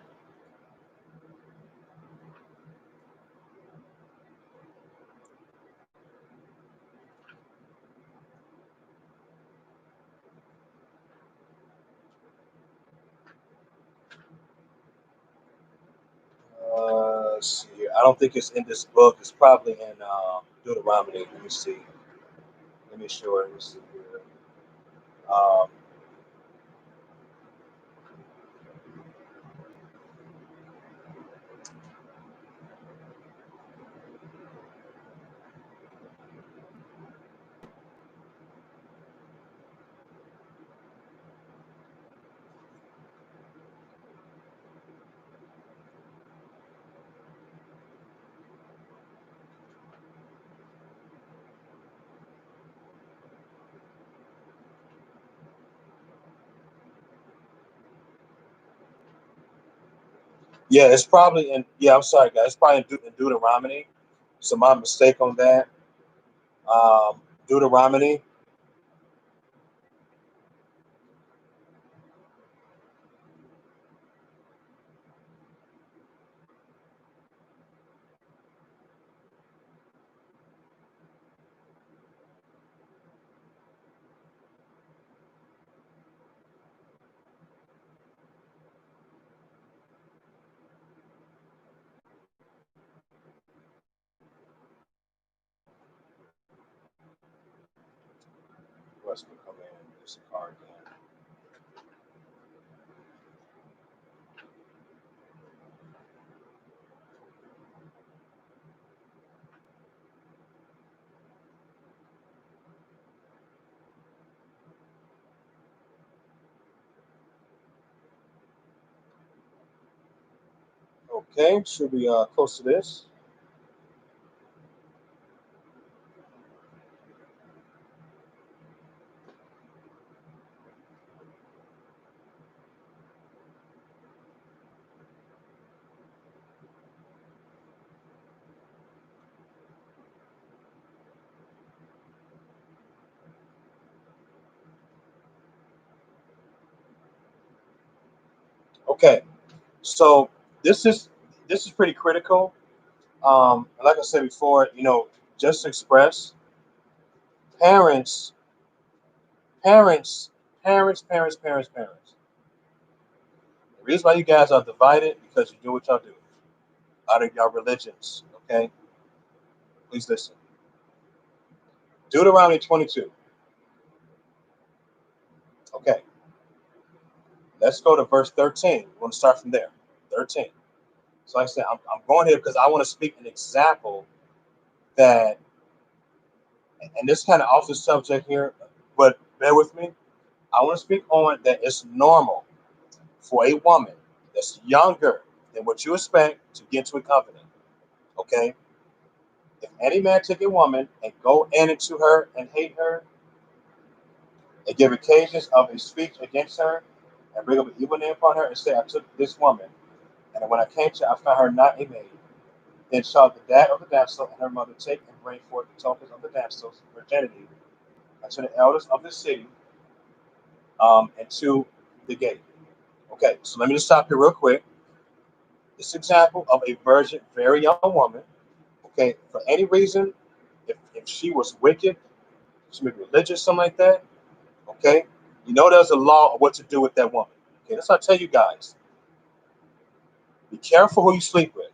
let's see. I don't think it's in this book. It's probably in Deuteronomy. Let me see. Let me show it. Let me see here. Um, yeah, it's probably in. Yeah, I'm sorry, guys. It's probably in Deuteronomy. So my mistake on that. Deuteronomy. What's gonna come in? This card again. Okay, should be close to this. Okay, so this is this is pretty critical. And like I said before, just to express parents, parents, parents. The reason why you guys are divided because you do what y'all do out of your religions. Okay, please listen. Deuteronomy 22. Okay, let's go to verse 13. We're going to start from there. 13. So like I said, I'm going here because I want to speak an example that, and this kind of off the subject here, but bear with me. I want to speak on that it's normal for a woman that's younger than what you expect to get to a covenant. Okay? If any man take a woman and go in into her and hate her, and give occasions of a speech against her, and bring up an evil name upon her, and say, I took this woman, and when I came to her, I found her not a maid. Then shall the dad of the damsel and her mother take and bring forth the tokens of the damsel's virginity unto the elders of the city, and to the gate. Okay, so let me just stop here real quick. This example of a virgin, very young woman, okay, for any reason, if she was wicked, she may be religious, something like that, okay, there's a law of what to do with that woman. Okay, that's what I tell you guys. Be careful who you sleep with.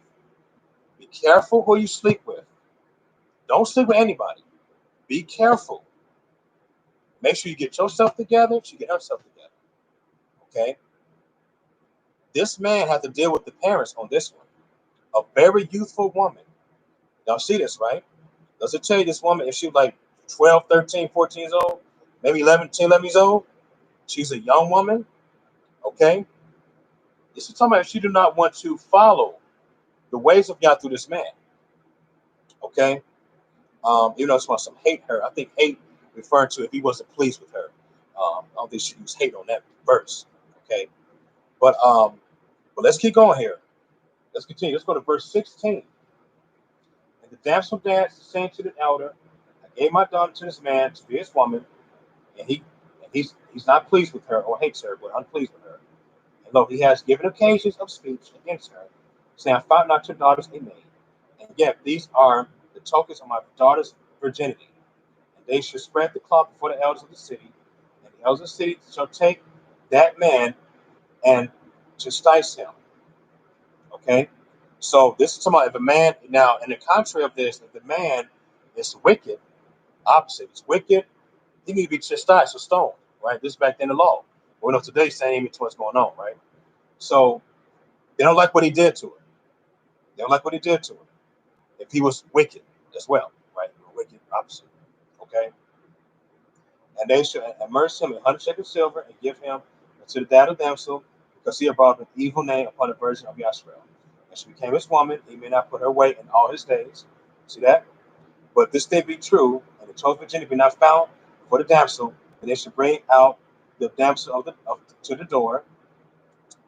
Be careful who you sleep with. Don't sleep with anybody. Be careful. Make sure you get yourself together. She get herself together. Okay. This man had to deal with the parents on this one. A very youthful woman. Y'all see this, right? Does it tell you this woman, if she was like 12, 13, 14 years old, maybe 11, 10, 11 years old, she's a young woman. Okay. This is talking about if she do not want to follow the ways of Yah through this man. Okay. It's want some hate her. I think hate referring to if he wasn't pleased with her. I don't think she used hate on that verse. Okay, but let's keep going here. Let's continue. Let's go to verse 16. And the damsel danced, saying to the elder, I gave my daughter to this man to be his woman, and he's not pleased with her or hates her, but unpleased with her. And lo, he has given occasions of speech against her, saying, I found not your daughters a maid, and yet these are the tokens of my daughter's virginity. And they should spread the cloth before the elders of the city, and the elders of the city shall take that man and chastise him. Okay? So this is talking about if a man, now in the contrary of this, if the man is wicked, opposite, is wicked, he need to be chastised or stoned, right? This is back then the law. We know today same to what's going on, right? So they don't like what he did to her. They don't like what he did to her. If he was wicked as well, right? Wicked opposite. Okay? And they shall immerse him in 100 shekels of silver and give him to the dad of damsel, because he had brought an evil name upon the virgin of Yashrael. And she became his woman, he may not put her away in all his days. See that? But if this thing be true, and the chosen virginity be not found for the damsel, and they should bring out the damsel to the door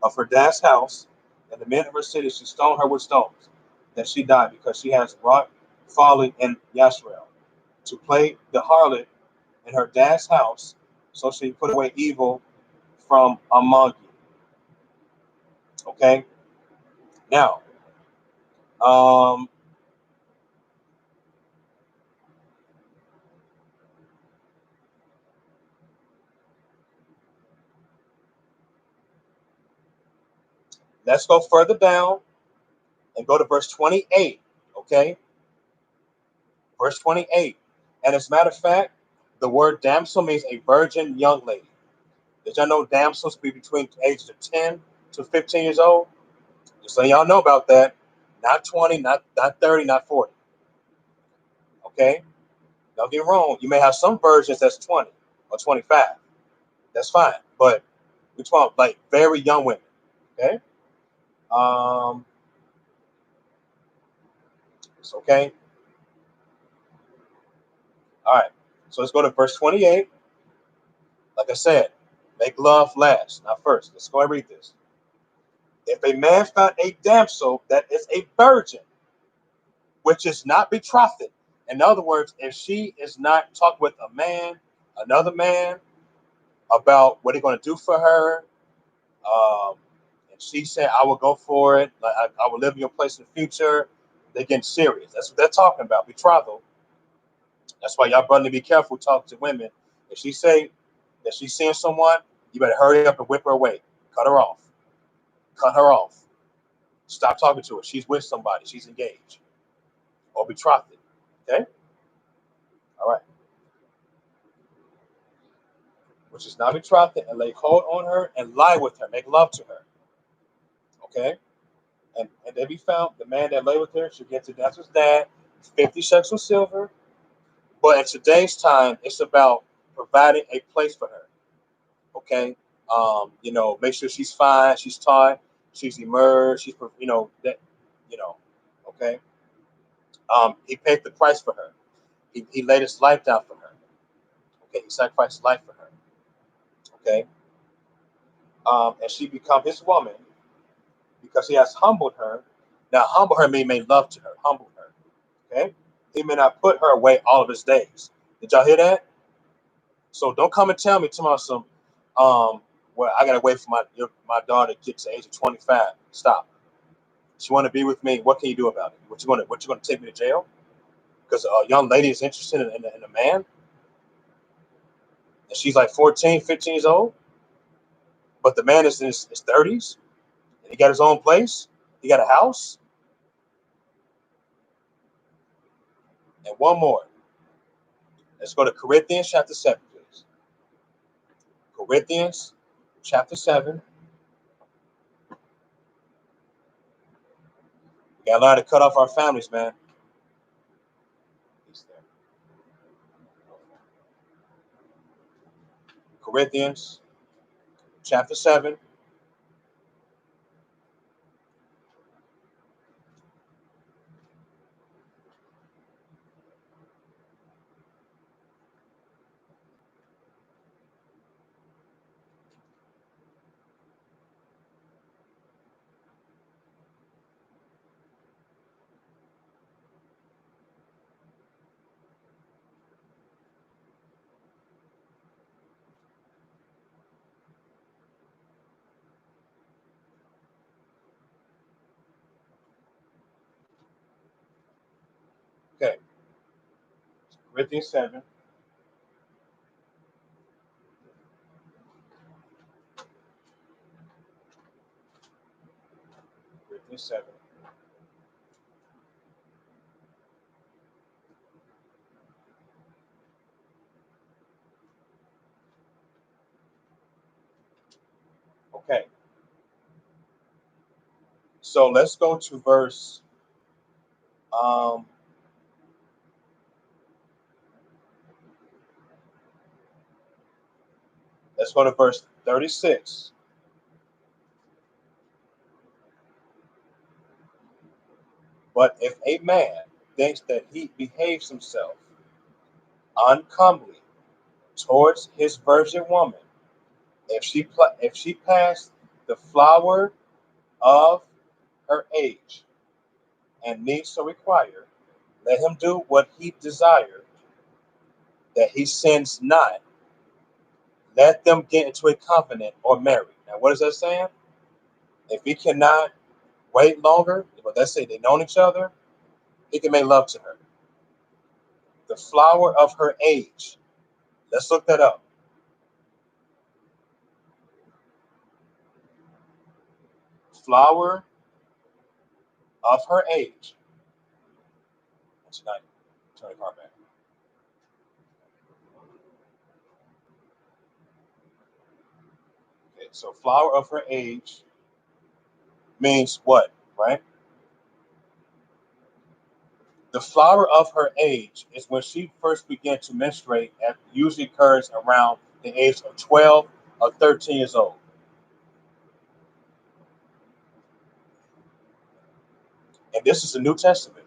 of her dad's house, and the men of her city should stone her with stones, that she die, because she has wrought folly in Yashrael, to play the harlot in her dad's house, so she put away evil from among you. Okay? Now, um, let's go further down and go to verse 28. Okay? Verse 28. And as a matter of fact, the word damsel means a virgin young lady. Did y'all know damsels be between the ages of 10 to 15 years old? Just so y'all know about that. Not 20, not 30, not 40. Okay? Don't get wrong. You may have some versions that's 20 or 25. That's fine. But we're talking like very young women. Okay? Um, it's okay. All right. So let's go to verse 28. Like I said, make love last, not first. Let's go and read this. If a man found a damsel that is a virgin, which is not betrothed, in other words, if she is not talking with a man, another man, about what they're going to do for her, um, she said, I will go for it. Like I will live in your place in the future. They're getting serious. That's what they're talking about. Betrothal. That's why y'all brother be careful talking to women. If she say that she's seeing someone, you better hurry up and whip her away. Cut her off. Cut her off. Stop talking to her. She's with somebody. She's engaged or betrothed. Okay? All right. Which is not betrothed and lay hold on her and lie with her. Make love to her. Okay? And they be found, the man that lay with her should get to death with dad, 50 shekels of silver. But in today's time, it's about providing a place for her. Okay? Make sure she's fine, she's taught, she's emerged, she's, that, you know, okay? He paid the price for her. He laid his life down for her. Okay? He sacrificed his life for her. Okay? And she become his woman because he has humbled her. Now, humble her means made love to her, humble her. Okay? He may not put her away all of his days. Did y'all hear that? So don't come and tell me tomorrow well, I gotta wait for my daughter to get to the age of 25. Stop. She want to be with me. What can you do about it? What you gonna take me to jail? Because a young lady is interested in a man, and she's like 14, 15 years old, but the man is in his 30s, and he got his own place. He got a house. And one more. Let's go to Corinthians chapter 7, please. Corinthians chapter 7. We got to learn to cut off our families, man. Corinthians chapter 7. Okay. Corinthians 7. Corinthians 7. Okay. So let's go to verse let's go to verse 36. But if a man thinks that he behaves himself uncomely towards his virgin woman, if she passed the flower of her age and needs so require, let him do what he desires, that he sins not. Let them get into a covenant or marry. Now, what is that saying? If he cannot wait longer, but let's say they known each other, he can make love to her. The flower of her age. Let's look that up. Flower of her age. Tonight, turn the car back. Okay, so flower of her age means what, right? The flower of her age is when she first began to menstruate, and usually occurs around the age of 12 or 13 years old. And this is the New Testament.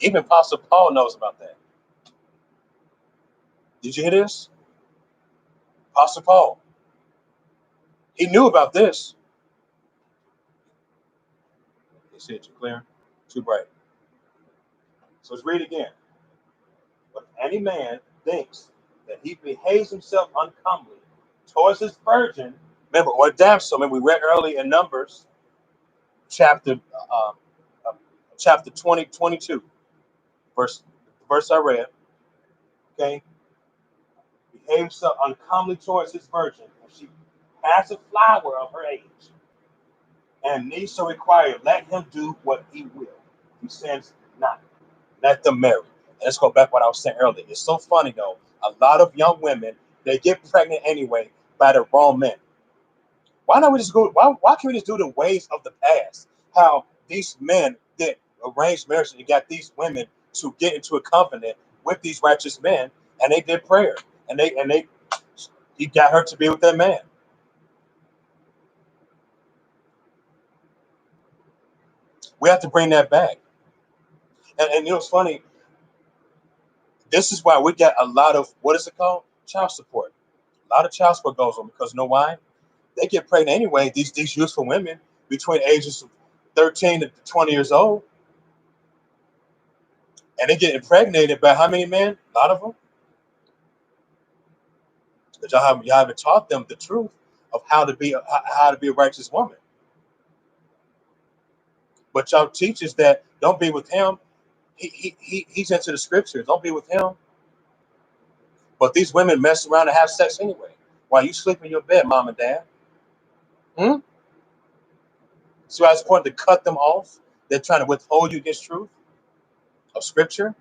Even Apostle Paul knows about that. Did you hear this? Apostle Paul. He knew about this. He said, too clear, too bright. So let's read again. But if any man thinks that he behaves himself uncomely towards his virgin, Remember, or damsel. Remember, we read early in Numbers, chapter uh, uh, chapter 20 22, verse I read. Okay, behaves so uncomely towards his virgin, and she has a flower of her age, and needs to require, let him do what he will. He sins not. Let them marry. And let's go back to what I was saying earlier. It's so funny though. A lot of young women, they get pregnant anyway by the wrong men. Why don't we just go? Why can't we just do the ways of the past? How these men did arranged marriage and got these women to get into a covenant with these righteous men, and they did prayer, and they he got her to be with that man. We have to bring that back. And you know what's funny? This is why we got a lot of what is it called? Child support. A lot of child support goes on because you know why? They get pregnant anyway. These youthful women between ages of 13 to 20 years old, and they get impregnated by how many men? A lot of them. Because y'all haven't taught them the truth of how to be a righteous woman. But y'all teaches that don't be with him. He's into the scriptures. Don't be with him. But these women mess around and have sex anyway. While you sleep in your bed, mom and dad. Hmm? So I was pointing to cut them off. They're trying to withhold you against truth of scripture.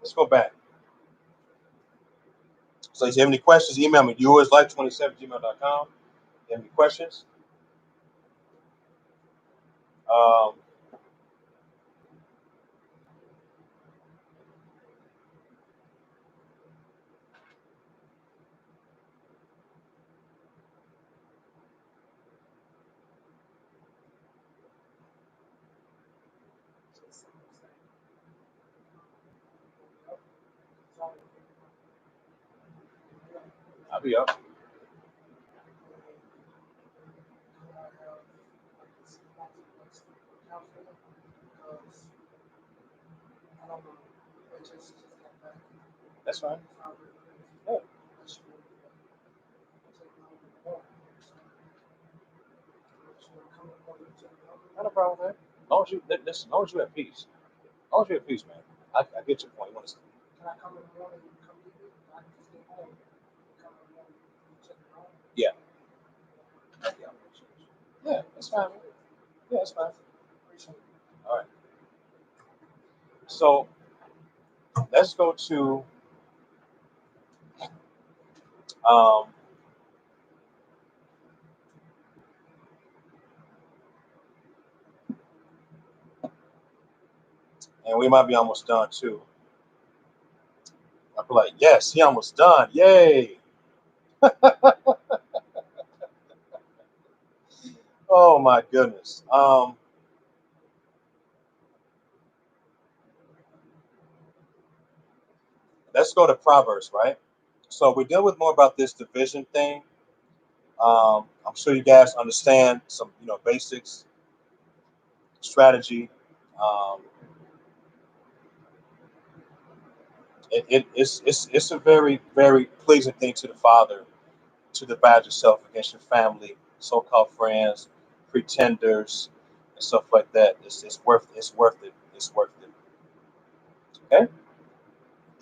Let's go back. So if you have any questions, email me, yourslife27gmail.com. If you have any questions? Um, I'll be up. That's fine. Yeah, not a problem, man. As long as you listen, as long as you have peace. As long as you have peace, man. I get your point. You want to yeah. Yeah. Yeah, that's fine. Man. Yeah, that's fine. All right. So let's go to um and we might be almost done too. I feel like, yes, he almost done. Yay. Oh my goodness. Let's go to Proverbs, right? So we deal with more about this division thing. I'm sure you guys understand some, basics, strategy. Um, it's a very, very pleasing thing to the Father to divide yourself against your family, so-called friends, pretenders, and stuff like that. It's worth it. It's worth it. Okay.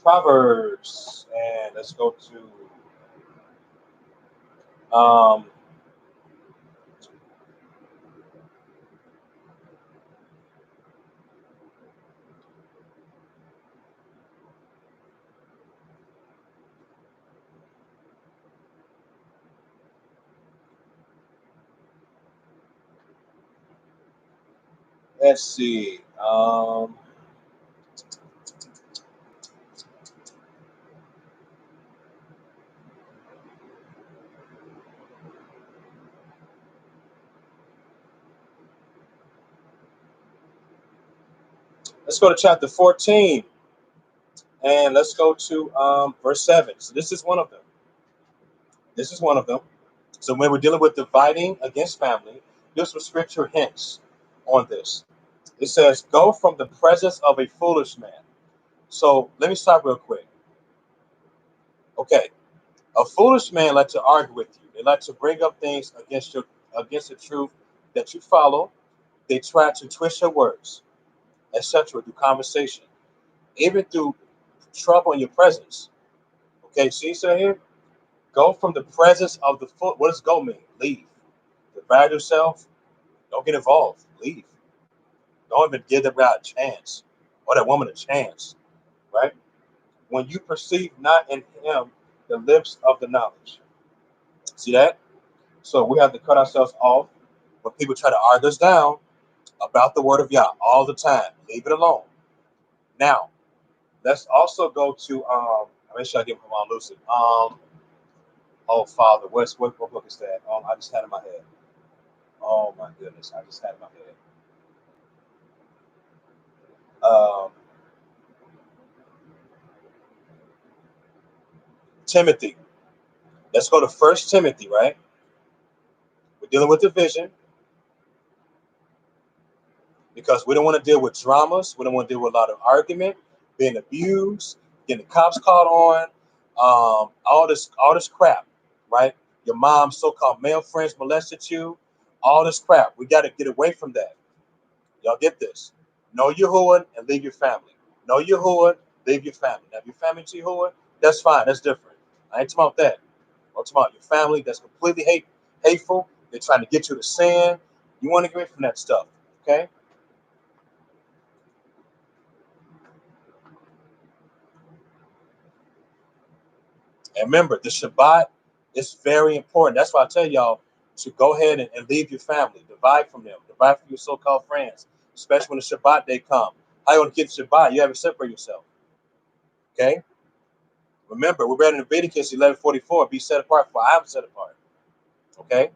Proverbs, and let's go to let's see. Let's go to chapter 14, and let's go to verse 7. So this is one of them. This is one of them. So when we're dealing with dividing against family, there's some scripture hints on this. It says, "Go from the presence of a foolish man." So let me stop real quick. Okay. A foolish man like to argue with you. They like to bring up things against the truth that you follow. They try to twist your words, etc. through conversation, even through trouble in your presence. Okay, see, so here, go from the presence of the foot. What does go mean? Leave. Divide yourself. Don't get involved. Leave. Don't even give that guy a chance or that woman a chance, right? When you perceive not in him the lips of the knowledge. See that? So we have to cut ourselves off when people try to argue us down about the word of Yah all the time. Leave it alone. Now, let's also go to make sure I get from Lucid. Oh Father, what book is that? I just had it in my head. Oh my goodness, I just had it in my head. Um, Timothy. Let's go to First Timothy, right? We're dealing with division because we don't want to deal with dramas. We don't want to deal with a lot of argument, being abused, getting the cops called on, all this crap, right? Your mom's so-called male friends molested you, all this crap. We got to get away from that. Y'all get this? Know Yahuwah and leave your family. Know Yahuwah, leave your family. Now, if your family to Yahuwah, that's fine. That's different. I ain't talking about that. I'm talking about your family that's completely hateful. They're trying to get you to sin. You want to get away from that stuff, okay? And remember, the Shabbat is very important. That's why I tell y'all to go ahead and leave your family. Divide from them. Divide from your so-called friends, especially when the Shabbat day come. How you want to get the Shabbat? You have to separate yourself, okay? Remember, we're read in Leviticus 11:44. Be set apart, for I am set apart. Okay.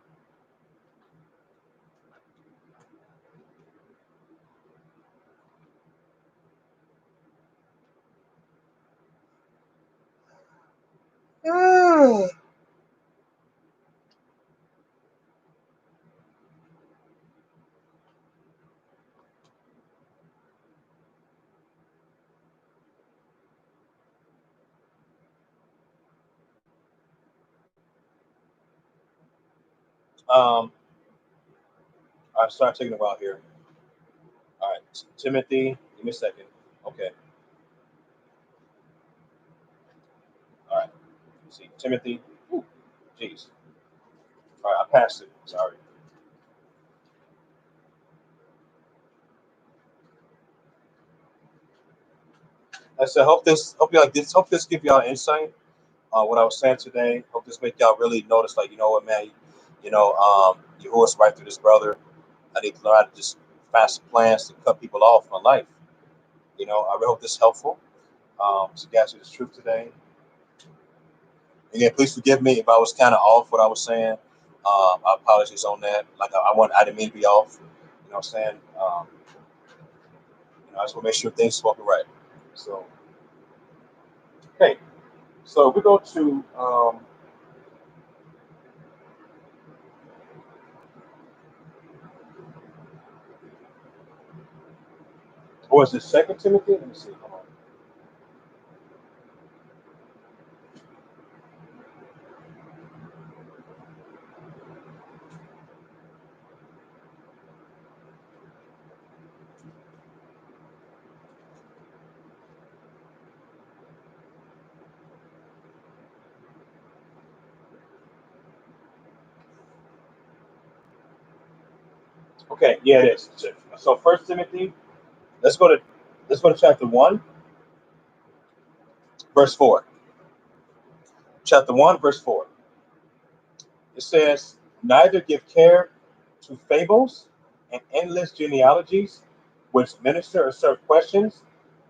I start taking a while here. All right, Timothy. Give me a second. Okay. All right. Let's see, Timothy. Ooh, jeez. All right, I passed it. Sorry. I said, hope you like this. Hope this give y'all insight. What I was saying today. Hope this make y'all really notice. Like, you know what, man. Yahuwah's right through this brother. I need to learn how to just find some plans to cut people off my life. I really hope this is helpful. To guys with this truth today. Again, please forgive me if I was kind of off what I was saying. I apologize on that. Like I didn't mean to be off. You know what I'm saying? I just want to make sure things spoken right. So, okay. So we go to what is it? Second Timothy. Let me see. Hold on. Okay. Yeah, it is. So First Timothy. Let's go to let's go to chapter 1, verse 4. Chapter 1, verse 4. It says, "Neither give care to fables and endless genealogies, which minister or serve questions,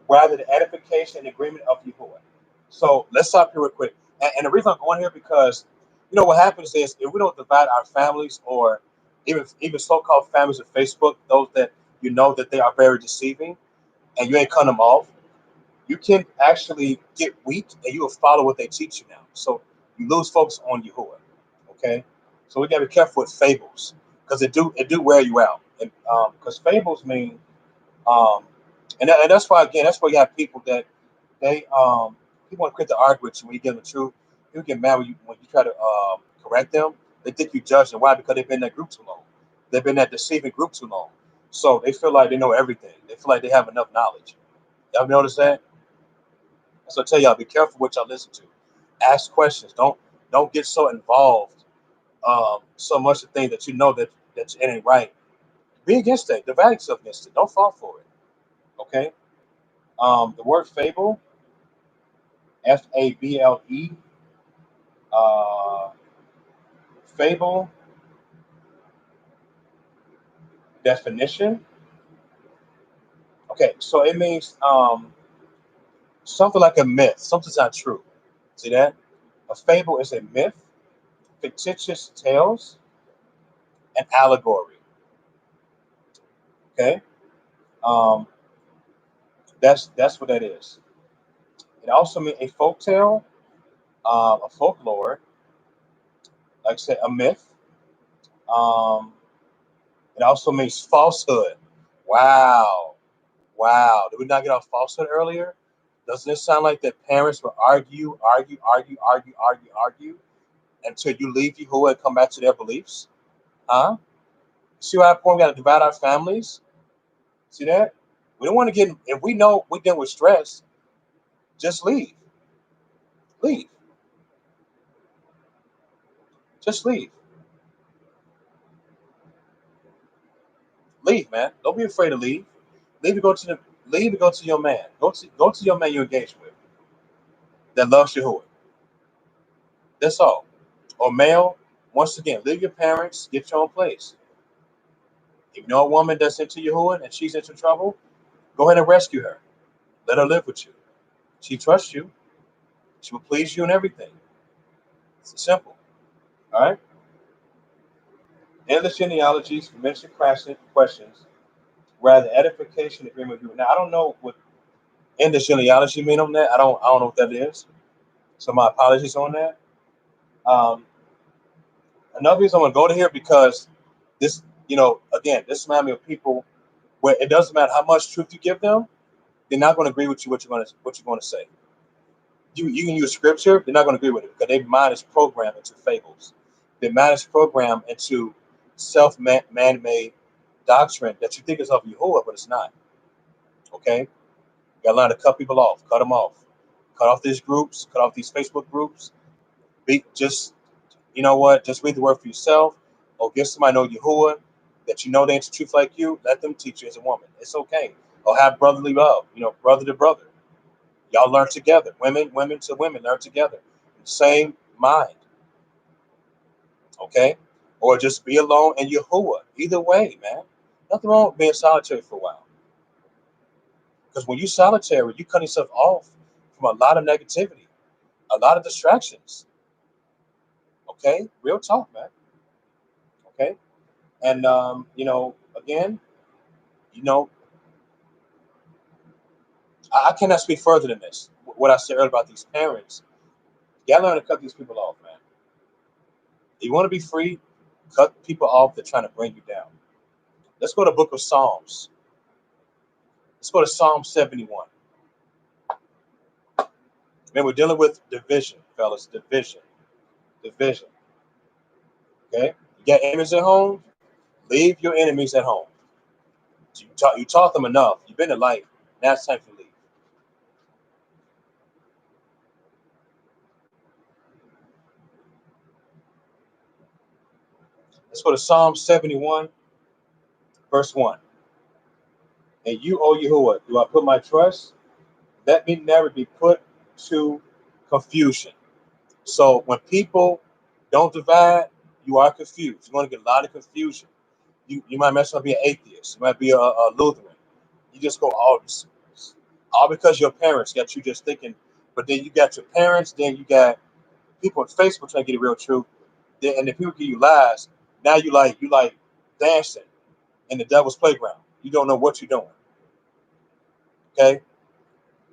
rather the edification and agreement of Yahuwah." So let's stop here real quick. And the reason I'm going here because what happens is if we don't divide our families or even so-called families of Facebook, those that you know that they are very deceiving, and you ain't cut them off, you can actually get weak and you will follow what they teach you now. So you lose focus on Yahuwah. Okay, so we gotta be careful with fables because it do wear you out. And because fables mean um, and that's why again that's why you have people that they people want to quit the argue with you when you give them the truth. People get mad when you try to correct them. They think you judge them. Why? Because they've been in that group too long. They've been in that deceiving group too long. So they feel like they know everything. They feel like they have enough knowledge. Y'all notice that? So I tell y'all, be careful what y'all listen to. Ask questions. Don't get so involved so much of things that you know that it ain't right. Be against that. Divide yourself against it. Don't fall for it. Okay. The word fable, Fable. Uh, fable definition. Okay, so it means something like a myth. Something's not true. See that? A fable is a myth, fictitious tales, and allegory. Okay, um, that's what that is. It also means a folk tale, a folklore, like I said, a myth. Um, it also means falsehood. Wow, wow. Did we not get off falsehood earlier? Doesn't it sound like that parents will argue until you leave Yahuwah and come back to their beliefs? Huh? See how important we got to divide our families? See that? We don't want to get, if we know we're dealing with stress, just leave. Leave. Just leave. Leave, man. Don't be afraid to leave. Leave and go to the leave and go to your man. Go to your man you're engaged with that loves Yahuwah. That's all. Or male, once again, leave your parents, get your own place. If you know a woman that's into Yahuwah and she's into trouble, go ahead and rescue her. Let her live with you. She trusts you. She will please you and everything. It's simple. All right. Endless genealogies, mention questions, rather edification, agreement with you. Now I don't know what endless genealogy mean on that. I don't know what that is. So my apologies on that. Um, Another reason I want to go to here because this, again, this reminds me of people where it doesn't matter how much truth you give them, they're not going to agree with you what you're going to say. You can use scripture, they're not going to agree with it because their mind is programmed into fables. Their mind is programmed into man-made doctrine that you think is of Yahuwah, but it's not. Okay, you got to learn to cut people off, cut them off, cut off these groups, cut off these Facebook groups. Just you know what? Just read the word for yourself, or get somebody know Yahuwah that you know they into truth like you. Let them teach you as a woman. It's okay. Or have brotherly love. Brother to brother. Y'all learn together. Women to women learn together. Same mind. Okay? Or just be alone and Yahuwah. Either way, man. Nothing wrong with being solitary for a while. Because when you solitary, you cut yourself off from a lot of negativity, a lot of distractions. Okay? Real talk, man. Okay? And again, you know, I cannot speak further than this. What I said earlier about these parents, you gotta learn to cut these people off, man. If you want to be free, cut people off that are trying to bring you down. Let's go to the book of Psalms. Let's go to Psalm 71. Man, we're dealing with division, fellas. Division. Division. Okay? You got enemies at home? Leave your enemies at home. You taught them enough. You've been in life. Now it's time to leave. Let's go to Psalm 71, verse 1. And you, O Yahuwah, do I put my trust? Let me never be put to confusion. So when people don't divide, you are confused. You're going to get a lot of confusion. You might mess up be an atheist. You might be a Lutheran. You just go all because your parents got you just thinking. But then you got your parents. Then you got people on Facebook trying to get the real truth. And then people give you lies. Now you like dancing in the devil's playground. You don't know what you're doing. Okay,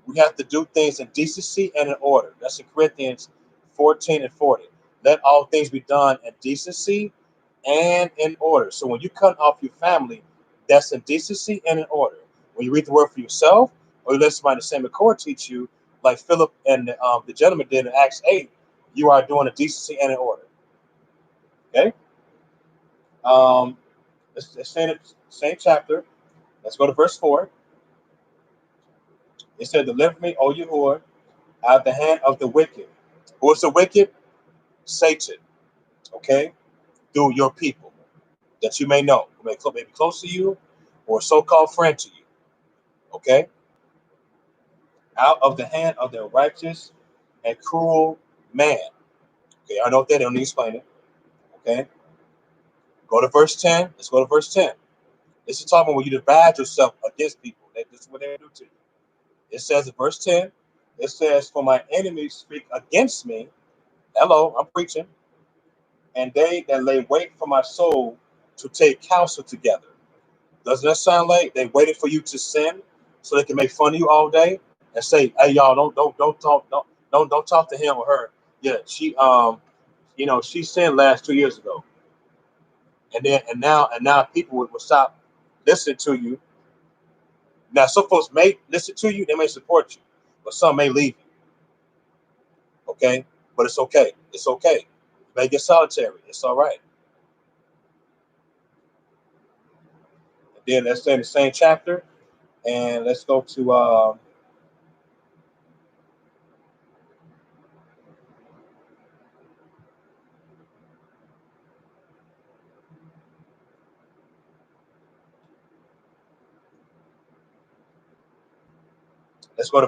we have to do things in decency and in order. That's in Corinthians 14 and 40. Let all things be done in decency and in order. So when you cut off your family, that's in decency and in order. When you read the word for yourself, or you let somebody in the same accord teach you, like Philip and the gentleman did in Acts 8, you are doing a decency and an order. Okay. Um, let's say the same chapter. Let's go to verse 4. It said, "Deliver me, O Yahuwah, out of the hand of the wicked." Who is the wicked? Satan. Okay, through your people that you may know, who may be close to you, or a so-called friend to you. Okay, out of the hand of the righteous and cruel man. Okay, I know that. I don't need to explain it. Okay, go to verse 10. Let's go to verse 10. This is talking when you divide yourself against people. This is what they do to you. It says in verse 10, it says, "For my enemies speak against me." Hello, I'm preaching. "And they that lay wait for my soul to take counsel together." Doesn't that sound like they waited for you to sin so they can make fun of you all day and say, "Hey, y'all, don't talk to him or her. Yeah, she sinned last 2 years ago." And now people will stop listening to you. Now some folks may listen to you, they may support you, but some may leave you. Okay, but it's okay. It's okay. You may get solitary. It's all right. And then let's stay in the same chapter, and let's go to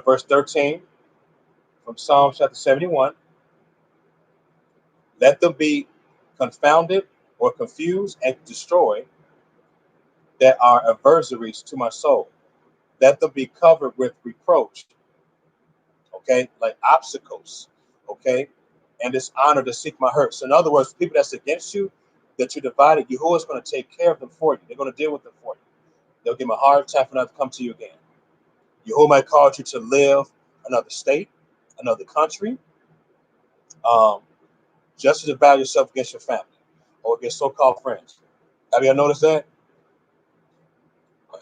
verse 13 from Psalm chapter 71. "Let them be confounded or confused and destroyed that are adversaries to my soul. Let them be covered with reproach," okay, like obstacles, okay, "and dishonor to seek my hurt." So in other words, people that's against you, that you divided, Yahuwah is going to take care of them for you. They're going to deal with them for you. They'll give them a hard time for not to come to you again. Yahuwah might cause you to live another state, another country, um, just to divide yourself against your family or against so-called friends. Have you ever noticed that?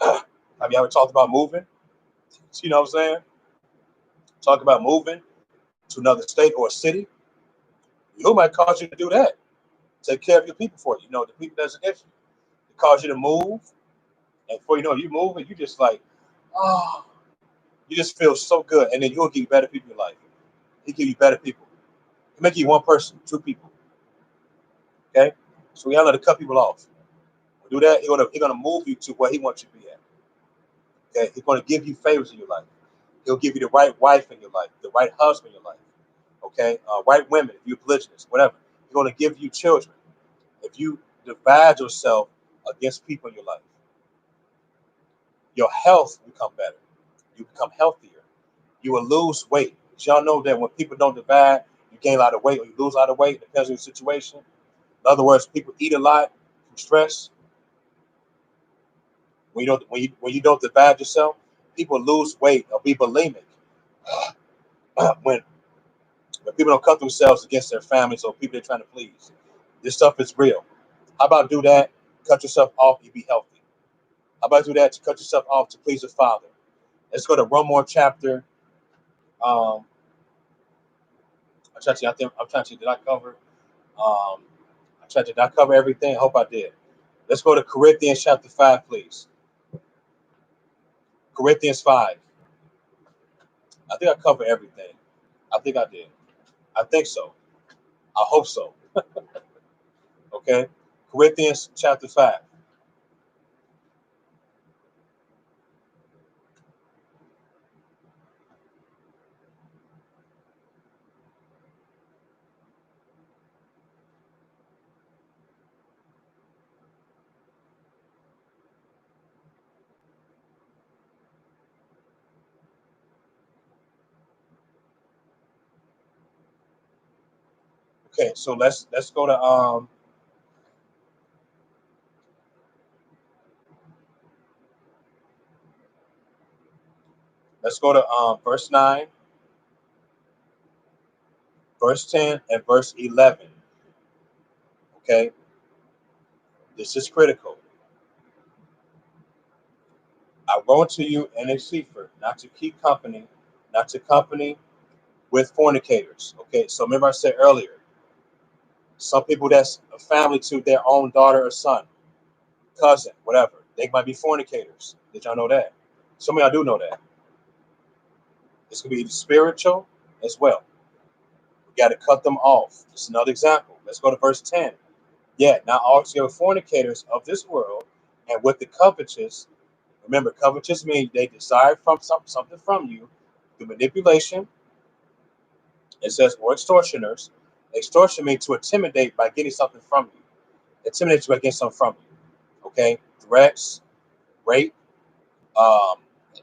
Have you ever talked about moving? You know what I'm saying? Talk about moving to another state or a city. Yahuwah might cause you to do that. Take care of your people for you. You know, the people that's against you. It cause you to move, and before you know it, you move, and you just like, oh, you just feel so good. And then He'll give you better people in your life. He give you better people. He make you one person, two people. Okay, so we gotta cut people off. Do that. He's gonna move you to where He wants you to be at. Okay, He's gonna give you favors in your life. He'll give you the right wife in your life, the right husband in your life. Okay, right women if you're polygynist, whatever. He's gonna give you children. If you divide yourself against people in your life, your health will become better. You become healthier. You will lose weight. But y'all know that when people don't divide, you gain a lot of weight or you lose a lot of weight. It depends on your situation. In other words, people eat a lot from stress. When you don't divide yourself, people lose weight or be bulimic. when when people don't cut themselves against their families or people they're trying to please, this stuff is real. How about do that? Cut yourself off. You be healthy. How about do that to cut yourself off to please the Father? Let's go to one more chapter. Um, I'm trying to. Did I cover? I tried to not cover everything. I hope I did. Let's go to Corinthians chapter 5, please. Corinthians 5. I think I covered everything. I think I did. I think so. I hope so. Okay. Corinthians chapter 5. Okay, so let's go to verse 9, verse 10, and verse 11. Okay, this is critical. "I wrote to you in a cipher, not to keep company, not to company with fornicators. Okay, so remember I said earlier, some people that's a family to their own daughter or son, cousin, whatever, they might be fornicators. Did y'all know that? Some of y'all do know that. This could be spiritual as well. We got to cut them off. Just another example. Let's go to verse 10. Yeah, now altogether fornicators of this world and with the covetous. Remember, covetous means they desire from something from you through manipulation. It says, or extortioners. Extortion means to intimidate by getting something from you. Intimidate you by getting something from you. Okay? Threats, rape, um,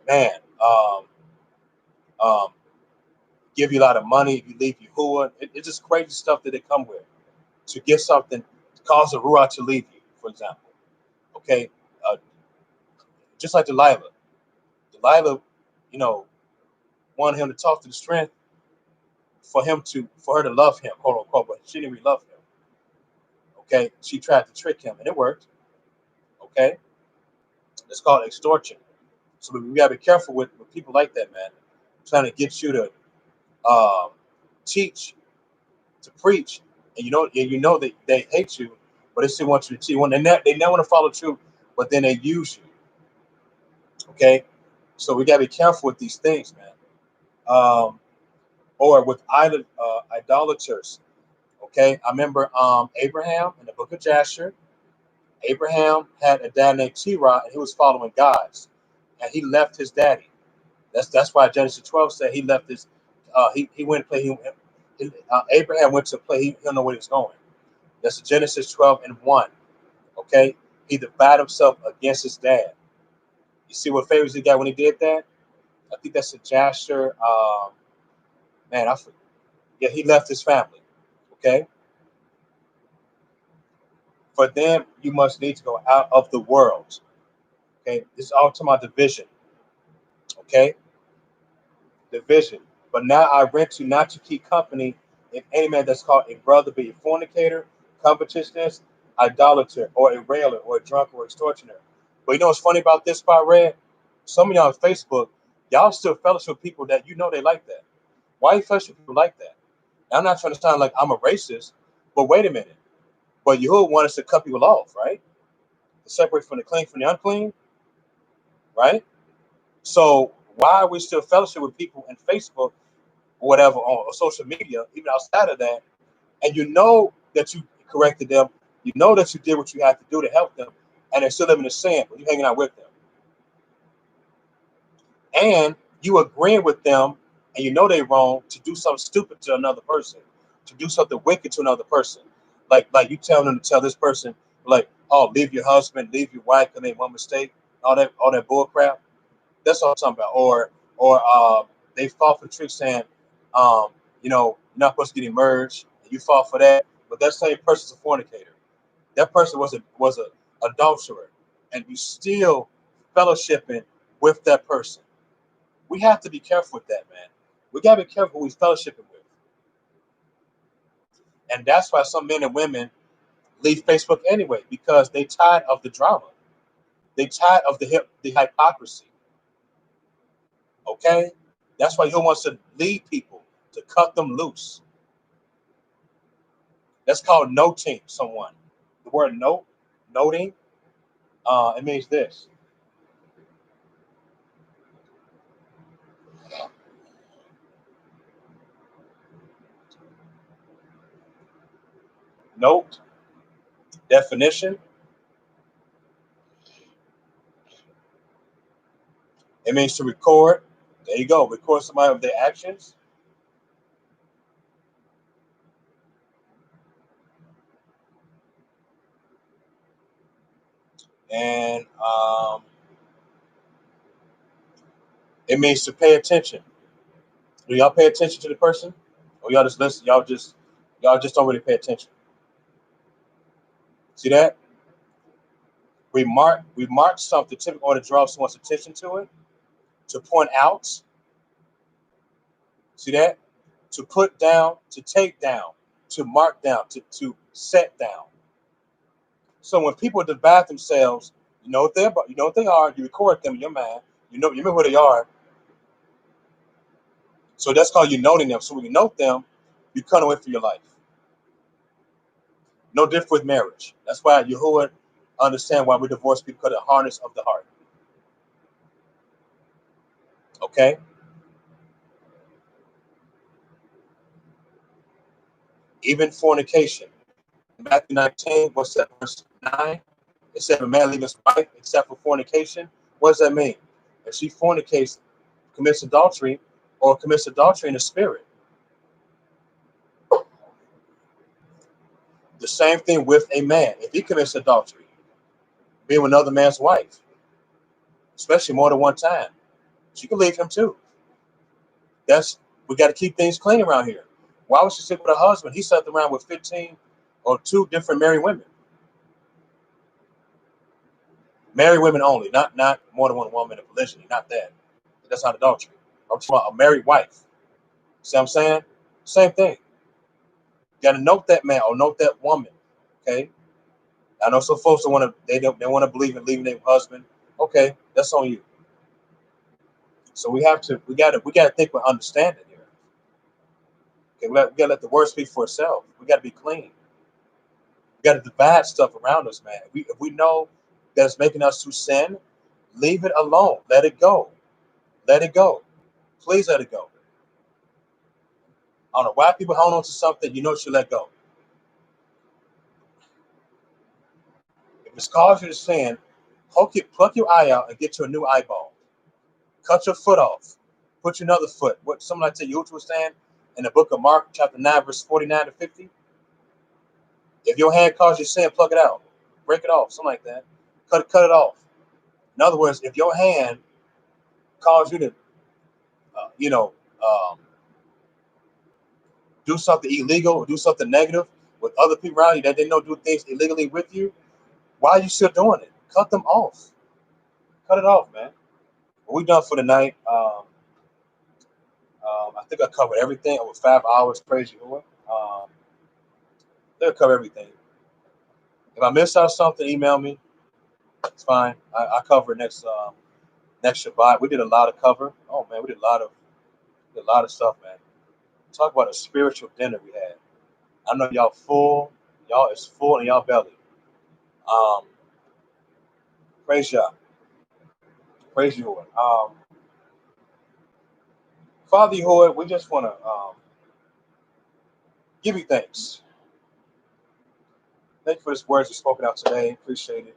man, um, give you a lot of money if you leave Yahuwah. It's just crazy stuff that they come with to get something, to cause a ruah to leave you, for example. Okay? Just like Delilah. Delilah, you know, wanted him to talk to the strength for her to love him, quote unquote, but she didn't really love him. Okay, she tried to trick him, and it worked. Okay, it's called extortion. So we gotta be careful with people like that, man. Trying to get you to um, teach, to preach, and you know they hate you, but they still want you to teach. They never want to follow truth, but then they use you. Okay, so we gotta be careful with these things, man. Um, or with idolaters. Okay, I remember Abraham in the book of Jasher. Abraham had a dad named Terah, and he was following gods, and he left his daddy. That's why Genesis 12 said he left his. He went to play. Abraham went to play. He don't know where he was going. That's Genesis 12:1. Okay, he divided himself against his dad. You see what favors he got when he did that? I think that's a Jasher. Man, yeah, he left his family. Okay, for them, you must need to go out of the world. Okay, this is all talking about division. Okay, division. But now I rent you not to keep company if any man that's called a brother be a fornicator, covetousness, idolater, or a railer, or a drunk, or extortioner. But you know what's funny about this part, Red? Some of y'all on Facebook, y'all still fellowship with people that you know they like that. Why you fellowship with people like that? Now, I'm not trying to sound like I'm a racist, but wait a minute. But Yahuwah want us to cut people off, right? To separate from the clean from the unclean, right? So why are we still fellowship with people in Facebook or whatever on social media, even outside of that, and you know that you corrected them, you know that you did what you had to do to help them, and they're still living in sin, but you're hanging out with them. And you agreeing with them, and you know they're wrong to do something stupid to another person, to do something wicked to another person. Like you telling them to tell this person, like, oh, leave your husband, leave your wife, because they made one mistake, all that bull crap. That's what I'm talking about. Or they fall for the trick saying, you're not supposed to get emerged. And you fall for that, but that same person's a fornicator. That person was a adulterer, and you still fellowshipping with that person. We have to be careful with that, man. We gotta be careful who we fellowshipping with, and that's why some men and women leave Facebook anyway because they tired of the drama. They tired of the hypocrisy. Okay, that's why he wants to lead people to cut them loose. That's called noting someone. The word noting, it means this. Note, definition, it means to record. There you go. Record somebody of their actions. And it means to pay attention. Do y'all pay attention to the person? Or y'all just listen? Y'all just don't really pay attention. See that? We mark something typically or to draw someone's attention to it, to point out. See that? To put down, to take down, to mark down, to set down. So when people divide themselves, you know what they are. You record them in your mind. You know who they are. So that's called you noting them. So when you note them, you cut away for your life. No different with marriage. That's why Yahuwah understand why we divorce people, because of the hardness of the heart. Okay? Even fornication. Matthew 19, what's that, verse 9? It said, if a man leave his wife except for fornication, what does that mean? If she fornicates, commits adultery, or commits adultery in the spirit. The same thing with a man. If he commits adultery, being with another man's wife, especially more than one time, she can leave him too. We got to keep things clean around here. Why would she sleep with her husband? He slept around with 15 or 2 different married women. Married women only, not more than one woman in polygyny, not that. That's not adultery. I'm talking about a married wife. See what I'm saying? Same thing. You got to note that man or note that woman. Okay. I know some folks they want to believe in leaving their husband. Okay, that's on you. So we got to think with understanding here. Okay, we got to let the word speak for itself. We got to be clean. We got to divide stuff around us, man. If we know that's making us to sin, leave it alone. Let it go. Let it go. Please let it go. I don't know why people hold on to something you know should let go. If it's caused you to sin, pluck your eye out and get you a new eyeball. Cut your foot off. Put you another foot. What something like that Yahuwah was saying in the book of Mark, chapter 9, verse 49 to 50. If your hand causes you sin, pluck it out. Break it off. Something like that. Cut it off. In other words, if your hand causes you to, you know, do something illegal or do something negative with other people around you that they know do things illegally with you, why are you still doing it? Cut them off. Cut it off, man. We're done for the night. I think I covered everything over 5 hours. Praise you, Lord. They'll cover everything. If I missed out something, email me. It's fine. I cover next Shabbat. We did a lot of cover. Oh man, we did a lot of stuff, man. Talk about a spiritual dinner we had. I know y'all full. Y'all is full in y'all belly. Um, praise y'all. Praise you, Lord. Father Lord, we just want to give you thanks. Thank you for this words you spoken out today. Appreciate it.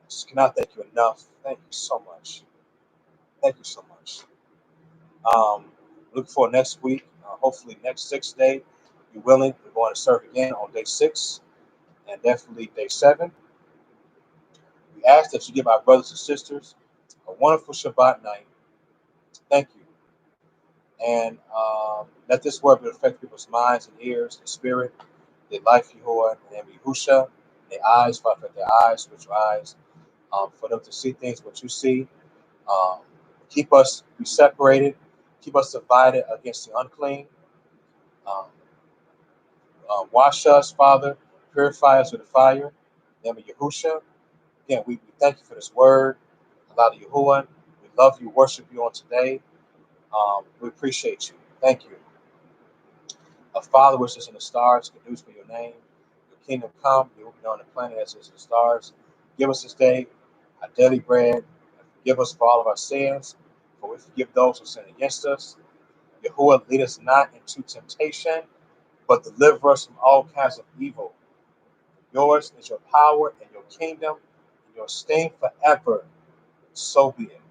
Just cannot thank you enough. Thank you so much. Thank you so much. Look for next week. Hopefully next 6th day, you're willing. We're going to serve again on day 6 and definitely day 7. We ask that you give our brothers and sisters a wonderful Shabbat night. Thank you. And let this word affect people's minds and ears and spirit, their life, Yehoah, and Yehusha, their eyes, Father, their eyes, spiritual eyes, for them to see things what you see. Um, keep us be separated. Keep us divided against the unclean. Um, wash us, Father. Purify us with the fire. In the name of Yehusha. Again, we thank you for this word. Allow the Yahuwah. We love you, worship you on today. We appreciate you. Thank you. Our Father, which is in the stars, produce for your name. Your kingdom come, your will be done on the planet as it is in the stars. Give us this day our daily bread. And forgive us for all of our sins, for we forgive those who sin against us. Yahuwah, lead us not into temptation, but deliver us from all kinds of evil. Yours is your power and your kingdom, and your stain forever. So be it.